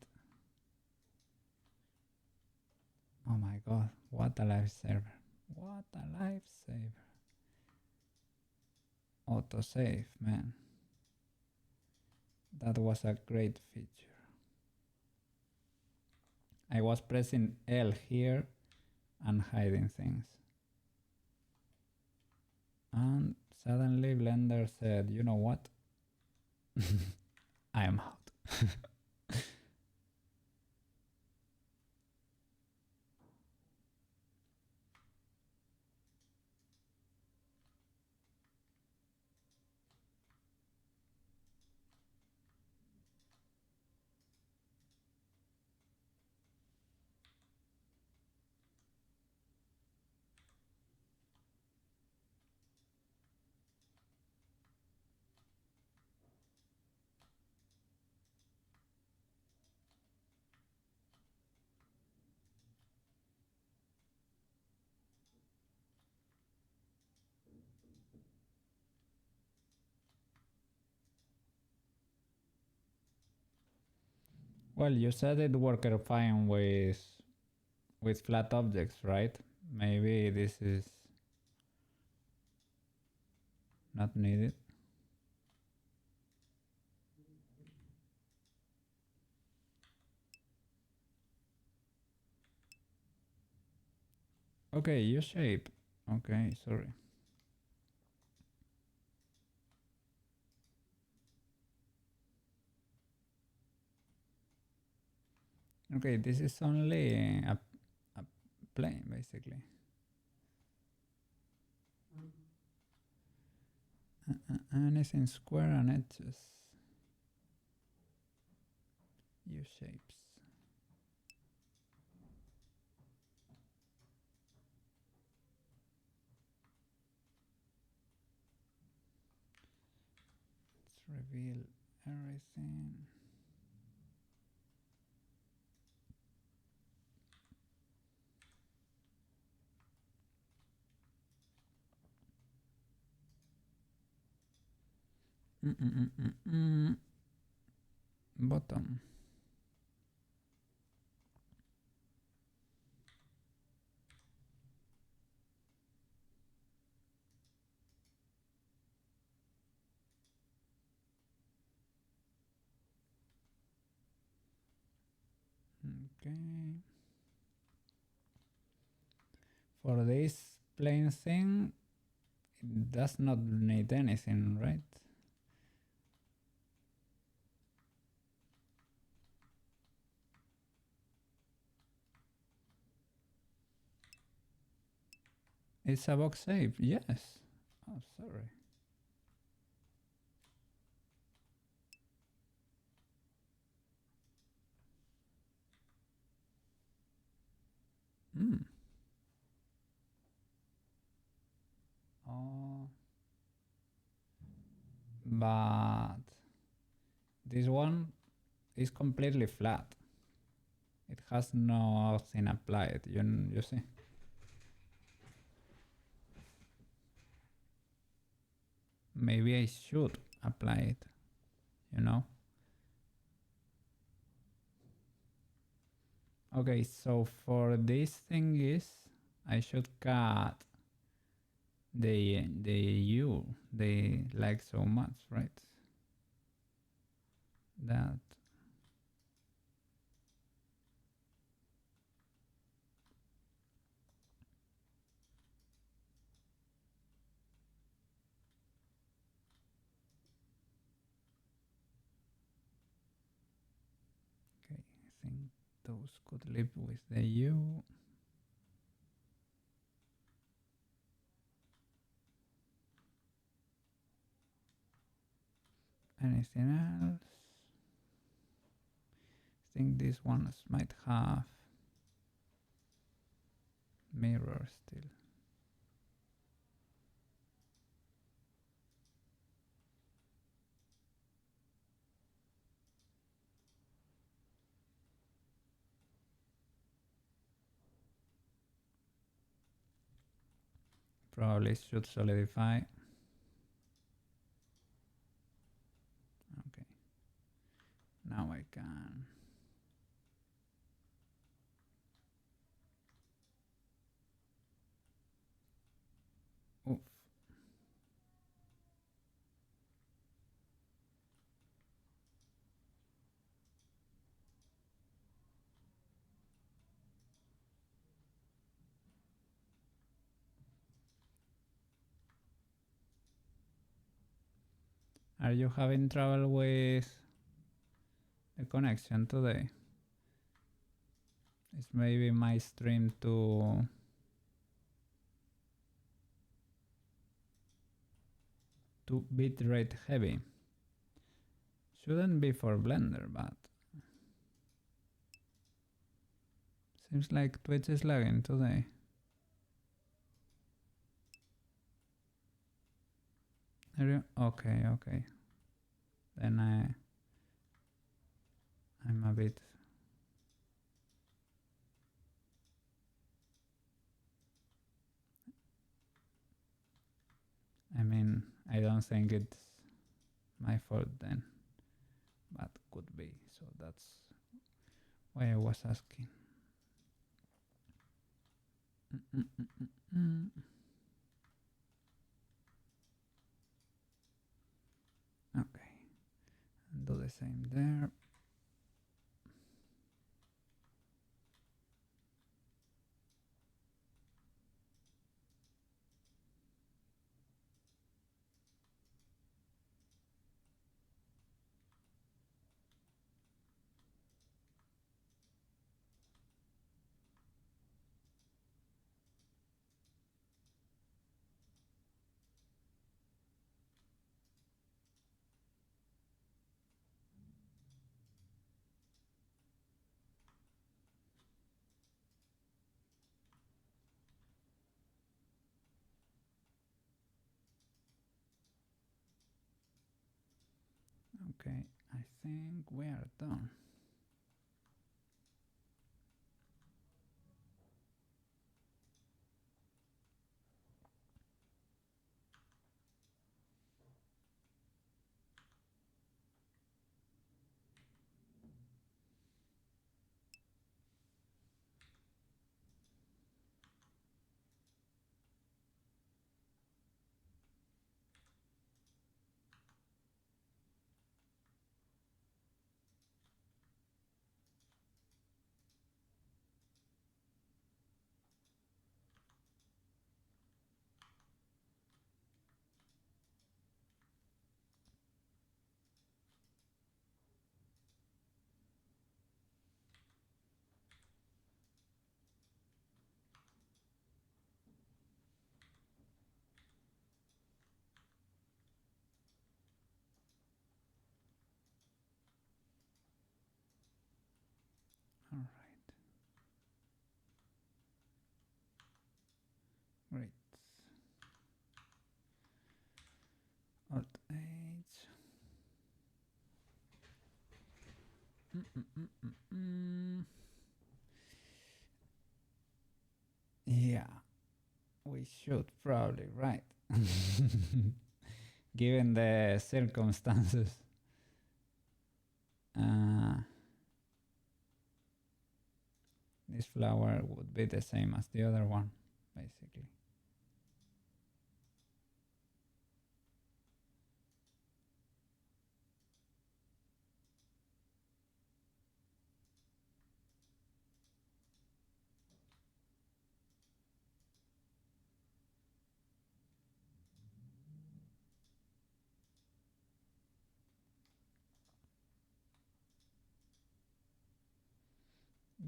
Speaker 1: Oh my god, what a lifesaver. What a lifesaver. Autosave, man. That was a great feature. I was pressing L here and hiding things. And suddenly Blender said, you know what? I am out. Well, you said it worked fine with flat objects, right? Maybe this is not needed. Okay, use shape. Okay, sorry. Okay, this is only a plane, basically. Anything square and edges. Use shapes. Let's reveal everything. Bottom. Okay. For this plain thing, it does not need anything, right? It's a box shape, yes. Oh, sorry. Oh. But this one is completely flat. It has nothing applied, you see. Maybe I should apply it, you know. Okay, so for this thing is I should cut the U they like so much, right? That okay, I think those could live with the U. Anything else? I think these ones might have mirrors still. Probably should solidify. Okay. Now I can. Are you having trouble with the connection today? It's maybe my stream too bitrate heavy. Shouldn't be for Blender, but seems like Twitch is lagging today. Are you? Okay, okay. Then I'm a bit. I mean, I don't think it's my fault then, but could be. So that's why I was asking. Okay, and do the same there. Okay, I think we are done. All right, great. Alt H. Yeah, we should probably, right? Given the circumstances. This flower would be the same as the other one, basically.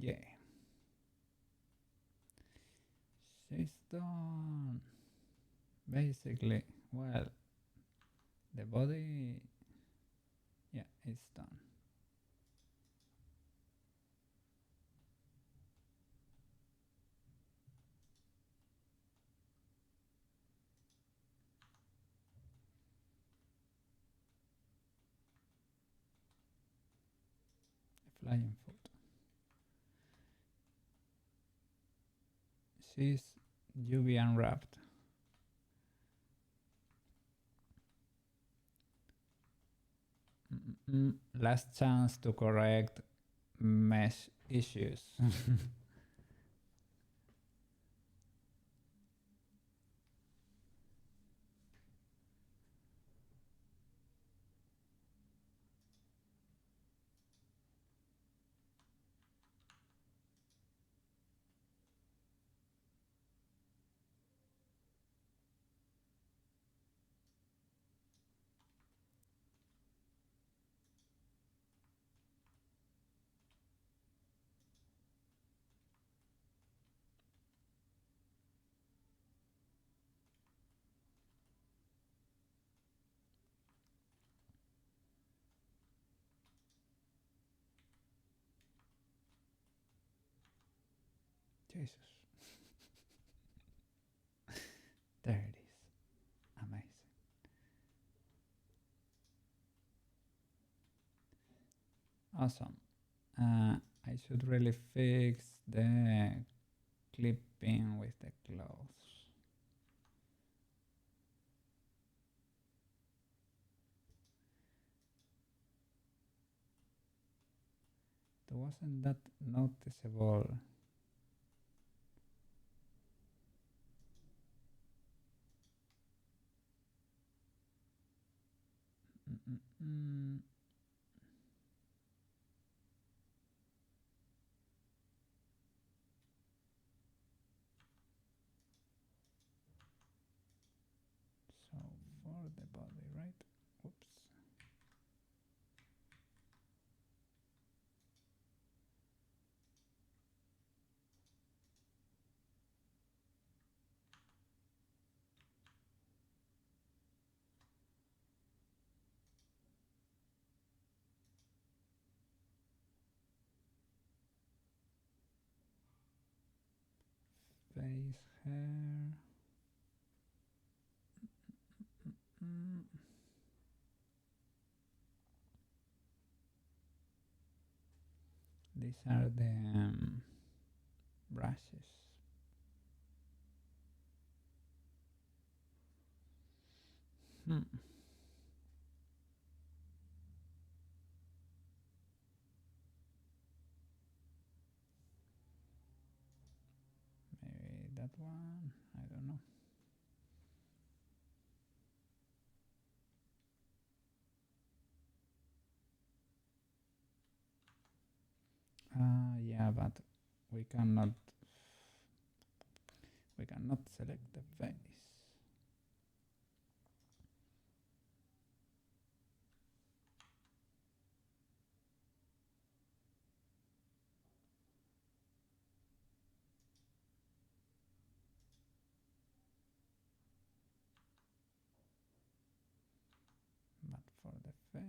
Speaker 1: Yeah. She's done. Basically, well, the body, yeah, it's done. The flying foot. She's UV unwrapped. Last chance to correct mesh issues. Jesus. There it is. Amazing. Awesome. I should really fix the clipping with the clothes. It wasn't that noticeable. Mm-mm-mm. So for the body, right? Oops. Face hair. Mm. These are the brushes. Hmm. Maybe that one. I don't know. Yeah, but we cannot select the face. But for the face,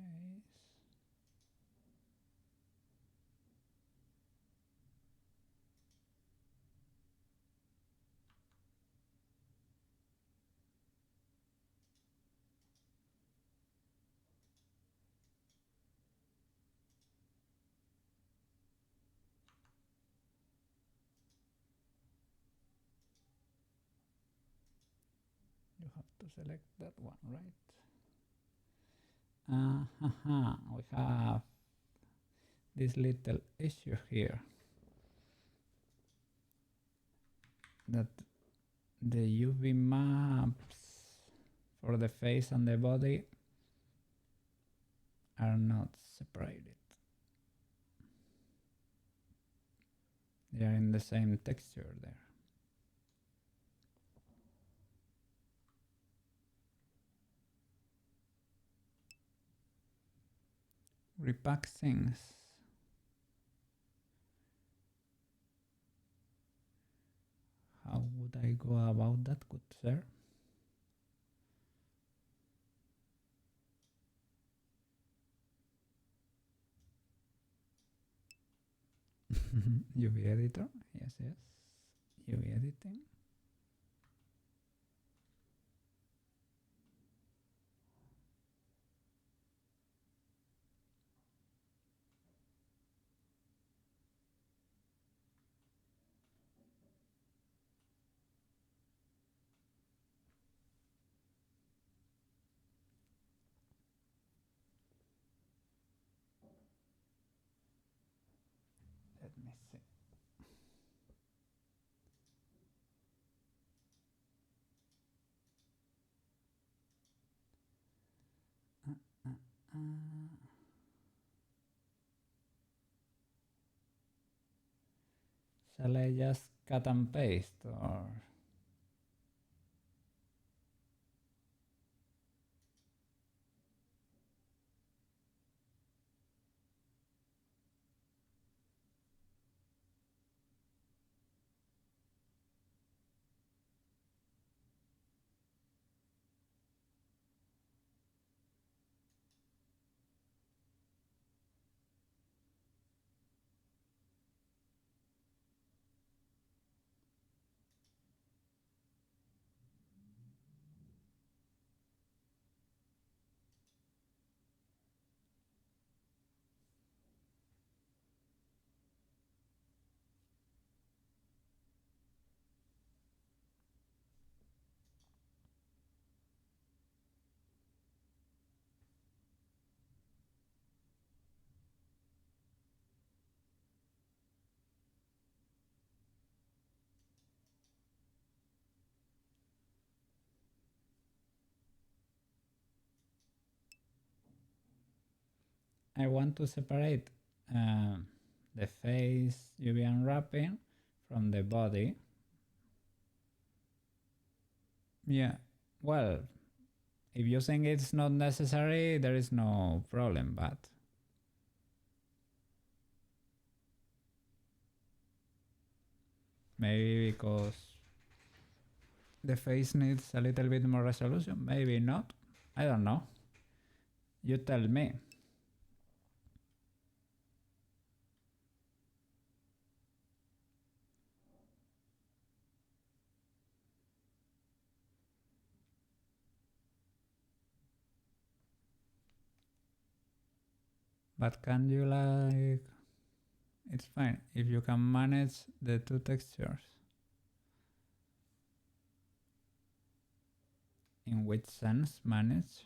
Speaker 1: you have to select that one, right? We have this little issue here that the UV maps for the face and the body are not separated. They are in the same texture there. Repack things. How would I go about that, good sir? UV editor, yes, yes. UV editing. Let me see. Shall I just cut and paste or? I want to separate the face UV unwrapping from the body. Yeah, well, if you think it's not necessary, there is no problem, but maybe because the face needs a little bit more resolution, maybe not. I don't know. You tell me. But can you like... It's fine if you can manage the two textures. In which sense manage?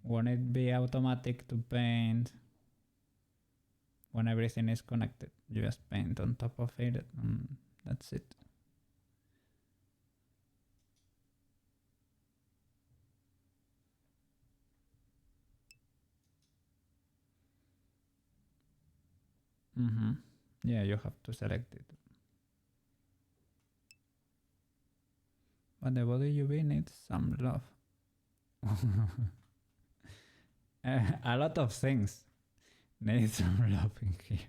Speaker 1: Won't it be automatic to paint when everything is connected? You just paint on top of it and that's it. Yeah, you have to select it. But the body UV needs some love. A lot of things need some love in here.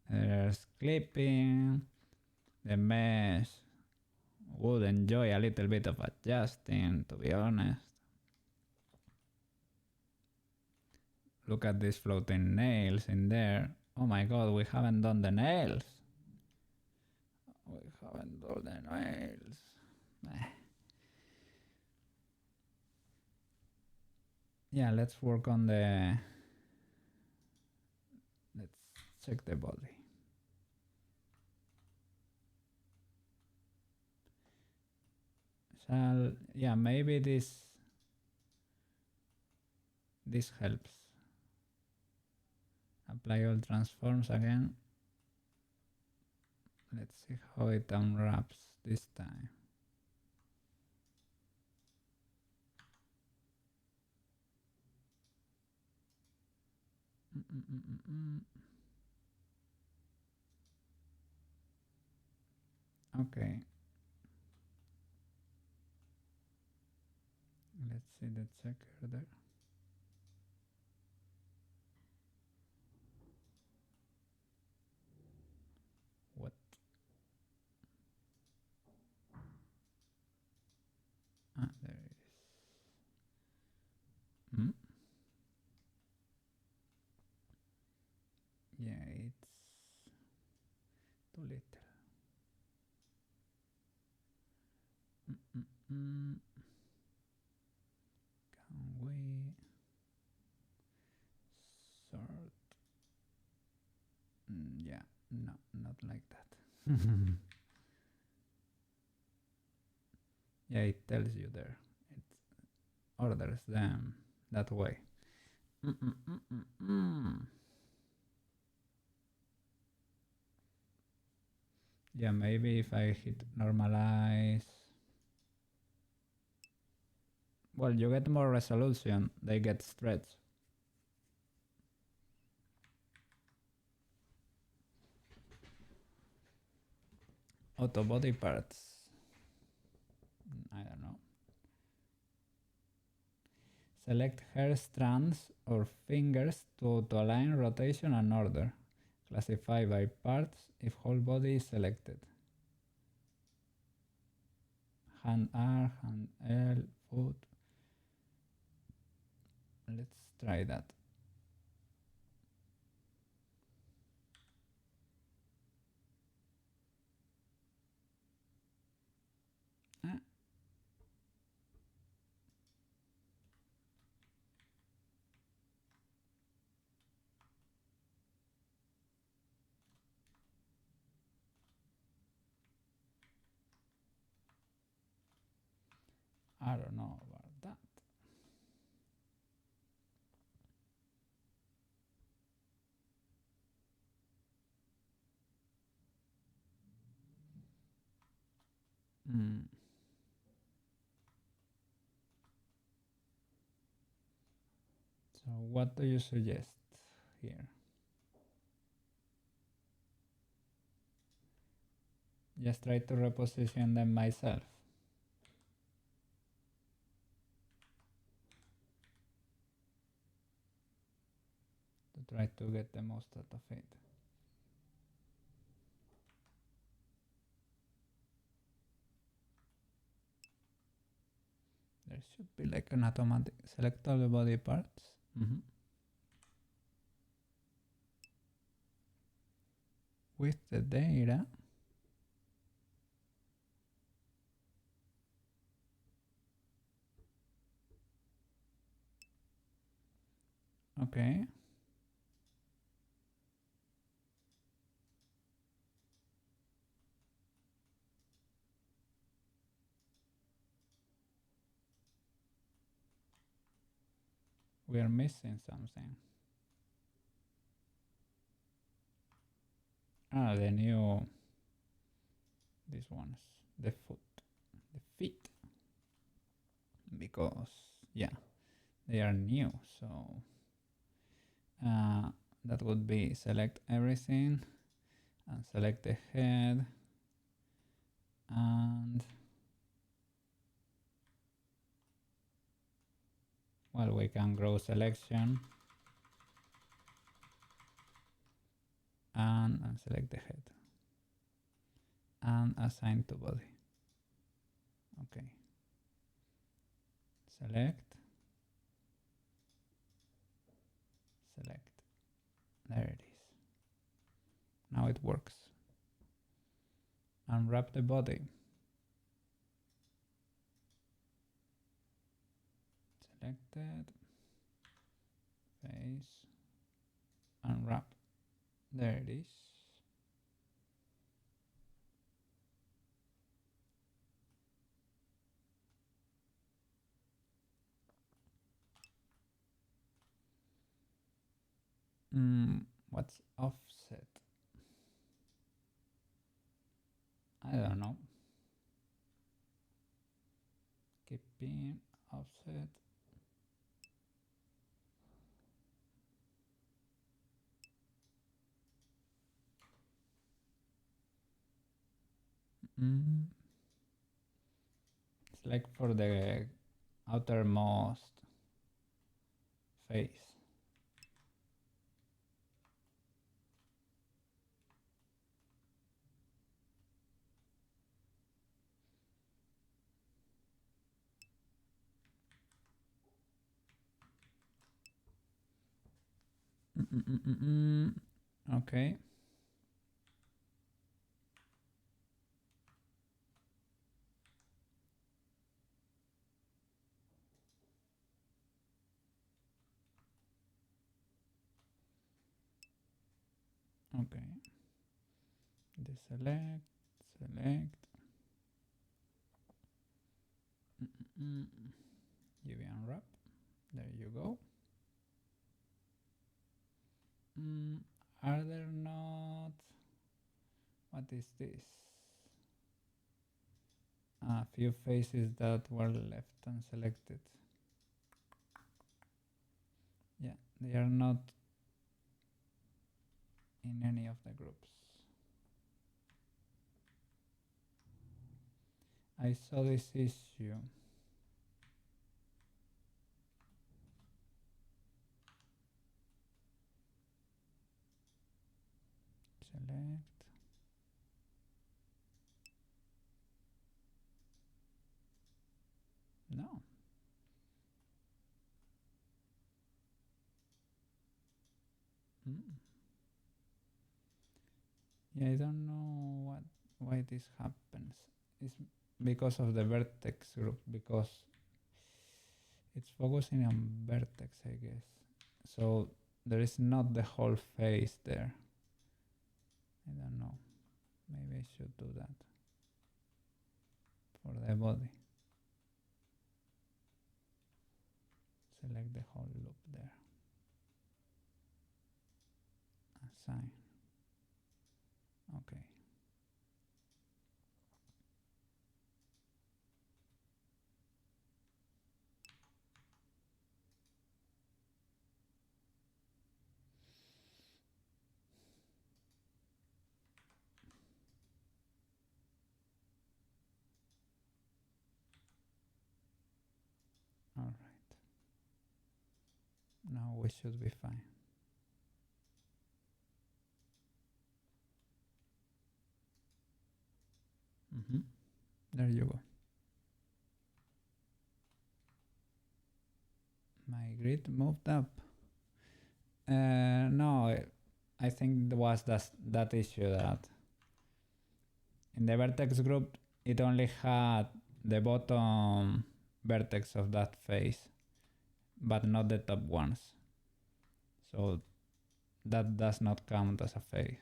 Speaker 1: There's clipping, the mesh would enjoy a little bit of adjusting, to be honest. Look at these floating nails in there. Oh my god, we haven't done the nails. We haven't done the nails. Yeah, let's work on the... Let's check the body. Yeah, maybe this helps. Apply all transforms again. Let's see how it unwraps this time. Okay. Let's see the checker there. What? Ah, there it is. Yeah, it's too little. Can we sort? Yeah, no, not like that. Yeah, it tells you there. It orders them that way. Yeah, maybe if I hit normalize. Well, you get more resolution, they get stretched. Auto body parts. I don't know. Select hair strands or fingers to align rotation and order. Classify by parts if whole body is selected. Hand R, hand L, foot. Let's try that. I don't know about that. So what do you suggest here? Just try to reposition them myself. To try to get the most out of it. There should be like an automatic select all the body parts. With the data. Okay. We are missing something. Ah, the new, these ones, the feet, because yeah, they are new. So that would be select everything and select the head and well, we can grow selection and select the head and assign to body. Okay. Select. There it is. Now it works. Unwrap the body. Selected. Face. Unwrap. There it is. What's offset? I don't know. Keeping offset. It's like for the outermost face. Okay. Okay. Deselect, select. UV unwrap. There you go. Are there not? What is this? A few faces that were left unselected. Yeah, they are not in any of the groups. I saw this issue. Select. No. Yeah, I don't know why this happens. It's because of the vertex group, because it's focusing on vertex, I guess. So there is not the whole face there. I don't know. Maybe I should do that for the body. Select the whole loop there. Assign. Okay. Now we should be fine. There you go. My grid moved up. No, I think there was that issue that in the vertex group it only had the bottom vertex of that face, but not the top ones. So that does not count as a face.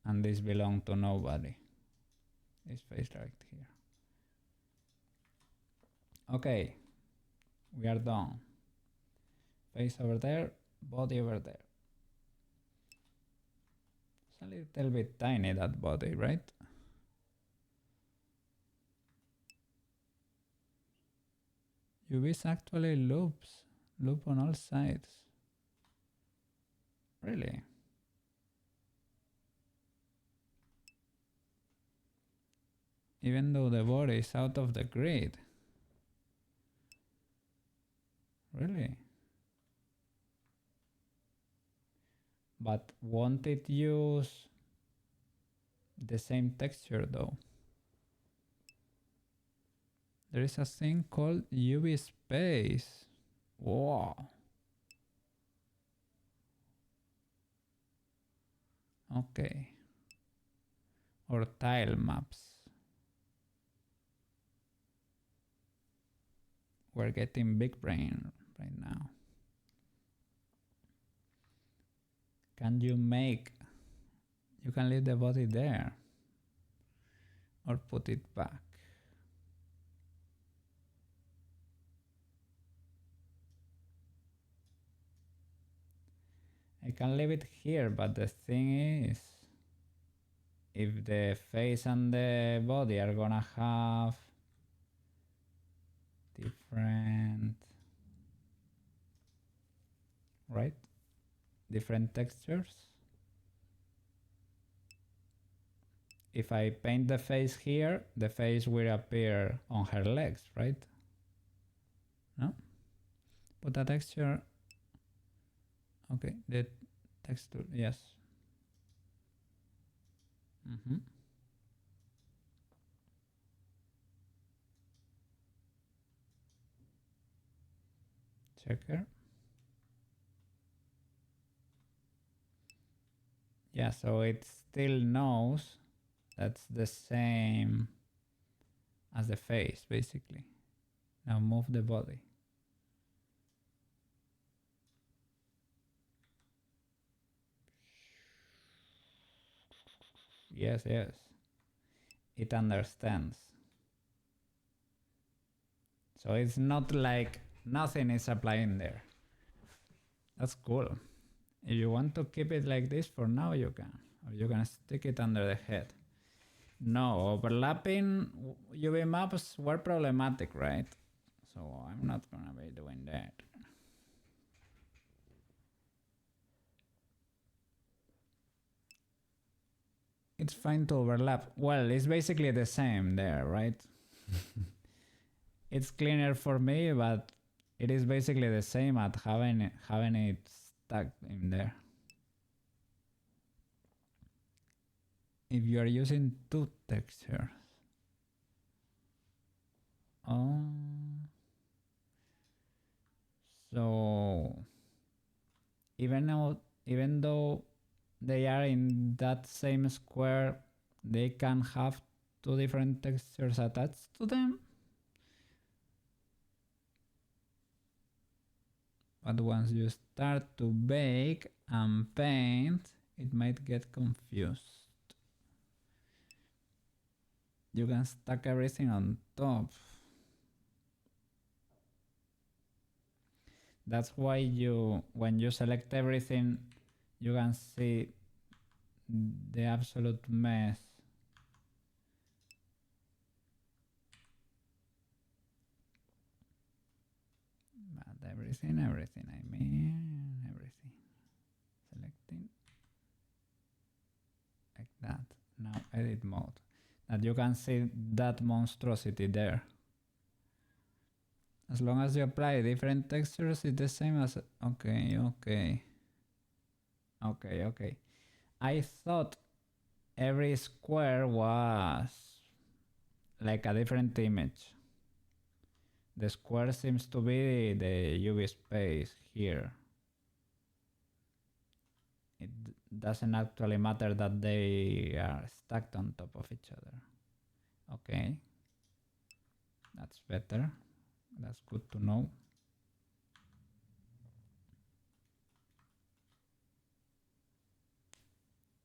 Speaker 1: And this belongs to nobody. This face right here. Okay, we are done. Face over there, body over there. It's a little bit tiny, that body, right? UVs actually loop on all sides. Really? Even though the body is out of the grid. Really? But won't it use the same texture though? There is a thing called UV space. Wow. Okay. Or tile maps. We're getting big brain right now. Can you make... You can leave the body there. Or put it back. I can leave it here, but the thing is, if the face and the body are gonna have different, right? Different textures. If I paint the face here, the face will appear on her legs, right? No? Put a texture. Okay, the texture, yes. Checker. Yeah, so it still knows that's the same as the face, basically. Now move the body. Yes, yes. It understands. So it's not like nothing is applying there. That's cool. If you want to keep it like this for now, you can. Or you can stick it under the head. No, overlapping UV maps were problematic, right? So I'm not gonna be doing that. It's fine to overlap. Well, it's basically the same there, right? It's cleaner for me, but it is basically the same at having it stuck in there. If you are using two textures. So even though they are in that same square, they can have two different textures attached to them. But once you start to bake and paint, it might get confused. You can stack everything on top. That's why when you select everything, you can see the absolute mess. But everything, I mean everything. Selecting like that. Now edit mode. That you can see that monstrosity there. As long as you apply different textures, it's the same as... Okay. I thought every square was like a different image. The square seems to be the UV space here. It doesn't actually matter that they are stacked on top of each other. Okay. That's better. That's good to know.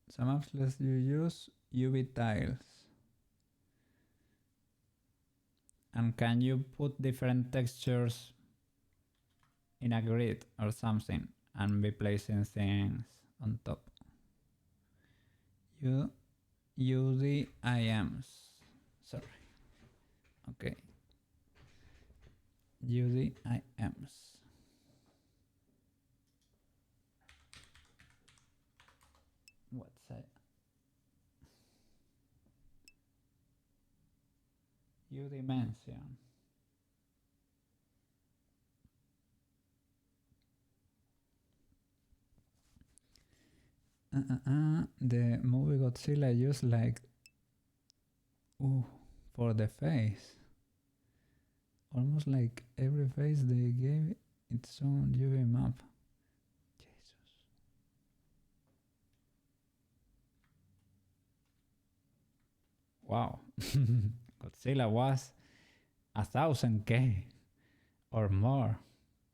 Speaker 1: Some apps let you use UV tiles. And can you put different textures in a grid or something and be placing things on top? UDIMs. Sorry. Okay. UDIMs. What's that? U-dimension. The movie Godzilla used like for the face. Almost like every face they gave its own UV map. Jesus. Wow. Godzilla was 1,000K or more.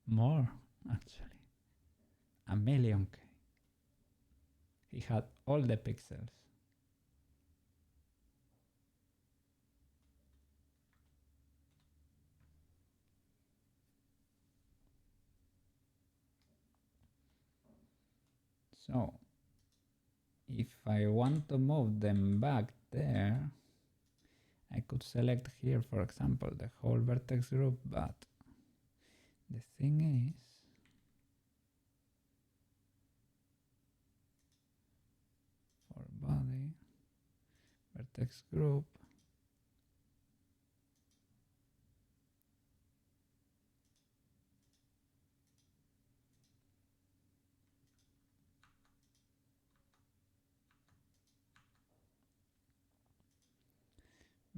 Speaker 1: More, actually. 1,000,000K. He had all the pixels. So, if I want to move them back there, I could select here, for example, the whole vertex group, but the thing is, for body, vertex group,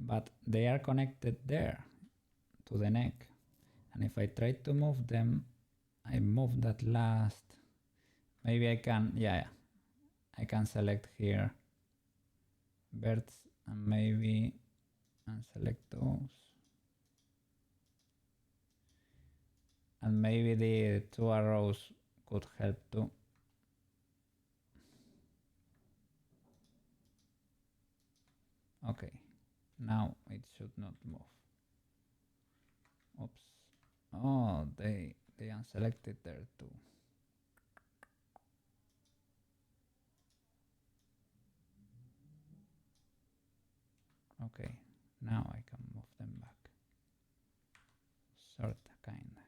Speaker 1: but they are connected there to the neck. And if I try to move them, I move that last. Maybe I can, I can select here birds and maybe and select those. And maybe the 2 arrows could help too. Okay, now it should not move. Oops. Oh, they unselected there too. Okay, now I can move them back. Sorta, kinda.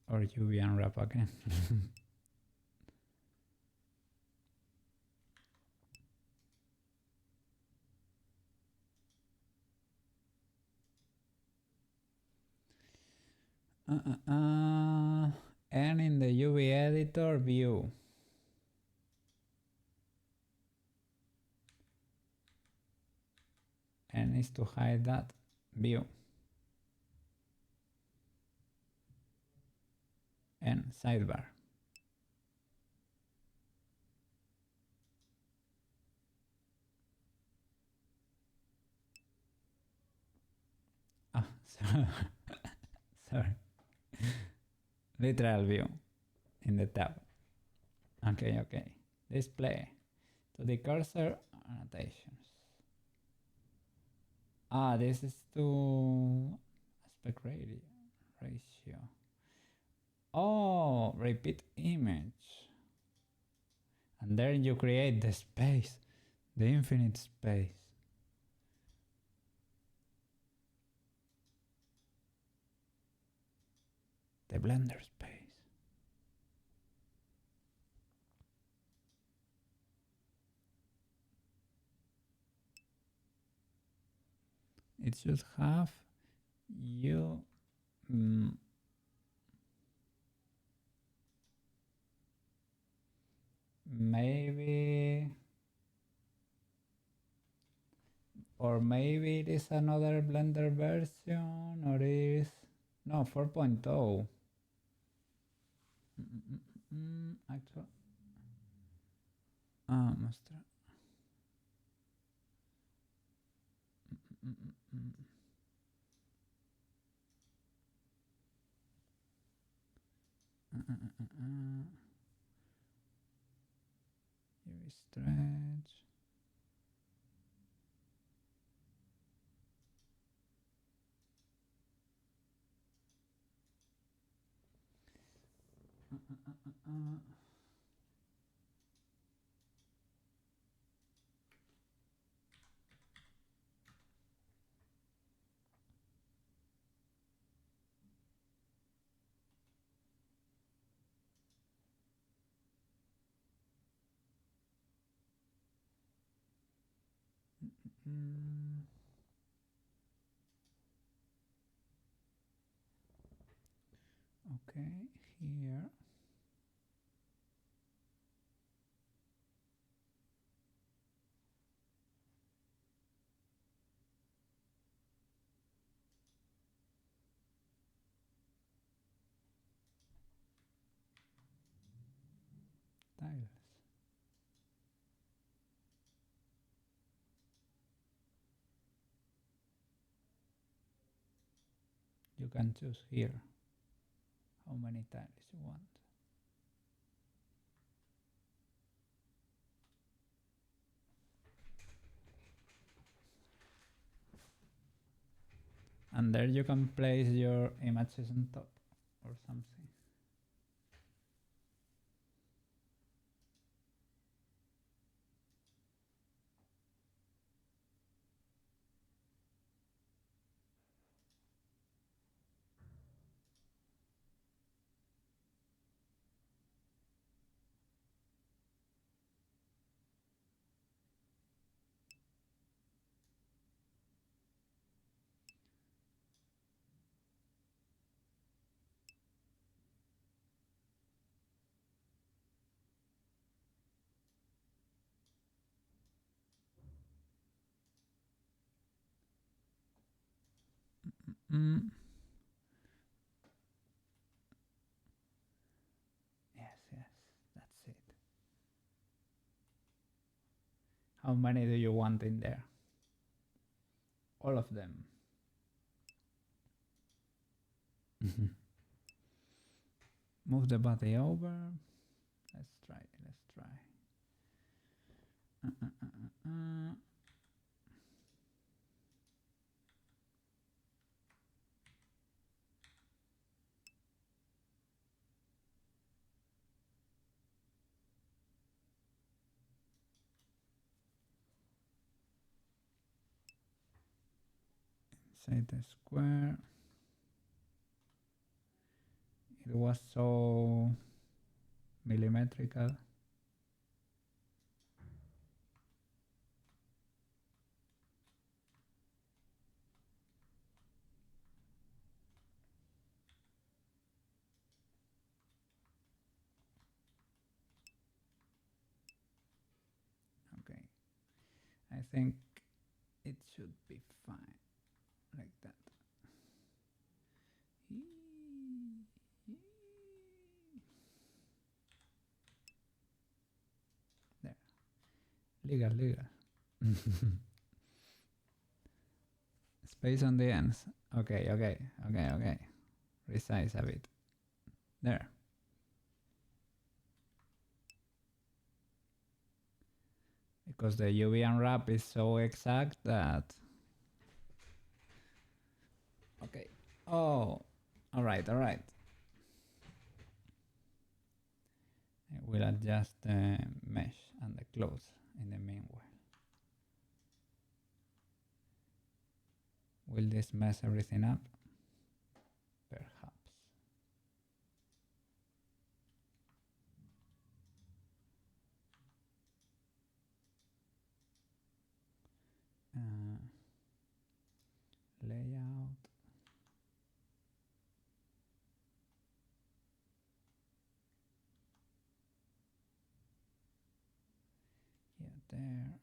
Speaker 1: Or UV unwrap again. And in the UV editor view. And is to hide that view. And sidebar. Sorry. Literal view in the tab. Okay. Display. To the cursor annotations. This is to aspect ratio. Oh, repeat image. And then you create the space, the infinite space. The Blender space. it should have you maybe, or maybe it is another Blender version, or is no 4.0. Actually, mostra. Here is stretch. Okay, here. Tiles. You can choose here how many tiles you want. And there you can place your images on top or something. Yes, that's it. How many do you want in there? All of them. Move the body over. Let's try. Inside the square. It was so millimetrical. Okay, I think it should be fine like that. There. Legal. Space on the ends. Okay. Resize a bit. There. Because the UV unwrap is so exact that... Okay. Oh, all right. I will adjust the mesh and the clothes in the meanwhile. Will this mess everything up? Perhaps. there.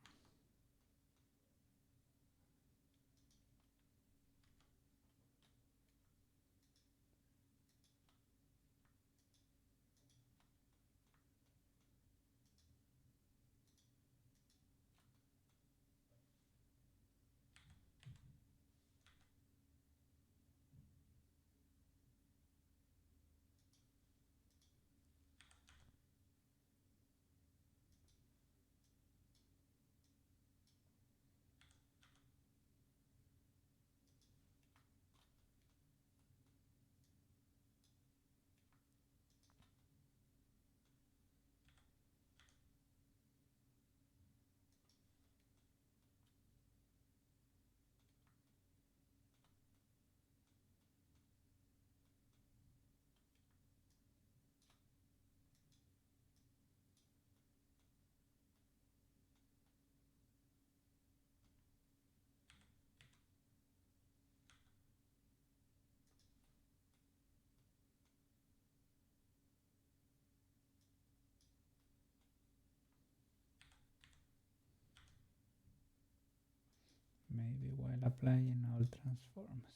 Speaker 1: Maybe while applying all transforms,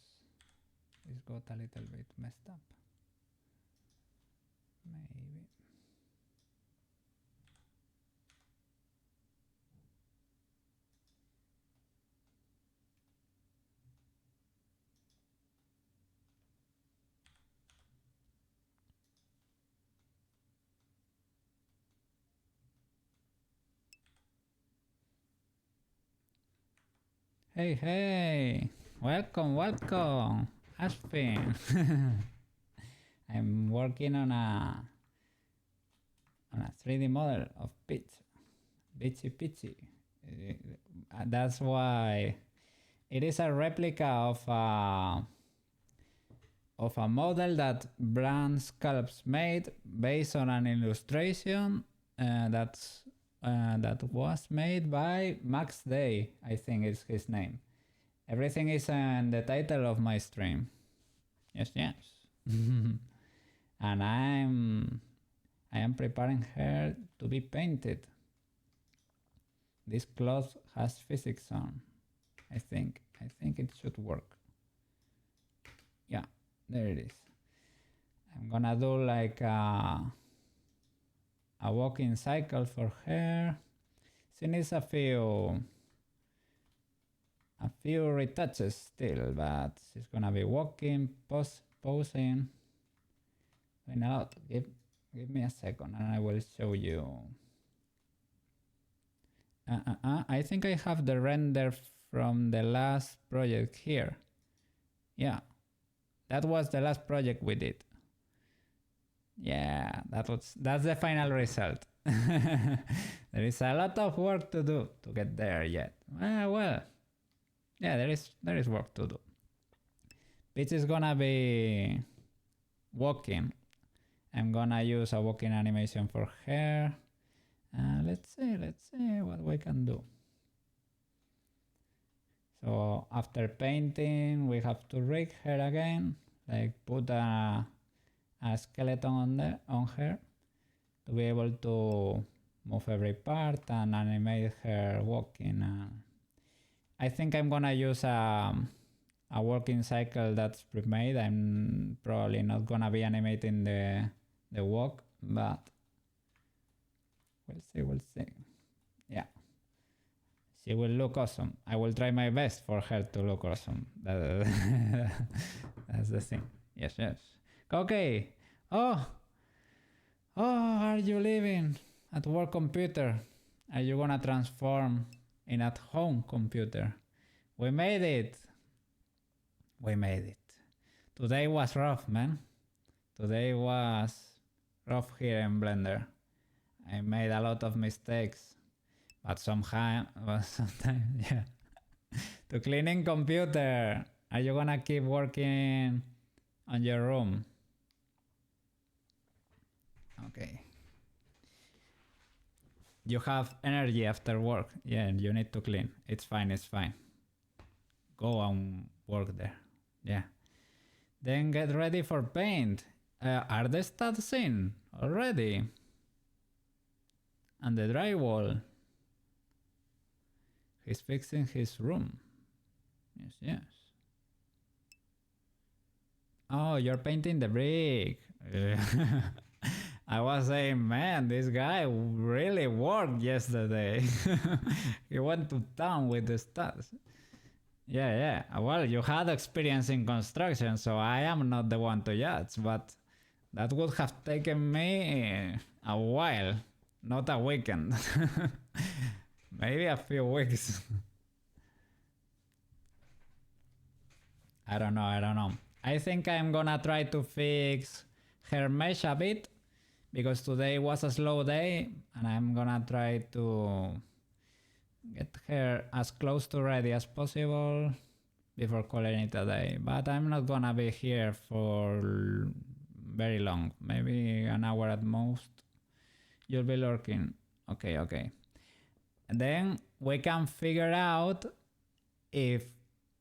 Speaker 1: this got a little bit messed up. Maybe. Hey, hey! Welcome, welcome! Aspin! I'm working on a 3D model of Peachy. That's why it is a replica of a model that Bran Sculpts made based on an illustration that was made by Max Day, I think is his name. Everything is in the title of my stream. Yes. And I am preparing her to be painted. This cloth has physics on. I think it should work. Yeah, there it is. I'm gonna do like a walking cycle for her. She needs a few retouches still, but she's gonna be walking, posing. Doing a lot. Give me a second and I will show you. I think I have the render from the last project here. Yeah, that was the last project we did. Yeah, that's the final result. There is a lot of work to do to get there yet. Well, yeah, there is work to do. Peach is gonna be walking. I'm gonna use a walking animation for her. Let's see what we can do. So after painting, we have to rig her again, like put a skeleton on her to be able to move every part and animate her walking. I think I'm gonna use a walking cycle that's pre-made. I'm probably not gonna be animating the walk, but we'll see. Yeah, she will look awesome. I will try my best for her to look awesome. That's the thing. Yes. Okay. Oh, are you living at work computer? Are you gonna transform in at home computer? We made it. Today was rough, man. Today was rough here in Blender. I made a lot of mistakes, but sometimes, yeah. To cleaning computer. Are you gonna keep working on your room? Okay. You have energy after work. Yeah, you need to clean. It's fine. Go and work there. Yeah. Then get ready for paint. Are the stats in already? And the drywall. He's fixing his room. Yes, yes. Oh, you're painting the brick. I was saying, man, this guy really worked yesterday. He went to town with the stuff. Yeah, yeah. Well, you had experience in construction, so I am not the one to judge, but that would have taken me a while, not a weekend. Maybe a few weeks. I don't know, I don't know. I think I'm gonna try to fix her mesh a bit because today was a slow day and I'm gonna try to get her as close to ready as possible before calling it a day. But I'm not gonna be here for very long, maybe an hour at most. You'll be lurking. Okay, okay. And then we can figure out if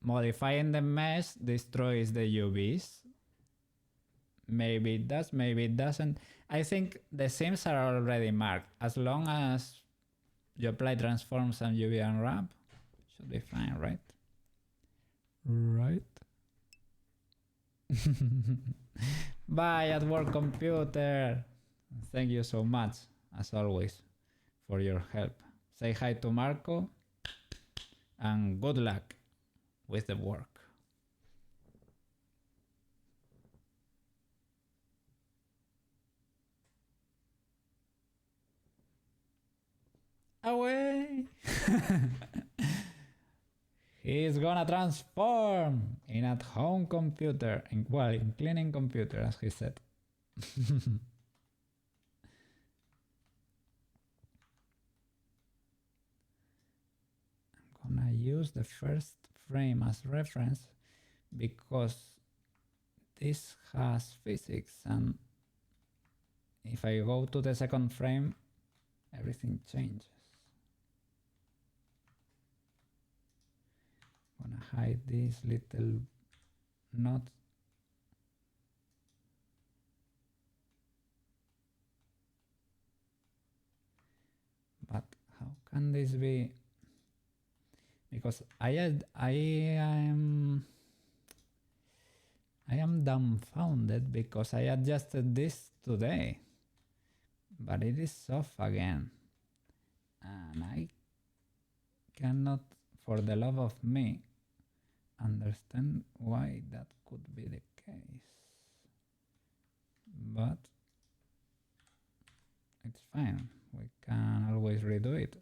Speaker 1: modifying the mesh destroys the UVs. Maybe it does, maybe it doesn't. I think the seams are already marked. As long as you apply transforms and UV unwrap, should be fine, right? Right? Bye at work computer. Thank you so much, as always, for your help. Say hi to Marco and good luck with the work. Away! He's gonna transform in at home computer, in cleaning computer, as he said. I'm gonna use the first frame as reference because this has physics, and if I go to the second frame, everything changes. I'm gonna hide this little knot. But how can this be? Because I am dumbfounded because I adjusted this today, but it is off again, and I cannot, for the love of me, understand why that could be the case. But it's fine, we can always redo it.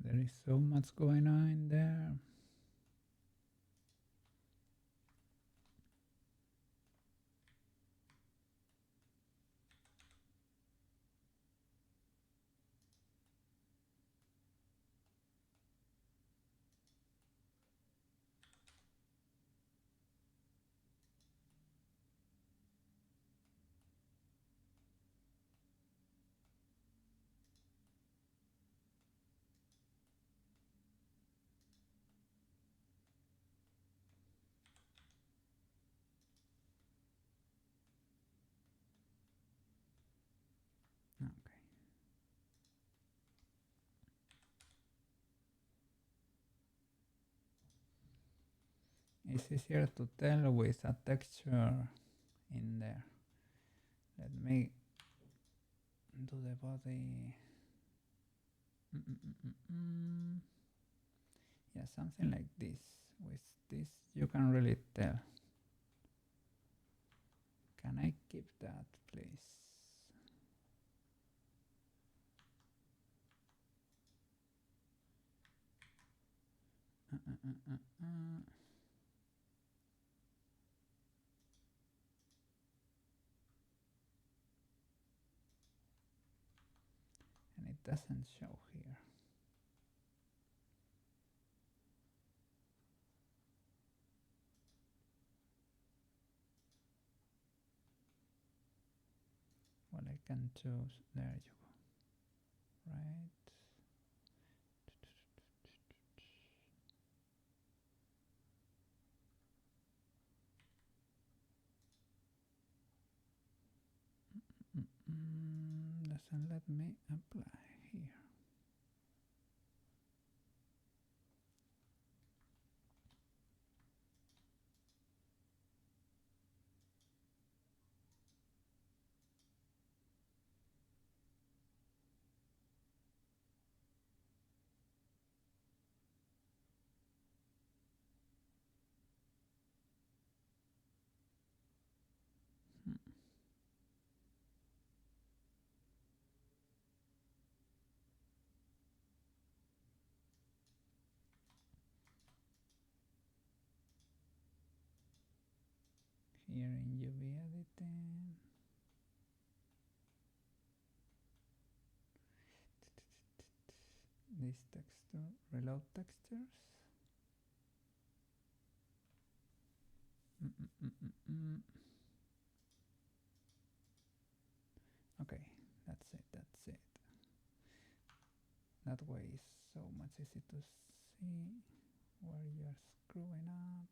Speaker 1: There is so much going on in there. It's easier to tell with a texture in there. Let me do the body. Yeah, something like this. With this you can really tell. Can I keep that, please? And it doesn't show here. Well, I can choose. There you go. Right. Doesn't let me apply here. Here in UV editing. This texture, reload textures. Okay, that's it. That way is so much easy to see where you're screwing up.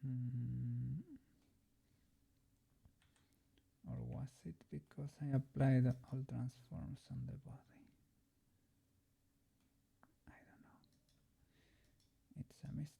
Speaker 1: Okay. Or was it because I applied all transforms on the body? I don't know. It's a mystery.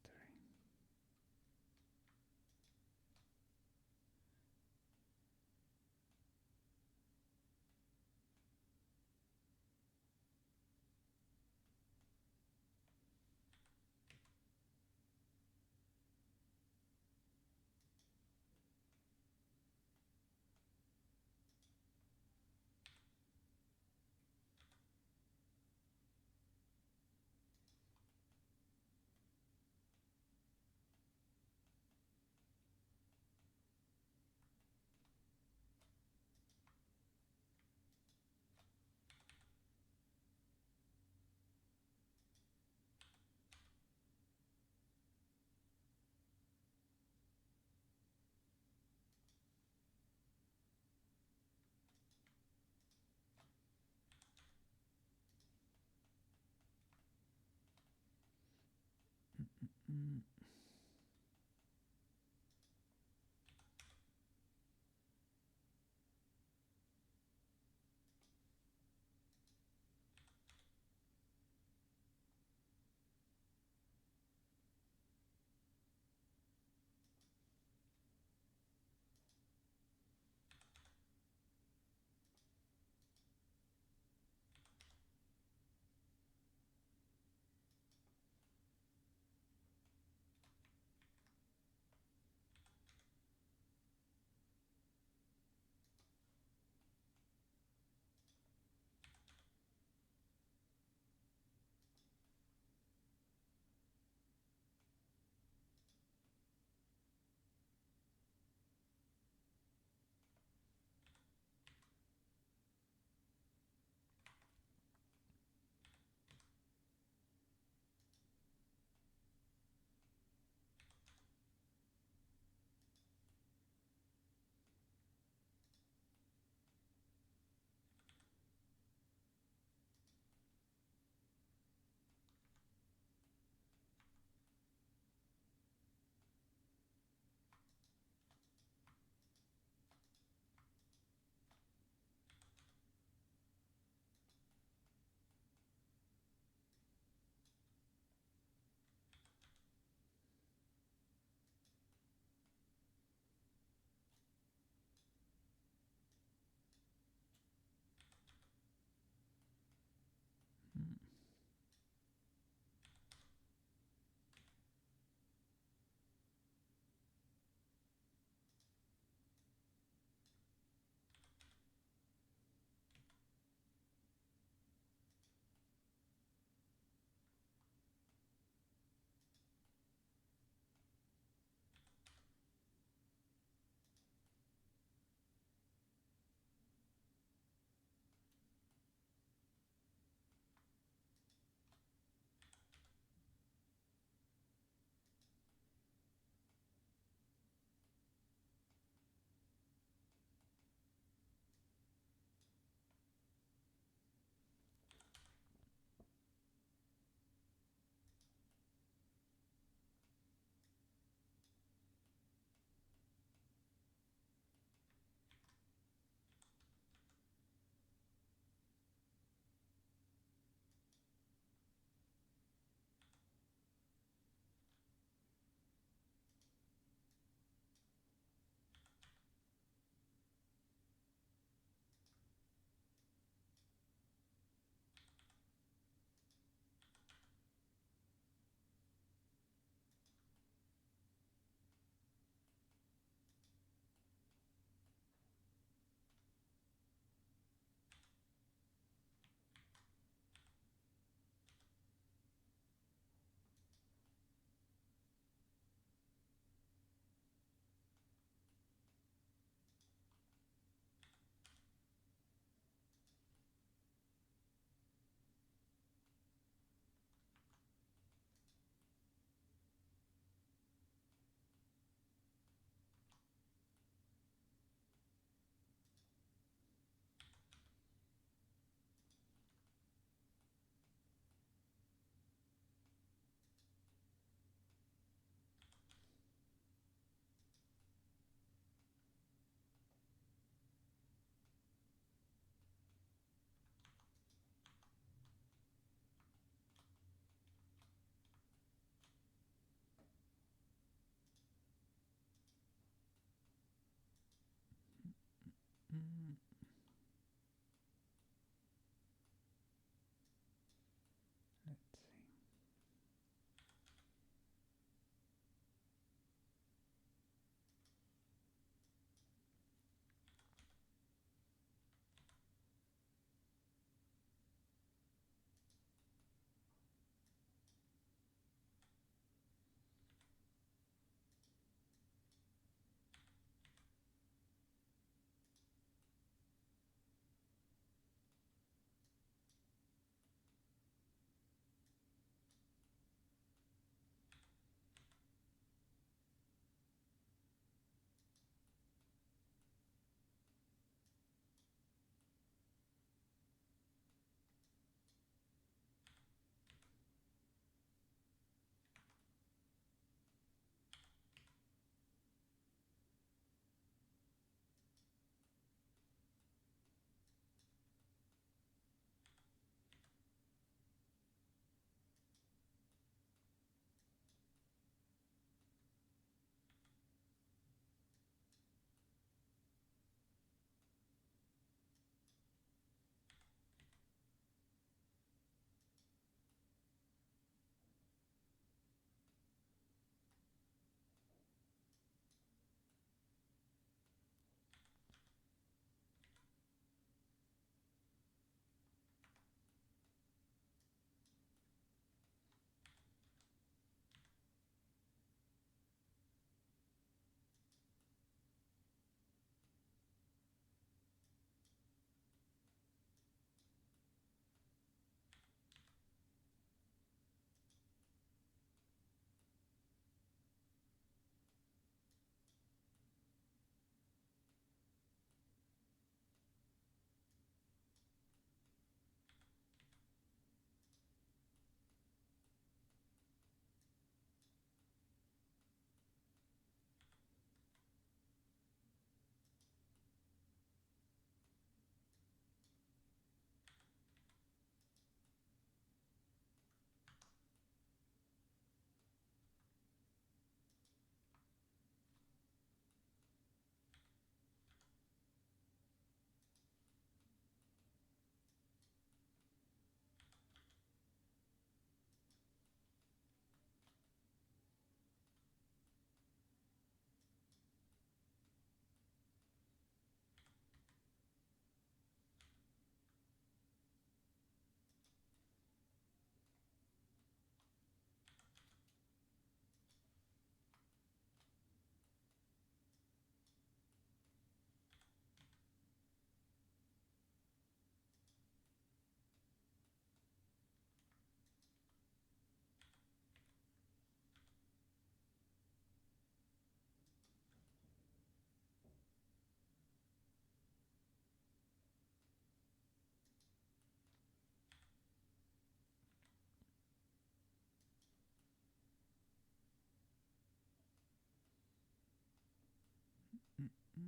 Speaker 1: Let's see.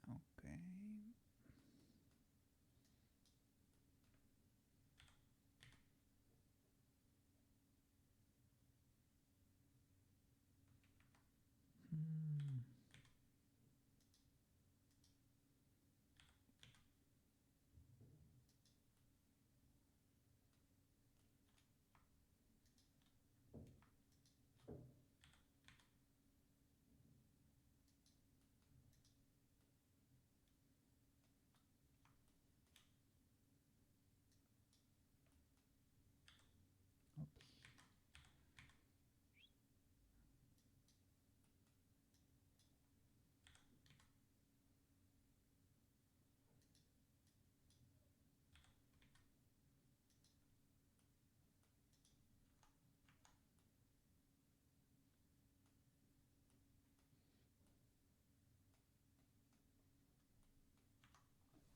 Speaker 1: Okay. Oops.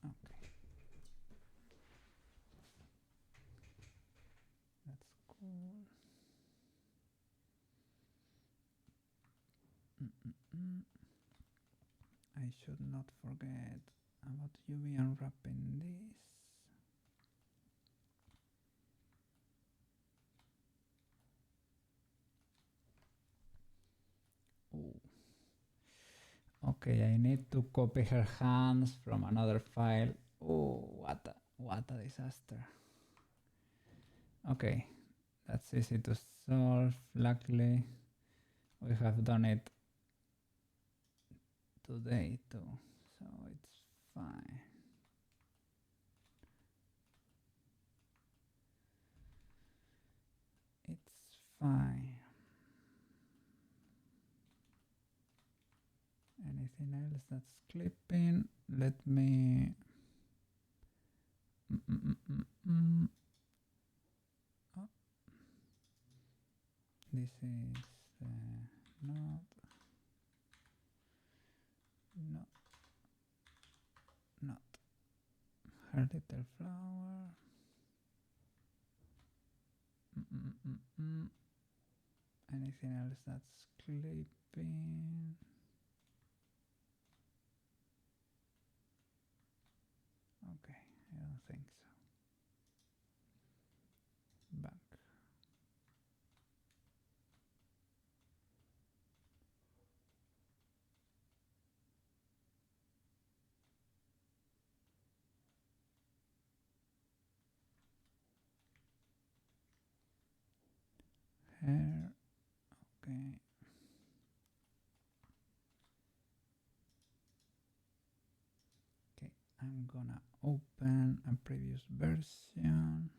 Speaker 1: Okay. That's cool. I should not forget about UV unwrapping this. Oh. Okay, I need to copy her hands from another file. Oh, what a disaster. Okay, that's easy to solve. Luckily, we have done it today too, so it's fine. It's fine. Anything else that's clipping? Let me... Oh. This is not her little flower. Anything else that's clipping? Okay, I don't think so. Back. Hair. Okay. Okay, I'm gonna open a previous version.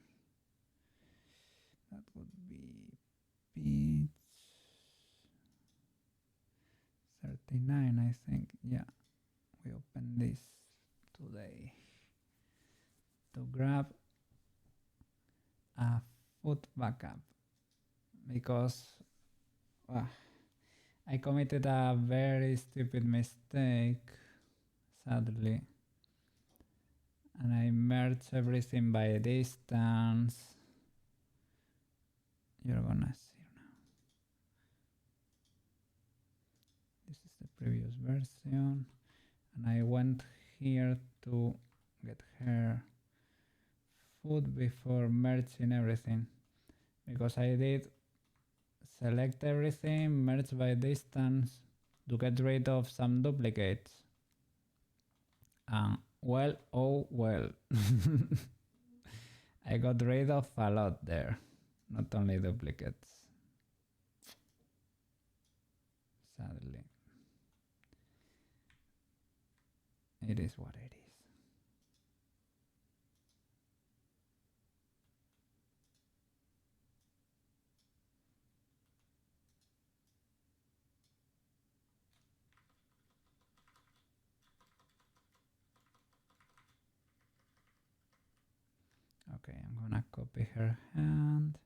Speaker 1: That would be page 39, I think. Yeah, we opened this today to grab a foot backup because I committed a very stupid mistake, sadly, and I merged everything by distance. You're gonna see now. This is the previous version, and I went here to get her foot before merging everything, because I did select everything, merge by distance to get rid of some duplicates. Well, oh well. I got rid of a lot there, not only duplicates. Sadly. It is what it is. Okay, I'm gonna copy her hand.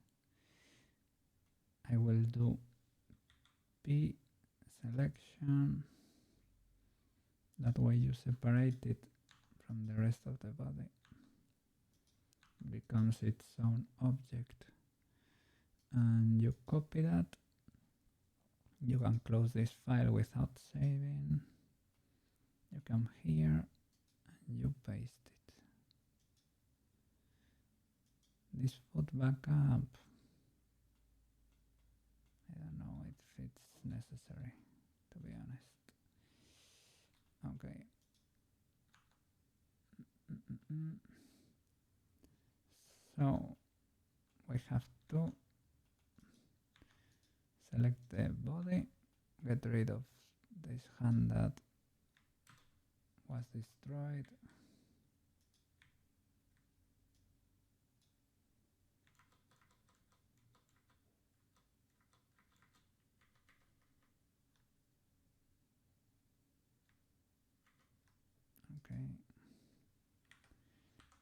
Speaker 1: I will do P selection. That way you separate it from the rest of the body. It becomes its own object. And you copy that. You can close this file without saving. You come here and you paste it. This foot backup, I don't know if it's necessary, to be honest. Okay. So we have to select the body, get rid of this hand that was destroyed. Okay.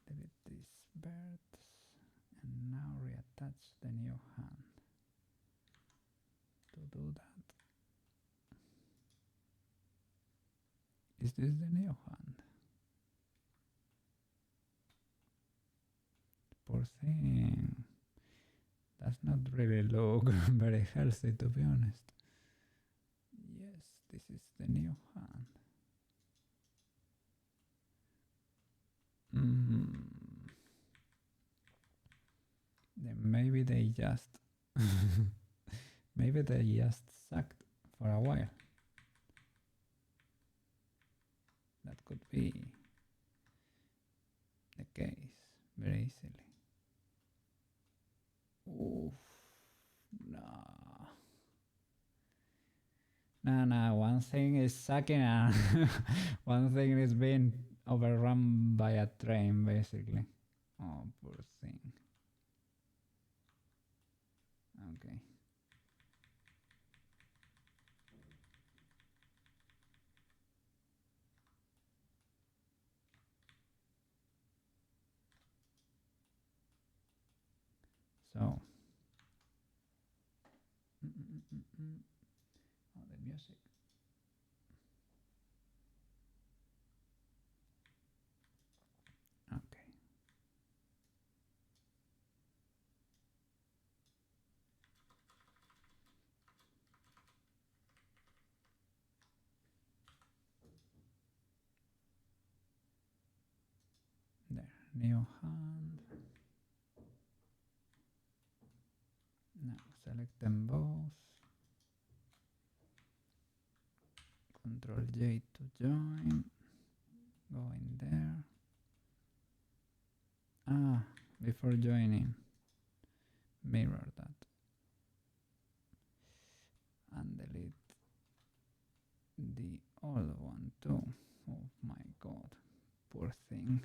Speaker 1: Delete these birds and now reattach the new hand. To do that, is this the new hand? Poor thing. Does not really look very healthy, to be honest. Yes, this is the new hand. Then maybe they just maybe they just sucked for a while. could be the case very easily. Oof, no. No, one thing is sucking and one thing is being overrun by a train, basically. Oh, poor thing. Okay. So. Oh, the music. Okay. There, new hand. Now select them both. Control J to join. Go in there. Ah, before joining, mirror that. And delete the old one too. Oh my god, poor thing.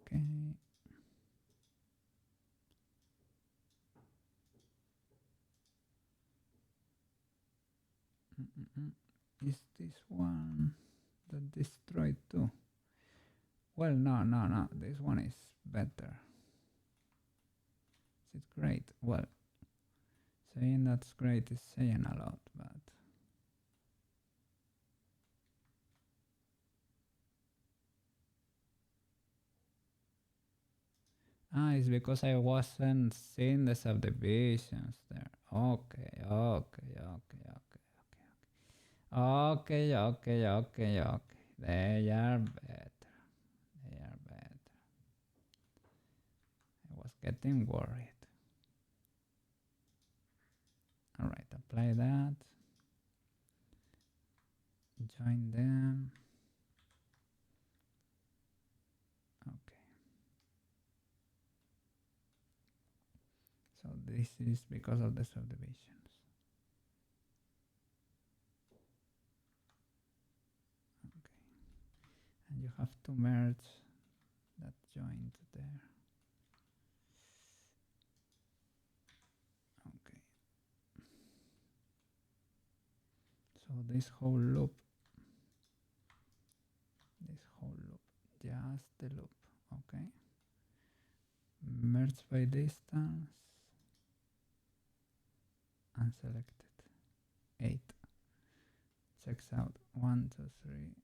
Speaker 1: Okay. Is this one that destroyed too? Well, no. This one is better. Is it great? Well, saying that's great is saying a lot, but it's because I wasn't seeing the subdivisions there. Okay. They are better. I was getting worried. Alright, apply that. Join them. Okay. So this is because of the subdivisions. Okay. And you have to merge that joint there. Okay. So this whole loop, just the loop, okay? Merge by distance, unselected, 8. Checks out 1, 2, 3,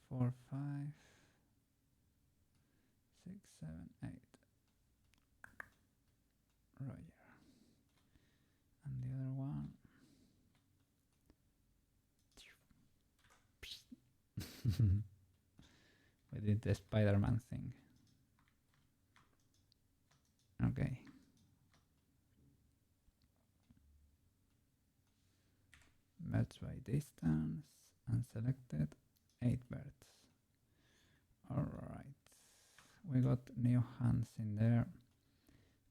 Speaker 1: 4, 5, 6, 7, 8. Roger. And the other one. We did the Spider-Man thing. Okay. Merge by distance, unselected, 8 birds. Alright. We got new hands in there.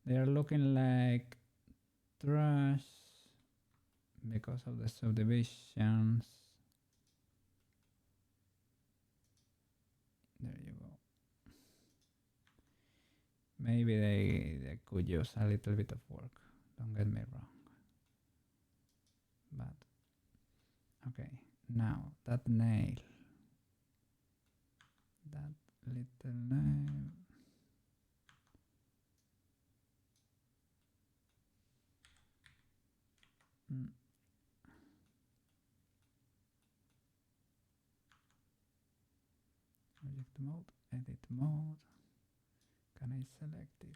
Speaker 1: They are looking like trash because of the subdivisions. There you go. Maybe they could use a little bit of work, don't get me wrong. But, okay, now that nail. That little nail. Object mode, edit mode. Can I select it?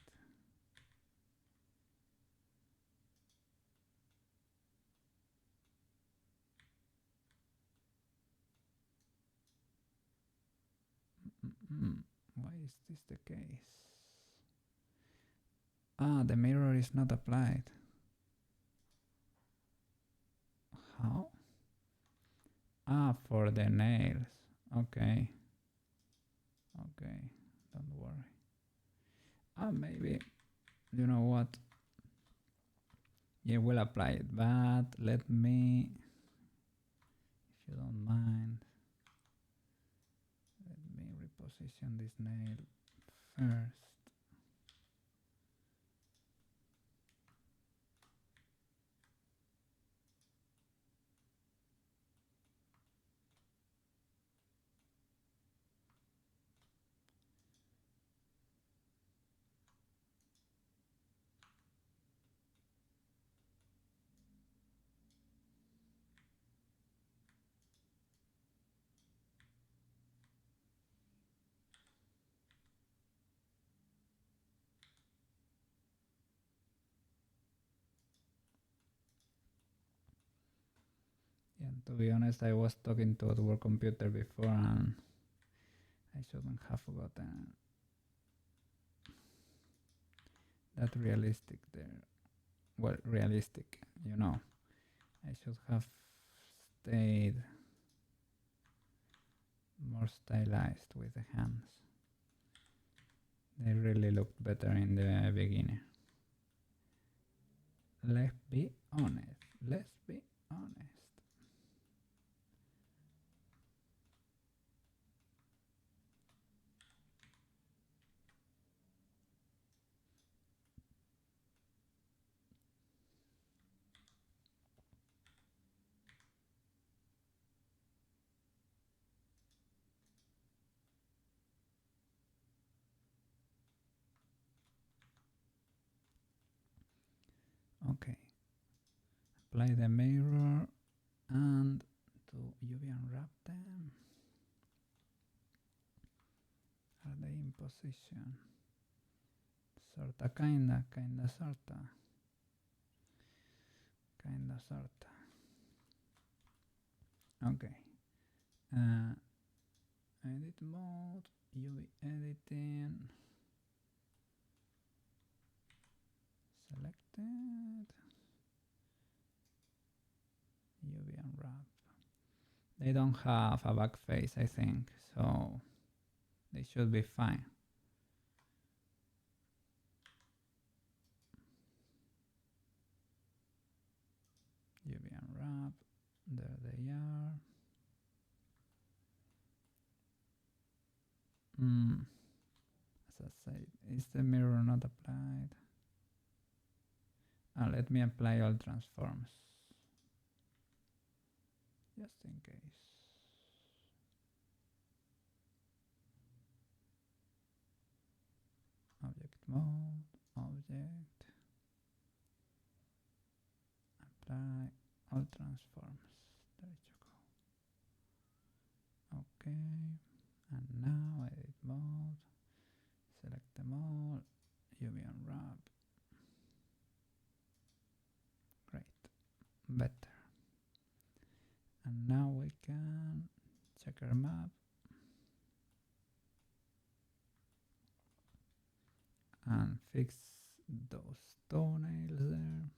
Speaker 1: Why is this the case? Ah, the mirror is not applied. How? Ah, for the nails. Okay. Okay, don't worry. Ah, maybe, you know what? Yeah, we'll apply it, but let me, if you don't mind, let me reposition this nail first. Yeah, to be honest, I was talking to the work computer before and I shouldn't have forgotten that realistic there. Well, realistic, you know. I should have stayed more stylized with the hands. They really looked better in the beginning. Let's be honest. Let's be honest. Okay. Apply the mirror and to UV unwrap them. Are they in position? Sorta, kinda, sorta. Kinda, sorta. Okay. Edit mode, UV editing. Selected. UV unwrap. They don't have a back face, I think, so they should be fine. UV unwrap. There they are. As I said, is the mirror not applied? Let me apply all transforms. Just in case. Object mode, object. Apply all transforms. There you go. Okay. And now edit mode. Select them all. UV unwrap. Great. Better. And now we can check our map. And fix those toenails there.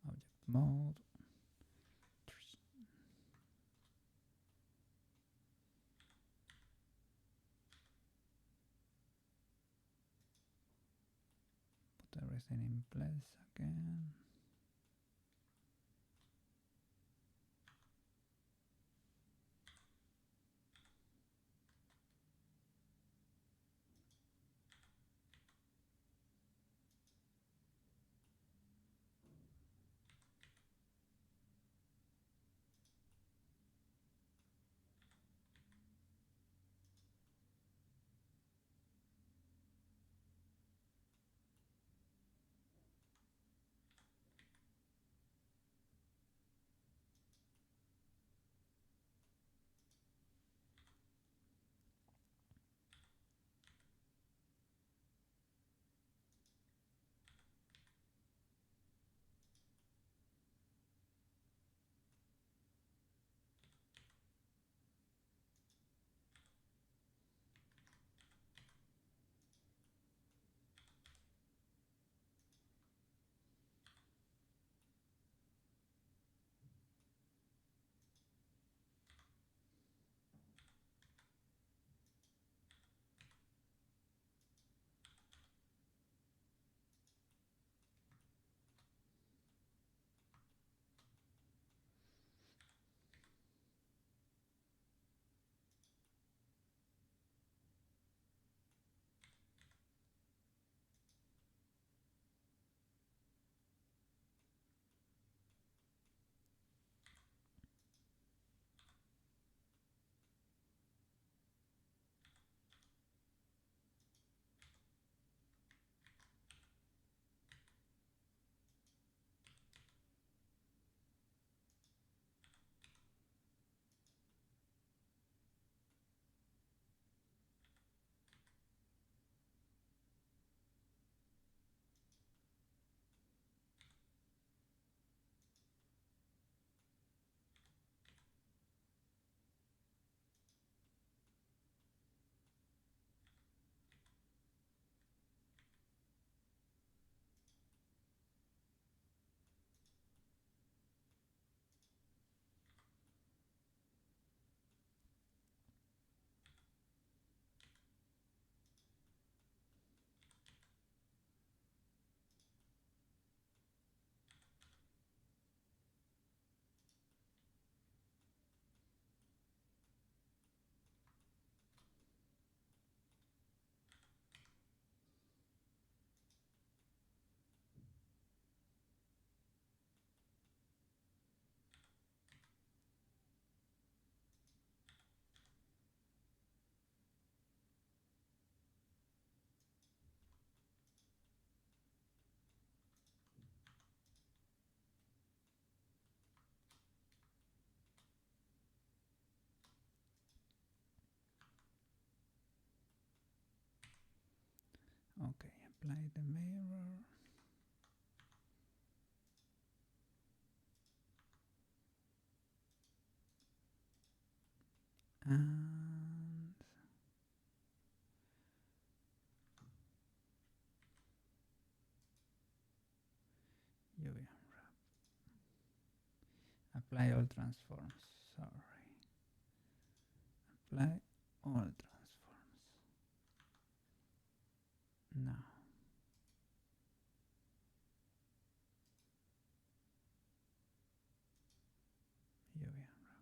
Speaker 1: Object mode. Put everything in place again. apply the mirror. And UV unwrap. Apply all transforms. Sorry. Apply all transforms. Now. UV unwrap.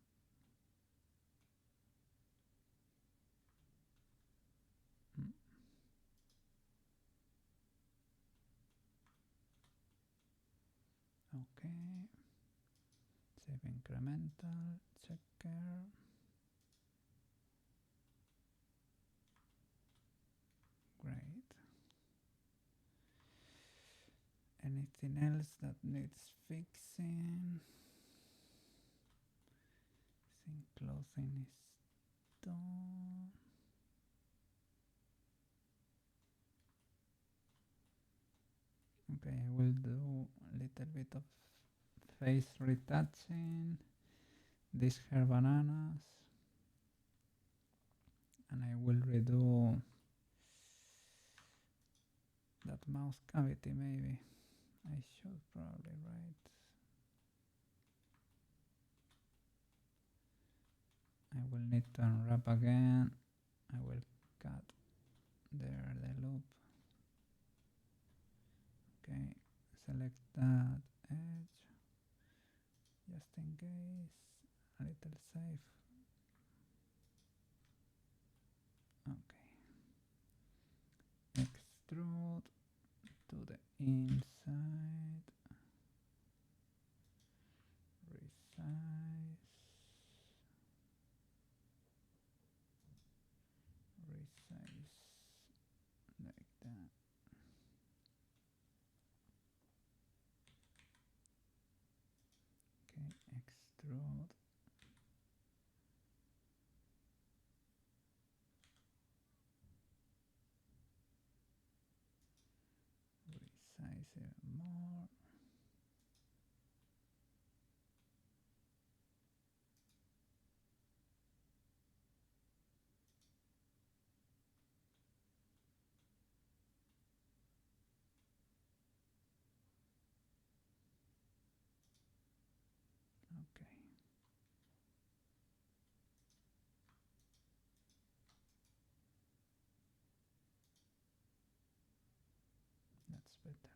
Speaker 1: Okay. Save incremental. Checker. Great. Anything else that needs fixing? I think clothing is done. Okay, I will do a little bit of face retouching. These hair bananas. And I will redo that mouth cavity maybe. I should probably write. I will need to unwrap again. I will cut there the loop. Okay, select that edge just in case, a little safe. Okay, extrude to the inside, resize, like that. Okay, extrude. Resize even more. Okay. That's better.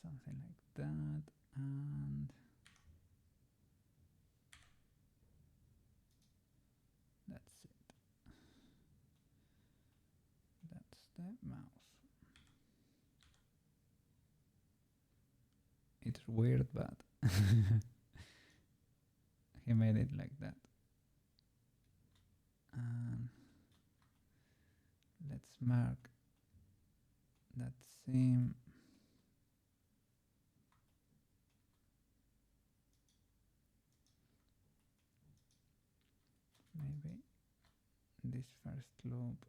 Speaker 1: Something like that, and that's it. That's the mouse. It's weird, but he made it like that. And let's mark that seam. Maybe this first loop.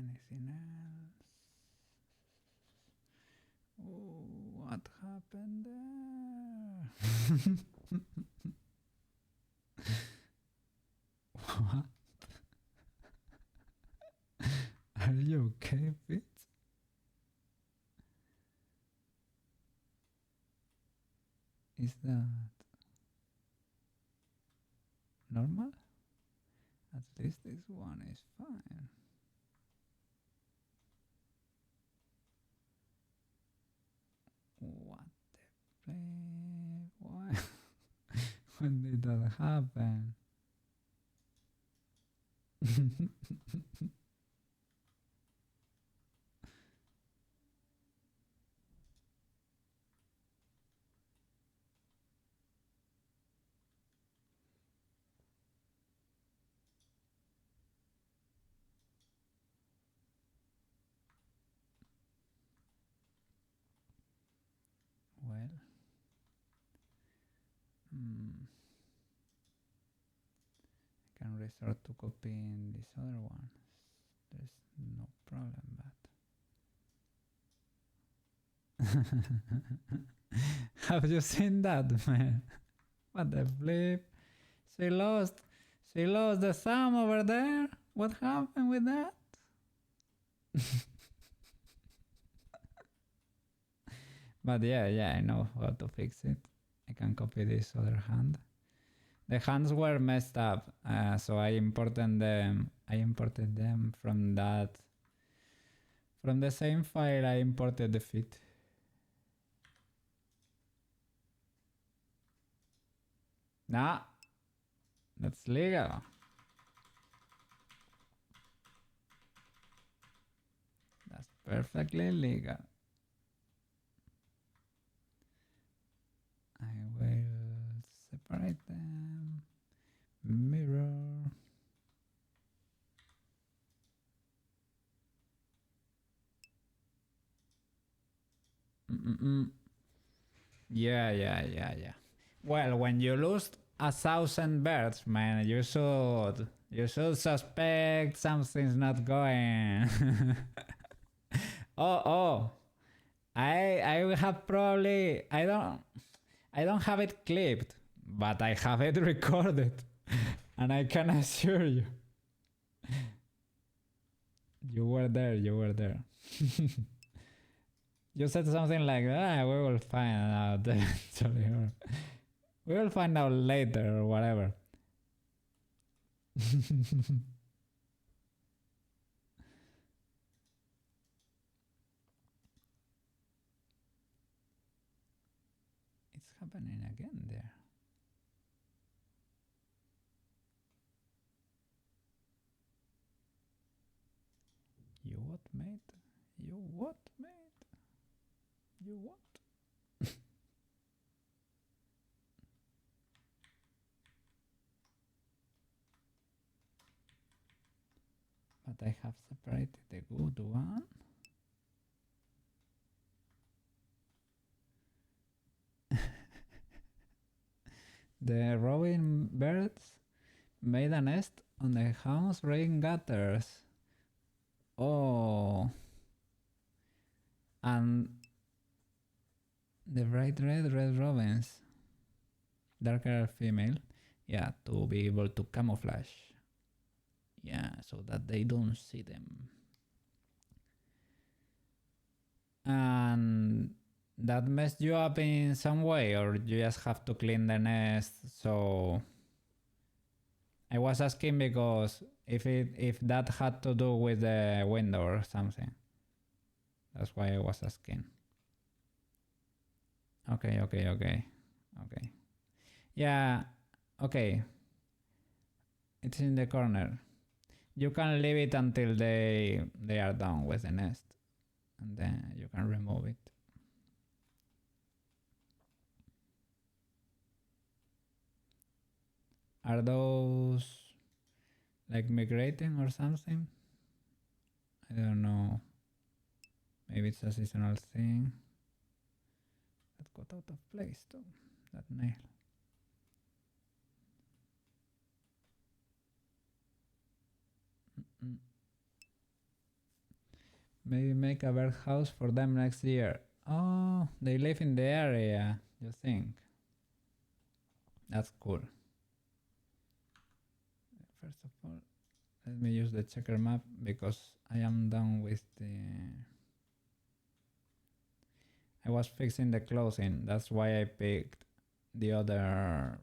Speaker 1: Anything else? Oh, what happened there? What? Are you okay, Fitz? Is that normal? At least this one is fine. What the flip? Why? When did that happen? Well, I can resort to copying this other one. There's no problem, but have you seen that, man? What the flip? She lost the thumb over there. What happened with that? But yeah, I know how to fix it. I can copy this other hand. The hands were messed up, so I imported them. From that. From the same file I imported the feet. Nah, that's legal. That's perfectly legal. I will separate them. Mirror. Yeah. Well, when you lose 1,000 birds, man, you should suspect something's not going. oh. I have probably I don't have it clipped, but I have it recorded, and I can assure you, you were there. You said something like, we will find out eventually, or we will find out later, or whatever. It's happening again there. You what, mate? You what, mate? You what? But I have separated the good one. The robin birds made a nest on the house rain gutters. Oh. And the bright red robins, darker female, yeah, to be able to camouflage. Yeah, so that they don't see them. And that messed you up in some way, or you just have to clean the nest? So I was asking because if that had to do with the window or something. That's why I was asking. Okay. Yeah, okay. It's in the corner. You can leave it until they are done with the nest, and then you can remove it. Are those like migrating or something? I don't know. Maybe it's a seasonal thing. That got out of place too, that nail. Maybe make a birdhouse for them next year. Oh, they live in the area, you think? That's cool. First of all, let me use the checker map because I am done with the... I was fixing the clothing, that's why I picked the other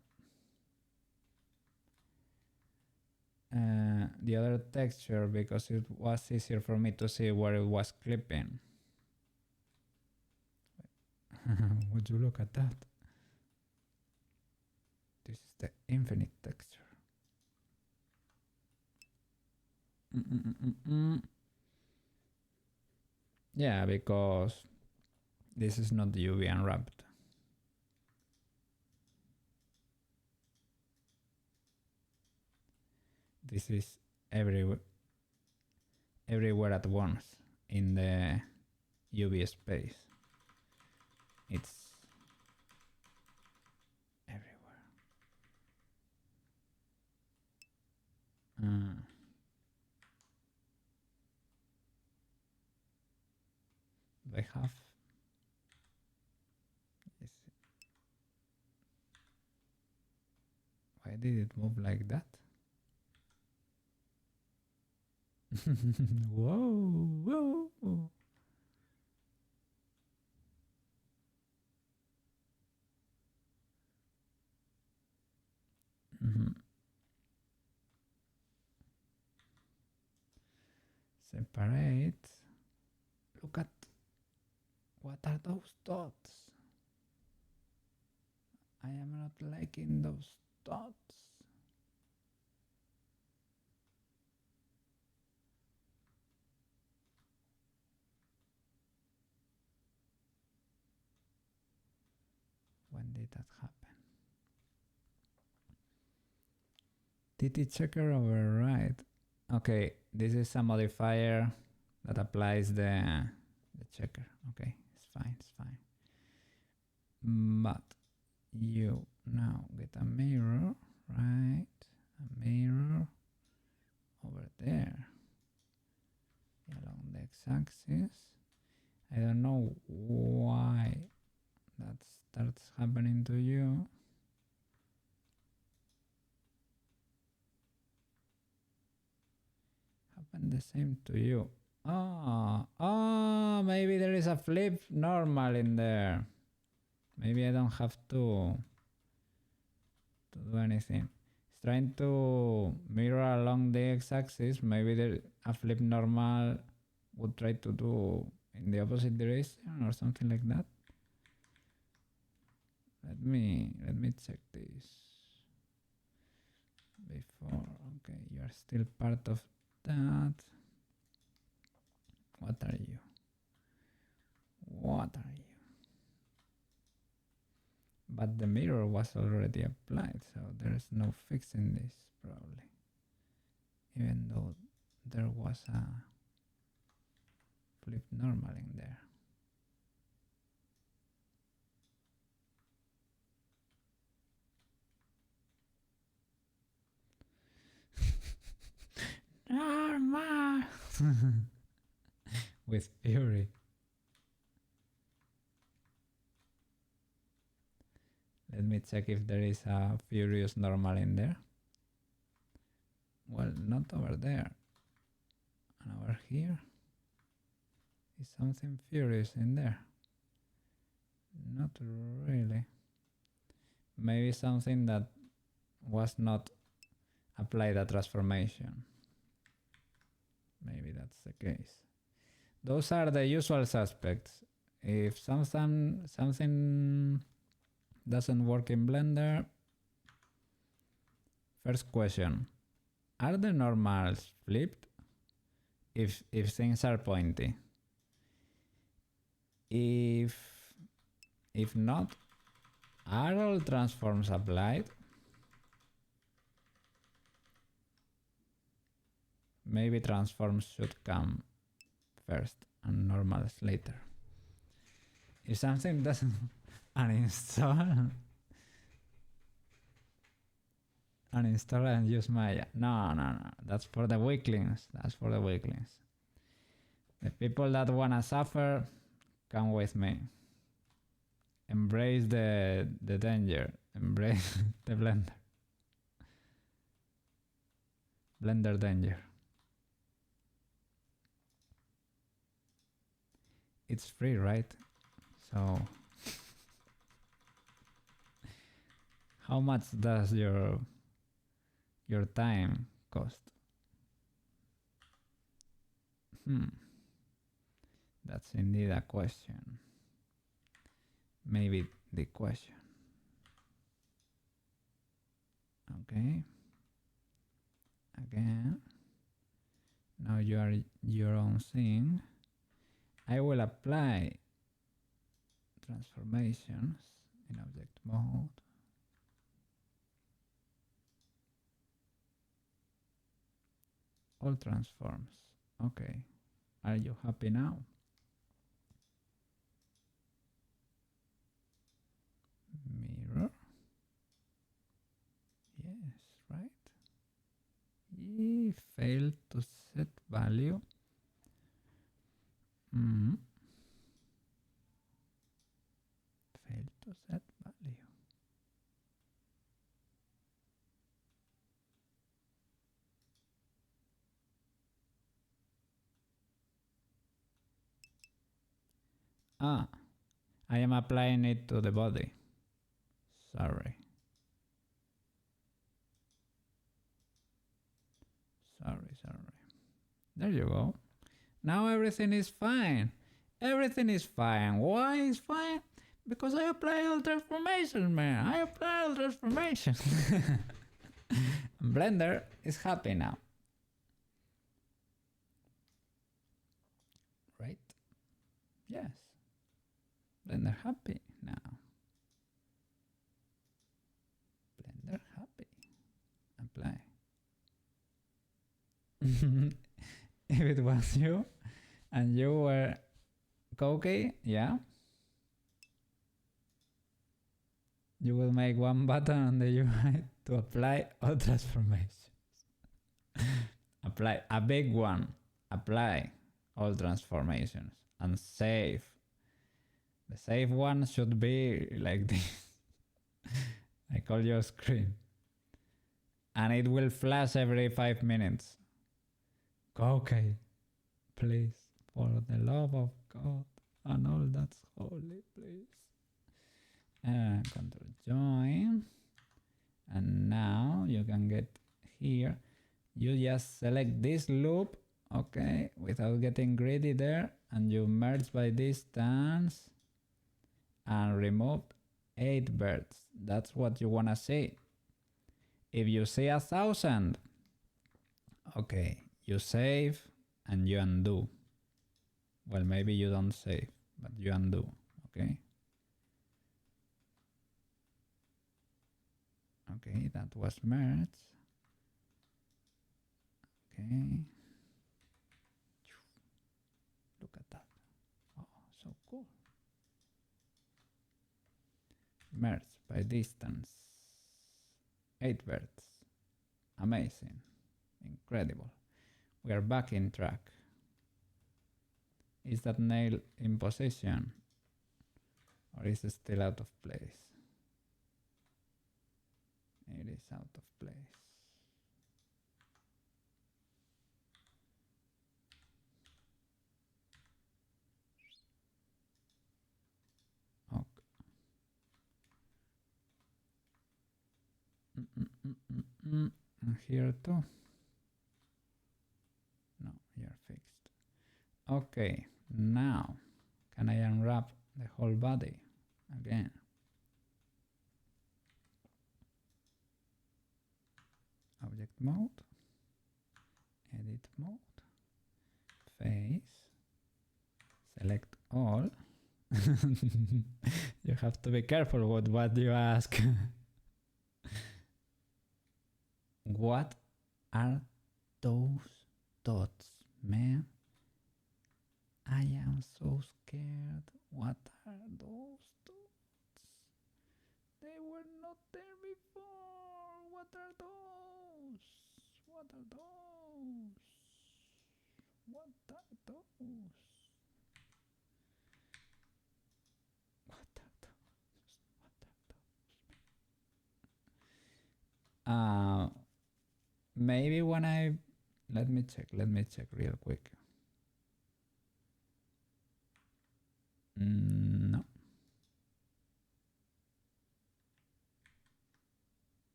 Speaker 1: texture, because it was easier for me to see where it was clipping. Would you look at that? This is the infinite texture. Yeah, because this is not UV unwrapped. This is everywhere at once in the UV space. It's everywhere. Do I have? Why did it move like that? Whoa, whoa. Separate. Look at, what are those dots? I am not liking those dots. When did that happen? TT checker override. Okay, this is a modifier that applies the checker. Okay, it's fine, it's fine. But you now get a mirror, right? A mirror over there along the x-axis. I don't know why that starts happening to you. Happen the same to you. Oh, maybe there is a flip normal in there. Maybe I don't have to do anything. It's trying to mirror along the x-axis. Maybe a flip normal would try to do in the opposite direction or something like that. Let me check this before. Okay, you are still part of that. What are you? What are you? But the mirror was already applied, so there is no fixing this probably. Even though there was a flip normal in there. Normal! With fury. Let me check if there is a furious normal in there. Well, not over there. And over here is something furious in there. Not really. Maybe something that was not applied a transformation. Maybe that's the case. Those are the usual suspects. If something doesn't work in Blender, first question, are the normals flipped if things are pointy? If not, are all transforms applied? Maybe transforms should come first and normals later. If something doesn't uninstall and use Maya. No, that's for the weaklings. That's for the weaklings. The people that wanna suffer, come with me. Embrace the danger. Embrace the blender. Blender danger. It's free, right? So how much does your time cost? That's indeed a question. Maybe the question. Okay. Again. Now you are your own thing. I will apply transformations in object mode. All transforms. Okay. Are you happy now? Mirror. Yes, right? Failed to set value. Failed to set value. I am applying it to the body. Sorry. There you go. Now everything is fine. Everything is fine. Why is fine? Because I apply all transformations, man. I apply all transformations. Blender is happy now. Right? Yes. Blender happy now. Blender happy. Apply. If it was you and you were Koki, yeah, you will make one button on the UI to apply all transformations. Apply a big one. Apply all transformations and save. The save one should be like this. I call your screen. And it will flash every 5 minutes. Okay, please, for the love of God and all that's holy, please. Control join. And now you can get here. You just select this loop, okay, without getting greedy there, and you merge by distance and remove 8 birds. That's what you wanna see. If you see 1,000, okay, you save and you undo. Well, maybe you don't save, but you undo, okay? Okay, that was merged. Okay. Look at that. Oh, so cool. Merge by distance. 8 birds. Amazing. Incredible. We are back in track. Is that nail in position? Or is it still out of place? It is out of place. Okay. And here too. No, you're fixed. Okay, now can I unwrap the whole body again? Object mode, edit mode, face, select all. You have to be careful with what you ask. What are those dots, man? I am so scared. What are those dots? They were not there before. What are those? What are those? What are those? What are those? Maybe when I let me check real quick. No.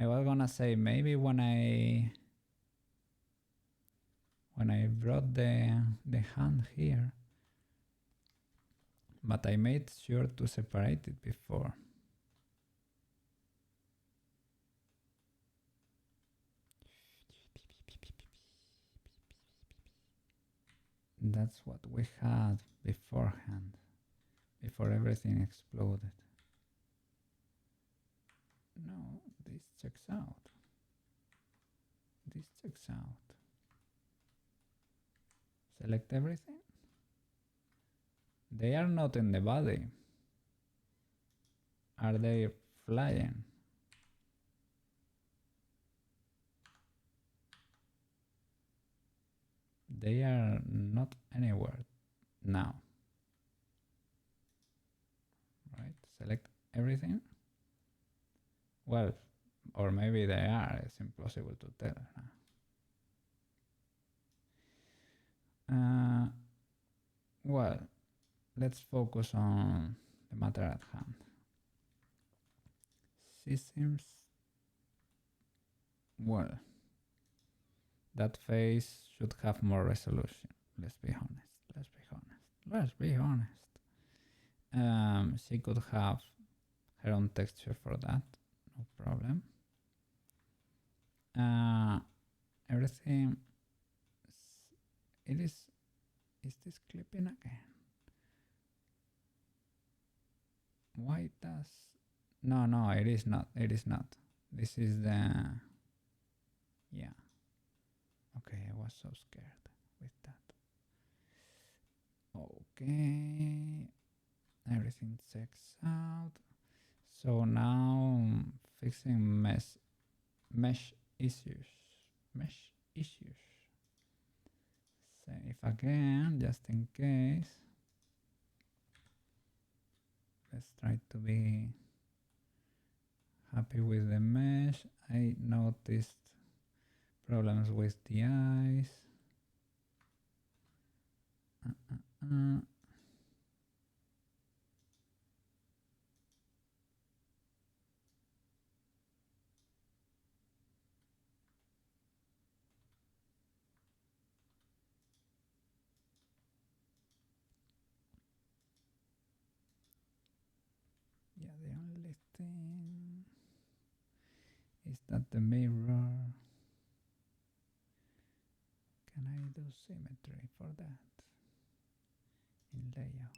Speaker 1: I was gonna say maybe when I brought the hand here, but I made sure to separate it before. That's what we had beforehand, before everything exploded. No, this checks out. This checks out. Select everything. They are not in the body. Are they flying? They are not anywhere now. Right? Select everything. Well, or maybe they are. It's impossible to tell. Well, let's focus on the matter at hand. Systems. Well, that face should have more resolution. Let's be honest. She could have her own texture for that. No problem. Everything. It is. Is this clipping again? Why does? No, it is not. This is the. Yeah. Okay, I was so scared with that. Okay. Everything checks out. So now fixing mesh issues. Save again, just in case. Let's try to be happy with the mesh. I noticed problems with the eyes. Yeah, the only thing is that the mirror. Can I do symmetry for that in layout?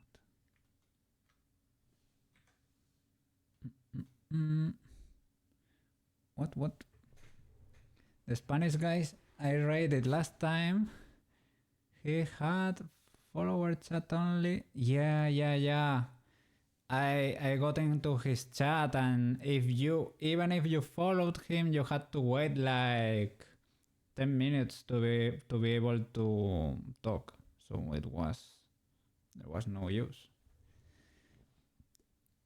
Speaker 1: What? The Spanish guys I raided last time, he had follower chat only. Yeah. I got into his chat, and even if you followed him, you had to wait like 10 minutes to be able to talk. So there was no use.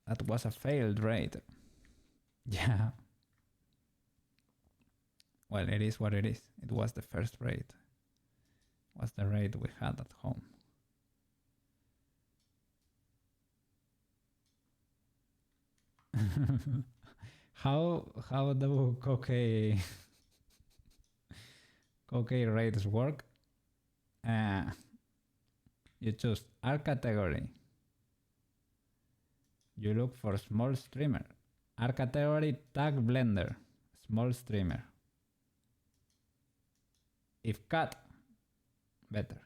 Speaker 1: That was a failed raid. Yeah. Well, it is what it is. It was the first raid. It was the raid we had at home. How do Koke raids work? You choose R category. You look for small streamer. R category tag blender. Small streamer. If cut, better.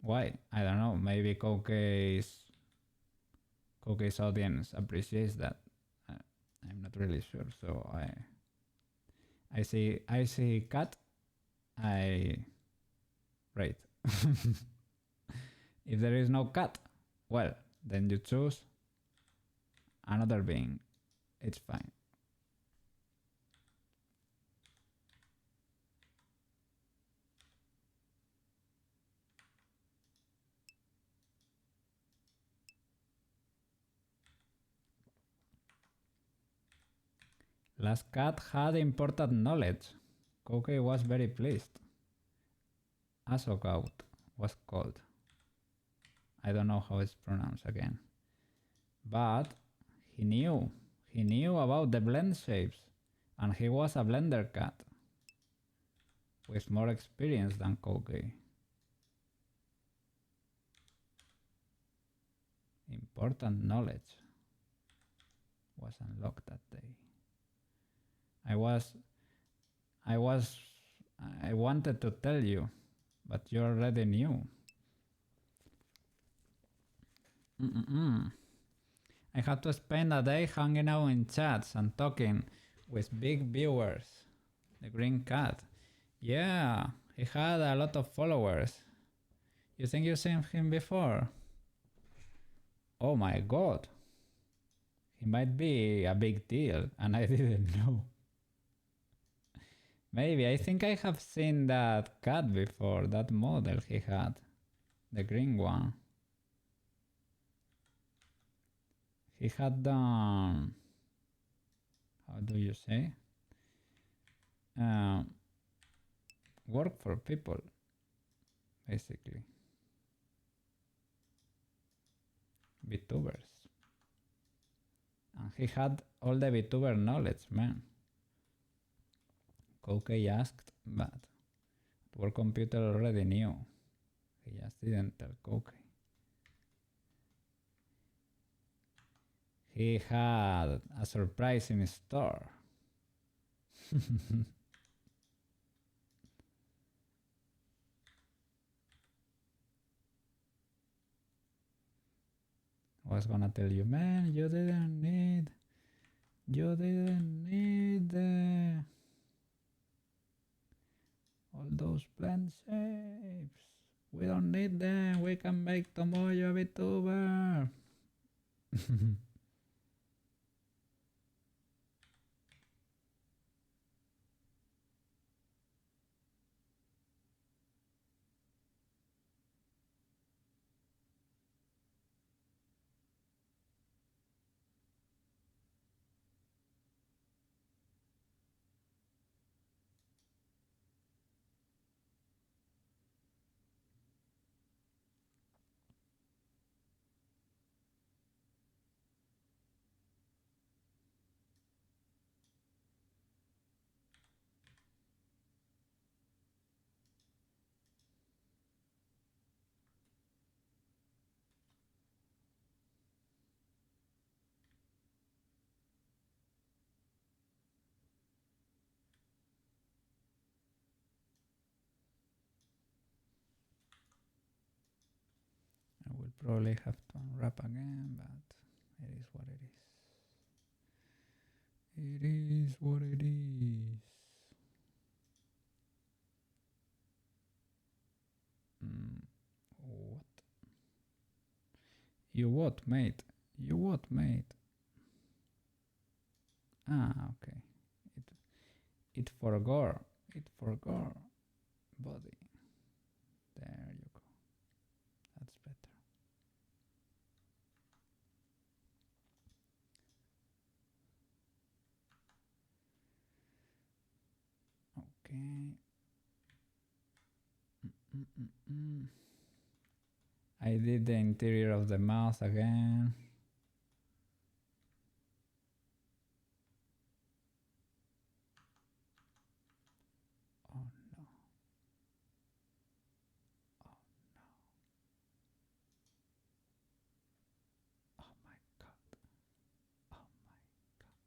Speaker 1: Why? I don't know. Maybe Koke's audience appreciates that. I'm not really sure. So I see cut. I rate. If there is no cut, well, then you choose another being. It's fine. Last cat had important knowledge. Koke was very pleased. Asogout was called. I don't know how it's pronounced again. But he knew. He knew about the blend shapes. And he was a blender cat. With more experience than Koke. Important knowledge was unlocked that day. I wanted to tell you, but you already knew. I had to spend a day hanging out in chats and talking with big viewers. The green cat. Yeah, he had a lot of followers. You think you've seen him before? Oh my god. He might be a big deal and I didn't know. Maybe, I think I have seen that cat before, that model he had. The green one. He had done... how do you say? Work for people, basically. VTubers. And he had all the VTuber knowledge, man. Koke asked, but World Computer already knew. He just didn't tell Koke. He had a surprise in store. I was gonna tell you, man, you didn't need all those blend shapes. We don't need them. We can make Tomoyo a VTuber. I will probably have to unwrap again, but it is what it is. It is what it is. What? You what, mate? You what, mate? Ah, okay. It forgot. It forgot. Body. There you go. That's better. Okay. I did the interior of the mouth again. Oh no. Oh no. Oh my god. Oh my god.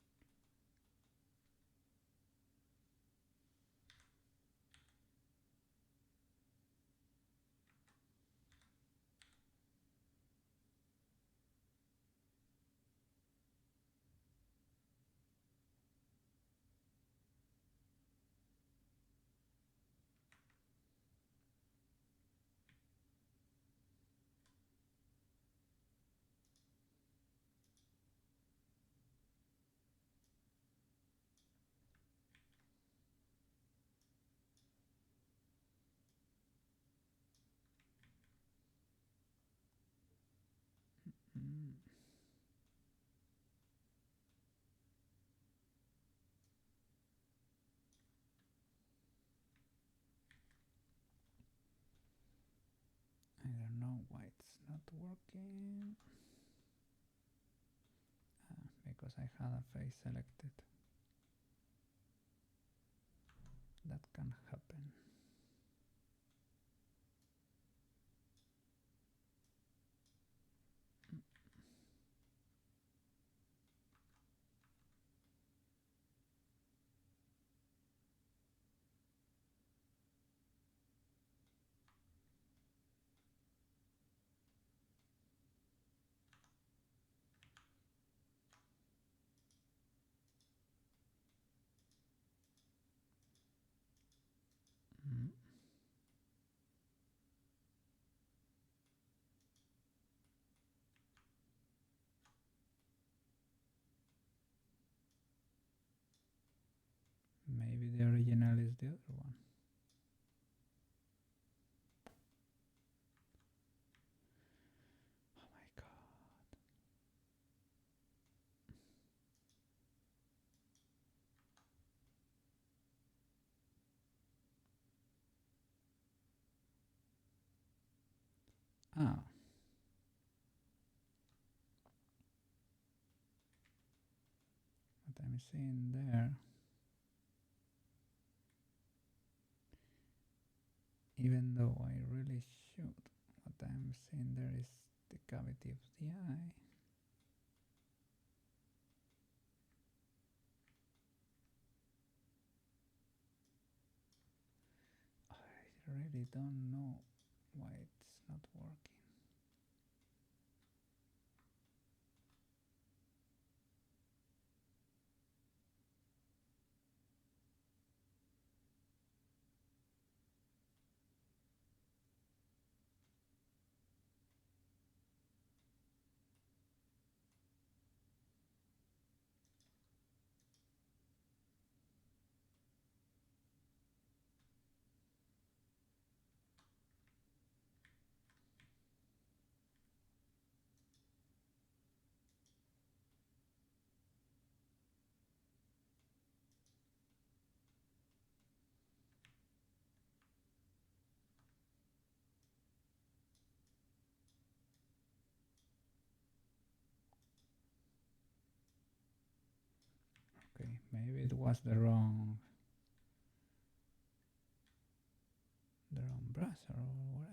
Speaker 1: not working. Because I had a face selected. That can happen. Maybe the original is the other one. Oh my god. Ah. What I'm seeing there, even though I really should, what I'm seeing there is the cavity of the eye. I really don't know why it's not working. Okay, maybe it was the wrong brush or whatever.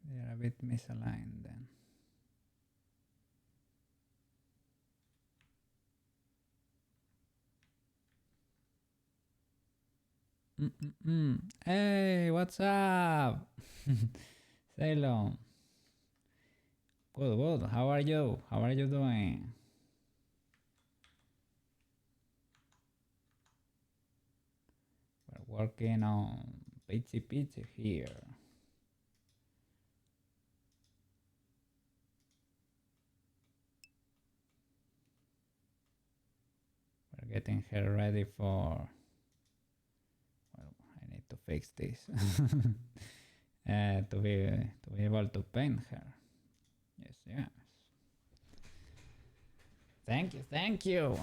Speaker 1: They're a bit misaligned then. Hey, what's up? Salem. Good, good. How are you? How are you doing? We're working on Peachy here. We're getting her ready for... Well, I need to fix this. To be able to paint her. Yes, yes. Thank you, thank you.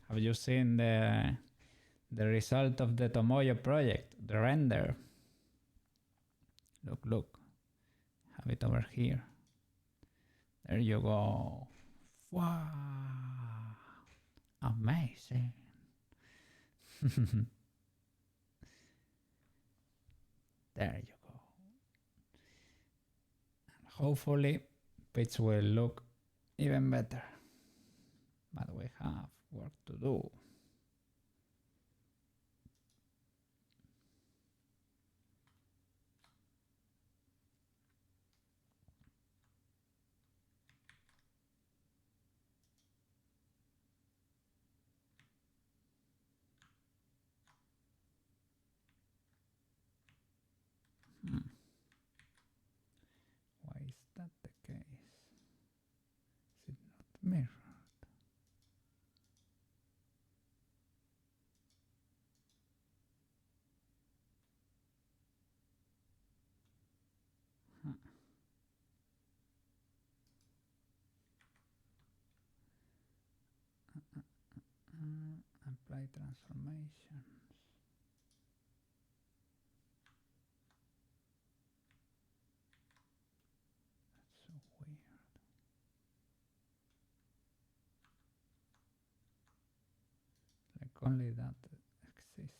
Speaker 1: Have you seen the result of the Tomoyo project, the render? Look, look. Have it over here. There you go. Wow. Amazing. There you go. And hopefully Peach will look even better. But we have work to do. Why is that the case? Is it not mirrored? Apply transformations. That's so weird. Like only that exists.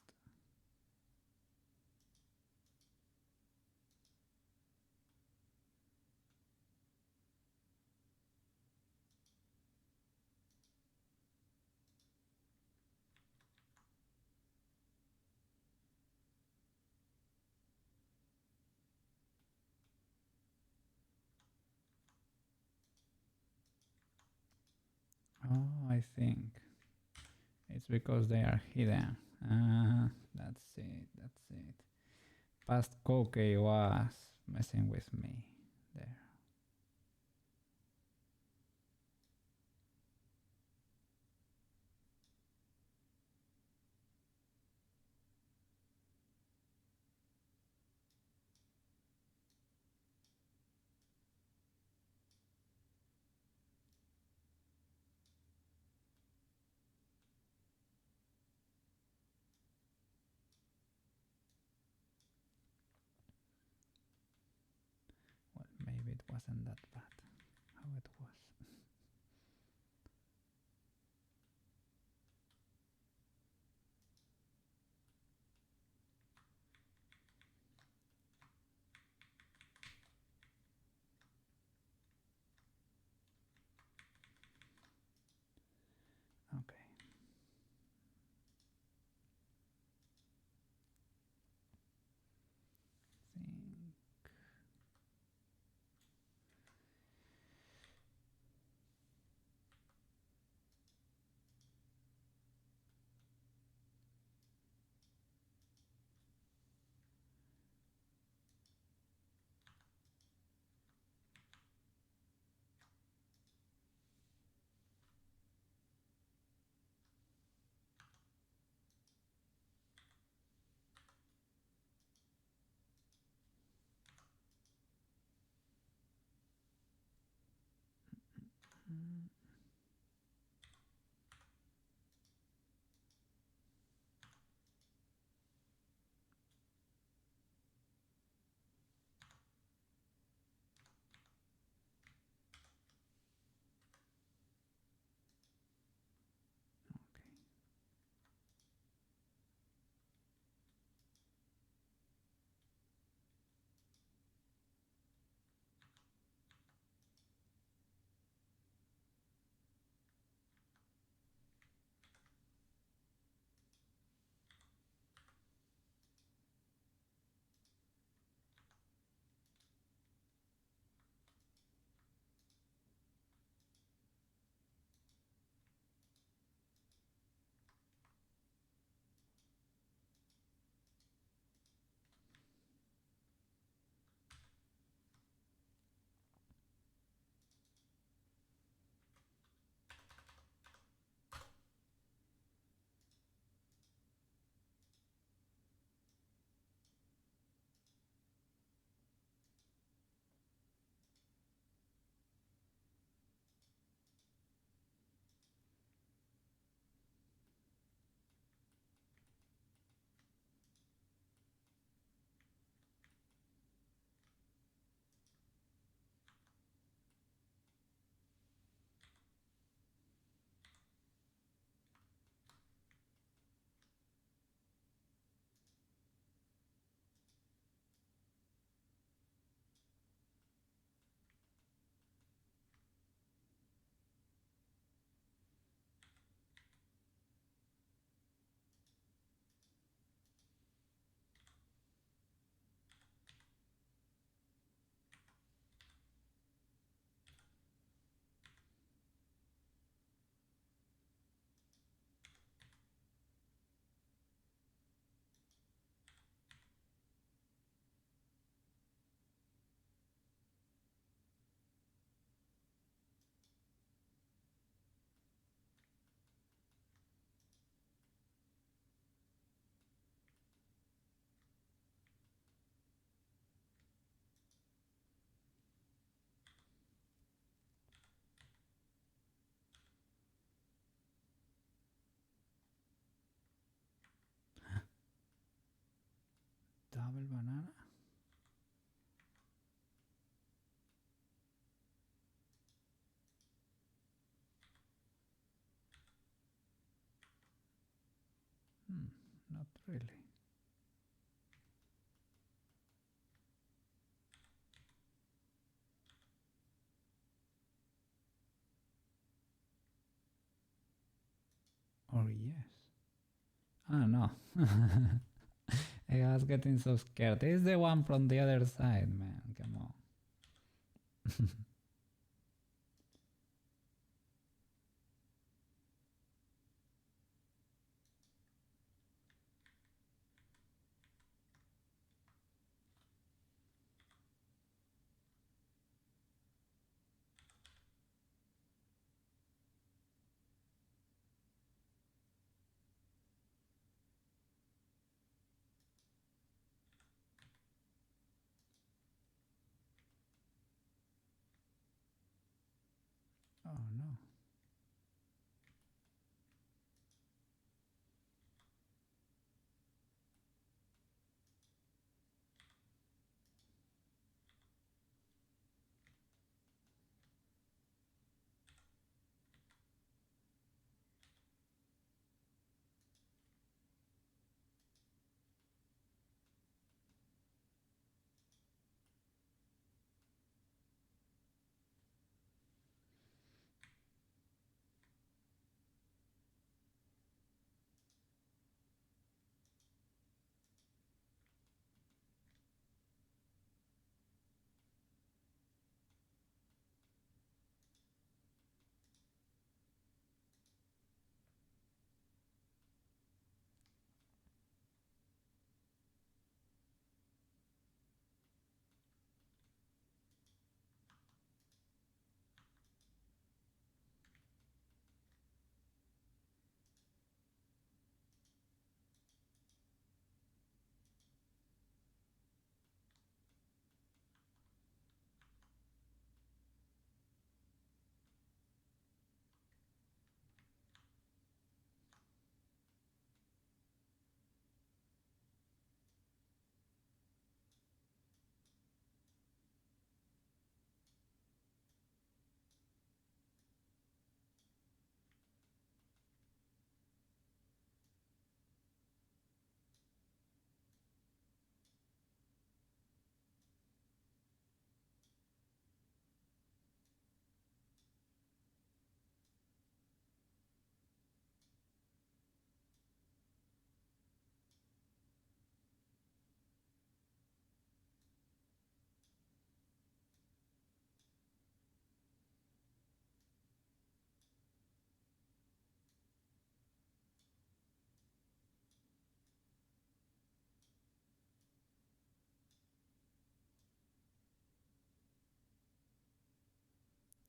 Speaker 1: Oh, I think it's because they are hidden. That's it, that's it. Past Koke was messing with me there. Well, maybe it wasn't that bad how it was. Okay. Think. not really. Or yes. Ah, no. I was getting so scared. It's the one from the other side, man. Come on. Oh no.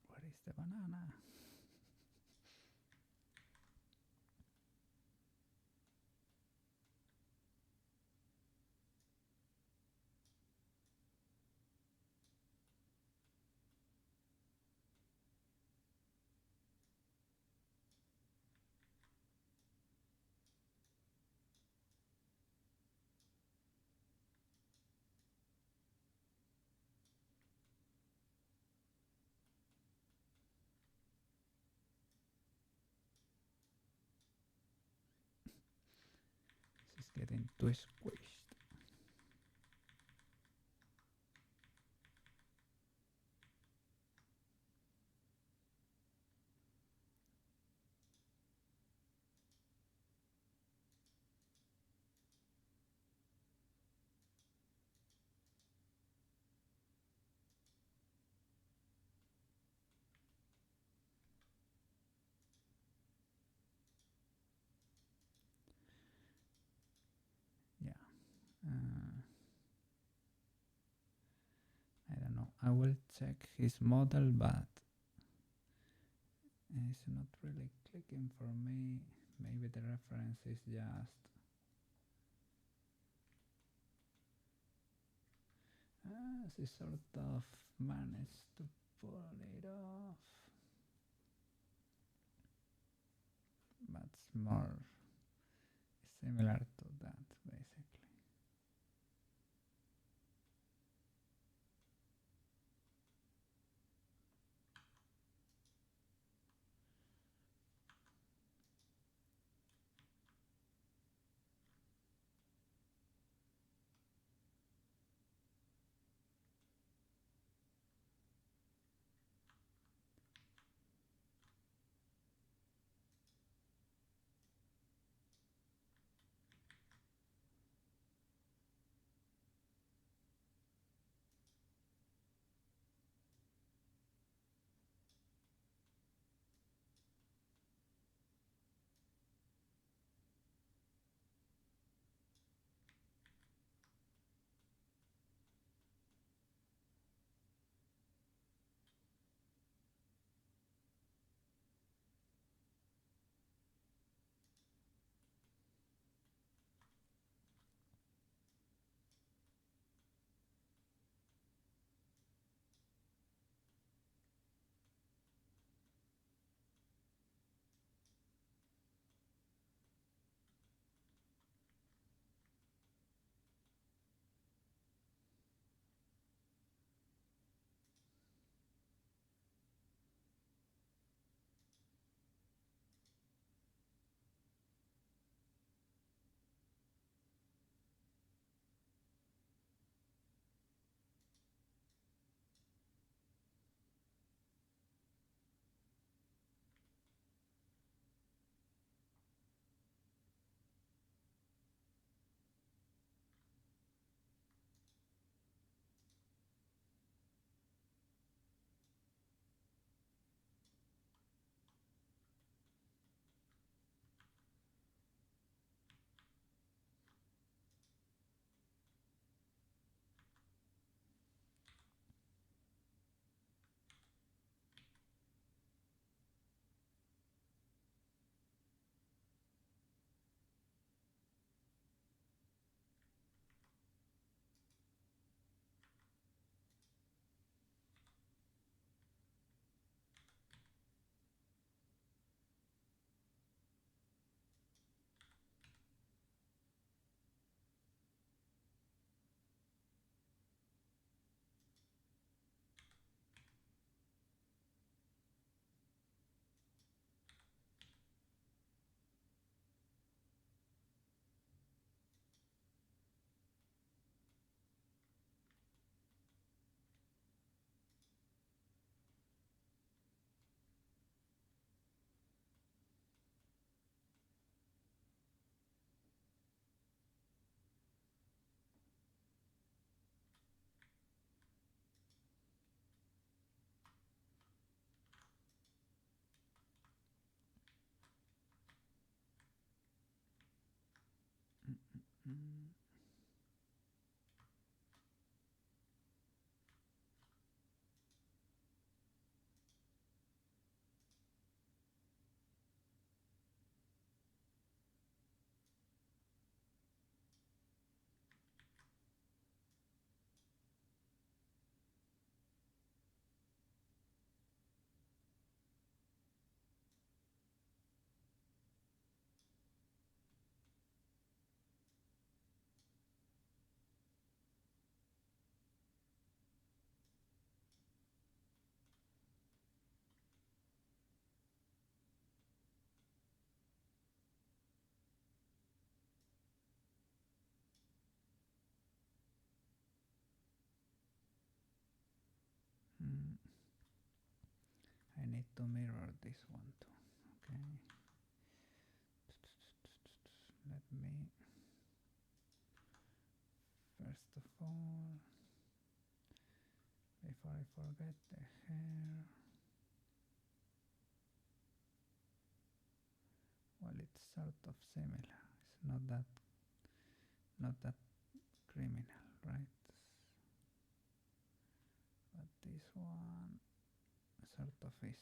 Speaker 1: Where is the banana? She's getting too squished. Yeah. I don't know. I will check his model, but it's not really clicking for me. Maybe the reference is just... she sort of managed to pull it off. But it's more similar to that, basically. need to mirror this one too. Okay. Let me first of all, before I forget the hair, well, it's sort of similar. It's not that criminal, right? But this one sort of is.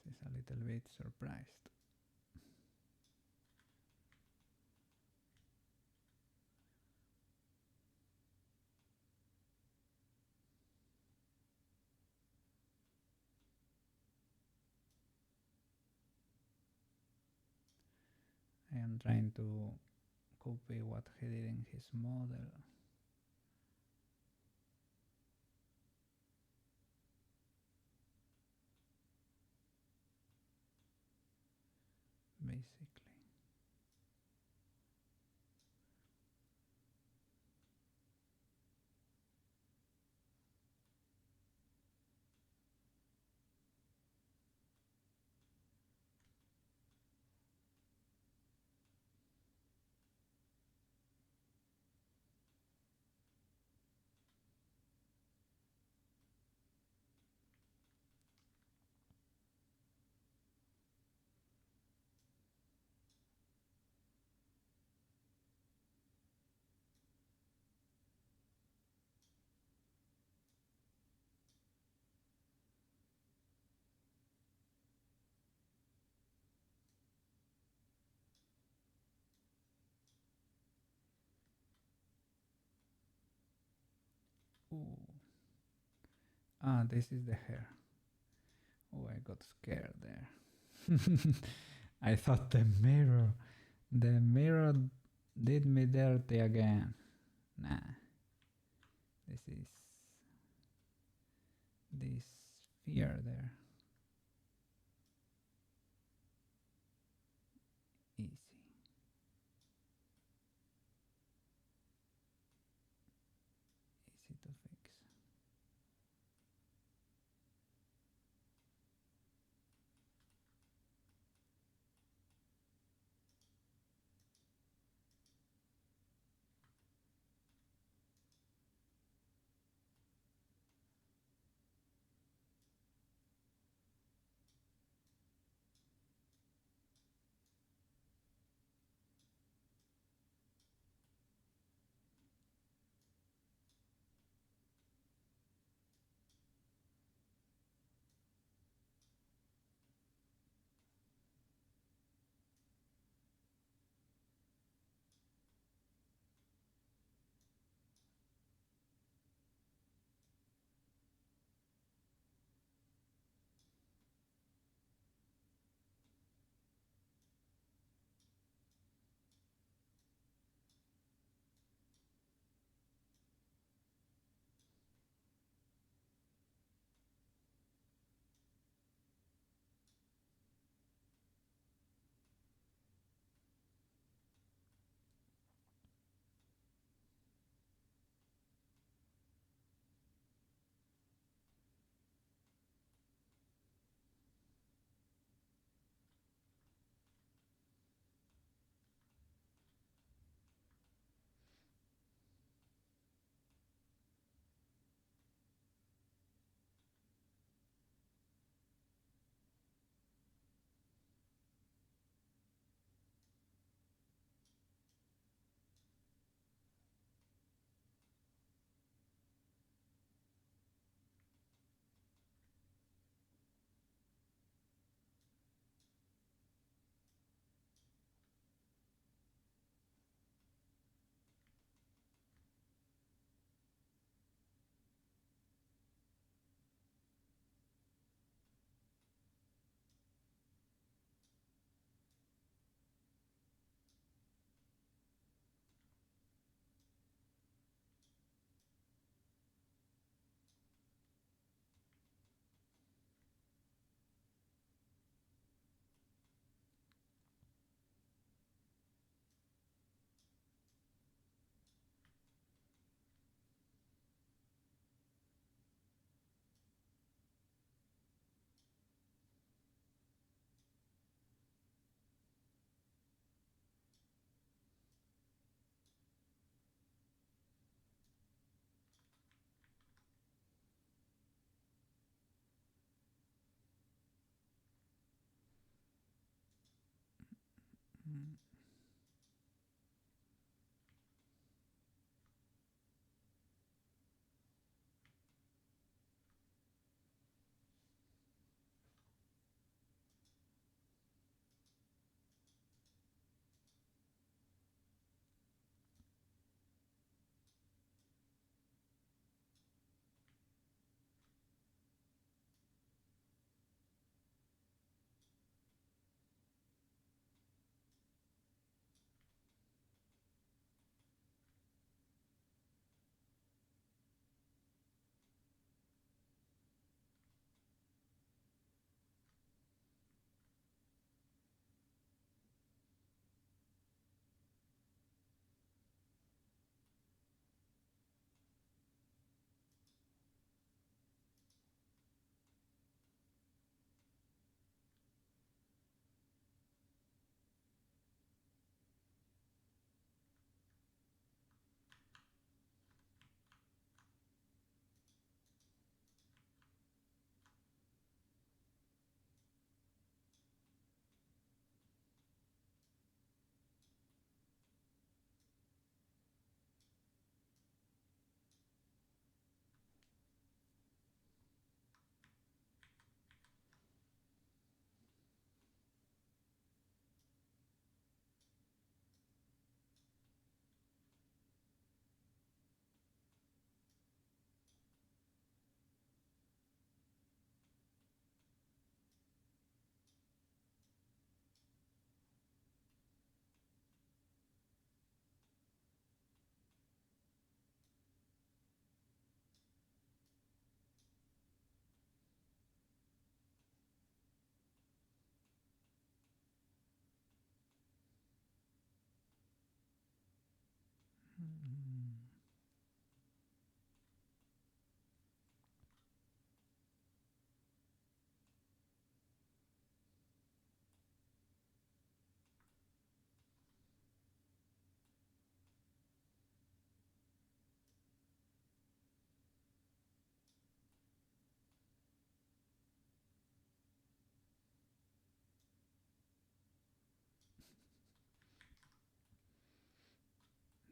Speaker 1: She's a little bit surprised. I am trying to copy what he did in his model. Basically. Ooh. Ah, this is the hair. Oh, I got scared there. I thought the mirror did me dirty again. Nah. This is this sphere there. Easy. Easy to fix.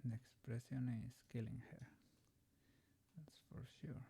Speaker 1: The expression is killing her. That's for sure.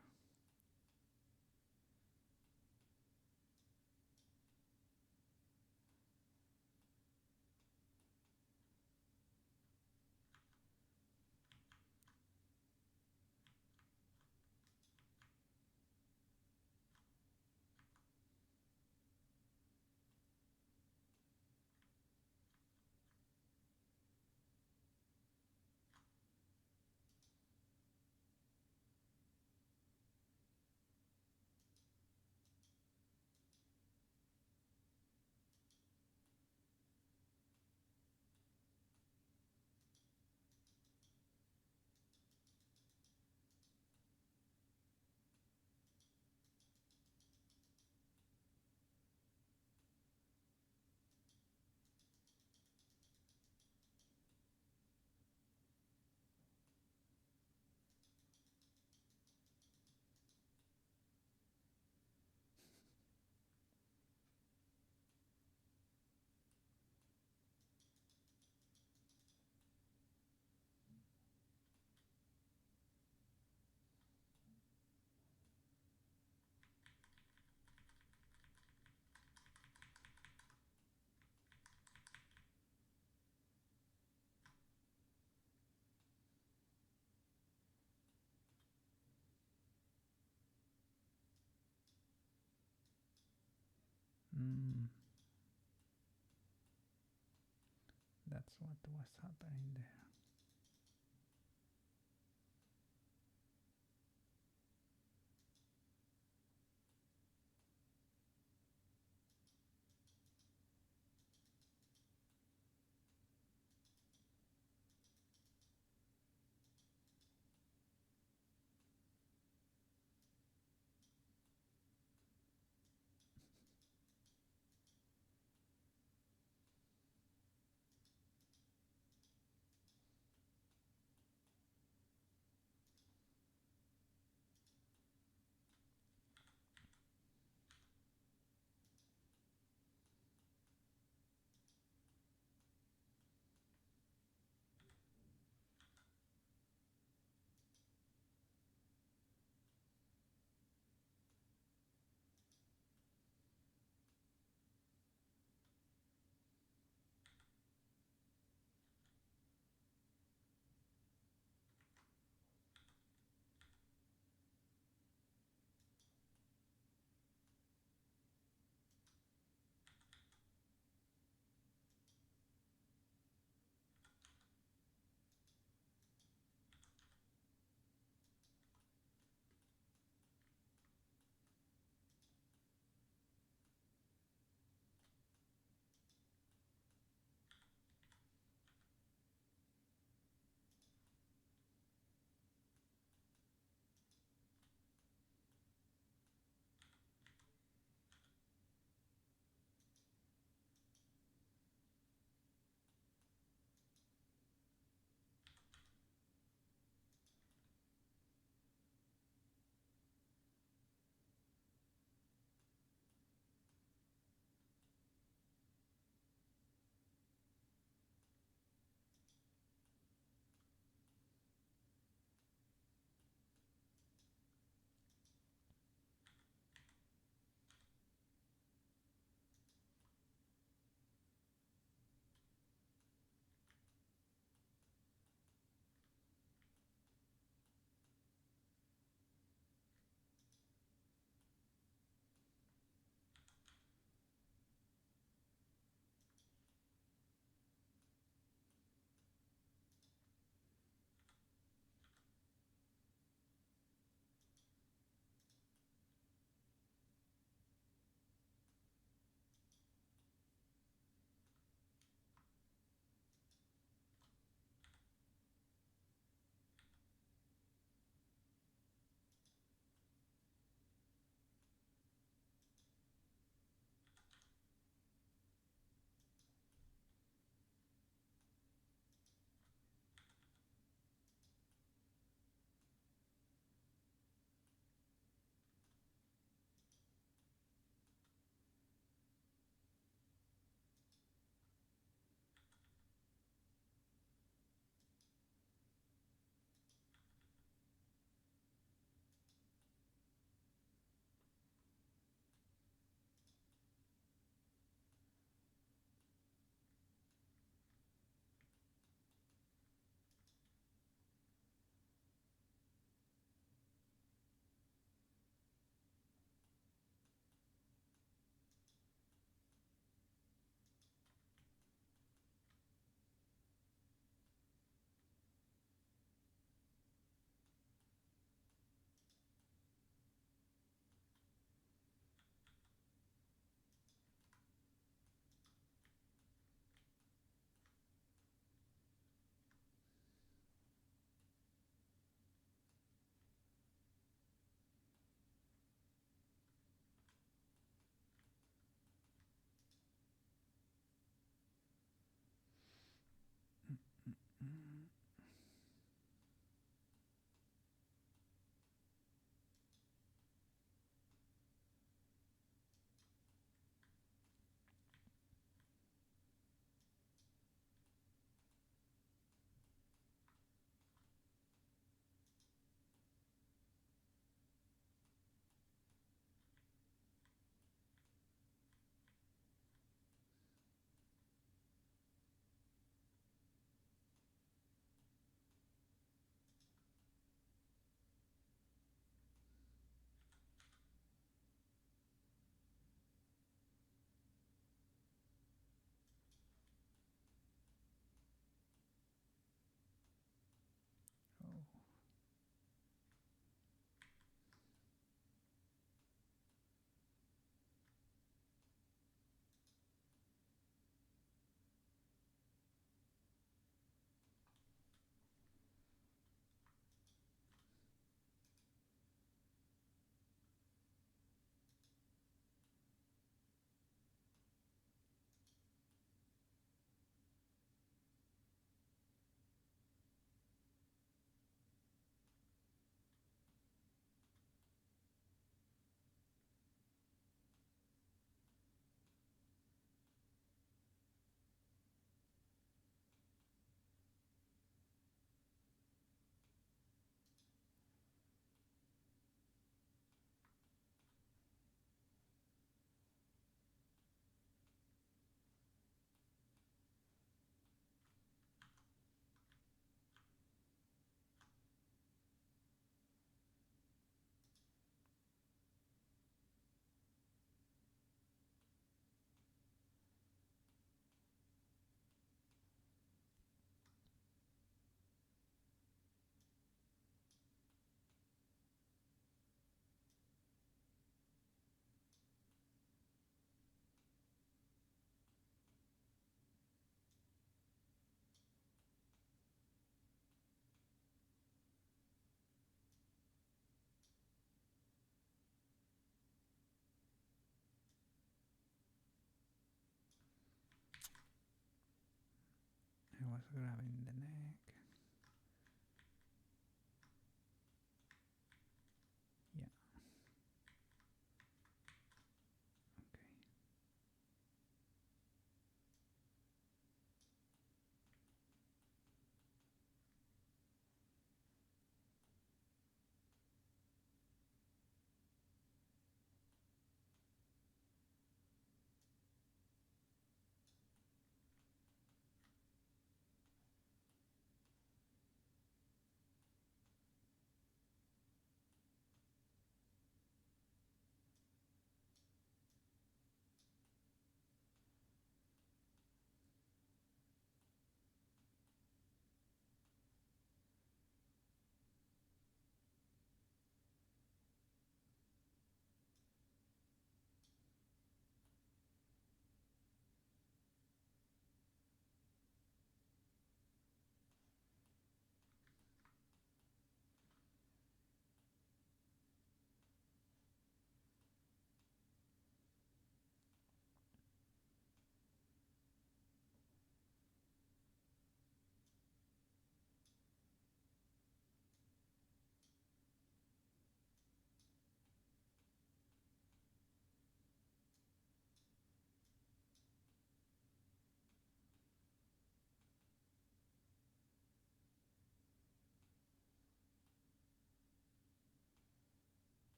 Speaker 1: That's what was happening there. was grabbing the neck. Yeah. Okay.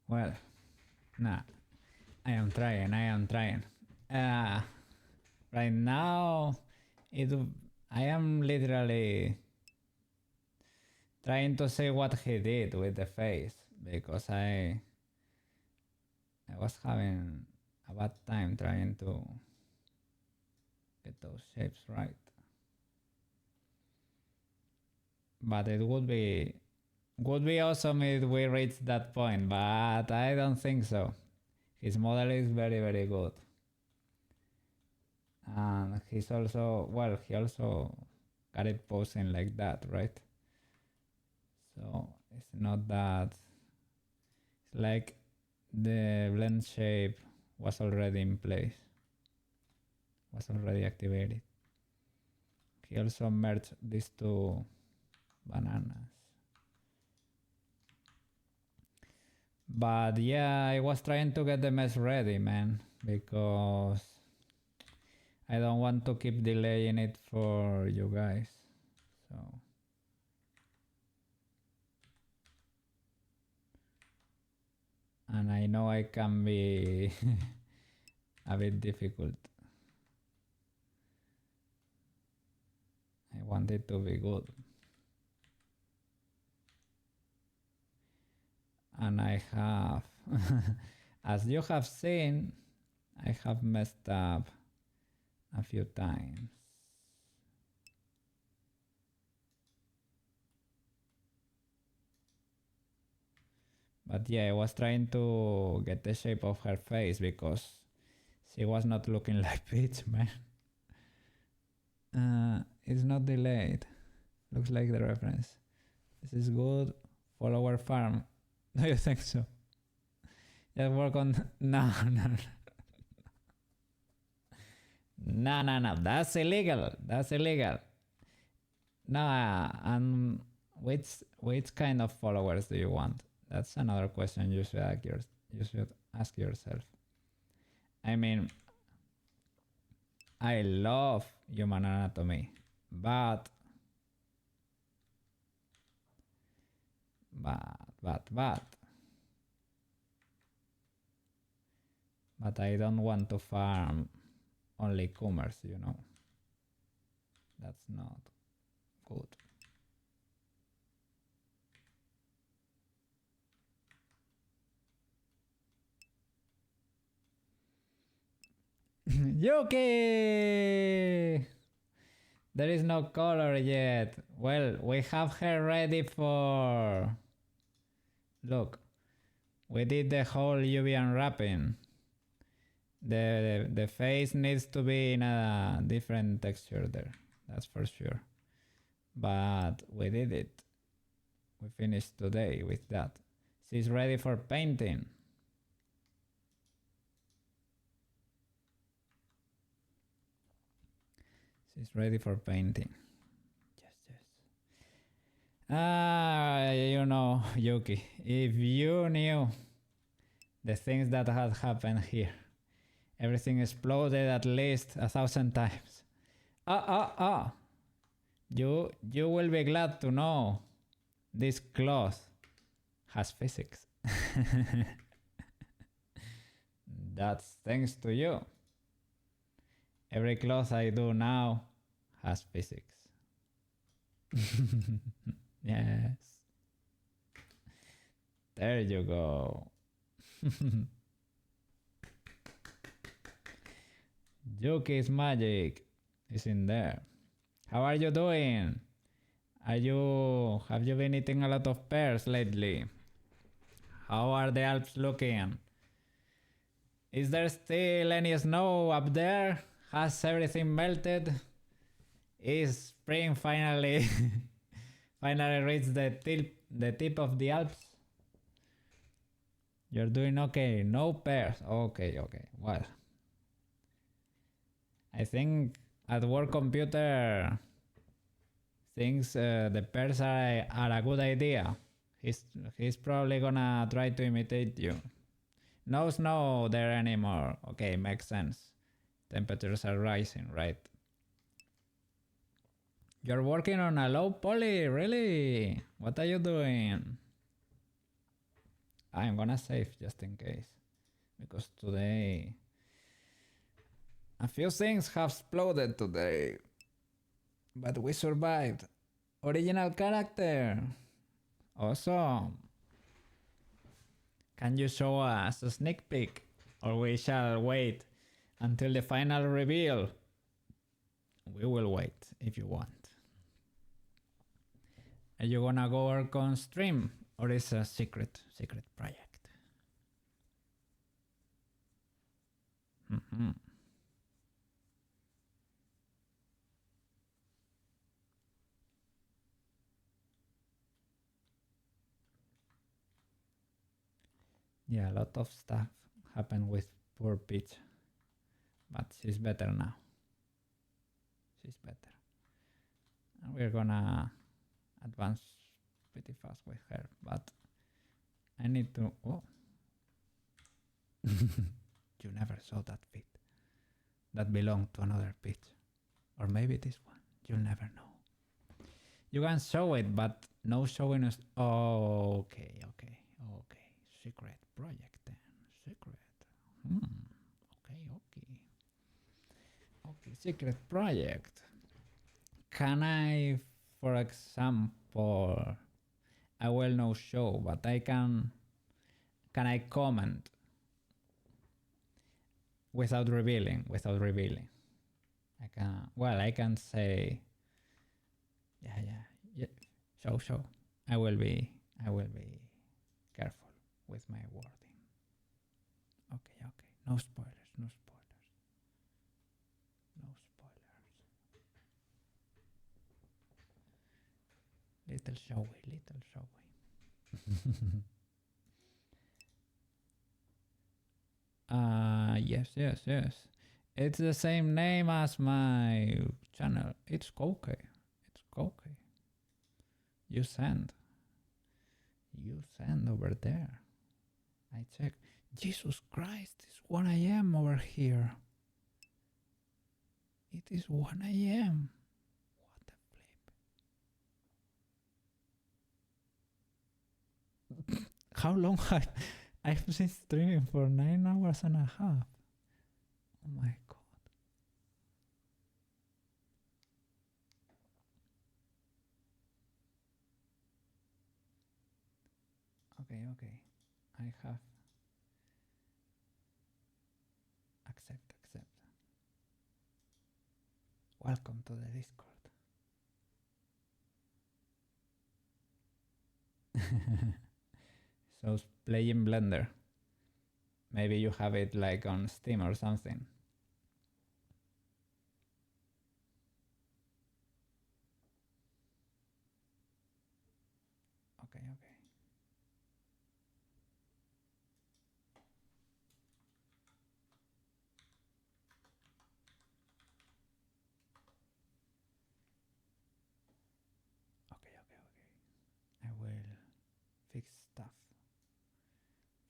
Speaker 1: Well, nah, I am trying. Uh, right now, it, I am literally trying to see what he did with the face because I was having a bad time trying to get those shapes right. But it would be awesome if we reach that point, but I don't think so. His model is very good. And he's also, well, he also got it posing like that, right? So it's not that, it's like the blend shape was already in place, was already activated. He also merged these two bananas. But yeah, I was trying to get the mess ready, man, because I don't want to keep delaying it for you guys. So and I know I can be a bit difficult. I want it to be good. And I have, as you have seen, I have messed up a few times. But yeah, I was trying to get the shape of her face because she was not looking like Peach, man. It's not delayed. Looks like the reference. This is good. Follower farm. Do you think so? Just work on. No. No. That's illegal. No, and which kind of followers do you want? That's another question you should ask yourself. I mean, I love human anatomy, but I don't want to farm only commerce, you know. That's not good. Yuki! There is no color yet. Well, we have her ready for... Look, we did the whole UV unwrapping. The face needs to be in a different texture there, that's for sure. But we did it. We finished today with that. She's ready for painting. She's ready for painting. Yes. You know, Yuki, if you knew the things that had happened here, everything exploded at least 1,000 times. You will be glad to know this cloth has physics. That's thanks to you. Every cloth I do now has physics. Yes. There you go. Yuki's magic is in there. How are you doing? Have you been eating a lot of pears lately? How are the Alps looking? Is there still any snow up there? Has everything melted? Is spring finally reached the tip of the Alps? You're doing okay. No pears. Okay. Well, I think at work computer thinks the pears are a good idea. He's probably gonna try to imitate you. No snow there anymore. Okay, makes sense. Temperatures are rising, right? You're working on a low poly, really? What are you doing? I'm gonna save just in case. Because today... a few things have exploded today. But we survived. Original character. Awesome. Can you show us a sneak peek? Or we shall wait until the final reveal? We will wait if you want. Are you gonna go work on stream? Or is a secret project? Yeah, a lot of stuff happened with poor Peach. But she's better now. She's better. And we're gonna advance pretty fast with her, but I need to... Oh. You never saw that pit. That belonged to another Peach. Or maybe this one. You'll never know. You can show it, but no showing us... Oh, okay. Secret project then. Secret. Okay, secret project. Can I, for example... I will no show, but I can... Can I comment? Without revealing. I can... Well, I can say... Yeah. Show. I will be careful with my wording. Okay. No spoilers. Little showy. Yes. It's the same name as my channel. It's okay. You send over there. I check. Jesus Christ, it's 1 a.m. over here. It is 1 a.m. What the flip. How long I've been streaming for 9 hours and a half. Oh my god. Okay. I have accept. Welcome to the Discord. So playing Blender. Maybe you have it like on Steam or something. Okay. I will fix stuff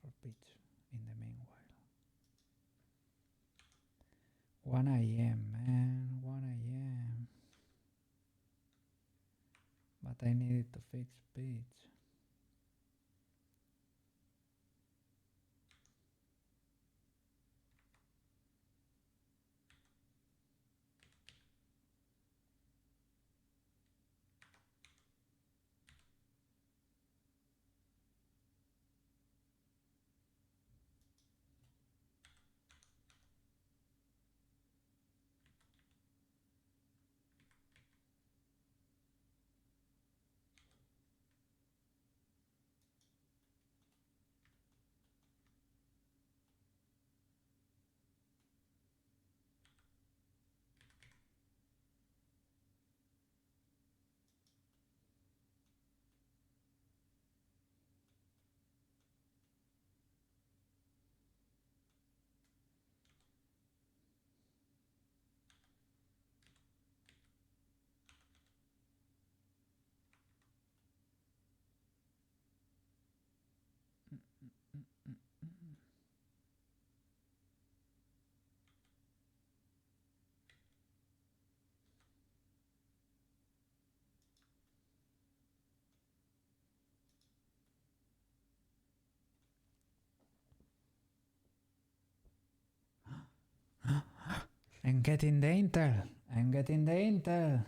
Speaker 1: for Peach in the meanwhile. 1 a.m. man, 1 a.m. But I needed to fix Peach. I'm getting the intel. I'm getting the intel.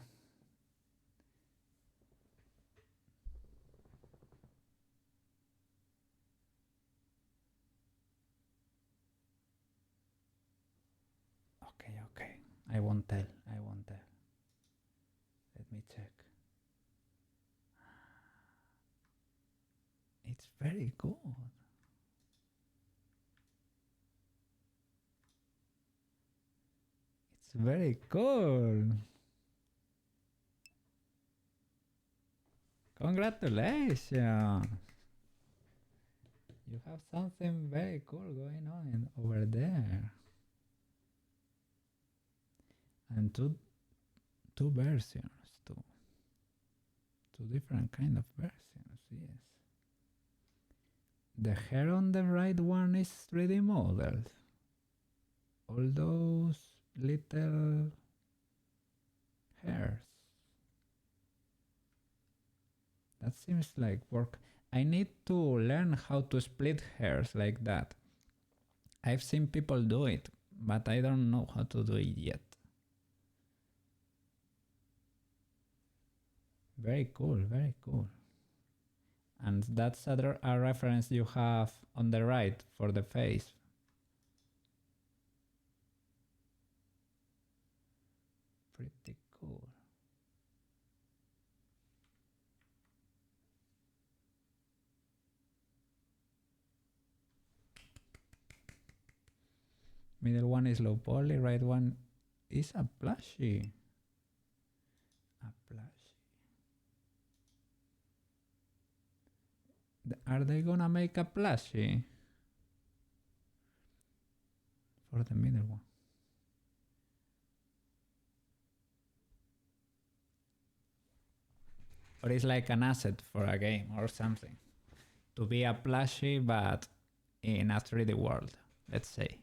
Speaker 1: Okay, okay. I won't tell. I won't tell. Let me check. It's very good. It's very cool. Congratulations. You have something very cool going on over there. And two versions too. Two different kind of versions, yes. The hair on the right one is 3D modeled. All those little hairs. That seems like work. I need to learn how to split hairs like that. I've seen people do it, but I don't know how to do it yet. Very cool, very cool. And that's a reference you have on the right for the face. Pretty cool. Middle one is low poly, right one is a plushie. A plushie. Are they gonna make a plushie? For the middle one. Or it's like an asset for a game or something. To be a plushie but in a 3D world, let's say.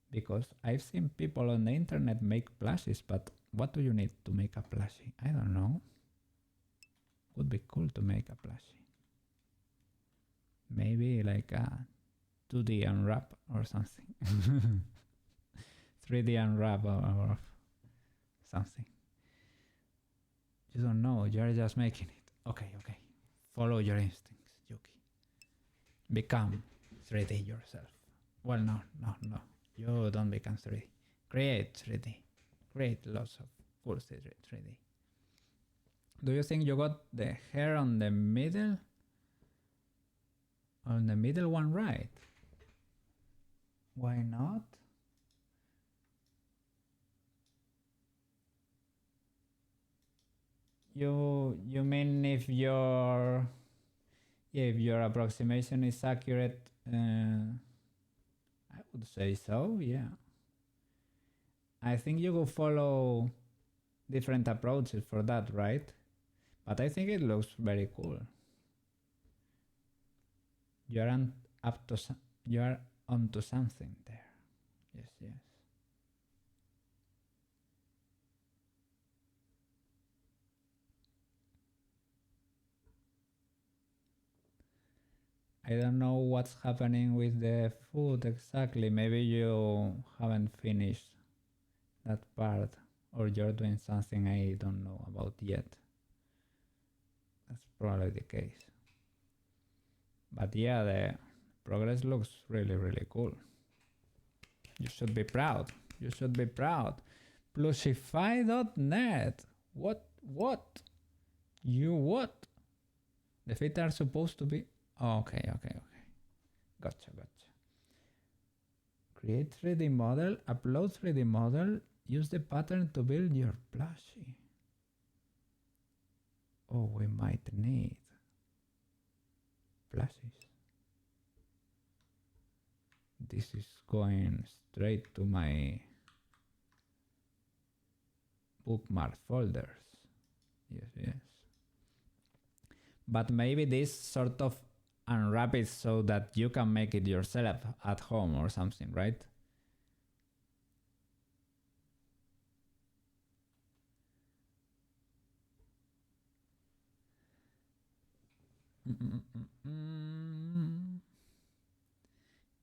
Speaker 1: Because I've seen people on the internet make plushies, but what do you need to make a plushie? I don't know. Would be cool to make a plushie. Maybe like a 2D unwrap or something. 3D unwrap or something. You don't know, you're just making it. Okay, okay. Follow your instincts, Yuki. Become 3D yourself. Well, no. You don't become 3D. Create 3D. Create lots of cool 3D. Do you think you got the hair on the middle? On the middle one right? Why not? You mean if your approximation is accurate? I would say so, yeah. I think you will follow different approaches for that, right? But I think it looks very cool. You're onto something there. Yes. I don't know what's happening with the food exactly. Maybe you haven't finished that part, or you're doing something I don't know about yet. That's probably the case. But yeah, the progress looks really cool. You should be proud. You should be proud. Plushify.net. What? You what? The feet are supposed to be... Oh, okay. Gotcha. Create 3D model, upload 3D model, use the pattern to build your plushie. Oh, we might need plushies. This is going straight to my bookmark folders. Yes. But maybe this sort of unwrap it so that you can make it yourself at home or something, right?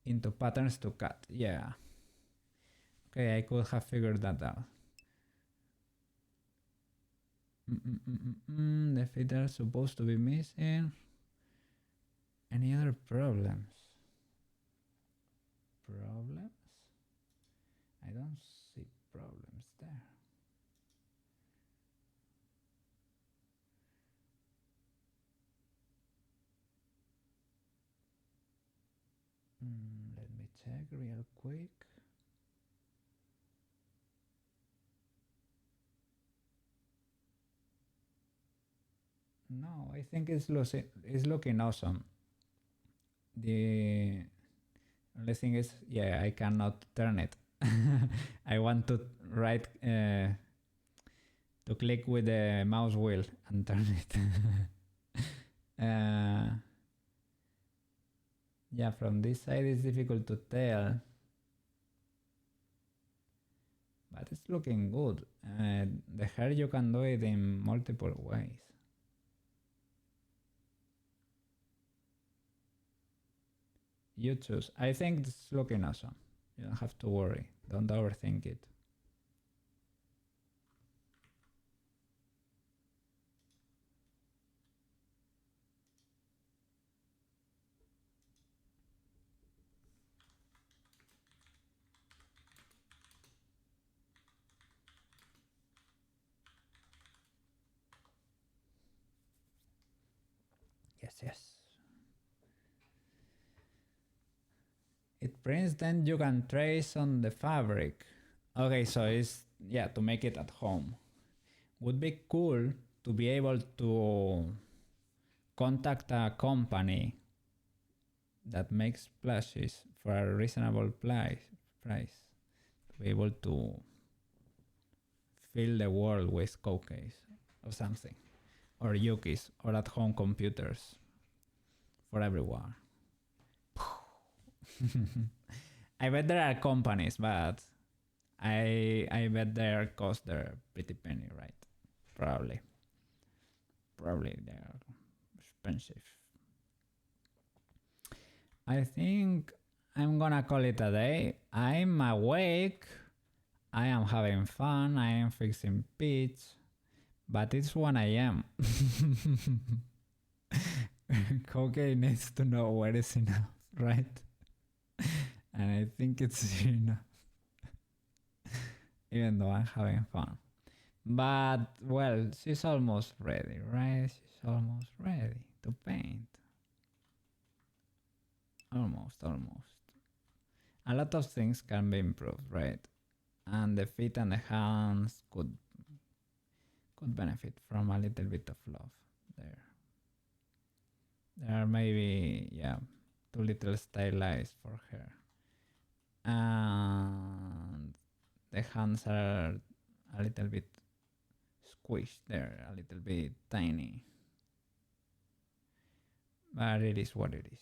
Speaker 1: Into patterns to cut. Yeah. Okay, I could have figured that out. The feet are supposed to be missing. Any other problems? Problems? I don't see problems there. Let me check real quick. No, I think it's looking awesome. The only thing is, yeah, I cannot turn it. I want to to click with the mouse wheel and turn it. Yeah, from this side it's difficult to tell, but it's looking good. The hair, you can do it in multiple ways. You choose. I think it's looking awesome. You don't have to worry. Don't overthink it. Yes. It prints, then you can trace on the fabric. Okay, so it's, yeah, to make it at home. Would be cool to be able to contact a company that makes plushies for a reasonable price. To be able to fill the world with cookies or something. Or Yukis or at home computers for everyone. I bet there are companies, but I bet their cost they're pretty penny, right? Probably they're expensive. I think I'm gonna call it a day. I'm awake. I am having fun. I am fixing Peach, but it's 1 a.m. Cocaine needs to know where is enough, right? And I think it's enough. Even though I'm having fun. But, well, she's almost ready, right? She's almost ready to paint. Almost. A lot of things can be improved, right? And the feet and the hands could benefit from a little bit of love there. There are maybe, yeah, too little stylized for her. And the hands are a little bit squished there, a little bit tiny. But it is what it is.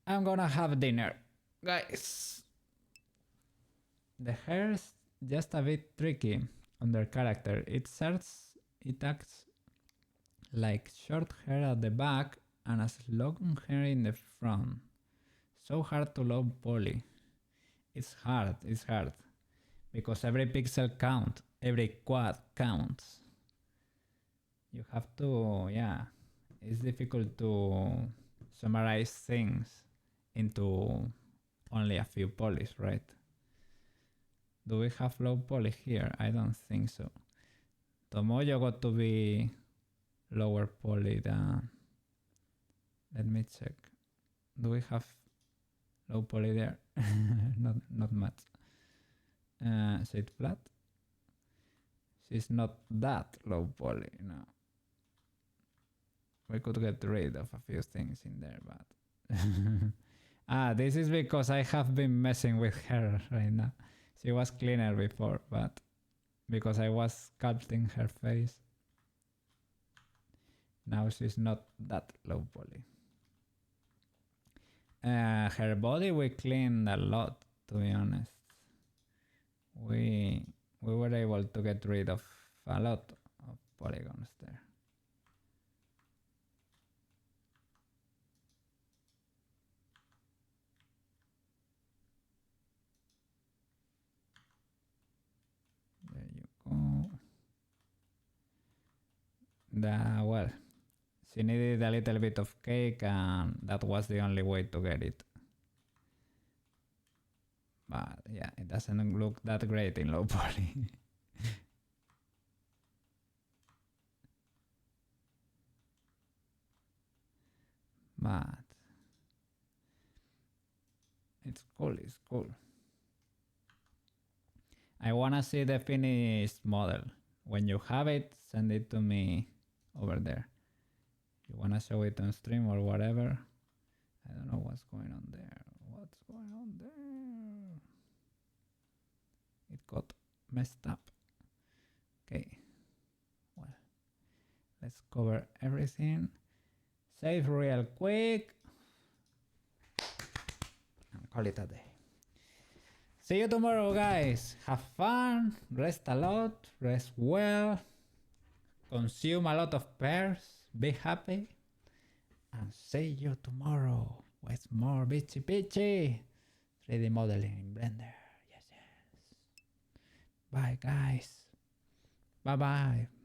Speaker 1: I'm gonna have dinner, guys. The hair's just a bit tricky on their character. It acts like short hair at the back and as long hair in the front. So hard to low poly. It's hard. Because every pixel counts, every quad counts. You have to, yeah, it's difficult to summarize things into only a few polys, right? Do we have low poly here? I don't think so. Tomoyo got to be lower poly than... Let me check. Do we have low poly there? not much. So it's flat. She's not that low poly, no. We could get rid of a few things in there, but... this is because I have been messing with her right now. She was cleaner before, but because I was sculpting her face, now she's not that low poly. Her body we cleaned a lot, to be honest. We were able to get rid of a lot of polygons there. Well, she needed a little bit of cake and that was the only way to get it. But yeah, it doesn't look that great in low poly. But it's cool, it's cool. I wanna see the finished model. When you have it, send it to me over there. You wanna show it on stream or whatever? I don't know what's going on there. What's going on there? It got messed up. Okay. Well, let's cover everything. Save real quick. And call it a day. See you tomorrow, guys. Have fun, rest a lot, rest well, consume a lot of pears, be happy, and see you tomorrow with more BEACHY 3D modeling in Blender. Yes, yes. Bye, guys. Bye-bye.